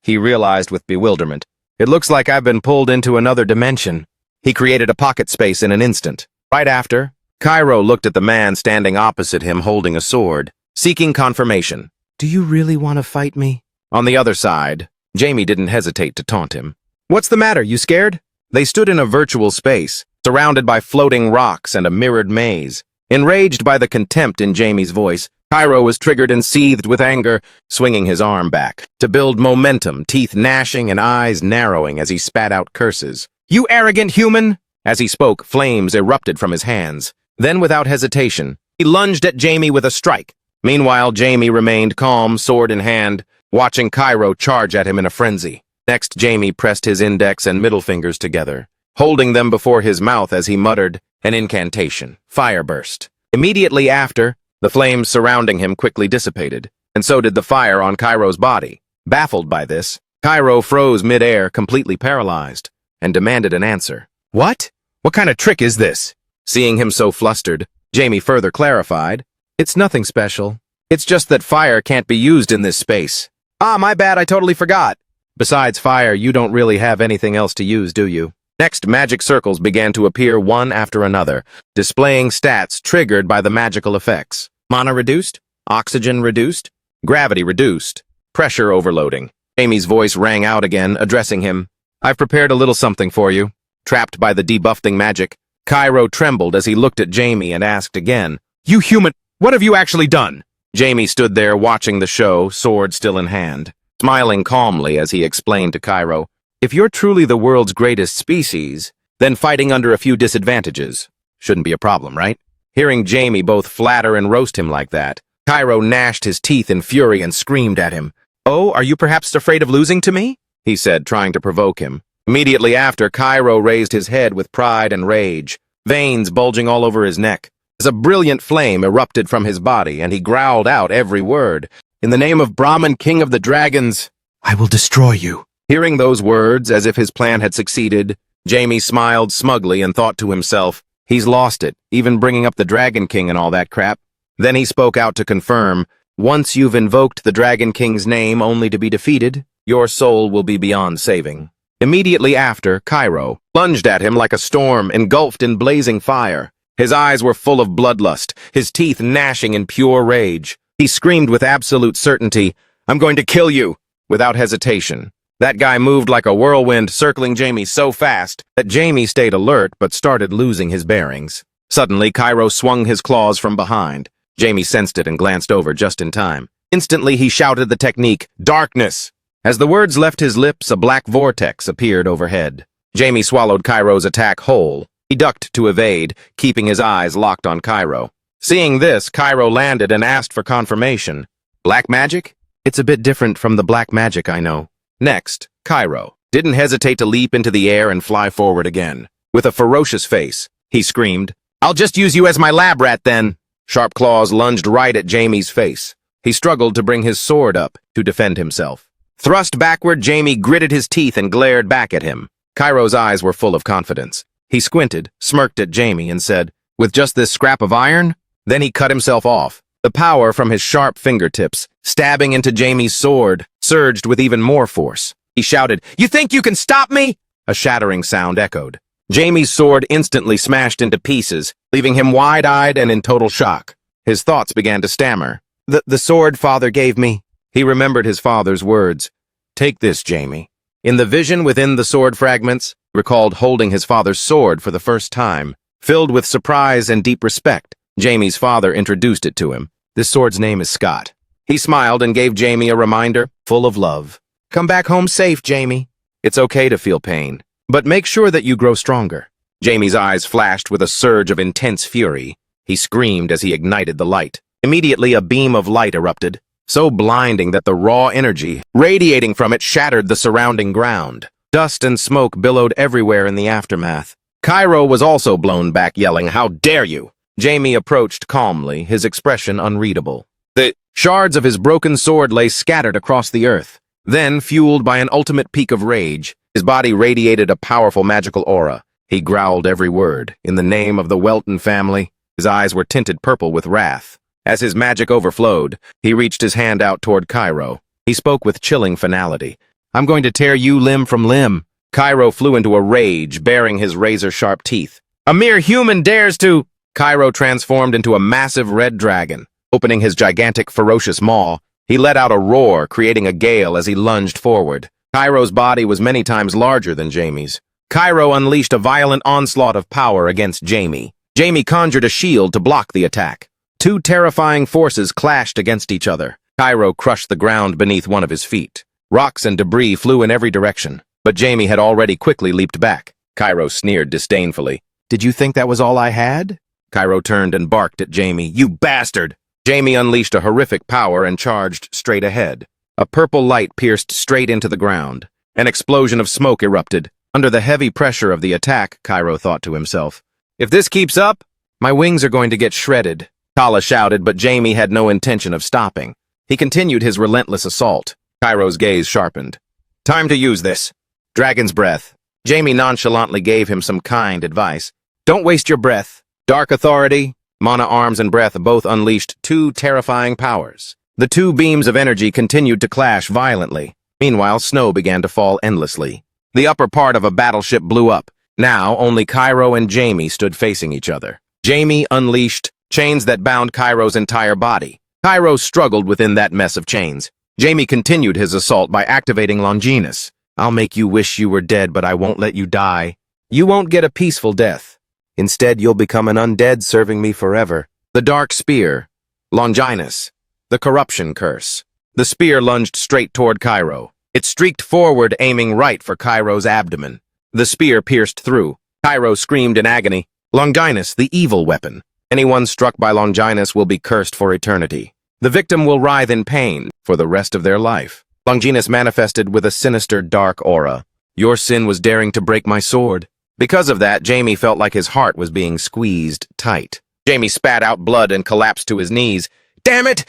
He realized with bewilderment. It looks like I've been pulled into another dimension. He created a pocket space in an instant. Right after, Cairo looked at the man standing opposite him holding a sword, seeking confirmation. Do you really want to fight me? On the other side, Jamie didn't hesitate to taunt him. What's the matter, you scared? They stood in a virtual space, surrounded by floating rocks and a mirrored maze. Enraged by the contempt in Jamie's voice, Cairo was triggered and seethed with anger, swinging his arm back to build momentum, teeth gnashing and eyes narrowing as he spat out curses. You arrogant human! As he spoke, flames erupted from his hands. Then, without hesitation, he lunged at Jamie with a strike. Meanwhile, Jamie remained calm, sword in hand, watching Cairo charge at him in a frenzy. Next, Jamie pressed his index and middle fingers together, holding them before his mouth as he muttered an incantation. Fire burst. Immediately after, the flames surrounding him quickly dissipated, and so did the fire on Cairo's body. Baffled by this, Cairo froze mid-air, completely paralyzed, and demanded an answer. What? What kind of trick is this? Seeing him so flustered, Jamie further clarified, it's nothing special. It's just that fire can't be used in this space. Ah, my bad, I totally forgot. Besides fire, you don't really have anything else to use, do you? Next, magic circles began to appear one after another, displaying stats triggered by the magical effects. Mana reduced, oxygen reduced, gravity reduced, pressure overloading. Jamie's voice rang out again, addressing him. I've prepared a little something for you. Trapped by the debuffing magic, Cairo trembled as he looked at Jamie and asked again, You human, what have you actually done? Jamie stood there watching the show, sword still in hand, smiling calmly as he explained to Cairo, if you're truly the world's greatest species, then fighting under a few disadvantages shouldn't be a problem, right? Hearing Jamie both flatter and roast him like that, Cairo gnashed his teeth in fury and screamed at him. Oh, are you perhaps afraid of losing to me? He said, trying to provoke him. Immediately after, Cairo raised his head with pride and rage, veins bulging all over his neck, as a brilliant flame erupted from his body, and he growled out every word. In the name of Brahman, king of the dragons, I will destroy you. Hearing those words, as if his plan had succeeded, Jamie smiled smugly and thought to himself, he's lost it, even bringing up the Dragon King and all that crap. Then he spoke out to confirm, once you've invoked the Dragon King's name only to be defeated, your soul will be beyond saving. Immediately after, Cairo lunged at him like a storm engulfed in blazing fire. His eyes were full of bloodlust, his teeth gnashing in pure rage. He screamed with absolute certainty, I'm going to kill you, without hesitation. That guy moved like a whirlwind, circling Jamie so fast that Jamie stayed alert but started losing his bearings. Suddenly, Cairo swung his claws from behind. Jamie sensed it and glanced over just in time. Instantly, he shouted the technique, Darkness! As the words left his lips, a black vortex appeared overhead. Jamie swallowed Cairo's attack whole. He ducked to evade, keeping his eyes locked on Cairo. Seeing this, Cairo landed and asked for confirmation. Black magic? It's a bit different from the black magic I know. Next, Cairo didn't hesitate to leap into the air and fly forward again. With a ferocious face, he screamed, I'll just use you as my lab rat then. Sharp claws lunged right at Jamie's face. He struggled to bring his sword up to defend himself. Thrust backward, Jamie gritted his teeth and glared back at him. Cairo's eyes were full of confidence. He squinted, smirked at Jamie, and said, with just this scrap of iron? Then he cut himself off. The power from his sharp fingertips, stabbing into Jamie's sword, surged with even more force. He shouted, You think you can stop me? A shattering sound echoed. Jamie's sword instantly smashed into pieces, leaving him wide-eyed and in total shock. His thoughts began to stammer. The sword father gave me. He remembered his father's words. Take this, Jamie. In the vision within the sword fragments, recalled holding his father's sword for the first time. Filled with surprise and deep respect, Jamie's father introduced it to him. This sword's name is Scott. He smiled and gave Jamie a reminder, full of love. Come back home safe, Jamie. It's okay to feel pain, but make sure that you grow stronger. Jamie's eyes flashed with a surge of intense fury. He screamed as he ignited the light. Immediately, a beam of light erupted, so blinding that the raw energy radiating from it shattered the surrounding ground. Dust and smoke billowed everywhere in the aftermath. Cairo was also blown back, yelling, How dare you! Jamie approached calmly, his expression unreadable. The shards of his broken sword lay scattered across the earth. Then, fueled by an ultimate peak of rage, his body radiated a powerful magical aura. He growled every word. In the name of the Welton family, his eyes were tinted purple with wrath. As his magic overflowed, he reached his hand out toward Cairo. He spoke with chilling finality. "I'm going to tear you limb from limb." Cairo flew into a rage, baring his razor-sharp teeth. "A mere human dares to—" Cairo transformed into a massive red dragon. Opening his gigantic, ferocious maw, he let out a roar, creating a gale as he lunged forward. Cairo's body was many times larger than Jamie's. Cairo unleashed a violent onslaught of power against Jamie. Jamie conjured a shield to block the attack. Two terrifying forces clashed against each other. Cairo crushed the ground beneath one of his feet. Rocks and debris flew in every direction, but Jamie had already quickly leaped back. Cairo sneered disdainfully. "Did you think that was all I had?" Cairo turned and barked at Jamie. "You bastard!" Jamie unleashed a horrific power and charged straight ahead. A purple light pierced straight into the ground. An explosion of smoke erupted. Under the heavy pressure of the attack, Cairo thought to himself, "If this keeps up, my wings are going to get shredded." Kala shouted, but Jamie had no intention of stopping. He continued his relentless assault. Cairo's gaze sharpened. "Time to use this." Dragon's breath. Jamie nonchalantly gave him some kind advice. "Don't waste your breath." Dark authority, mana arms and breath both unleashed two terrifying powers. The two beams of energy continued to clash violently. Meanwhile, snow began to fall endlessly. The upper part of a battleship blew up. Now, only Cairo and Jamie stood facing each other. Jamie unleashed chains that bound Cairo's entire body. Cairo struggled within that mess of chains. Jamie continued his assault by activating Longinus. "I'll make you wish you were dead, but I won't let you die. You won't get a peaceful death. Instead, you'll become an undead serving me forever." The dark spear. Longinus. The corruption curse. The spear lunged straight toward Cairo. It streaked forward, aiming right for Cairo's abdomen. The spear pierced through. Cairo screamed in agony. Longinus, the evil weapon. Anyone struck by Longinus will be cursed for eternity. The victim will writhe in pain for the rest of their life. Longinus manifested with a sinister, dark aura. "Your sin was daring to break my sword." Because of that, Jamie felt like his heart was being squeezed tight. Jamie spat out blood and collapsed to his knees. "Damn it!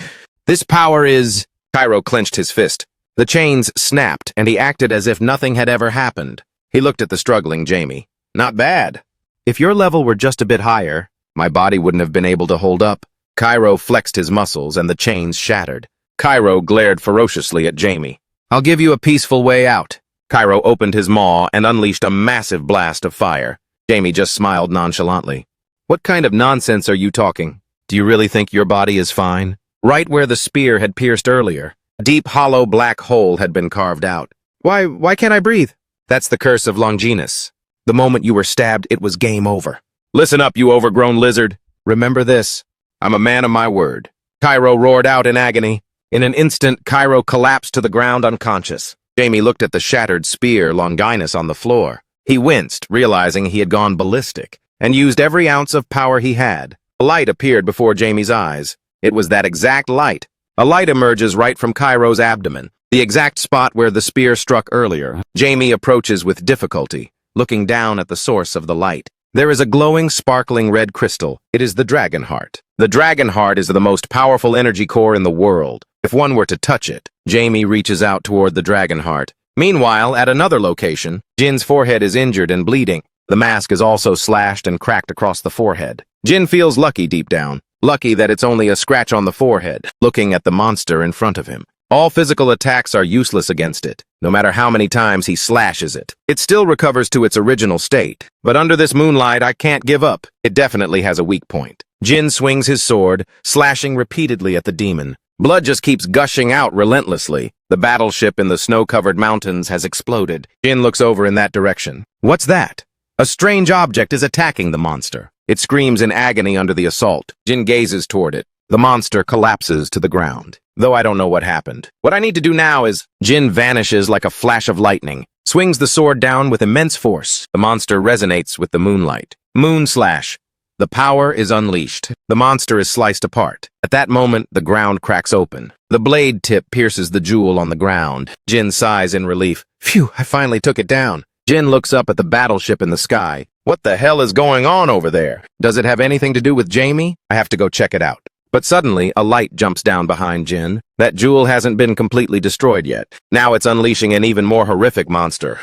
This power is—" Cairo clenched his fist. The chains snapped, and he acted as if nothing had ever happened. He looked at the struggling Jamie. "Not bad. If your level were just a bit higher, my body wouldn't have been able to hold up." Cairo flexed his muscles, and the chains shattered. Cairo glared ferociously at Jamie. "I'll give you a peaceful way out." Cairo opened his maw and unleashed a massive blast of fire. Jamie just smiled nonchalantly. "What kind of nonsense are you talking? Do you really think your body is fine?" Right where the spear had pierced earlier, a deep, hollow black hole had been carved out. Why can't I breathe?" "That's the curse of Longinus. The moment you were stabbed, it was game over." "Listen up, you overgrown lizard. Remember this. I'm a man of my word." Cairo roared out in agony. In an instant, Cairo collapsed to the ground unconscious. Jamie looked at the shattered spear Longinus on the floor. He winced, realizing he had gone ballistic, and used every ounce of power he had. A light appeared before Jamie's eyes. It was that exact light. A light emerges right from Cairo's abdomen, the exact spot where the spear struck earlier. Jamie approaches with difficulty, looking down at the source of the light. There is a glowing, sparkling red crystal. It is the dragon heart. The dragon heart is the most powerful energy core in the world. If one were to touch it, Jamie reaches out toward the dragon heart. Meanwhile, at another location, Jin's forehead is injured and bleeding. The mask is also slashed and cracked across the forehead. Jin feels lucky deep down. Lucky that it's only a scratch on the forehead, looking at the monster in front of him. All physical attacks are useless against it, no matter how many times he slashes it. It still recovers to its original state, but under this moonlight I can't give up. It definitely has a weak point. Jin swings his sword, slashing repeatedly at the demon. Blood just keeps gushing out relentlessly. The battleship in the snow-covered mountains has exploded. Jin looks over in that direction. What's that? A strange object is attacking the monster. It screams in agony under the assault. Jin gazes toward it. The monster collapses to the ground. Though I don't know what happened. What I need to do now is... Jin vanishes like a flash of lightning, swings the sword down with immense force. The monster resonates with the moonlight. Moon slash. The power is unleashed. The monster is sliced apart. At that moment, the ground cracks open. The blade tip pierces the jewel on the ground. Jin sighs in relief. Phew, I finally took it down. Jin looks up at the battleship in the sky. What the hell is going on over there? Does it have anything to do with Jamie? I have to go check it out. But suddenly, a light jumps down behind Jin. That jewel hasn't been completely destroyed yet. Now it's unleashing an even more horrific monster.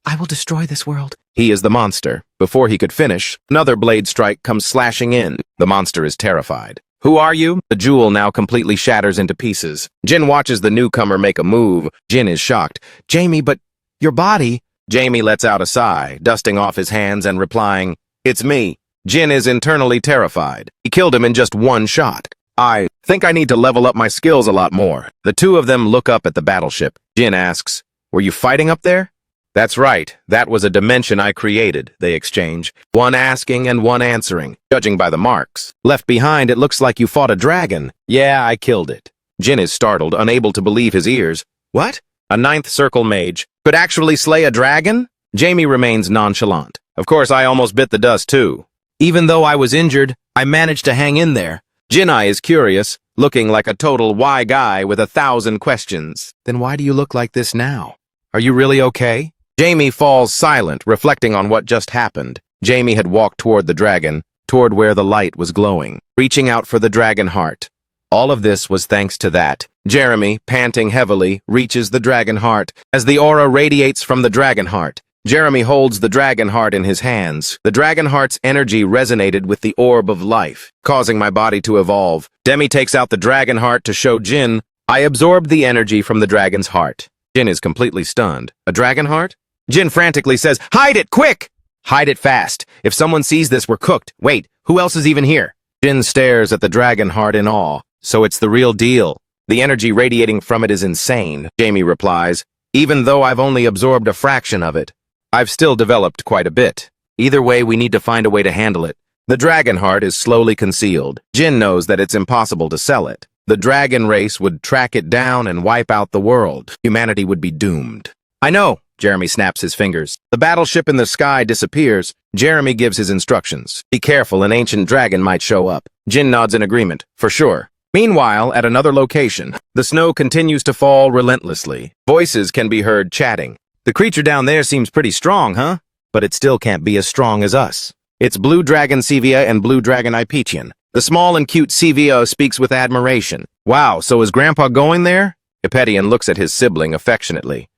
I will destroy this world. He is the monster. Before he could finish, another blade strike comes slashing in. The monster is terrified. Who are you? The jewel now completely shatters into pieces. Jin watches the newcomer make a move. Jin is shocked. Jamie, but your body... Jamie lets out a sigh, dusting off his hands and replying, "It's me." Jin is internally terrified. He killed him in just one shot. I think I need to level up my skills a lot more. The two of them look up at the battleship. Jin asks, "Were you fighting up there?" "That's right. That was a dimension I created," they exchange, one asking and one answering, judging by the marks. "Left behind, it looks like you fought a dragon." "Yeah, I killed it." Jin is startled, unable to believe his ears. "What? A ninth circle mage could actually slay a dragon?" Jamie remains nonchalant. "Of course, I almost bit the dust, too. Even though I was injured, I managed to hang in there." Jinai is curious, looking like a total why guy with 1,000 questions. "Then why do you look like this now? Are you really okay?" Jamie falls silent, reflecting on what just happened. Jamie had walked toward the dragon, toward where the light was glowing, reaching out for the dragon heart. All of this was thanks to that. Jeremy, panting heavily, reaches the dragon heart. As the aura radiates from the dragon heart, Jeremy holds the dragon heart in his hands. The dragon heart's energy resonated with the orb of life, causing my body to evolve. Demi takes out the dragon heart to show Jin. I absorbed the energy from the dragon's heart. Jin is completely stunned. A dragon heart? Jin frantically says, "Hide it, quick!" "Hide it fast. If someone sees this, we're cooked. Wait, who else is even here?" Jin stares at the dragon heart in awe. "So it's the real deal. The energy radiating from it is insane," Jamie replies. "Even though I've only absorbed a fraction of it, I've still developed quite a bit. Either way, we need to find a way to handle it." The dragon heart is slowly concealed. Jin knows that it's impossible to sell it. The dragon race would track it down and wipe out the world. Humanity would be doomed. "I know," Jeremy snaps his fingers. The battleship in the sky disappears. Jeremy gives his instructions. "Be careful, an ancient dragon might show up." Jin nods in agreement. "For sure." Meanwhile, at another location, the snow continues to fall relentlessly. Voices can be heard chatting. "The creature down there seems pretty strong, huh? But it still can't be as strong as us. It's Blue Dragon Sevia and Blue Dragon Ipetian." The small and cute Sevia speaks with admiration. "Wow, so is Grandpa going there?" Ipetian looks at his sibling affectionately.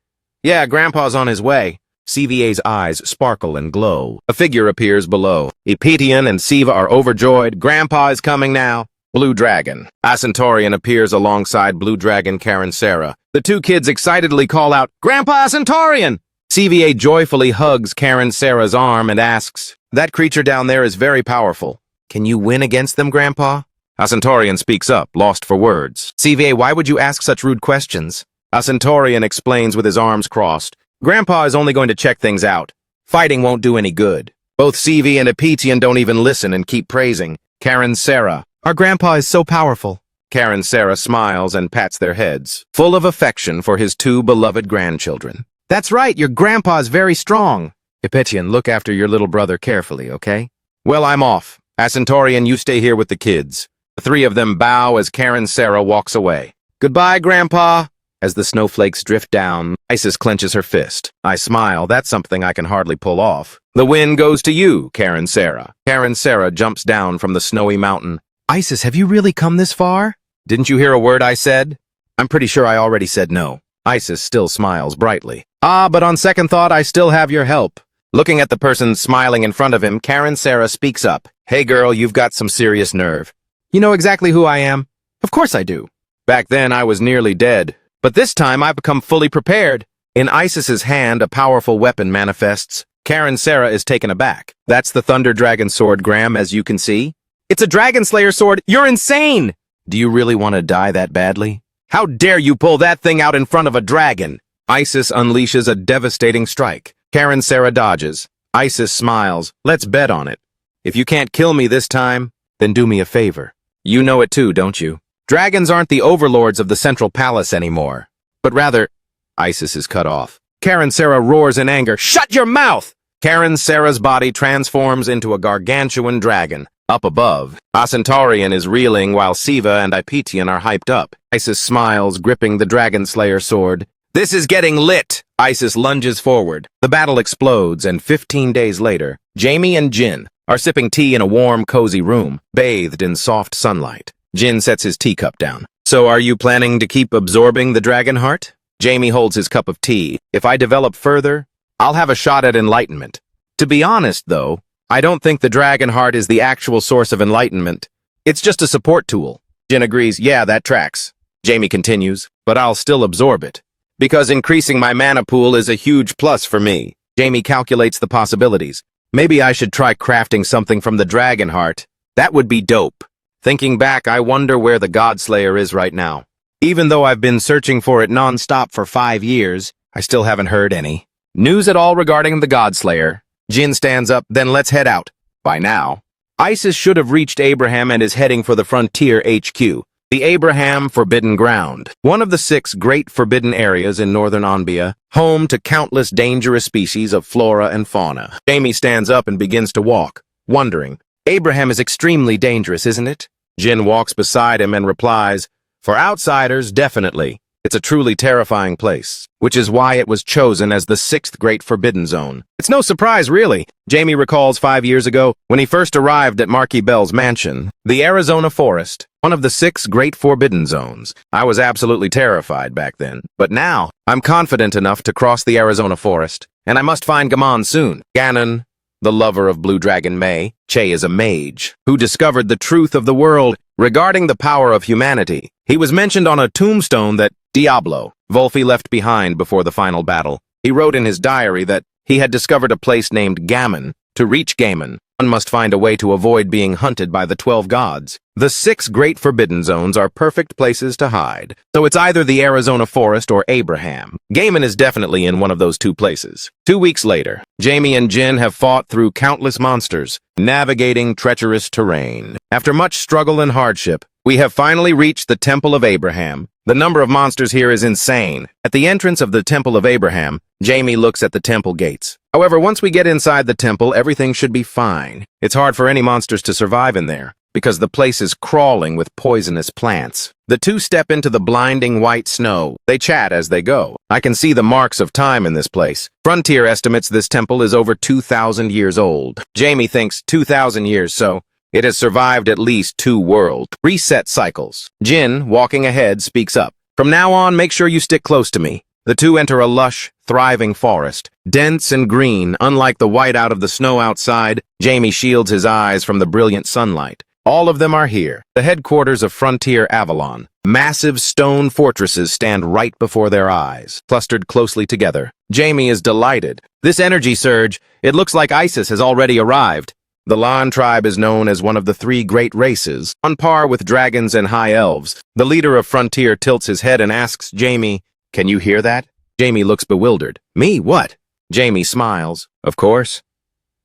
"Yeah, Grandpa's on his way." Sevia's eyes sparkle and glow. A figure appears below. Ipetian and Siva are overjoyed. "Grandpa is coming now." Blue Dragon. A Centaurian appears alongside Blue Dragon Karen Sarah. The two kids excitedly call out, "Grandpa Centaurian!" CVA joyfully hugs Karen Sarah's arm and asks, "That creature down there is very powerful. Can you win against them, Grandpa?" A Centaurian speaks up, lost for words. "CVA, why would you ask such rude questions?" A Centaurian explains with his arms crossed, "Grandpa is only going to check things out. Fighting won't do any good." Both CV and Ipetian don't even listen and keep praising. Karen Sarah. "Our Grandpa is so powerful." Karen Sarah smiles and pats their heads, full of affection for his two beloved grandchildren. "That's right, your Grandpa is very strong." Ipetian, look after your little brother carefully, okay? "Well, I'm off. A Centaurian, you stay here with the kids." The three of them bow as Karen Sarah walks away. "Goodbye, Grandpa." As the snowflakes drift down, Isis clenches her fist. I smile. That's something I can hardly pull off. "The win goes to you, Karen Sarah." Karen Sarah jumps down from the snowy mountain. "Isis, have you really come this far?" "Didn't you hear a word I said?" "I'm pretty sure I already said no." Isis still smiles brightly. "Ah, but on second thought, I still have your help." Looking at the person smiling in front of him, Karen Sarah speaks up. "Hey girl, you've got some serious nerve." "You know exactly who I am?" "Of course I do." "Back then, I was nearly dead. But this time, I've become fully prepared." In Isis's hand, a powerful weapon manifests. Karen Sarah is taken aback. "That's the Thunder Dragon sword, Graham, as you can see." "It's a Dragon Slayer sword! You're insane!" "Do you really want to die that badly?" "How dare you pull that thing out in front of a dragon!" Isis unleashes a devastating strike. Karen Sarah dodges. Isis smiles. "Let's bet on it. If you can't kill me this time, then do me a favor. You know it too, don't you? Dragons aren't the overlords of the Central Palace anymore, but rather..." Isis is cut off. Karen Sarah roars in anger. "Shut your mouth!" Karen Sarah's body transforms into a gargantuan dragon. Up above, a Centaurian is reeling while Siva and Ipetian are hyped up. Isis smiles, gripping the Dragon Slayer sword. This is getting lit! Isis lunges forward. The battle explodes, and 15 days later, Jamie and Jin are sipping tea in a warm, cozy room, bathed in soft sunlight. Jin sets his teacup down. So are you planning to keep absorbing the dragon heart? Jamie holds his cup of tea. If I develop further, I'll have a shot at enlightenment. To be honest, though, I don't think the dragon heart is the actual source of enlightenment. It's just a support tool. Jin agrees, yeah, that tracks. Jamie continues, but I'll still absorb it. Because increasing my mana pool is a huge plus for me. Jamie calculates the possibilities. Maybe I should try crafting something from the dragon heart. That would be dope. Thinking back, I wonder where the Godslayer is right now. Even though I've been searching for it non-stop for 5 years, I still haven't heard any. News at all regarding the Godslayer? Jin stands up, then let's head out. By now, Isis should have reached Abraham and is heading for the Frontier HQ. The Abraham Forbidden Ground, one of the 6 great forbidden areas in northern Onbia, home to countless dangerous species of flora and fauna. Jamie stands up and begins to walk, wondering, Abraham is extremely dangerous, isn't it? Jin walks beside him and replies, for outsiders, definitely. It's a truly terrifying place, which is why it was chosen as the 6th Great Forbidden Zone. It's no surprise, really. Jamie recalls 5 years ago when he first arrived at Marky Bell's mansion, the Arizona Forest, one of the 6 Great Forbidden Zones. I was absolutely terrified back then, but now I'm confident enough to cross the Arizona Forest, and I must find Gammon soon. Ganon, the lover of Blue Dragon May, Che is a mage who discovered the truth of the world regarding the power of humanity. He was mentioned on a tombstone that Diablo, Volfi left behind before the final battle. He wrote in his diary that he had discovered a place named Gammon. To reach Gammon, one must find a way to avoid being hunted by the 12 gods. The 6 Great Forbidden Zones are perfect places to hide, so it's either the Arizona Forest or Abraham. Gammon is definitely in one of those 2 places. 2 weeks later, Jamie and Jin have fought through countless monsters, navigating treacherous terrain. After much struggle and hardship, we have finally reached the Temple of Abraham. The number of monsters here is insane. At the entrance of the Temple of Abraham, Jamie looks at the temple gates. However, once we get inside the temple, everything should be fine. It's hard for any monsters to survive in there, because the place is crawling with poisonous plants. The 2 step into the blinding white snow. They chat as they go. I can see the marks of time in this place. Frontier estimates this temple is over 2,000 years old. Jamie thinks 2,000 years, so it has survived at least 2 world reset cycles. Jin, walking ahead, speaks up. From now on, make sure you stick close to me. The 2 enter a lush, thriving forest, dense and green, unlike the whiteout of the snow outside. Jamie shields his eyes from the brilliant sunlight. All of them are here, the headquarters of Frontier Avalon. Massive stone fortresses stand right before their eyes, clustered closely together. Jamie is delighted. This energy surge, it looks like Isis has already arrived. The Lan tribe is known as one of the 3 great races, on par with dragons and high elves. The leader of Frontier tilts his head and asks Jamie, can you hear that? Jamie looks bewildered. Me, what? Jamie smiles. Of course.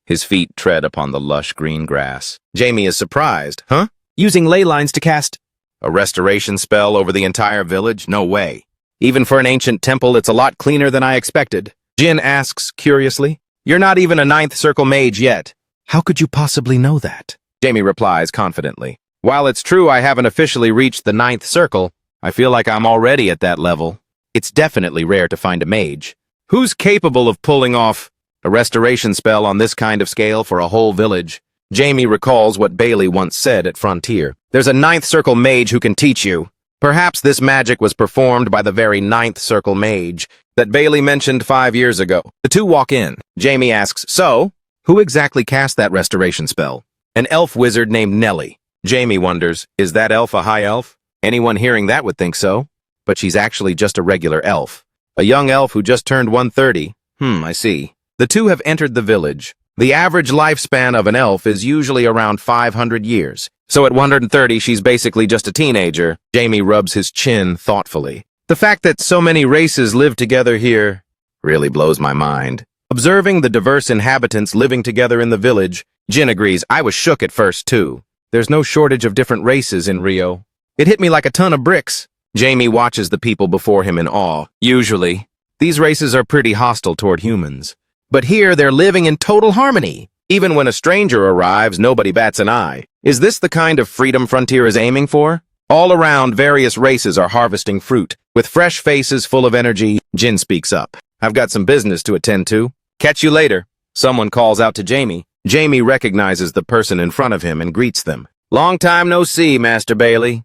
His feet tread upon the lush green grass. Jamie is surprised. Huh? Using ley lines to cast a restoration spell over the entire village? No way. Even for an ancient temple, it's a lot cleaner than I expected. Jin asks curiously. You're not even a 9th circle mage yet. How could you possibly know that? Jamie replies confidently. While it's true I haven't officially reached the 9th circle, I feel like I'm already at that level. It's definitely rare to find a mage. Who's capable of pulling off a restoration spell on this kind of scale for a whole village? Jamie recalls what Bailey once said at Frontier. There's a 9th circle mage who can teach you. Perhaps this magic was performed by the very 9th circle mage that Bailey mentioned 5 years ago. The 2 walk in. Jamie asks, so, who exactly cast that restoration spell? An elf wizard named Nellie. Jamie wonders, is that elf a high elf? Anyone hearing that would think so. But she's actually just a regular elf. A young elf who just turned 130. I see. The 2 have entered the village. The average lifespan of an elf is usually around 500 years. So at 130, she's basically just a teenager. Jamie rubs his chin thoughtfully. The fact that so many races live together here really blows my mind. Observing the diverse inhabitants living together in the village, Jin agrees. I was shook at first, too. There's no shortage of different races in Rio. It hit me like a ton of bricks. Jamie watches the people before him in awe. Usually, these races are pretty hostile toward humans. But here, they're living in total harmony. Even when a stranger arrives, nobody bats an eye. Is this the kind of freedom Frontier is aiming for? All around, various races are harvesting fruit. With fresh faces full of energy, Jin speaks up. I've got some business to attend to. Catch you later. Someone calls out to Jamie. Jamie recognizes the person in front of him and greets them. Long time no see, Master Bailey.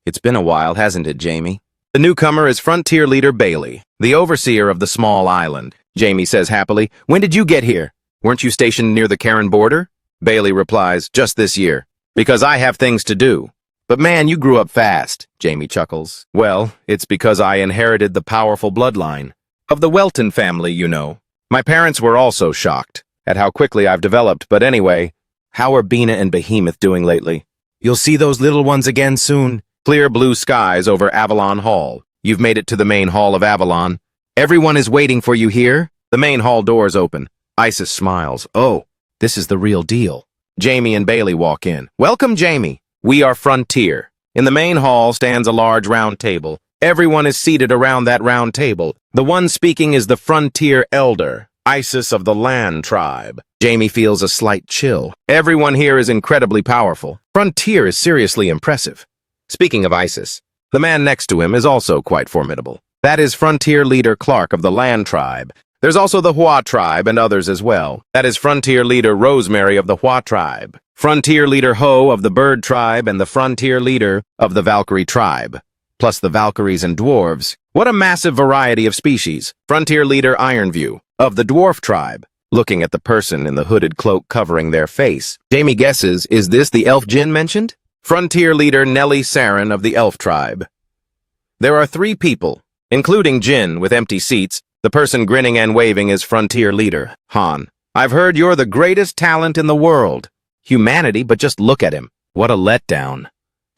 It's been a while, hasn't it, Jamie? The newcomer is Frontier Leader Bailey, the overseer of the small island. Jamie says happily, when did you get here? Weren't you stationed near the Karen border? Bailey replies, just this year. Because I have things to do. But man, you grew up fast, Jamie chuckles. Well, it's because I inherited the powerful bloodline. Of the Welton family, you know. My parents were also shocked at how quickly I've developed, but anyway, how are Bina and Behemoth doing lately? You'll see those little ones again soon. Clear blue skies over Avalon Hall. You've made it to the main hall of Avalon. Everyone is waiting for you here. The main hall doors open. Isis smiles. Oh, this is the real deal. Jamie and Bailey walk in. Welcome, Jamie. We are Frontier. In the main hall stands a large round table. Everyone is seated around that round table. The one speaking is the Frontier Elder, Isis of the Land Tribe. Jamie feels a slight chill. Everyone here is incredibly powerful. Frontier is seriously impressive. Speaking of Isis, the man next to him is also quite formidable. That is Frontier Leader Clark of the Land Tribe. There's also the Hwa Tribe and others as well. That is Frontier Leader Rosemary of the Hwa Tribe, Frontier Leader Ho of the Bird Tribe, and the Frontier Leader of the Valkyrie Tribe. Plus the Valkyries and Dwarves. What a massive variety of species. Frontier Leader Ironview of the Dwarf Tribe. Looking at the person in the hooded cloak covering their face, Jamie guesses, is this the elf Jin mentioned? Frontier Leader Nellie Saren of the Elf Tribe. There are 3 people, including Jin, with empty seats. The person grinning and waving is Frontier Leader Han. I've heard you're the greatest talent in the world. Humanity, but just look at him. What a letdown.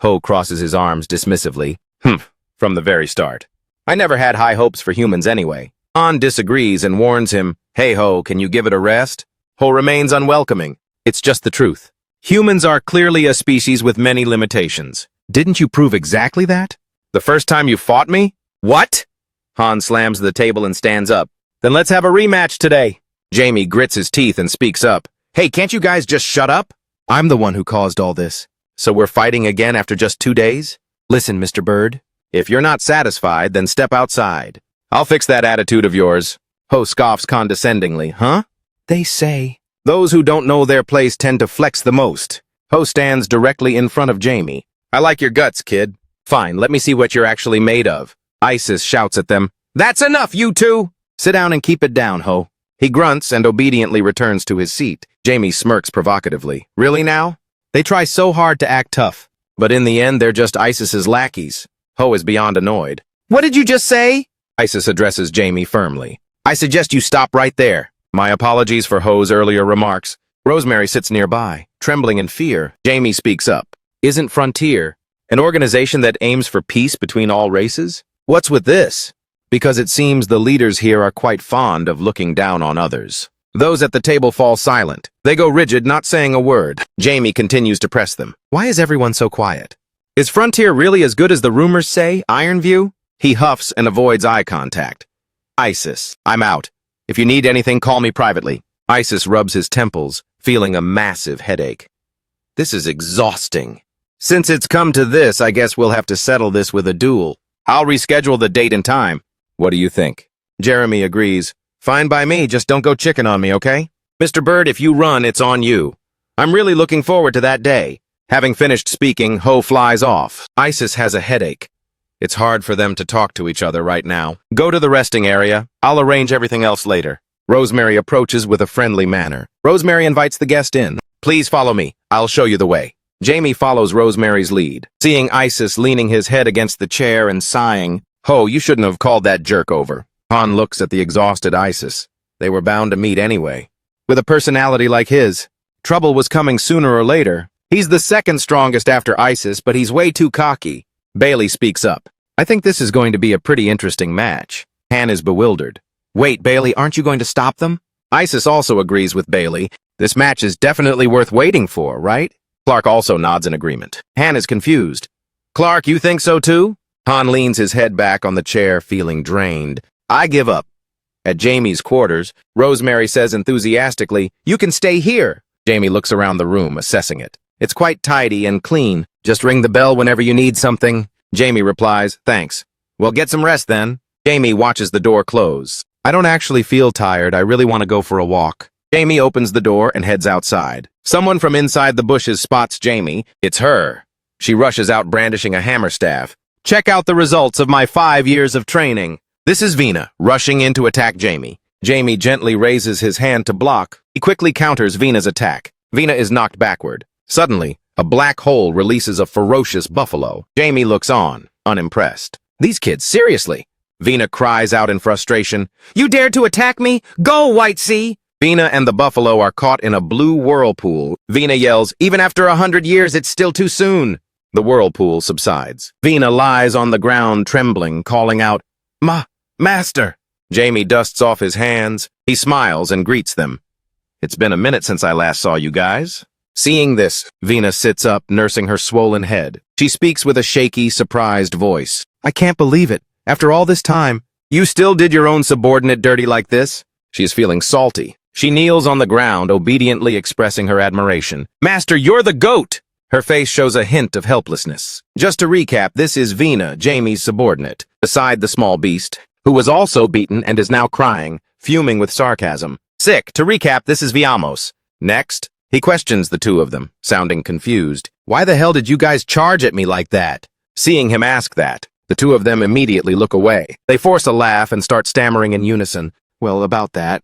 Ho crosses his arms dismissively. From the very start. I never had high hopes for humans anyway. Han disagrees and warns him, hey Ho, can you give it a rest? Ho remains unwelcoming. It's just the truth. Humans are clearly a species with many limitations. Didn't you prove exactly that? The first time you fought me? What? Han slams the table and stands up. Then let's have a rematch today. Jamie grits his teeth and speaks up. Hey, can't you guys just shut up? I'm the one who caused all this. So we're fighting again after just 2 days? Listen, Mr. Bird. If you're not satisfied, then step outside. I'll fix that attitude of yours. Ho scoffs condescendingly. Huh? They say. Those who don't know their place tend to flex the most. Ho stands directly in front of Jamie. I like your guts, kid. Fine, let me see what you're actually made of. Isis shouts at them. That's enough, you two! Sit down and keep it down, Ho. He grunts and obediently returns to his seat. Jamie smirks provocatively. Really now? They try so hard to act tough, but in the end they're just Isis's lackeys. Ho is beyond annoyed. What did you just say? Isis addresses Jamie firmly. I suggest you stop right there. My apologies for Ho's earlier remarks. Rosemary sits nearby, trembling in fear. Jamie speaks up. Isn't Frontier an organization that aims for peace between all races? What's with this? Because it seems the leaders here are quite fond of looking down on others. Those at the table fall silent. They go rigid, not saying a word. Jamie continues to press them. Why is everyone so quiet? Is Frontier really as good as the rumors say, Ironview? He huffs and avoids eye contact. Isis, I'm out. If you need anything, call me privately. Isis rubs his temples, feeling a massive headache. This is exhausting. Since it's come to this, I guess we'll have to settle this with a duel. I'll reschedule the date and time. What do you think? Jeremy agrees. Fine by me, just don't go chicken on me, okay? Mr. Bird, if you run, it's on you. I'm really looking forward to that day. Having finished speaking, Ho flies off. Isis has a headache. It's hard for them to talk to each other right now. Go to the resting area. I'll arrange everything else later. Rosemary approaches with a friendly manner. Rosemary invites the guest in. Please follow me. I'll show you the way. Jamie follows Rosemary's lead. Seeing Isis leaning his head against the chair and sighing, Ho, you shouldn't have called that jerk over. Han looks at the exhausted Isis. They were bound to meet anyway. With a personality like his, trouble was coming sooner or later. He's the second strongest after Isis, but he's way too cocky. Bailey speaks up. I think this is going to be a pretty interesting match. Han is bewildered. Wait, Bailey, aren't you going to stop them? Isis also agrees with Bailey. This match is definitely worth waiting for, right? Clark also nods in agreement. Han is confused. Clark, you think so too? Han leans his head back on the chair, feeling drained. I give up. At Jamie's quarters, Rosemary says enthusiastically, You can stay here. Jamie looks around the room, assessing it. It's quite tidy and clean, Just ring the bell whenever you need something. Jamie replies, thanks. Well, get some rest then. Jamie watches the door close. I don't actually feel tired. I really want to go for a walk. Jamie opens the door and heads outside. Someone from inside the bushes spots Jamie. It's her. She rushes out brandishing a hammer staff. Check out the results of my 5 years of training. This is Vina, rushing in to attack Jamie. Jamie gently raises his hand to block. He quickly counters Vina's attack. Vina is knocked backward. Suddenly, a black hole releases a ferocious buffalo. Jamie looks on, unimpressed. These kids, seriously? Vina cries out in frustration. You dared to attack me? Go, White Sea! Vina and the buffalo are caught in a blue whirlpool. Vina yells, even after 100 years, it's still too soon. The whirlpool subsides. Vina lies on the ground, trembling, calling out, Master! Jamie dusts off his hands. He smiles and greets them. It's been a minute since I last saw you guys. Seeing this, Vina sits up, nursing her swollen head. She speaks with a shaky, surprised voice. I can't believe it. After all this time, you still did your own subordinate dirty like this? She is feeling salty. She kneels on the ground, obediently expressing her admiration. Master, you're the GOAT! Her face shows a hint of helplessness. Just to recap, this is Vina, Jamie's subordinate, beside the small beast, who was also beaten and is now crying, fuming with sarcasm. Sick. To recap, this is Viamos. Next, he questions the two of them, sounding confused. Why the hell did you guys charge at me like that? Seeing him ask that, the two of them immediately look away. They force a laugh and start stammering in unison. Well, about that.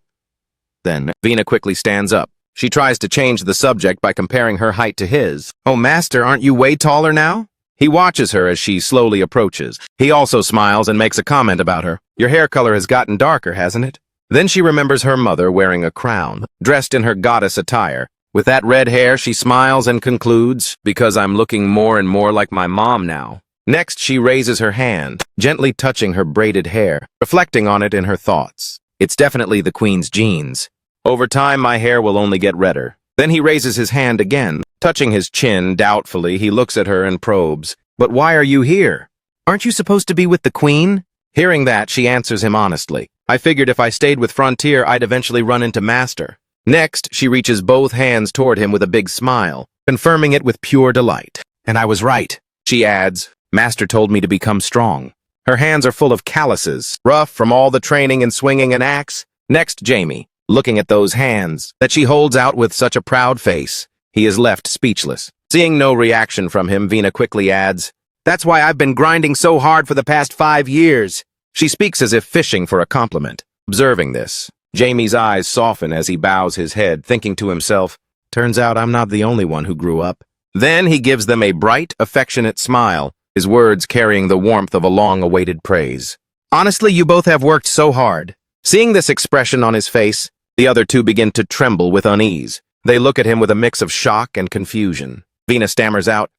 Then, Vina quickly stands up. She tries to change the subject by comparing her height to his. Oh, Master, aren't you way taller now? He watches her as she slowly approaches. He also smiles and makes a comment about her. Your hair color has gotten darker, hasn't it? Then she remembers her mother wearing a crown, dressed in her goddess attire. With that red hair, she smiles and concludes, because I'm looking more and more like my mom now. Next, she raises her hand, gently touching her braided hair, reflecting on it in her thoughts. It's definitely the Queen's genes. Over time, my hair will only get redder. Then he raises his hand again. Touching his chin doubtfully, he looks at her and probes. But why are you here? Aren't you supposed to be with the Queen? Hearing that, she answers him honestly. I figured if I stayed with Frontier, I'd eventually run into Master. Next, she reaches both hands toward him with a big smile, confirming it with pure delight. And I was right, she adds. Master told me to become strong. Her hands are full of calluses, rough from all the training and swinging an axe. Next, Jamie, looking at those hands that she holds out with such a proud face. He is left speechless. Seeing no reaction from him, Vina quickly adds, That's why I've been grinding so hard for the past 5 years. She speaks as if fishing for a compliment. Observing this, Jamie's eyes soften as he bows his head, thinking to himself, turns out I'm not the only one who grew up. Then he gives them a bright, affectionate smile, his words carrying the warmth of a long-awaited praise. Honestly, you both have worked so hard. Seeing this expression on his face, the other two begin to tremble with unease. They look at him with a mix of shock and confusion. Vina stammers out,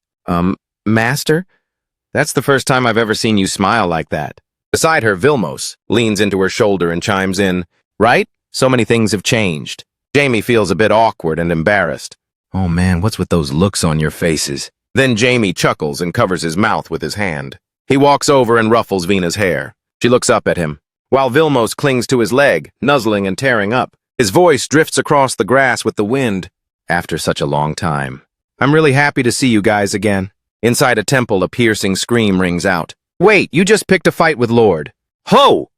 Master? That's the first time I've ever seen you smile like that. Beside her, Vilmos leans into her shoulder and chimes in, Right? So many things have changed. Jamie feels a bit awkward and embarrassed. Oh man, what's with those looks on your faces? Then Jamie chuckles and covers his mouth with his hand. He walks over and ruffles Vina's hair. She looks up at him, while Vilmos clings to his leg, nuzzling and tearing up. His voice drifts across the grass with the wind. After such a long time. I'm really happy to see you guys again. Inside a temple, a piercing scream rings out. Wait, you just picked a fight with Lord. Ho!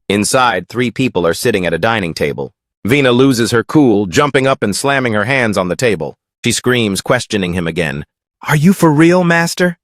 Inside, 3 people are sitting at a dining table. Vina loses her cool, jumping up and slamming her hands on the table. She screams, questioning him again. Are you for real, Master?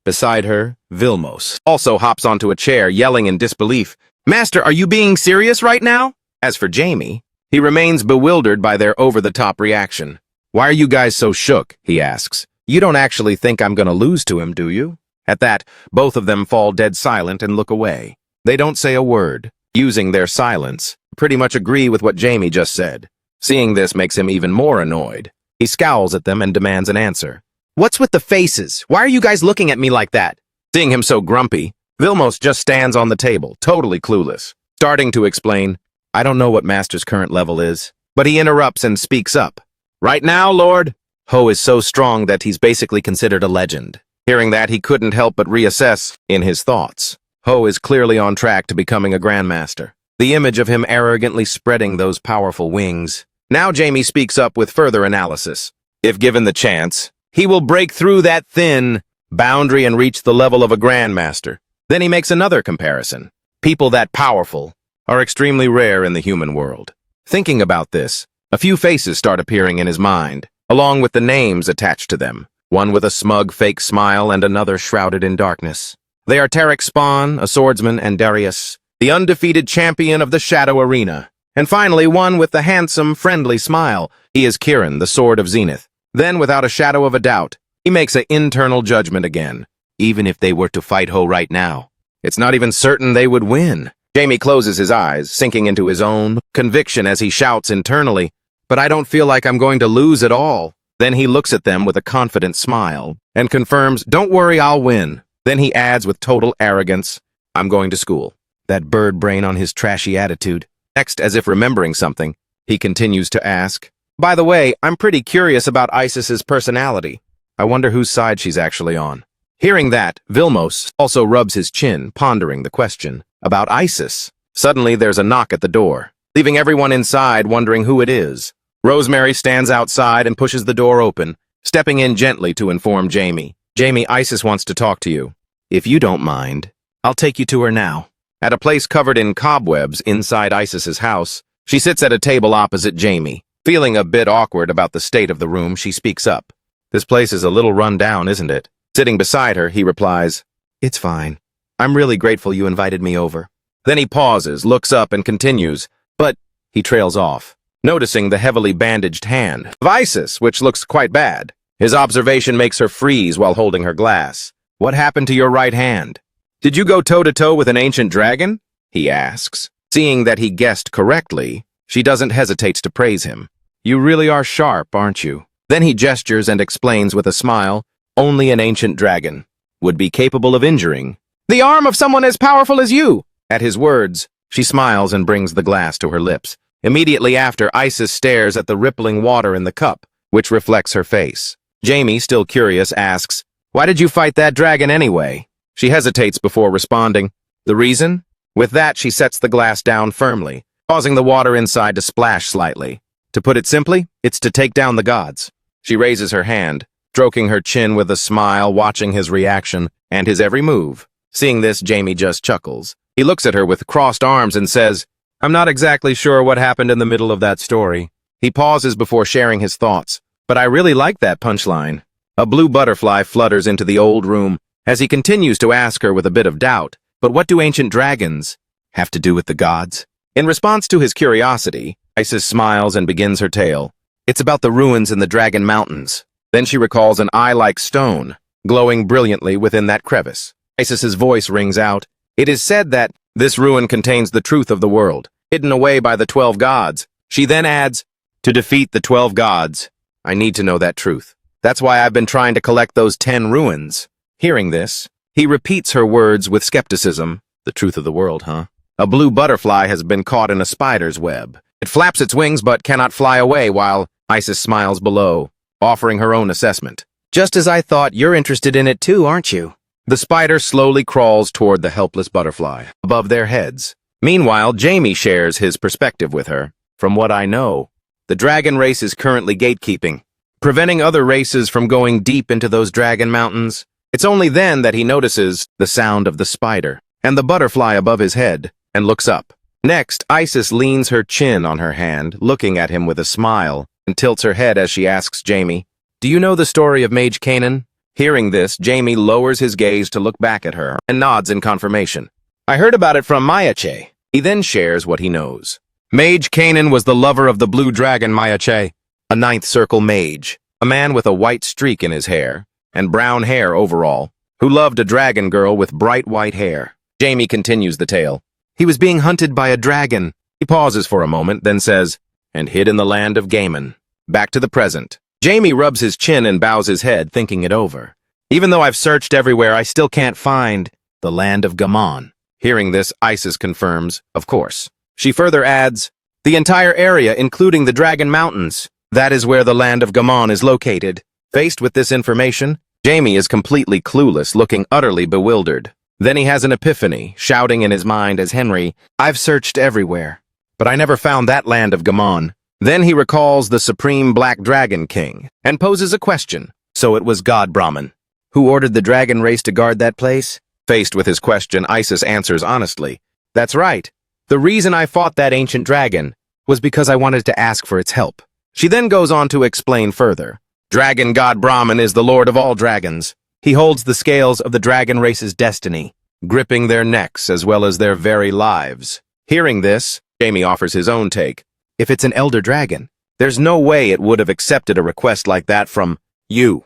Beside her, Vilmos also hops onto a chair, yelling in disbelief. Master, are you being serious right now? As for Jamie, he remains bewildered by their over-the-top reaction. Why are you guys so shook? He asks. You don't actually think I'm gonna lose to him, do you? At that, both of them fall dead silent and look away. They don't say a word, using their silence, pretty much agree with what Jamie just said. Seeing this makes him even more annoyed. He scowls at them and demands an answer. What's with the faces? Why are you guys looking at me like that? Seeing him so grumpy, Vilmos just stands on the table, totally clueless. Starting to explain, I don't know what Master's current level is, but he interrupts and speaks up. Right now, Lord? Ho is so strong that he's basically considered a legend. Hearing that, he couldn't help but reassess in his thoughts. Ho is clearly on track to becoming a grandmaster. The image of him arrogantly spreading those powerful wings. Now Jamie speaks up with further analysis. If given the chance, he will break through that thin boundary and reach the level of a grandmaster. Then he makes another comparison. People that powerful are extremely rare in the human world. Thinking about this, a few faces start appearing in his mind, along with the names attached to them, one with a smug fake smile and another shrouded in darkness. They are Tarek Spawn, a swordsman, and Darius, the undefeated champion of the Shadow Arena. And finally, one with the handsome, friendly smile. He is Kiran, the Sword of Zenith. Then, without a shadow of a doubt, he makes an internal judgment again. Even if they were to fight Ho right now, it's not even certain they would win. Jamie closes his eyes, sinking into his own conviction as he shouts internally, "But I don't feel like I'm going to lose at all." Then he looks at them with a confident smile and confirms, "Don't worry, I'll win." Then he adds with total arrogance, "I'm going to school." That bird brain on his trashy attitude. Next, as if remembering something, he continues to ask, "By the way, I'm pretty curious about Isis's personality. I wonder whose side she's actually on." Hearing that, Vilmos also rubs his chin, pondering the question about Isis. Suddenly, there's a knock at the door, leaving everyone inside wondering who it is. Rosemary stands outside and pushes the door open, stepping in gently to inform Jamie. "Jamie, Isis wants to talk to you. If you don't mind, I'll take you to her now." At a place covered in cobwebs inside Isis's house, she sits at a table opposite Jamie. Feeling a bit awkward about the state of the room, she speaks up. "This place is a little run down, isn't it?" Sitting beside her, he replies, "It's fine. I'm really grateful you invited me over." Then he pauses, looks up, and continues, "But," he trails off, noticing the heavily bandaged hand of Isis, which looks quite bad. His observation makes her freeze while holding her glass. "What happened to your right hand? Did you go toe-to-toe with an ancient dragon?" he asks. Seeing that he guessed correctly, she doesn't hesitate to praise him. "You really are sharp, aren't you?" Then he gestures and explains with a smile, "Only an ancient dragon would be capable of injuring the arm of someone as powerful as you." At his words, she smiles and brings the glass to her lips. Immediately after, Isis stares at the rippling water in the cup, which reflects her face. Jamie, still curious, asks, "Why did you fight that dragon anyway?" She hesitates before responding, "The reason?" With that, she sets the glass down firmly, causing the water inside to splash slightly. To put it simply, it's to take down the gods. She raises her hand, stroking her chin with a smile, watching his reaction and his every move. Seeing this, Jamie just chuckles. He looks at her with crossed arms and says, "I'm not exactly sure what happened in the middle of that story." He pauses before sharing his thoughts, "But I really like that punchline." A blue butterfly flutters into the old room as he continues to ask her with a bit of doubt, "But what do ancient dragons have to do with the gods?" In response to his curiosity, Isis smiles and begins her tale. "It's about the ruins in the Dragon Mountains." Then she recalls an eye-like stone, glowing brilliantly within that crevice. Isis's voice rings out, "It is said that this ruin contains the truth of the world, hidden away by the 12 gods." She then adds, "To defeat the 12 gods, I need to know that truth. That's why I've been trying to collect those 10 ruins." Hearing this, he repeats her words with skepticism. "The truth of the world, huh?" A blue butterfly has been caught in a spider's web. It flaps its wings but cannot fly away while Isis smiles below, offering her own assessment. "Just as I thought, you're interested in it too, aren't you?" The spider slowly crawls toward the helpless butterfly above their heads. Meanwhile, Jamie shares his perspective with her. "From what I know, the dragon race is currently gatekeeping, preventing other races from going deep into those dragon mountains." It's only then that he notices the sound of the spider and the butterfly above his head and looks up. Next, Isis leans her chin on her hand, looking at him with a smile, and tilts her head as she asks Jamie, "Do you know the story of Mage Kanan?" Hearing this, Jamie lowers his gaze to look back at her and nods in confirmation. "I heard about it from Mayache." He then shares what he knows. Mage Kanan was the lover of the blue dragon Mayache, a ninth circle mage, a man with a white streak in his hair and brown hair overall, who loved a dragon girl with bright white hair. Jamie continues the tale. "He was being hunted by a dragon." He pauses for a moment, then says, "and hid in the land of Gaiman." Back to the present. Jamie rubs his chin and bows his head, thinking it over. "Even though I've searched everywhere, I still can't find the land of Gaman." Hearing this, Isis confirms, "Of course." She further adds, "The entire area, including the Dragon Mountains. That is where the land of Gaman is located." Faced with this information, Jamie is completely clueless, looking utterly bewildered. Then he has an epiphany, shouting in his mind as Henry, "I've searched everywhere, but I never found that land of Gaman." Then he recalls the Supreme Black Dragon King and poses a question. So it was God Brahman. Who ordered the dragon race to guard that place? Faced with his question, Isis answers honestly. That's right. The reason I fought that ancient dragon was because I wanted to ask for its help. She then goes on to explain further. Dragon God Brahman is the lord of all dragons. He holds the scales of the dragon race's destiny, gripping their necks as well as their very lives. Hearing this, Jamie offers his own take. If it's an elder dragon, there's no way it would have accepted a request like that from you.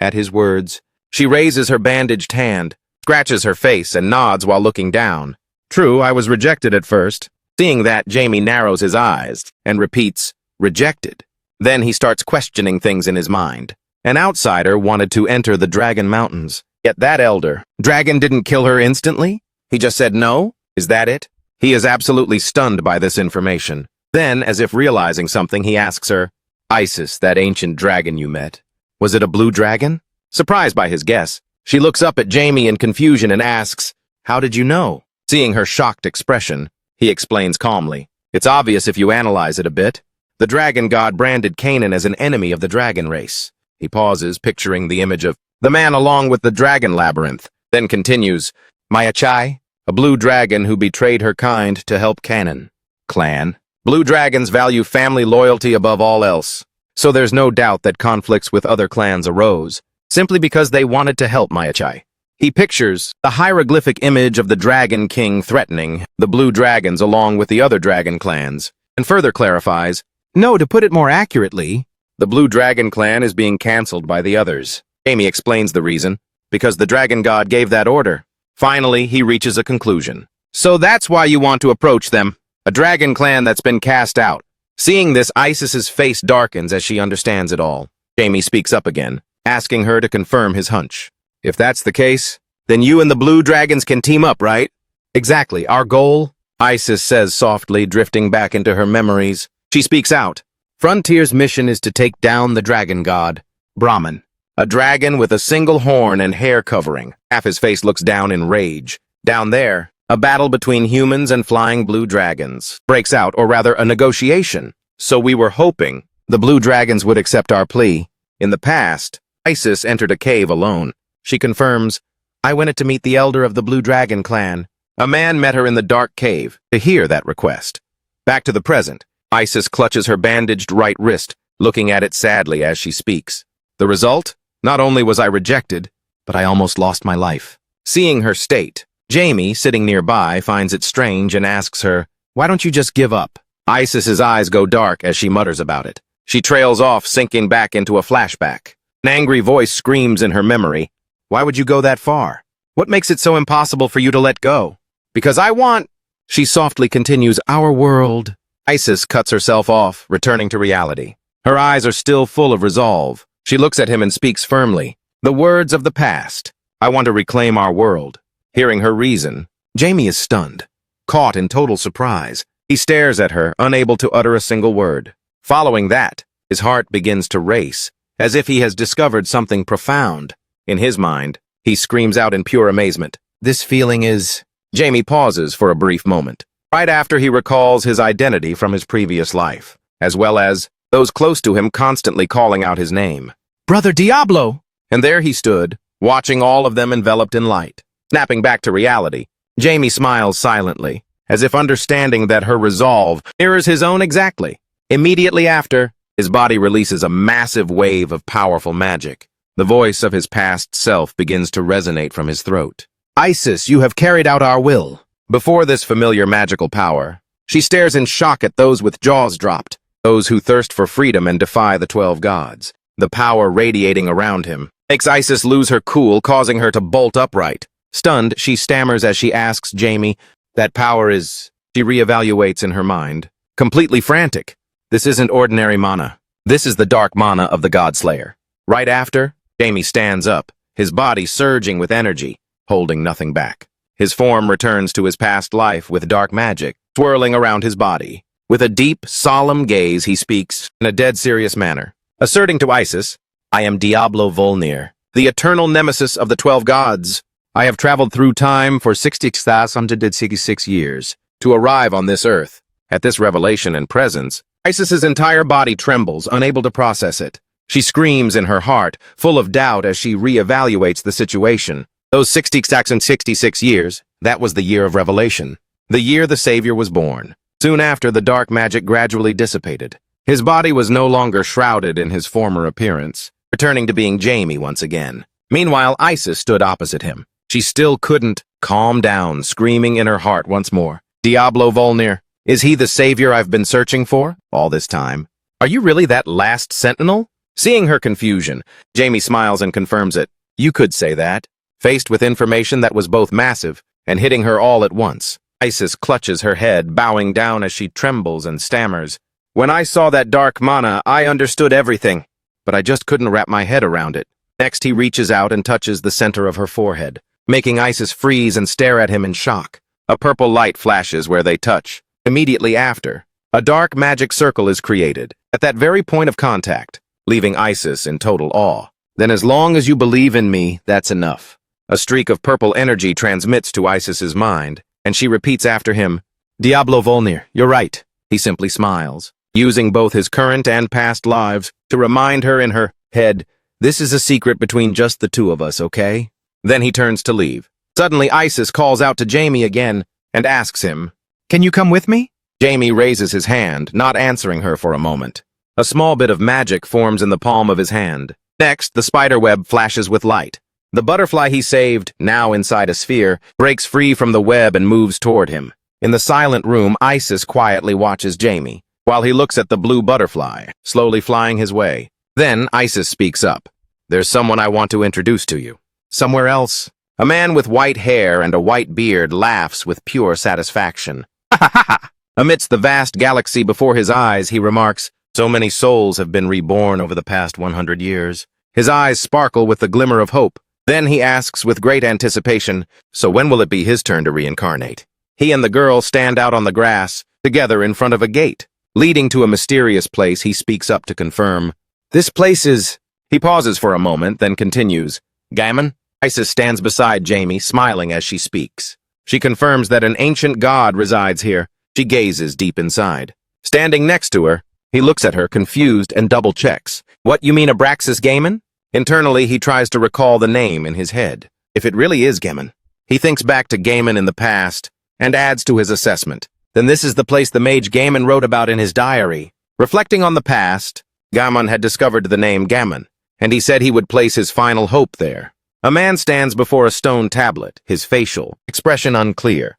At his words, she raises her bandaged hand, scratches her face, and nods while looking down. True, I was rejected at first. Seeing that, Jamie narrows his eyes and repeats, rejected. Then he starts questioning things in his mind. An outsider wanted to enter the Dragon Mountains, yet that elder dragon didn't kill her instantly? He just said no? Is that it? He is absolutely stunned by this information. Then, as if realizing something, he asks her, Isis, that ancient dragon you met, was it a blue dragon? Surprised by his guess, she looks up at Jamie in confusion and asks, how did you know? Seeing her shocked expression, he explains calmly, it's obvious if you analyze it a bit. The dragon god branded Canaan as an enemy of the dragon race. He pauses, picturing the image of the man along with the dragon labyrinth, then continues, Mayachai, a blue dragon who betrayed her kind to help Canaan. Clan. Blue dragons value family loyalty above all else, so there's no doubt that conflicts with other clans arose, simply because they wanted to help Mayachai. He pictures the hieroglyphic image of the dragon king threatening the blue dragons along with the other dragon clans, and further clarifies, no, to put it more accurately, the blue dragon clan is being cancelled by the others. Amy explains the reason, because the dragon god gave that order. Finally, he reaches a conclusion. So that's why you want to approach them, a dragon clan that's been cast out. Seeing this, Isis's face darkens as she understands it all. Jamie speaks up again, asking her to confirm his hunch. If that's the case, then you and the blue dragons can team up, right? Exactly, our goal, Isis says softly, drifting back into her memories. She speaks out. Frontier's mission is to take down the dragon god, Brahman, a dragon with a single horn and hair covering. Half his face looks down in rage. Down there, a battle between humans and flying blue dragons breaks out, or rather a negotiation. So we were hoping the blue dragons would accept our plea. In the past, Isis entered a cave alone. She confirms, I went to meet the elder of the blue dragon clan. A man met her in the dark cave to hear that request. Back to the present. Isis clutches her bandaged right wrist, looking at it sadly as she speaks. The result? Not only was I rejected, but I almost lost my life. Seeing her state, Jamie, sitting nearby, finds it strange and asks her, why don't you just give up? Isis's eyes go dark as she mutters about it. She trails off, sinking back into a flashback. An angry voice screams in her memory, why would you go that far? What makes it so impossible for you to let go? Because I want... She softly continues, our world... Isis cuts herself off, returning to reality. Her eyes are still full of resolve. She looks at him and speaks firmly. The words of the past. I want to reclaim our world. Hearing her reason, Jamie is stunned. Caught in total surprise, he stares at her, unable to utter a single word. Following that, his heart begins to race, as if he has discovered something profound. In his mind, he screams out in pure amazement. This feeling is... Jamie pauses for a brief moment. Right after he recalls his identity from his previous life, as well as those close to him constantly calling out his name. Brother Diablo! And there he stood, watching all of them enveloped in light. Snapping back to reality, Jamie smiles silently, as if understanding that her resolve mirrors his own exactly. Immediately after, his body releases a massive wave of powerful magic. The voice of his past self begins to resonate from his throat. Isis, you have carried out our will. Before this familiar magical power, she stares in shock at those with jaws dropped, those who thirst for freedom and defy the 12 gods. The power radiating around him makes Isis lose her cool, causing her to bolt upright. Stunned, she stammers as she asks Jamie, that power is... She reevaluates in her mind. Completely frantic. This isn't ordinary mana. This is the dark mana of the Godslayer. Right after, Jamie stands up, his body surging with energy, holding nothing back. His form returns to his past life with dark magic swirling around his body. With a deep, solemn gaze, he speaks in a dead serious manner, asserting to Isis, I am Diablo Volnir, the eternal nemesis of the 12 gods. I have traveled through time for 60,166 years to arrive on this earth. At this revelation and presence, Isis's entire body trembles, unable to process it. She screams in her heart, full of doubt as she reevaluates the situation. Those 66 years, that was the year of revelation. The year the Savior was born. Soon after, the dark magic gradually dissipated. His body was no longer shrouded in his former appearance, returning to being Jamie once again. Meanwhile, Isis stood opposite him. She still couldn't calm down, screaming in her heart once more. Diablo Volnir, is he the savior I've been searching for all this time? Are you really that last sentinel? Seeing her confusion, Jamie smiles and confirms it. You could say that. Faced with information that was both massive and hitting her all at once, Isis clutches her head, bowing down as she trembles and stammers. When I saw that dark mana, I understood everything, but I just couldn't wrap my head around it. Next, he reaches out and touches the center of her forehead, making Isis freeze and stare at him in shock. A purple light flashes where they touch. Immediately after, a dark magic circle is created at that very point of contact, leaving Isis in total awe. Then as long as you believe in me, that's enough. A streak of purple energy transmits to Isis's mind, and she repeats after him, Diablo Volnir, you're right. He simply smiles, using both his current and past lives to remind her in her head, this is a secret between just the two of us, okay? Then he turns to leave. Suddenly, Isis calls out to Jamie again and asks him, Can you come with me? Jamie raises his hand, not answering her for a moment. A small bit of magic forms in the palm of his hand. Next, the spider web flashes with light. The butterfly he saved, now inside a sphere, breaks free from the web and moves toward him. In the silent room, Isis quietly watches Jamie, while he looks at the blue butterfly, slowly flying his way. Then, Isis speaks up. There's someone I want to introduce to you. Somewhere else, a man with white hair and a white beard laughs with pure satisfaction. Ha ha ha ha! Amidst the vast galaxy before his eyes, he remarks, so many souls have been reborn over the past 100 years. His eyes sparkle with the glimmer of hope. Then he asks with great anticipation, so when will it be his turn to reincarnate? He and the girl stand out on the grass, together in front of a gate. Leading to a mysterious place, he speaks up to confirm. This place is... He pauses for a moment, then continues. Gammon? Isis stands beside Jamie, smiling as she speaks. She confirms that an ancient god resides here. She gazes deep inside. Standing next to her, he looks at her, confused, and double-checks. What, you mean Abraxas Gammon? Internally, he tries to recall the name in his head. If it really is Gammon. He thinks back to Gammon in the past, and adds to his assessment. Then this is the place the mage Gammon wrote about in his diary. Reflecting on the past, Gammon had discovered the name Gammon, and he said he would place his final hope there. A man stands before a stone tablet, his facial expression unclear.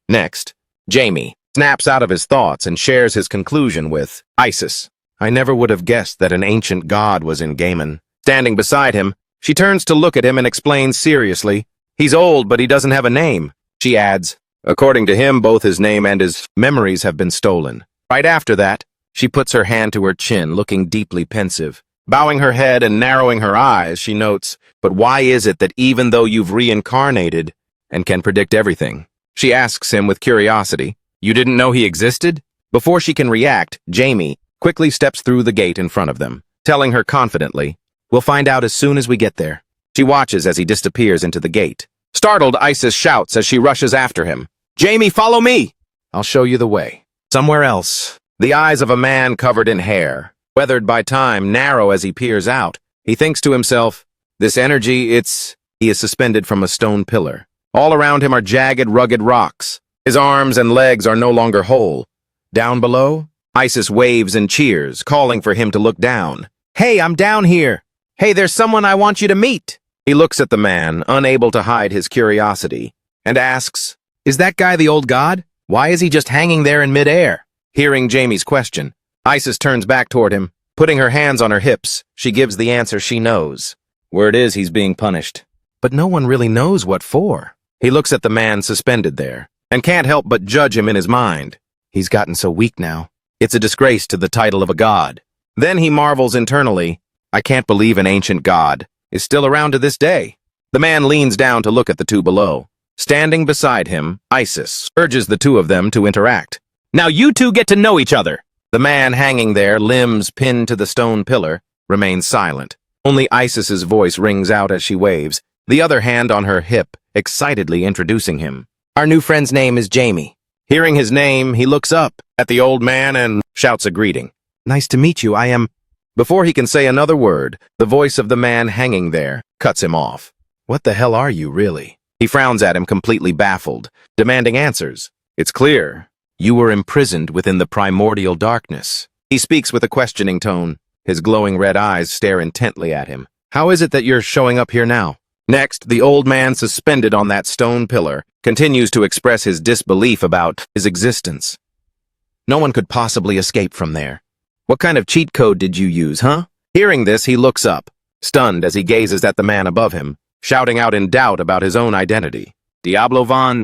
Next, Jamie snaps out of his thoughts and shares his conclusion with Isis. I never would have guessed that an ancient god was in Gammon. Standing beside him, she turns to look at him and explains seriously, he's old, but he doesn't have a name. She adds, according to him, both his name and his memories have been stolen. Right after that, she puts her hand to her chin, looking deeply pensive. Bowing her head and narrowing her eyes, she notes, but why is it that even though you've reincarnated and can predict everything? She asks him with curiosity, you didn't know he existed? Before she can react, Jamie quickly steps through the gate in front of them, telling her confidently, we'll find out as soon as we get there. She watches as he disappears into the gate. Startled, Isis shouts as she rushes after him. Jamie, follow me! I'll show you the way. Somewhere else, the eyes of a man covered in hair, weathered by time, narrow as he peers out. He thinks to himself, this energy, he is suspended from a stone pillar. All around him are jagged, rugged rocks. His arms and legs are no longer whole. Down below, Isis waves and cheers, calling for him to look down. Hey, I'm down here. Hey, there's someone I want you to meet. He looks at the man, unable to hide his curiosity, and asks, is that guy the old god? Why is he just hanging there in midair? Hearing Jamie's question, Isis turns back toward him. Putting her hands on her hips, she gives the answer she knows. Word is he's being punished. But no one really knows what for. He looks at the man suspended there, and can't help but judge him in his mind. He's gotten so weak now. It's a disgrace to the title of a god. Then he marvels internally, I can't believe an ancient god is still around to this day. The man leans down to look at the two below. Standing beside him, Isis urges the two of them to interact. Now you two get to know each other. The man hanging there, limbs pinned to the stone pillar, remains silent. Only Isis's voice rings out as she waves, the other hand on her hip, excitedly introducing him. Our new friend's name is Jamie. Hearing his name, he looks up at the old man and shouts a greeting. Nice to meet you, I am... Before he can say another word, the voice of the man hanging there cuts him off. What the hell are you, really? He frowns at him, completely baffled, demanding answers. It's clear. You were imprisoned within the primordial darkness. He speaks with a questioning tone. His glowing red eyes stare intently at him. How is it that you're showing up here now? Next, the old man suspended on that stone pillar continues to express his disbelief about his existence. No one could possibly escape from there. What kind of cheat code did you use, huh? Hearing this, he looks up, stunned as he gazes at the man above him, shouting out in doubt about his own identity. Diablo Von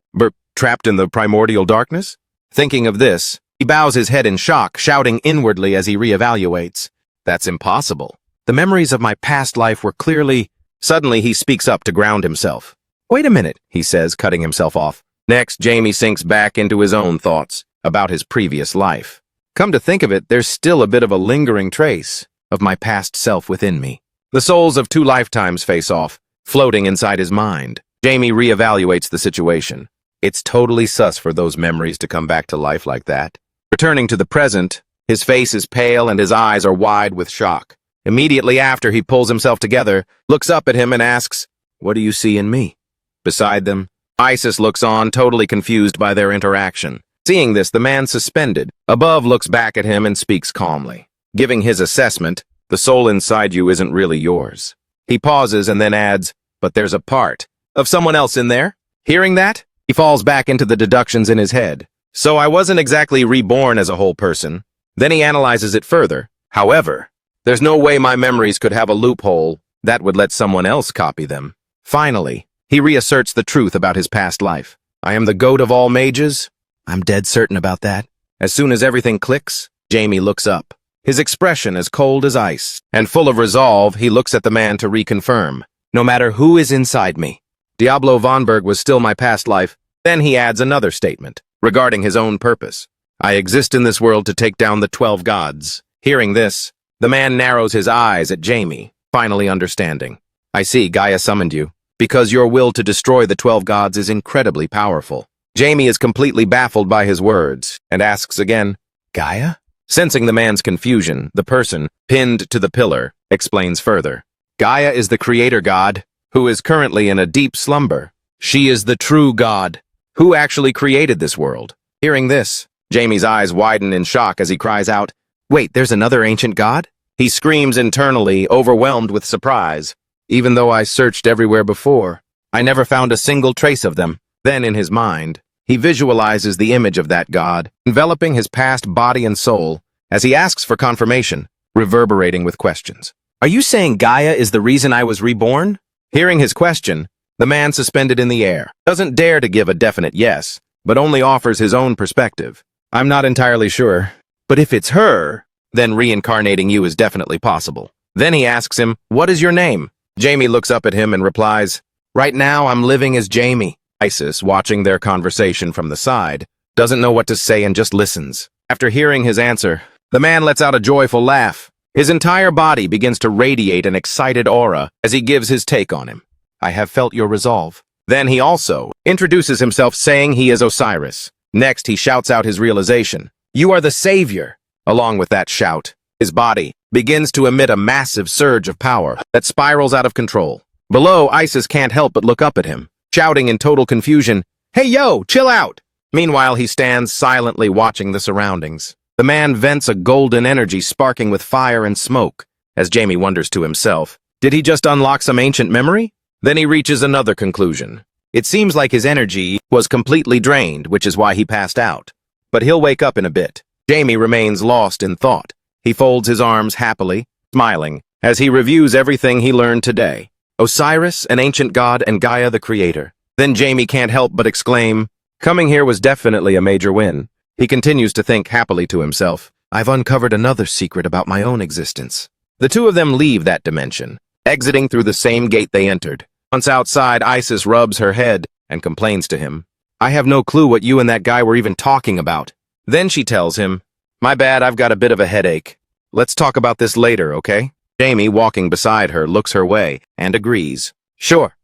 trapped in the primordial darkness? Thinking of this, he bows his head in shock, shouting inwardly as he reevaluates. That's impossible. The memories of my past life were clearly... Suddenly, he speaks up to ground himself. Wait a minute, he says, cutting himself off. Next, Jamie sinks back into his own thoughts about his previous life. Come to think of it, there's still a bit of a lingering trace of my past self within me. The souls of 2 lifetimes face off, floating inside his mind. Jamie reevaluates the situation. It's totally sus for those memories to come back to life like that. Returning to the present, his face is pale and his eyes are wide with shock. Immediately after, he pulls himself together, looks up at him and asks, "What do you see in me?" Beside them, Isis looks on, totally confused by their interaction. Seeing this, the man suspended above looks back at him and speaks calmly. Giving his assessment, the soul inside you isn't really yours. He pauses and then adds, but there's a part of someone else in there. Hearing that, he falls back into the deductions in his head. So I wasn't exactly reborn as a whole person. Then he analyzes it further. However, there's no way my memories could have a loophole that would let someone else copy them. Finally, he reasserts the truth about his past life. I am the goat of all mages. I'm dead certain about that. As soon as everything clicks, Jamie looks up. His expression as cold as ice, and full of resolve, he looks at the man to reconfirm. No matter who is inside me, Diablo Vonberg was still my past life. Then he adds another statement regarding his own purpose. I exist in this world to take down the 12 gods. Hearing this, the man narrows his eyes at Jamie, finally understanding. I see, Gaia summoned you, because your will to destroy the 12 gods is incredibly powerful. Jamie is completely baffled by his words, and asks again, Gaia? Sensing the man's confusion, the person, pinned to the pillar, explains further. Gaia is the creator god, who is currently in a deep slumber. She is the true god, who actually created this world. Hearing this, Jamie's eyes widen in shock as he cries out, Wait, there's another ancient god? He screams internally, overwhelmed with surprise. Even though I searched everywhere before, I never found a single trace of them. Then in his mind, he visualizes the image of that god, enveloping his past body and soul, as he asks for confirmation, reverberating with questions. Are you saying Gaia is the reason I was reborn? Hearing his question, the man suspended in the air doesn't dare to give a definite yes, but only offers his own perspective. I'm not entirely sure, but if it's her, then reincarnating you is definitely possible. Then he asks him, what is your name? Jamie looks up at him and replies, Right now I'm living as Jamie. Isis, watching their conversation from the side, doesn't know what to say and just listens. After hearing his answer, the man lets out a joyful laugh. His entire body begins to radiate an excited aura as he gives his take on him. I have felt your resolve. Then he also introduces himself saying he is Osiris. Next, he shouts out his realization. You are the savior. Along with that shout, his body begins to emit a massive surge of power that spirals out of control. Below, Isis can't help but look up at him, shouting in total confusion, Hey yo, chill out! Meanwhile, he stands silently watching the surroundings. The man vents a golden energy sparking with fire and smoke, as Jamie wonders to himself, did he just unlock some ancient memory? Then he reaches another conclusion. It seems like his energy was completely drained, which is why he passed out. But he'll wake up in a bit. Jamie remains lost in thought. He folds his arms happily, smiling, as he reviews everything he learned today. Osiris, an ancient god, and Gaia the creator. Then Jamie can't help but exclaim, coming here was definitely a major win. He continues to think happily to himself, I've uncovered another secret about my own existence. The two of them leave that dimension, exiting through the same gate they entered. Once outside, Isis rubs her head and complains to him. I have no clue what you and that guy were even talking about. Then she tells him, My bad, I've got a bit of a headache. Let's talk about this later, okay? Jamie, walking beside her, looks her way and agrees. Sure.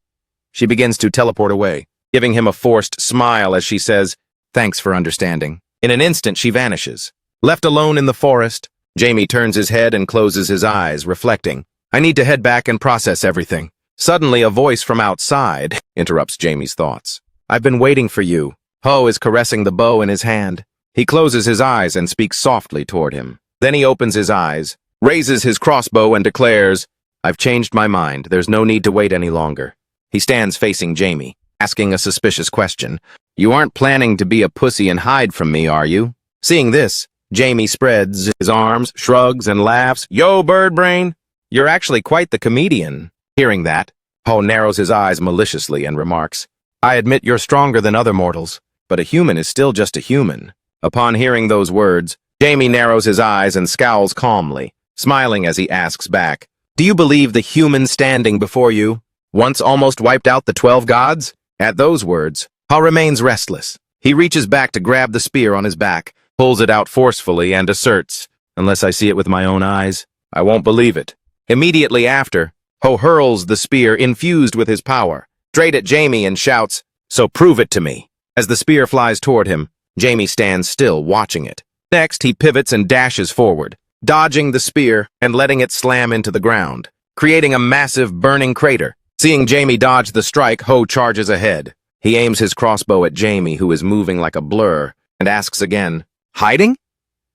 She begins to teleport away, giving him a forced smile as she says, Thanks for understanding. In an instant, she vanishes. Left alone in the forest, Jamie turns his head and closes his eyes, reflecting. I need to head back and process everything. Suddenly, a voice from outside interrupts Jamie's thoughts. I've been waiting for you. Ho is caressing the bow in his hand. He closes his eyes and speaks softly toward him. Then he opens his eyes, raises his crossbow and declares, I've changed my mind. There's no need to wait any longer. He stands facing Jamie, asking a suspicious question. You aren't planning to be a pussy and hide from me, are you? Seeing this, Jamie spreads his arms, shrugs, and laughs. Yo, bird brain! You're actually quite the comedian. Hearing that, Ho narrows his eyes maliciously and remarks, I admit you're stronger than other mortals, but a human is still just a human. Upon hearing those words, Jamie narrows his eyes and scowls calmly, smiling as he asks back, Do you believe the human standing before you once almost wiped out the 12 gods? At those words, Ho remains restless. He reaches back to grab the spear on his back, pulls it out forcefully, and asserts, Unless I see it with my own eyes, I won't believe it. Immediately after, Ho hurls the spear infused with his power, straight at Jamie and shouts, So prove it to me. As the spear flies toward him, Jamie stands still, watching it. Next, he pivots and dashes forward, dodging the spear and letting it slam into the ground, creating a massive burning crater. Seeing Jamie dodge the strike, Ho charges ahead. He aims his crossbow at Jamie, who is moving like a blur, and asks again, Hiding?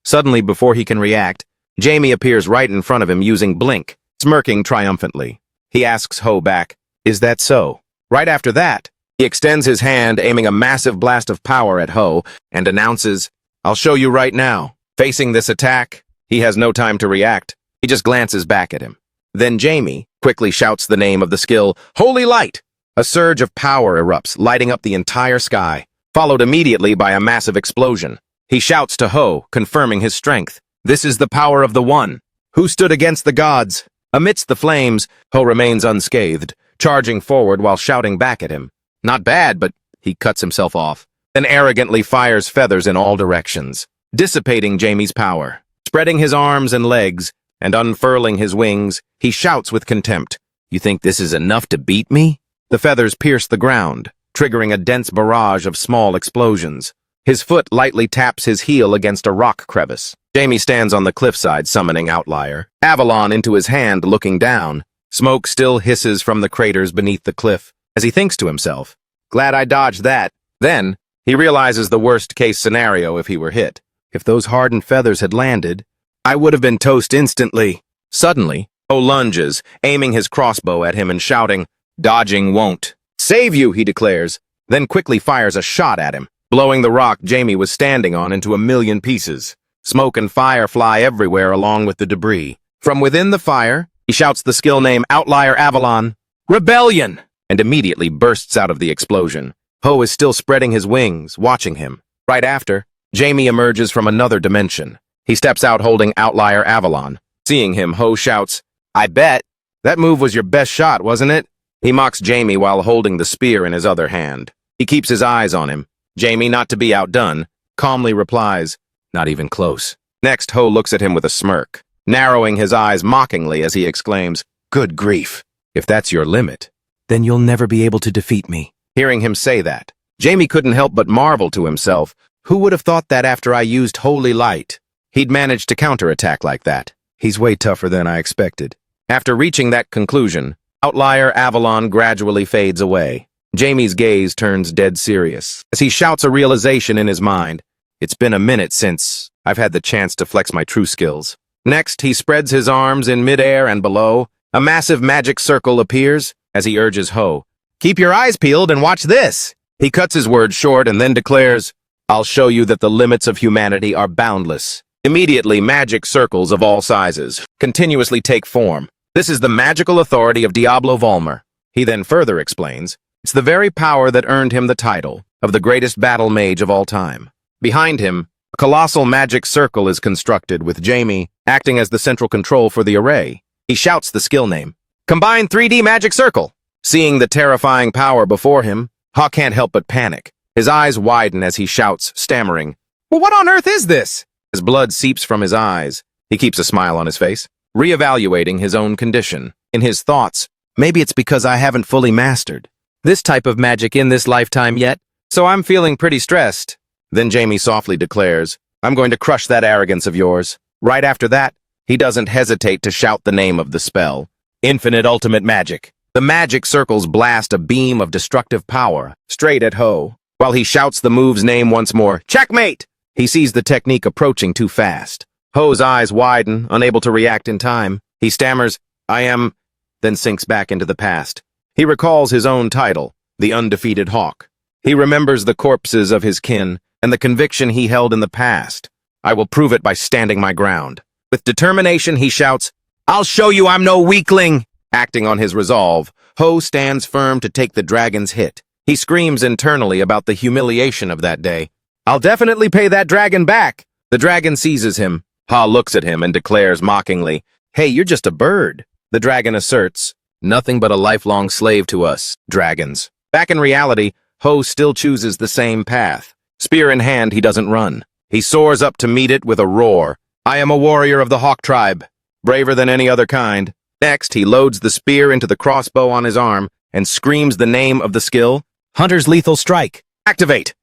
Suddenly, before he can react, Jamie appears right in front of him using Blink, smirking triumphantly. He asks Ho back, Is that so? Right after that, he extends his hand, aiming a massive blast of power at Ho, and announces, I'll show you right now. Facing this attack, he has no time to react. He just glances back at him. Then Jamie quickly shouts the name of the skill, Holy Light! A surge of power erupts, lighting up the entire sky, followed immediately by a massive explosion. He shouts to Ho, confirming his strength. This is the power of the One, who stood against the gods. Amidst the flames, Ho remains unscathed, charging forward while shouting back at him. Not bad, but he cuts himself off, then arrogantly fires feathers in all directions, dissipating Jamie's power. Spreading his arms and legs, and unfurling his wings, he shouts with contempt, You think this is enough to beat me? The feathers pierce the ground, triggering a dense barrage of small explosions. His foot lightly taps his heel against a rock crevice. Jamie stands on the cliffside, summoning Outlier Avalon into his hand, looking down. Smoke still hisses from the craters beneath the cliff, as he thinks to himself, Glad I dodged that. Then, he realizes the worst-case scenario if he were hit. If those hardened feathers had landed, I would have been toast instantly. Suddenly, Ho lunges, aiming his crossbow at him and shouting, Dodging won't save you, he declares, then quickly fires a shot at him, blowing the rock Jamie was standing on into a million pieces. Smoke and fire fly everywhere along with the debris. From within the fire, he shouts the skill name Outlier Avalon, Rebellion, and immediately bursts out of the explosion. Ho is still spreading his wings, watching him. Right after, Jamie emerges from another dimension. He steps out holding Outlier Avalon. Seeing him, Ho shouts, I bet. That move was your best shot, wasn't it? He mocks Jamie while holding the spear in his other hand. He keeps his eyes on him. Jamie, not to be outdone, calmly replies, Not even close. Next, Ho looks at him with a smirk, narrowing his eyes mockingly as he exclaims, Good grief. If that's your limit, then you'll never be able to defeat me. Hearing him say that, Jamie couldn't help but marvel to himself. Who would have thought that after I used Holy Light, he'd managed to counterattack like that? He's way tougher than I expected. After reaching that conclusion, Outlier Avalon gradually fades away. Jamie's gaze turns dead serious as he shouts a realization in his mind. It's been a minute since I've had the chance to flex my true skills. Next, he spreads his arms in midair and below. A massive magic circle appears as he urges Ho, Keep your eyes peeled and watch this. He cuts his words short and then declares, I'll show you that the limits of humanity are boundless. Immediately, magic circles of all sizes continuously take form. This is the magical authority of Diablo Volmer. He then further explains, It's the very power that earned him the title of the greatest battle mage of all time. Behind him, a colossal magic circle is constructed with Jamie acting as the central control for the array. He shouts the skill name, Combine 3D Magic Circle. Seeing the terrifying power before him, Ho can't help but panic. His eyes widen as he shouts, stammering, Well, what on earth is this? As blood seeps from his eyes, he keeps a smile on his face, reevaluating his own condition. In his thoughts, maybe it's because I haven't fully mastered this type of magic in this lifetime yet, so I'm feeling pretty stressed. Then Jamie softly declares, I'm going to crush that arrogance of yours. Right after that, he doesn't hesitate to shout the name of the spell. Infinite Ultimate Magic. The magic circles blast a beam of destructive power straight at Ho. While he shouts the move's name once more, checkmate! He sees the technique approaching too fast. Ho's eyes widen, unable to react in time. He stammers, I am, then sinks back into the past. He recalls his own title, the Undefeated Hawk. He remembers the corpses of his kin and the conviction he held in the past. I will prove it by standing my ground. With determination, he shouts, I'll show you I'm no weakling! Acting on his resolve, Ho stands firm to take the dragon's hit. He screams internally about the humiliation of that day. I'll definitely pay that dragon back! The dragon seizes him. Ha looks at him and declares mockingly, Hey, you're just a bird. The dragon asserts, Nothing but a lifelong slave to us, dragons. Back in reality, Ho still chooses the same path. Spear in hand, he doesn't run. He soars up to meet it with a roar. I am a warrior of the Hawk tribe, braver than any other kind. Next, he loads the spear into the crossbow on his arm and screams the name of the skill, Hunter's Lethal Strike. Activate!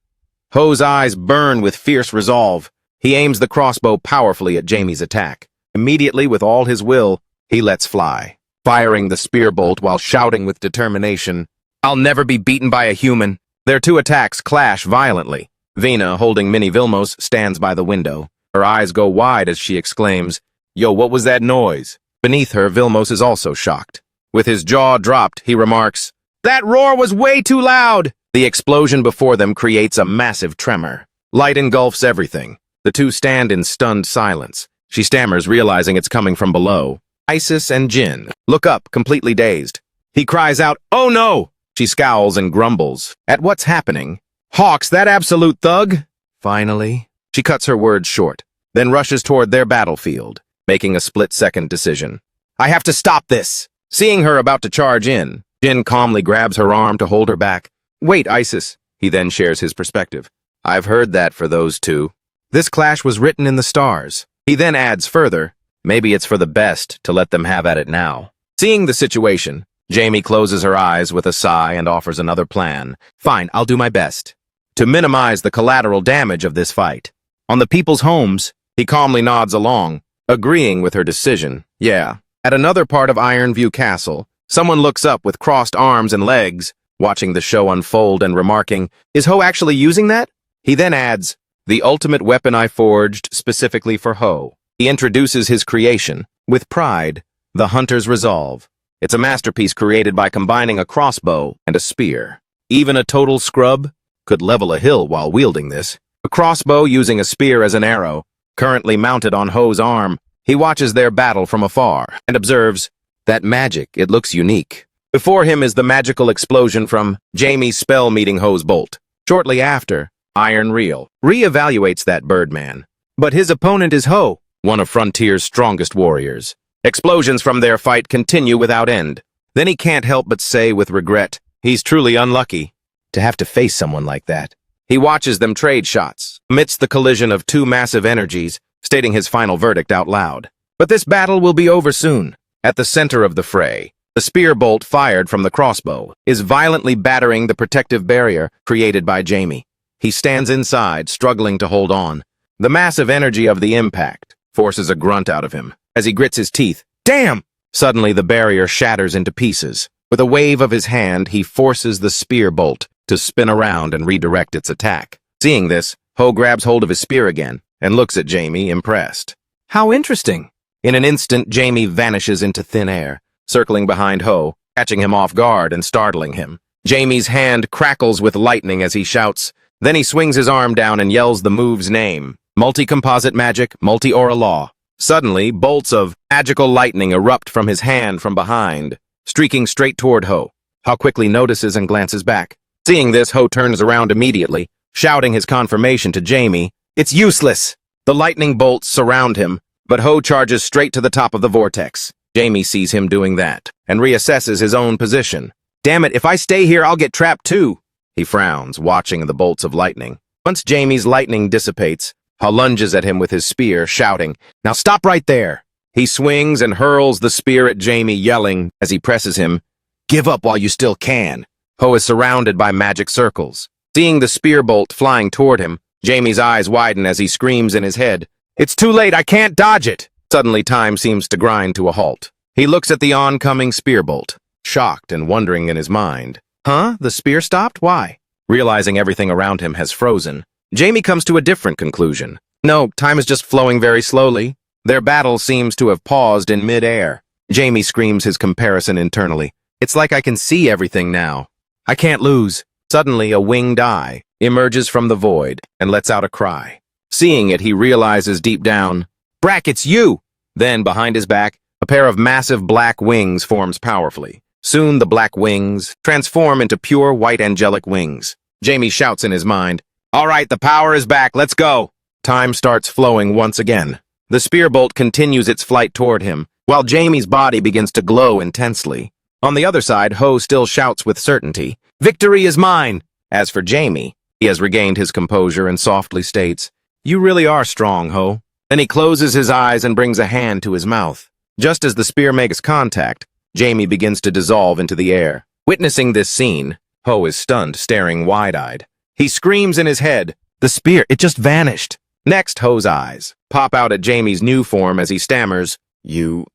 Ho's eyes burn with fierce resolve. He aims the crossbow powerfully at Jamie's attack. Immediately, with all his will, he lets fly, firing the spear bolt while shouting with determination, I'll never be beaten by a human. Their two attacks clash violently. Vina, holding Minnie Vilmos, stands by the window. Her eyes go wide as she exclaims, Yo, what was that noise? Beneath her, Vilmos is also shocked. With his jaw dropped, he remarks, That roar was way too loud! The explosion before them creates a massive tremor. Light engulfs everything. The two stand in stunned silence. She stammers, realizing it's coming from below. Isis and Jin look up, completely dazed. He cries out, Oh no! She scowls and grumbles at what's happening. Hawks, that absolute thug! Finally, she cuts her words short, then rushes toward their battlefield, making a split-second decision. I have to stop this! Seeing her about to charge in, Jin calmly grabs her arm to hold her back. Wait, Isis. He then shares his perspective. I've heard that for those two. This clash was written in the stars. He then adds further, maybe it's for the best to let them have at it now. Seeing the situation, Jamie closes her eyes with a sigh and offers another plan. Fine, I'll do my best. To minimize the collateral damage of this fight. On the people's homes, he calmly nods along, agreeing with her decision. Yeah. At another part of Ironview Castle, someone looks up with crossed arms and legs, watching the show unfold and remarking, Is Ho actually using that? He then adds, The ultimate weapon I forged specifically for Ho. He introduces his creation, with pride, the Hunter's Resolve. It's a masterpiece created by combining a crossbow and a spear. Even a total scrub could level a hill while wielding this. A crossbow using a spear as an arrow, currently mounted on Ho's arm, he watches their battle from afar and observes, That magic, it looks unique. Before him is the magical explosion from Jamie's spell meeting Ho's bolt. Shortly after, Iron Reel re-evaluates that Birdman. But his opponent is Ho, one of Frontier's strongest warriors. Explosions from their fight continue without end. Then he can't help but say with regret, he's truly unlucky to have to face someone like that. He watches them trade shots, amidst the collision of two massive energies, stating his final verdict out loud. But this battle will be over soon. At the center of the fray, the spear bolt fired from the crossbow is violently battering the protective barrier created by Jamie. He stands inside, struggling to hold on. The massive energy of the impact forces a grunt out of him. As he grits his teeth, Damn! Suddenly the barrier shatters into pieces. With a wave of his hand, he forces the spear bolt to spin around and redirect its attack. Seeing this, Ho grabs hold of his spear again and looks at Jamie, impressed. How interesting! In an instant, Jamie vanishes into thin air, circling behind Ho, catching him off guard and startling him. Jamie's hand crackles with lightning as he shouts. Then he swings his arm down and yells the move's name. Multi-composite magic, multi-aura law. Suddenly, bolts of magical lightning erupt from his hand from behind, streaking straight toward Ho. Ho quickly notices and glances back. Seeing this, Ho turns around immediately, shouting his confirmation to Jamie. It's useless! The lightning bolts surround him, but Ho charges straight to the top of the vortex. Jamie sees him doing that, and reassesses his own position. Damn it, if I stay here, I'll get trapped too! He frowns, watching the bolts of lightning. Once Jamie's lightning dissipates, Ho lunges at him with his spear, shouting, Now stop right there! He swings and hurls the spear at Jamie, yelling, as he presses him, Give up while you still can! Ho is surrounded by magic circles. Seeing the spear bolt flying toward him, Jamie's eyes widen as he screams in his head, It's too late, I can't dodge it! Suddenly time seems to grind to a halt. He looks at the oncoming spear bolt, shocked and wondering in his mind. Huh? The spear stopped? Why? Realizing everything around him has frozen, Jamie comes to a different conclusion. No, time is just flowing very slowly. Their battle seems to have paused in mid-air. Jamie screams his comparison internally. It's like I can see everything now. I can't lose. Suddenly, a winged eye emerges from the void and lets out a cry. Seeing it, he realizes deep down, Brack, it's you! Then, behind his back, a pair of massive black wings forms powerfully. Soon, the black wings transform into pure white angelic wings. Jamie shouts in his mind, All right, the power is back, let's go! Time starts flowing once again. The spear bolt continues its flight toward him, while Jamie's body begins to glow intensely. On the other side, Ho still shouts with certainty, Victory is mine! As for Jamie, he has regained his composure and softly states, You really are strong, Ho. Then he closes his eyes and brings a hand to his mouth. Just as the spear makes contact, Jamie begins to dissolve into the air. Witnessing this scene, Ho is stunned, staring wide-eyed. He screams in his head, The spear, it just vanished! Next, Ho's eyes pop out at Jamie's new form as he stammers, You...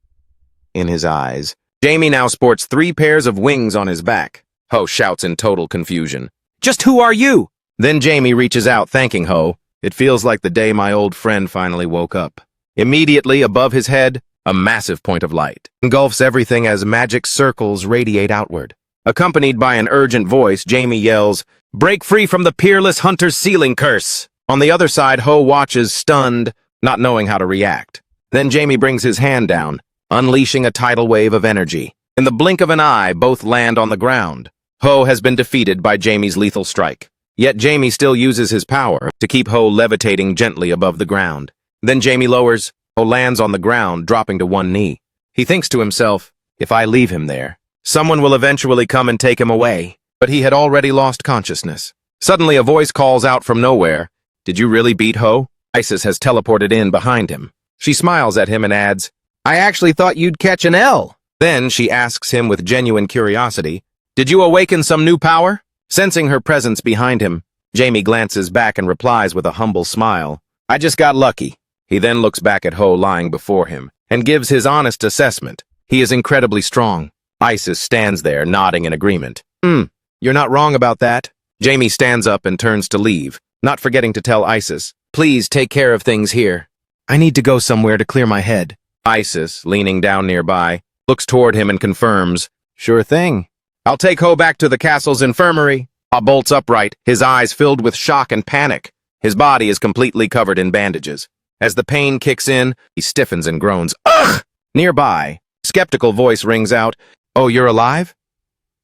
in his eyes. Jamie now sports 3 pairs of wings on his back. Ho shouts in total confusion, Just who are you? Then Jamie reaches out, thanking Ho. It feels like the day my old friend finally woke up. Immediately above his head, a massive point of light engulfs everything as magic circles radiate outward. Accompanied by an urgent voice, Jamie yells, Break free from the peerless hunter's sealing curse! On the other side, Ho watches, stunned, not knowing how to react. Then Jamie brings his hand down, unleashing a tidal wave of energy. In the blink of an eye, both land on the ground. Ho has been defeated by Jamie's lethal strike. Yet Jamie still uses his power to keep Ho levitating gently above the ground. Then Jamie lowers. Ho lands on the ground, dropping to one knee. He thinks to himself, If I leave him there, someone will eventually come and take him away. But he had already lost consciousness. Suddenly a voice calls out from nowhere, Did you really beat Ho? Isis has teleported in behind him. She smiles at him and adds, I actually thought you'd catch an L. Then she asks him with genuine curiosity, Did you awaken some new power? Sensing her presence behind him, Jamie glances back and replies with a humble smile, I just got lucky. He then looks back at Ho lying before him and gives his honest assessment. He is incredibly strong. Isis stands there, nodding in agreement. You're not wrong about that. Jamie stands up and turns to leave, not forgetting to tell Isis, Please take care of things here. I need to go somewhere to clear my head. Isis, leaning down nearby, looks toward him and confirms, Sure thing. I'll take Ho back to the castle's infirmary. Ha bolts upright, his eyes filled with shock and panic. His body is completely covered in bandages. As the pain kicks in, he stiffens and groans, Ugh! Nearby, skeptical voice rings out, Oh, you're alive?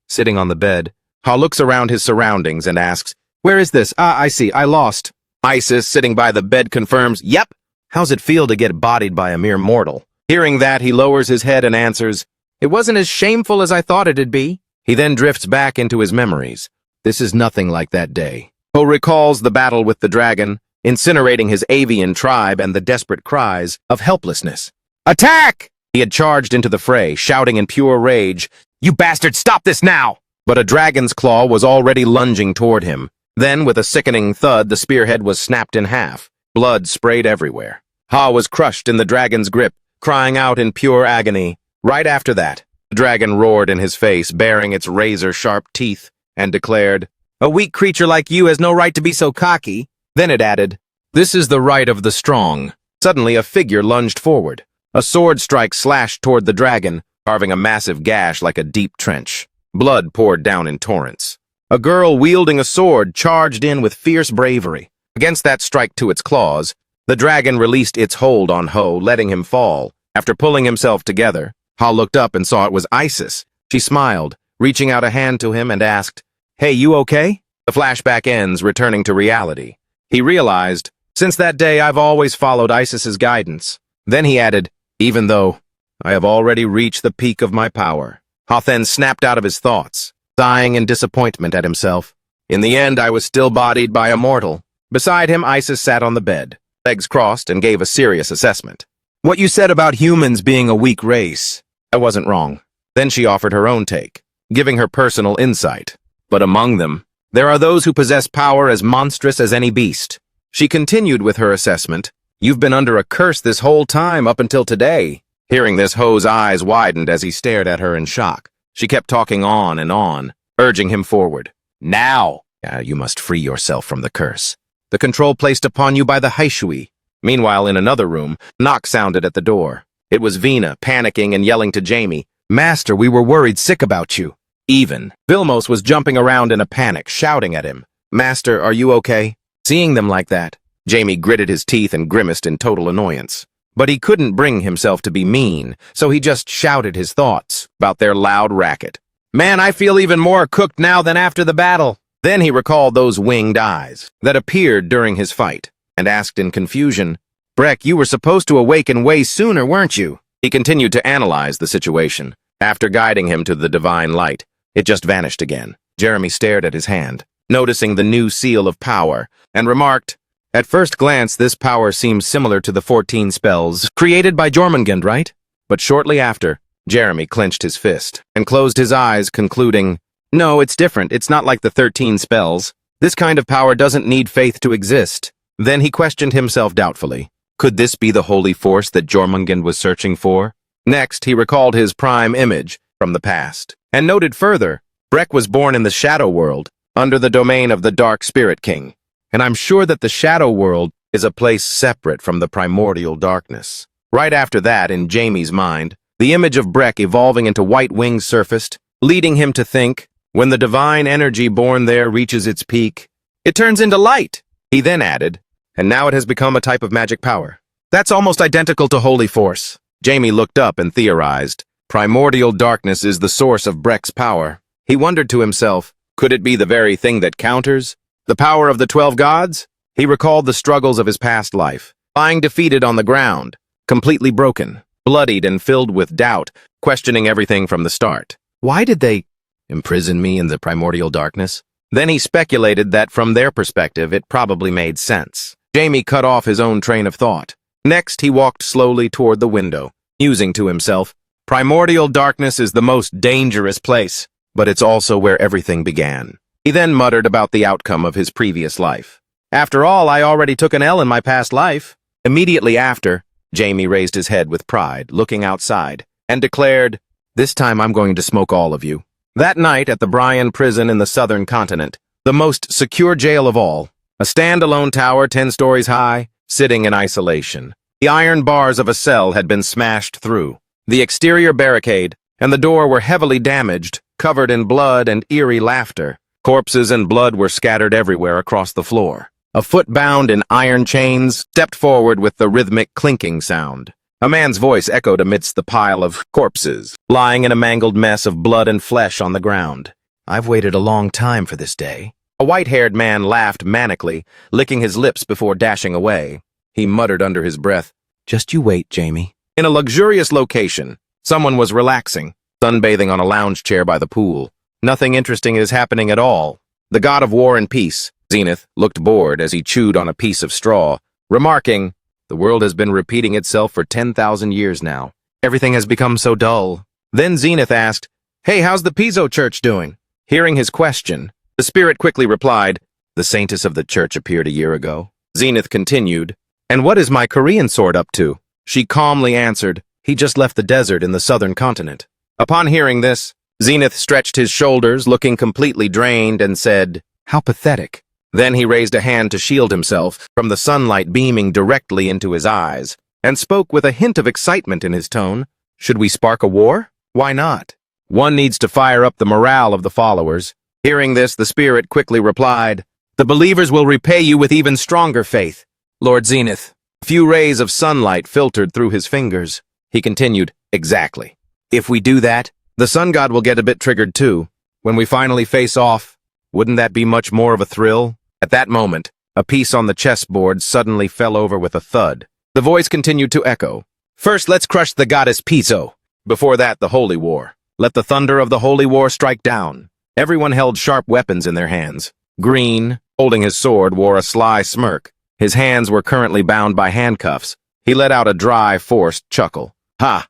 Sitting on the bed, Ha looks around his surroundings and asks, Where is this? I see, I lost. Isis, sitting by the bed, confirms, Yep. How's it feel to get bodied by a mere mortal? Hearing that, he lowers his head and answers, It wasn't as shameful as I thought it'd be. He then drifts back into his memories. This is nothing like that day. Ho recalls the battle with the dragon, incinerating his avian tribe and the desperate cries of helplessness. Attack! He had charged into the fray, shouting in pure rage, You bastard, stop this now! But a dragon's claw was already lunging toward him. Then, with a sickening thud, the spearhead was snapped in half. Blood sprayed everywhere. Ha was crushed in the dragon's grip, crying out in pure agony. Right after that, the dragon roared in his face, baring its razor-sharp teeth, and declared, A weak creature like you has no right to be so cocky. Then it added, This is the right of the strong. Suddenly a figure lunged forward. A sword strike slashed toward the dragon, carving a massive gash like a deep trench. Blood poured down in torrents. A girl wielding a sword charged in with fierce bravery. Against that strike to its claws, the dragon released its hold on Ho, letting him fall. After pulling himself together, Ha looked up and saw it was Isis. She smiled, reaching out a hand to him and asked, Hey, you okay? The flashback ends, returning to reality. He realized, Since that day I've always followed Isis's guidance. Then he added, Even though I have already reached the peak of my power. Ha then snapped out of his thoughts, sighing in disappointment at himself. In the end, I was still bodied by a mortal. Beside him, Isis sat on the bed, legs crossed, and gave a serious assessment. What you said about humans being a weak race, I wasn't wrong. Then she offered her own take, giving her personal insight. But among them, there are those who possess power as monstrous as any beast. She continued with her assessment. You've been under a curse this whole time up until today. Hearing this, Ho's eyes widened as he stared at her in shock. She kept talking on and on, urging him forward. Now! You must free yourself from the curse. The control placed upon you by the Haishui. Meanwhile, in another room, knock sounded at the door. It was Vina, panicking and yelling to Jamie. Master, we were worried sick about you. Even. Vilmos was jumping around in a panic, shouting at him. Master, are you okay? Seeing them like that, Jamie gritted his teeth and grimaced in total annoyance. But he couldn't bring himself to be mean, so he just shouted his thoughts about their loud racket. Man, I feel even more cooked now than after the battle. Then he recalled those winged eyes that appeared during his fight, and asked in confusion, Breck, you were supposed to awaken way sooner, weren't you? He continued to analyze the situation. After guiding him to the divine light, it just vanished again. Jeremy stared at his hand, noticing the new seal of power, and remarked, At first glance, this power seems similar to the 14 spells created by Jormungand, right? But shortly after, Jeremy clenched his fist and closed his eyes, concluding, No, it's different. It's not like the 13 spells. This kind of power doesn't need faith to exist. Then he questioned himself doubtfully. Could this be the holy force that Jormungand was searching for? Next, he recalled his prime image from the past, and noted further, Breck was born in the Shadow World, under the domain of the Dark Spirit King. And I'm sure that the Shadow World is a place separate from the primordial darkness. Right after that, in Jamie's mind, the image of Breck evolving into white wings surfaced, leading him to think, when the divine energy born there reaches its peak, it turns into light. He then added, and now it has become a type of magic power. That's almost identical to holy force. Jamie looked up and theorized, primordial darkness is the source of Breck's power. He wondered to himself, could it be the very thing that counters the power of the 12 gods? He recalled the struggles of his past life, lying defeated on the ground, completely broken, bloodied and filled with doubt, questioning everything from the start. Why did they imprison me in the primordial darkness? Then he speculated that from their perspective it probably made sense. Jamie cut off his own train of thought. Next, he walked slowly toward the window, musing to himself, primordial darkness is the most dangerous place, but it's also where everything began. He then muttered about the outcome of his previous life. After all, I already took an L in my past life. Immediately after, Jamie raised his head with pride, looking outside, and declared, This time I'm going to smoke all of you. That night at the Bryan prison in the southern continent, the most secure jail of all, a standalone tower 10 stories high, sitting in isolation. The iron bars of a cell had been smashed through. The exterior barricade and the door were heavily damaged, covered in blood and eerie laughter. Corpses and blood were scattered everywhere across the floor. A foot bound in iron chains stepped forward with the rhythmic clinking sound. A man's voice echoed amidst the pile of corpses, lying in a mangled mess of blood and flesh on the ground. I've waited a long time for this day. A white-haired man laughed manically, licking his lips before dashing away. He muttered under his breath, Just you wait, Jamie. In a luxurious location, someone was relaxing, sunbathing on a lounge chair by the pool. Nothing interesting is happening at all. The god of war and peace, Zenith, looked bored as he chewed on a piece of straw, remarking, The world has been repeating itself for 10,000 years now. Everything has become so dull. Then Zenith asked, Hey, how's the Piso church doing? Hearing his question, the spirit quickly replied, The saintess of the church appeared a year ago. Zenith continued, And what is my Korean sword up to? She calmly answered, He just left the desert in the southern continent. Upon hearing this, Zenith stretched his shoulders, looking completely drained, and said, How pathetic. Then he raised a hand to shield himself from the sunlight beaming directly into his eyes, and spoke with a hint of excitement in his tone. Should we spark a war? Why not? One needs to fire up the morale of the followers. Hearing this, the spirit quickly replied, The believers will repay you with even stronger faith. Lord Zenith. A few rays of sunlight filtered through his fingers. He continued, Exactly. If we do that, the sun god will get a bit triggered too. When we finally face off, wouldn't that be much more of a thrill? At that moment, a piece on the chessboard suddenly fell over with a thud. The voice continued to echo. First, let's crush the goddess Piso. Before that, the holy war. Let the thunder of the holy war strike down. Everyone held sharp weapons in their hands. Green, holding his sword, wore a sly smirk. His hands were currently bound by handcuffs. He let out a dry, forced chuckle. Ha!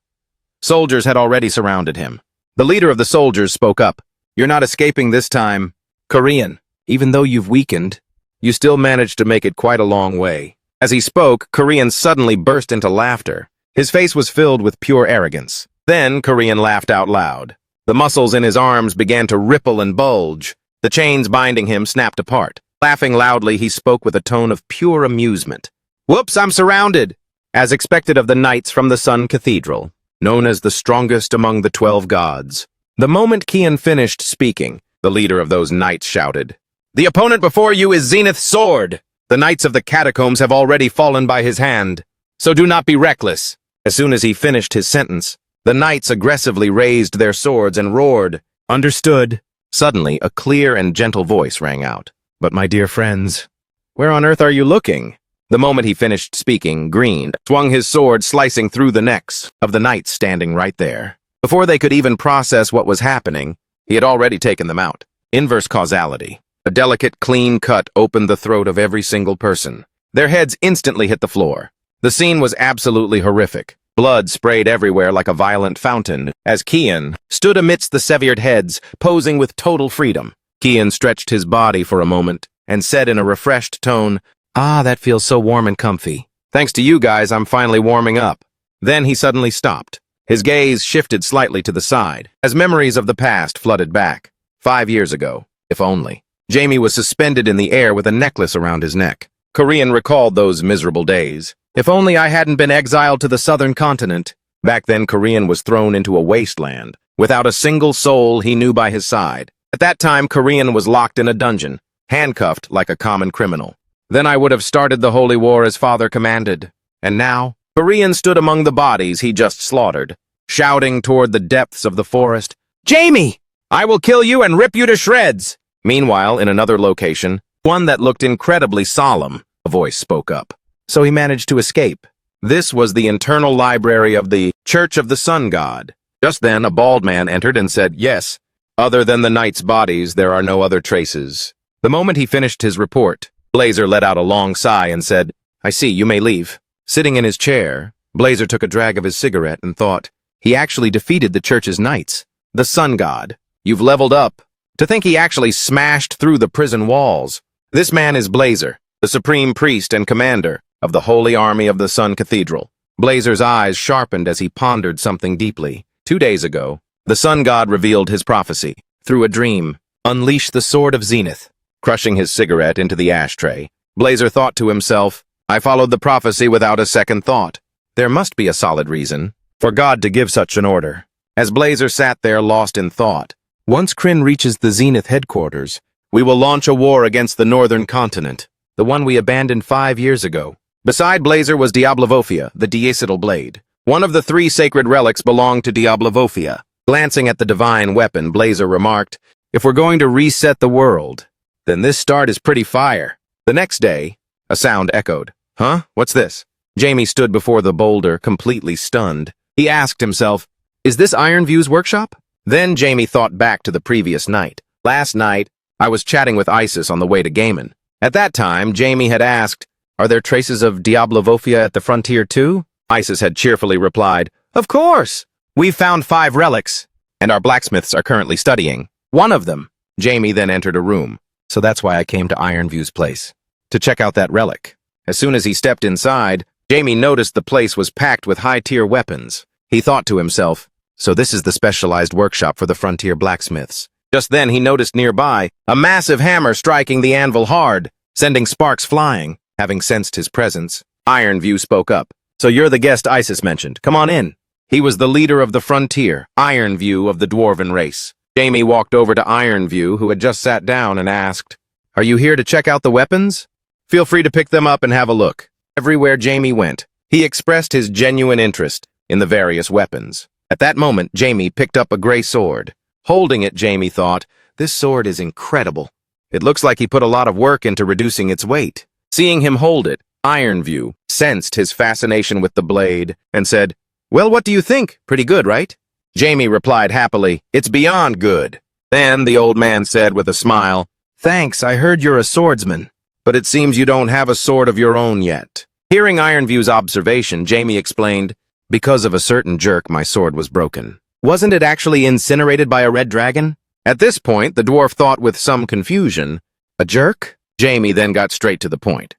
Soldiers had already surrounded him. The leader of the soldiers spoke up. You're not escaping this time. Korean, even though you've weakened, you still managed to make it quite a long way. As he spoke, Korean suddenly burst into laughter. His face was filled with pure arrogance. Then Korean laughed out loud. The muscles in his arms began to ripple and bulge. The chains binding him snapped apart. Laughing loudly, he spoke with a tone of pure amusement. "Whoops, I'm surrounded!" As expected of the knights from the Sun Cathedral, known as the strongest among the 12 gods. The moment Kian finished speaking, the leader of those knights shouted, "The opponent before you is Zenith's sword! The knights of the catacombs have already fallen by his hand, so do not be reckless." As soon as he finished his sentence, the knights aggressively raised their swords and roared, "Understood." Suddenly, a clear and gentle voice rang out. "But my dear friends, where on earth are you looking?" The moment he finished speaking, Green swung his sword, slicing through the necks of the knights standing right there. Before they could even process what was happening, he had already taken them out. Inverse causality. A delicate, clean cut opened the throat of every single person. Their heads instantly hit the floor. The scene was absolutely horrific. Blood sprayed everywhere like a violent fountain, as Kian stood amidst the severed heads, posing with total freedom. Kian stretched his body for a moment and said in a refreshed tone, "Ah, that feels so warm and comfy. Thanks to you guys, I'm finally warming up." Then he suddenly stopped. His gaze shifted slightly to the side, as memories of the past flooded back. 5 years ago, if only. Jamie was suspended in the air with a necklace around his neck. Korean recalled those miserable days. "If only I hadn't been exiled to the southern continent." Back then, Korean was thrown into a wasteland, without a single soul he knew by his side. At that time, Korean was locked in a dungeon, handcuffed like a common criminal. Then I would have started the holy war as father commanded. And now, Korean stood among the bodies he just slaughtered, shouting toward the depths of the forest, "Jamie! I will kill you and rip you to shreds!" Meanwhile, in another location, one that looked incredibly solemn, a voice spoke up. So he managed to escape. This was the internal library of the Church of the Sun God. Just then, a bald man entered and said, "Yes, other than the knights' bodies, there are no other traces." The moment he finished his report, Blazer let out a long sigh and said, "I see, you may leave." Sitting in his chair, Blazer took a drag of his cigarette and thought, he actually defeated the church's knights. The Sun God. You've leveled up. To think he actually smashed through the prison walls. This man is Blazer, the supreme priest and commander of the Holy Army of the Sun Cathedral. Blazer's eyes sharpened as he pondered something deeply. 2 days ago, the Sun God revealed his prophecy. Through a dream, unleash the sword of Zenith. Crushing his cigarette into the ashtray, Blazer thought to himself, I followed the prophecy without a second thought. There must be a solid reason for God to give such an order. As Blazer sat there lost in thought, once Kryn reaches the Zenith headquarters, we will launch a war against the northern continent, the one we abandoned 5 years ago. Beside Blazer was Diablovofia, the deicidal blade. One of the 3 sacred relics belonged to Diablovofia. Glancing at the divine weapon, Blazer remarked, if we're going to reset the world, then this start is pretty fire. The next day, a sound echoed. Huh? What's this? Jamie stood before the boulder, completely stunned. He asked himself, is this Ironview's workshop? Then Jamie thought back to the previous night. Last night, I was chatting with Isis on the way to Gaiman. At that time, Jamie had asked, are there traces of Diablovofia at the frontier too? Isis had cheerfully replied, of course! We've found 5 relics, and our blacksmiths are currently studying one of them. Jamie then entered a room, so that's why I came to Ironview's place, to check out that relic. As soon as he stepped inside, Jamie noticed the place was packed with high-tier weapons. He thought to himself, so this is the specialized workshop for the frontier blacksmiths. Just then he noticed nearby a massive hammer striking the anvil hard, sending sparks flying. Having sensed his presence, Ironview spoke up. So you're the guest Isis mentioned. Come on in. He was the leader of the frontier, Ironview of the dwarven race. Jamie walked over to Ironview, who had just sat down, and asked, are you here to check out the weapons? Feel free to pick them up and have a look. Everywhere Jamie went, he expressed his genuine interest in the various weapons. At that moment, Jamie picked up a gray sword. Holding it, Jamie thought, this sword is incredible. It looks like he put a lot of work into reducing its weight. Seeing him hold it, Ironview sensed his fascination with the blade and said, well, what do you think? Pretty good, right? Jamie replied happily, it's beyond good. Then the old man said with a smile, thanks, I heard you're a swordsman, but it seems you don't have a sword of your own yet. Hearing Ironview's observation, Jamie explained, because of a certain jerk, my sword was broken. Wasn't it actually incinerated by a red dragon? At this point, the dwarf thought with some confusion, a jerk? Jamie then got straight to the point.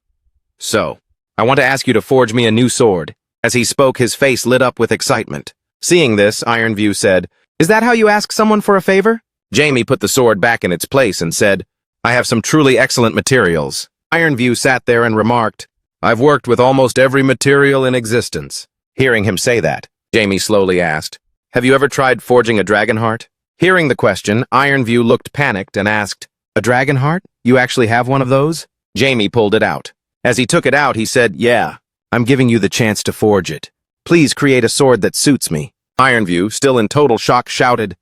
So, I want to ask you to forge me a new sword. As he spoke, his face lit up with excitement. Seeing this, Ironview said, Is that how you ask someone for a favor? Jamie put the sword back in its place and said, I have some truly excellent materials. Ironview sat there and remarked, I've worked with almost every material in existence. Hearing him say that, Jamie slowly asked, Have you ever tried forging a dragon heart? Hearing the question, Ironview looked panicked and asked, A dragon heart? You actually have one of those? Jamie pulled it out. As he took it out, he said, Yeah, I'm giving you the chance to forge it. Please create a sword that suits me. Ironview, still in total shock, shouted,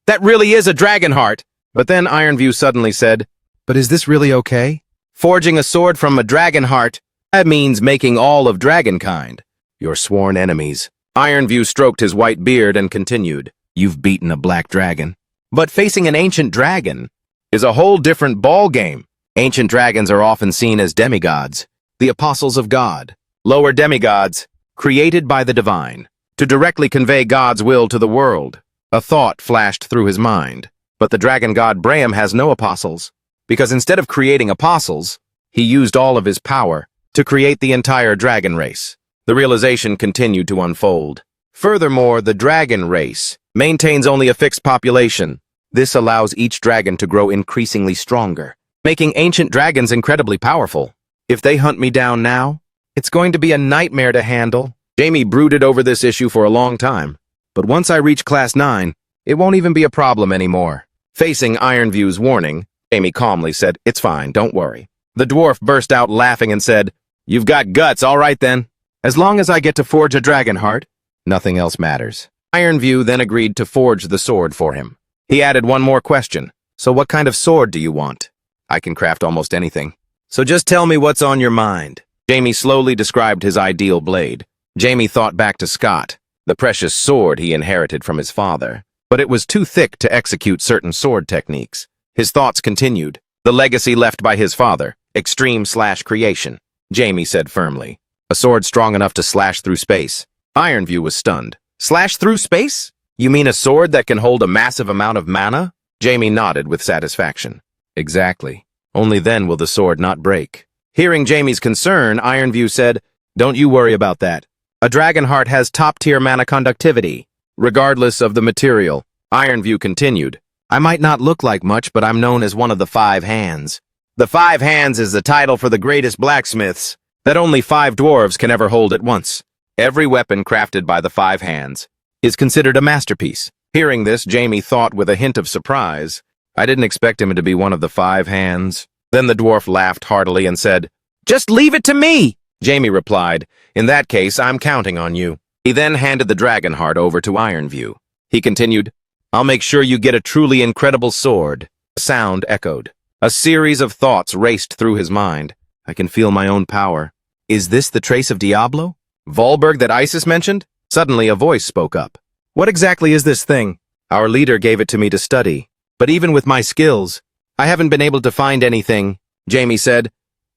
That really is a dragon heart! But then Ironview suddenly said, But is this really okay? Forging a sword from a dragon heart, that means making all of dragonkind your sworn enemies. Ironview stroked his white beard and continued, You've beaten a black dragon. But facing an ancient dragon is a whole different ball game. Ancient dragons are often seen as demigods, the apostles of God, lower demigods, created by the divine, to directly convey God's will to the world. A thought flashed through his mind. But the dragon god Braham has no apostles, because instead of creating apostles, he used all of his power to create the entire dragon race. The realization continued to unfold. Furthermore, the dragon race maintains only a fixed population. This allows each dragon to grow increasingly stronger, making ancient dragons incredibly powerful. If they hunt me down now, it's going to be a nightmare to handle. Jamie brooded over this issue for a long time, but once I reach Class 9, it won't even be a problem anymore. Facing Ironview's warning, Jamie calmly said, It's fine, don't worry. The dwarf burst out laughing and said, You've got guts, all right then. As long as I get to forge a dragon heart, nothing else matters. Ironview then agreed to forge the sword for him. He added one more question. So what kind of sword do you want? I can craft almost anything. So just tell me what's on your mind. Jamie slowly described his ideal blade. Jamie thought back to Scott, the precious sword he inherited from his father. But it was too thick to execute certain sword techniques. His thoughts continued. The legacy left by his father, extreme/creation. Jamie said firmly. A sword strong enough to slash through space. Ironview was stunned. Slash through space? You mean a sword that can hold a massive amount of mana? Jamie nodded with satisfaction. Exactly. Only then will the sword not break. Hearing Jamie's concern, Ironview said, Don't you worry about that. A dragon heart has top-tier mana conductivity, regardless of the material. Ironview continued, I might not look like much, but I'm known as one of the 5 hands. The 5 hands is the title for the greatest blacksmiths that only 5 dwarves can ever hold at once. Every weapon crafted by the 5 hands is considered a masterpiece. Hearing this, Jamie thought with a hint of surprise, I didn't expect him to be one of the 5 hands. Then the dwarf laughed heartily and said, Just leave it to me! Jamie replied, In that case, I'm counting on you. He then handed the dragon heart over to Ironview. He continued, I'll make sure you get a truly incredible sword. A sound echoed. A series of thoughts raced through his mind. I can feel my own power. Is this the trace of Diablo? Volberg that Isis mentioned? Suddenly a voice spoke up. What exactly is this thing? Our leader gave it to me to study. But even with my skills, I haven't been able to find anything. Jamie said,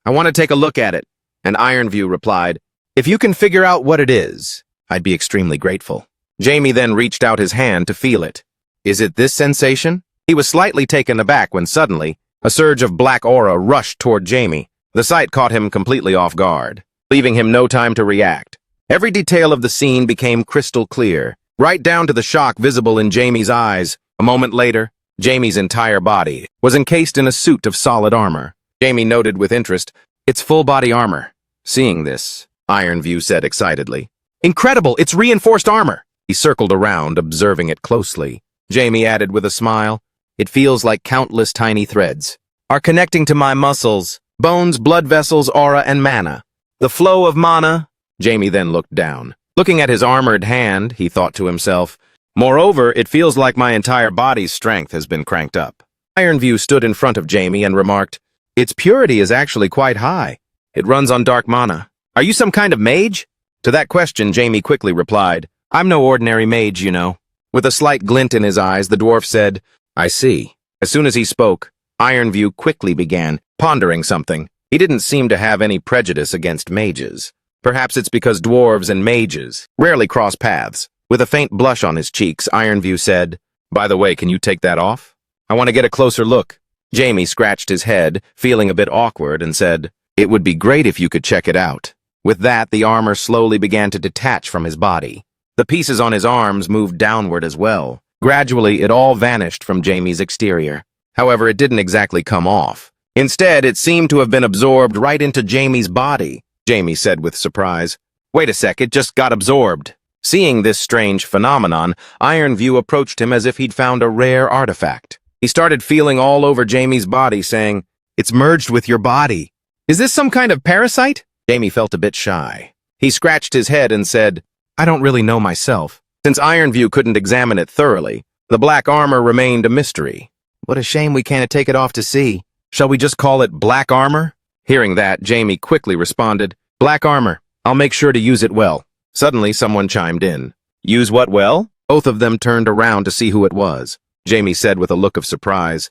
I want to take a look at it. And Ironview replied, If you can figure out what it is, I'd be extremely grateful. Jamie then reached out his hand to feel it. Is it this sensation? He was slightly taken aback when suddenly, a surge of black aura rushed toward Jamie. The sight caught him completely off guard, leaving him no time to react. Every detail of the scene became crystal clear, right down to the shock visible in Jamie's eyes. A moment later, Jamie's entire body was encased in a suit of solid armor. Jamie noted with interest, It's full-body armor. Seeing this, Ironview said excitedly, Incredible, it's reinforced armor. He circled around, observing it closely. Jamie added with a smile, It feels like countless tiny threads are connecting to my muscles, bones, blood vessels, aura, and mana. The flow of mana. Jamie then looked down. Looking at his armored hand, he thought to himself, Moreover, it feels like my entire body's strength has been cranked up. Ironview stood in front of Jamie and remarked, Its purity is actually quite high. It runs on dark mana. Are you some kind of mage? To that question, Jamie quickly replied, I'm no ordinary mage, you know. With a slight glint in his eyes, the dwarf said, I see. As soon as he spoke, Ironview quickly began pondering something. He didn't seem to have any prejudice against mages. Perhaps it's because dwarves and mages rarely cross paths. With a faint blush on his cheeks, Ironview said, By the way, can you take that off? I want to get a closer look. Jamie scratched his head, feeling a bit awkward, and said, It would be great if you could check it out. With that, the armor slowly began to detach from his body. The pieces on his arms moved downward as well. Gradually, it all vanished from Jamie's exterior. However, it didn't exactly come off. Instead, it seemed to have been absorbed right into Jamie's body, Jamie said with surprise. Wait a sec, it just got absorbed. Seeing this strange phenomenon, Ironview approached him as if he'd found a rare artifact. He started feeling all over Jamie's body, saying, "It's merged with your body. Is this some kind of parasite?" Jamie felt a bit shy. He scratched his head and said, "I don't really know myself." Since Ironview couldn't examine it thoroughly, the black armor remained a mystery. "What a shame we can't take it off to see. Shall we just call it black armor?" Hearing that, Jamie quickly responded, "Black armor. I'll make sure to use it well." Suddenly, someone chimed in. "Use what well?" Both of them turned around to see who it was. Jamie said with a look of surprise,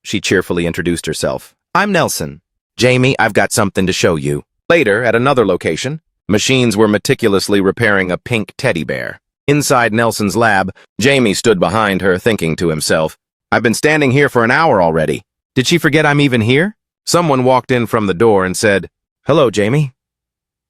She cheerfully introduced herself. "I'm Nelson. Jamie, I've got something to show you." Later, at another location, machines were meticulously repairing a pink teddy bear. Inside Nelson's lab, Jamie stood behind her, thinking to himself, "I've been standing here for an hour already. Did she forget I'm even here?" Someone walked in from the door and said, "Hello, Jamie."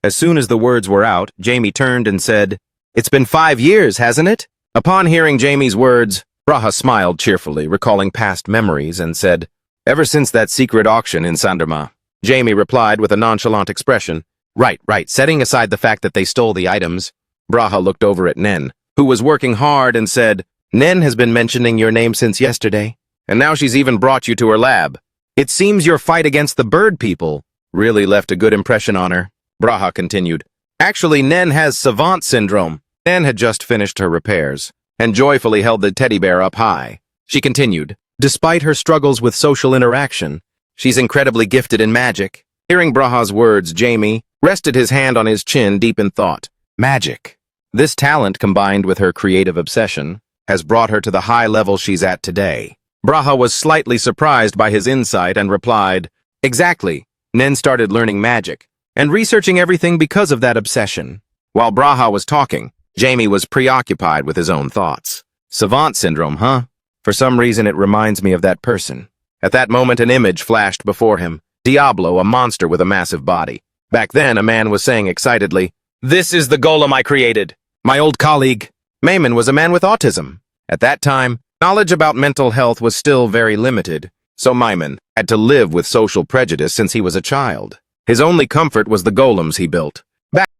As soon as the words were out, Jamie turned and said, "It's been 5 years, hasn't it?" Upon hearing Jamie's words, Braha smiled cheerfully, recalling past memories, and said, "Ever since that secret auction in Sanderma." Jamie replied with a nonchalant expression, Right, setting aside the fact that they stole the items." Braha looked over at Nen, who was working hard, and said, "Nen has been mentioning your name since yesterday, and now she's even brought you to her lab. It seems your fight against the bird people really left a good impression on her." Braha continued, "Actually, Nen has savant syndrome." Nen had just finished her repairs, and joyfully held the teddy bear up high. She continued, "Despite her struggles with social interaction, she's incredibly gifted in magic." Hearing Braha's words, Jamie rested his hand on his chin, deep in thought. Magic. This talent, combined with her creative obsession, has brought her to the high level she's at today. Braha was slightly surprised by his insight and replied, "Exactly. Nen started learning magic and researching everything because of that obsession." While Braha was talking, Jamie was preoccupied with his own thoughts. Savant syndrome, huh? For some reason, it reminds me of that person. At that moment, an image flashed before him. Diablo, a monster with a massive body. Back then, a man was saying excitedly, "This is the golem I created. My old colleague." Mayman was a man with autism. At that time, knowledge about mental health was still very limited, so Mayman had to live with social prejudice since he was a child. His only comfort was the golems he built.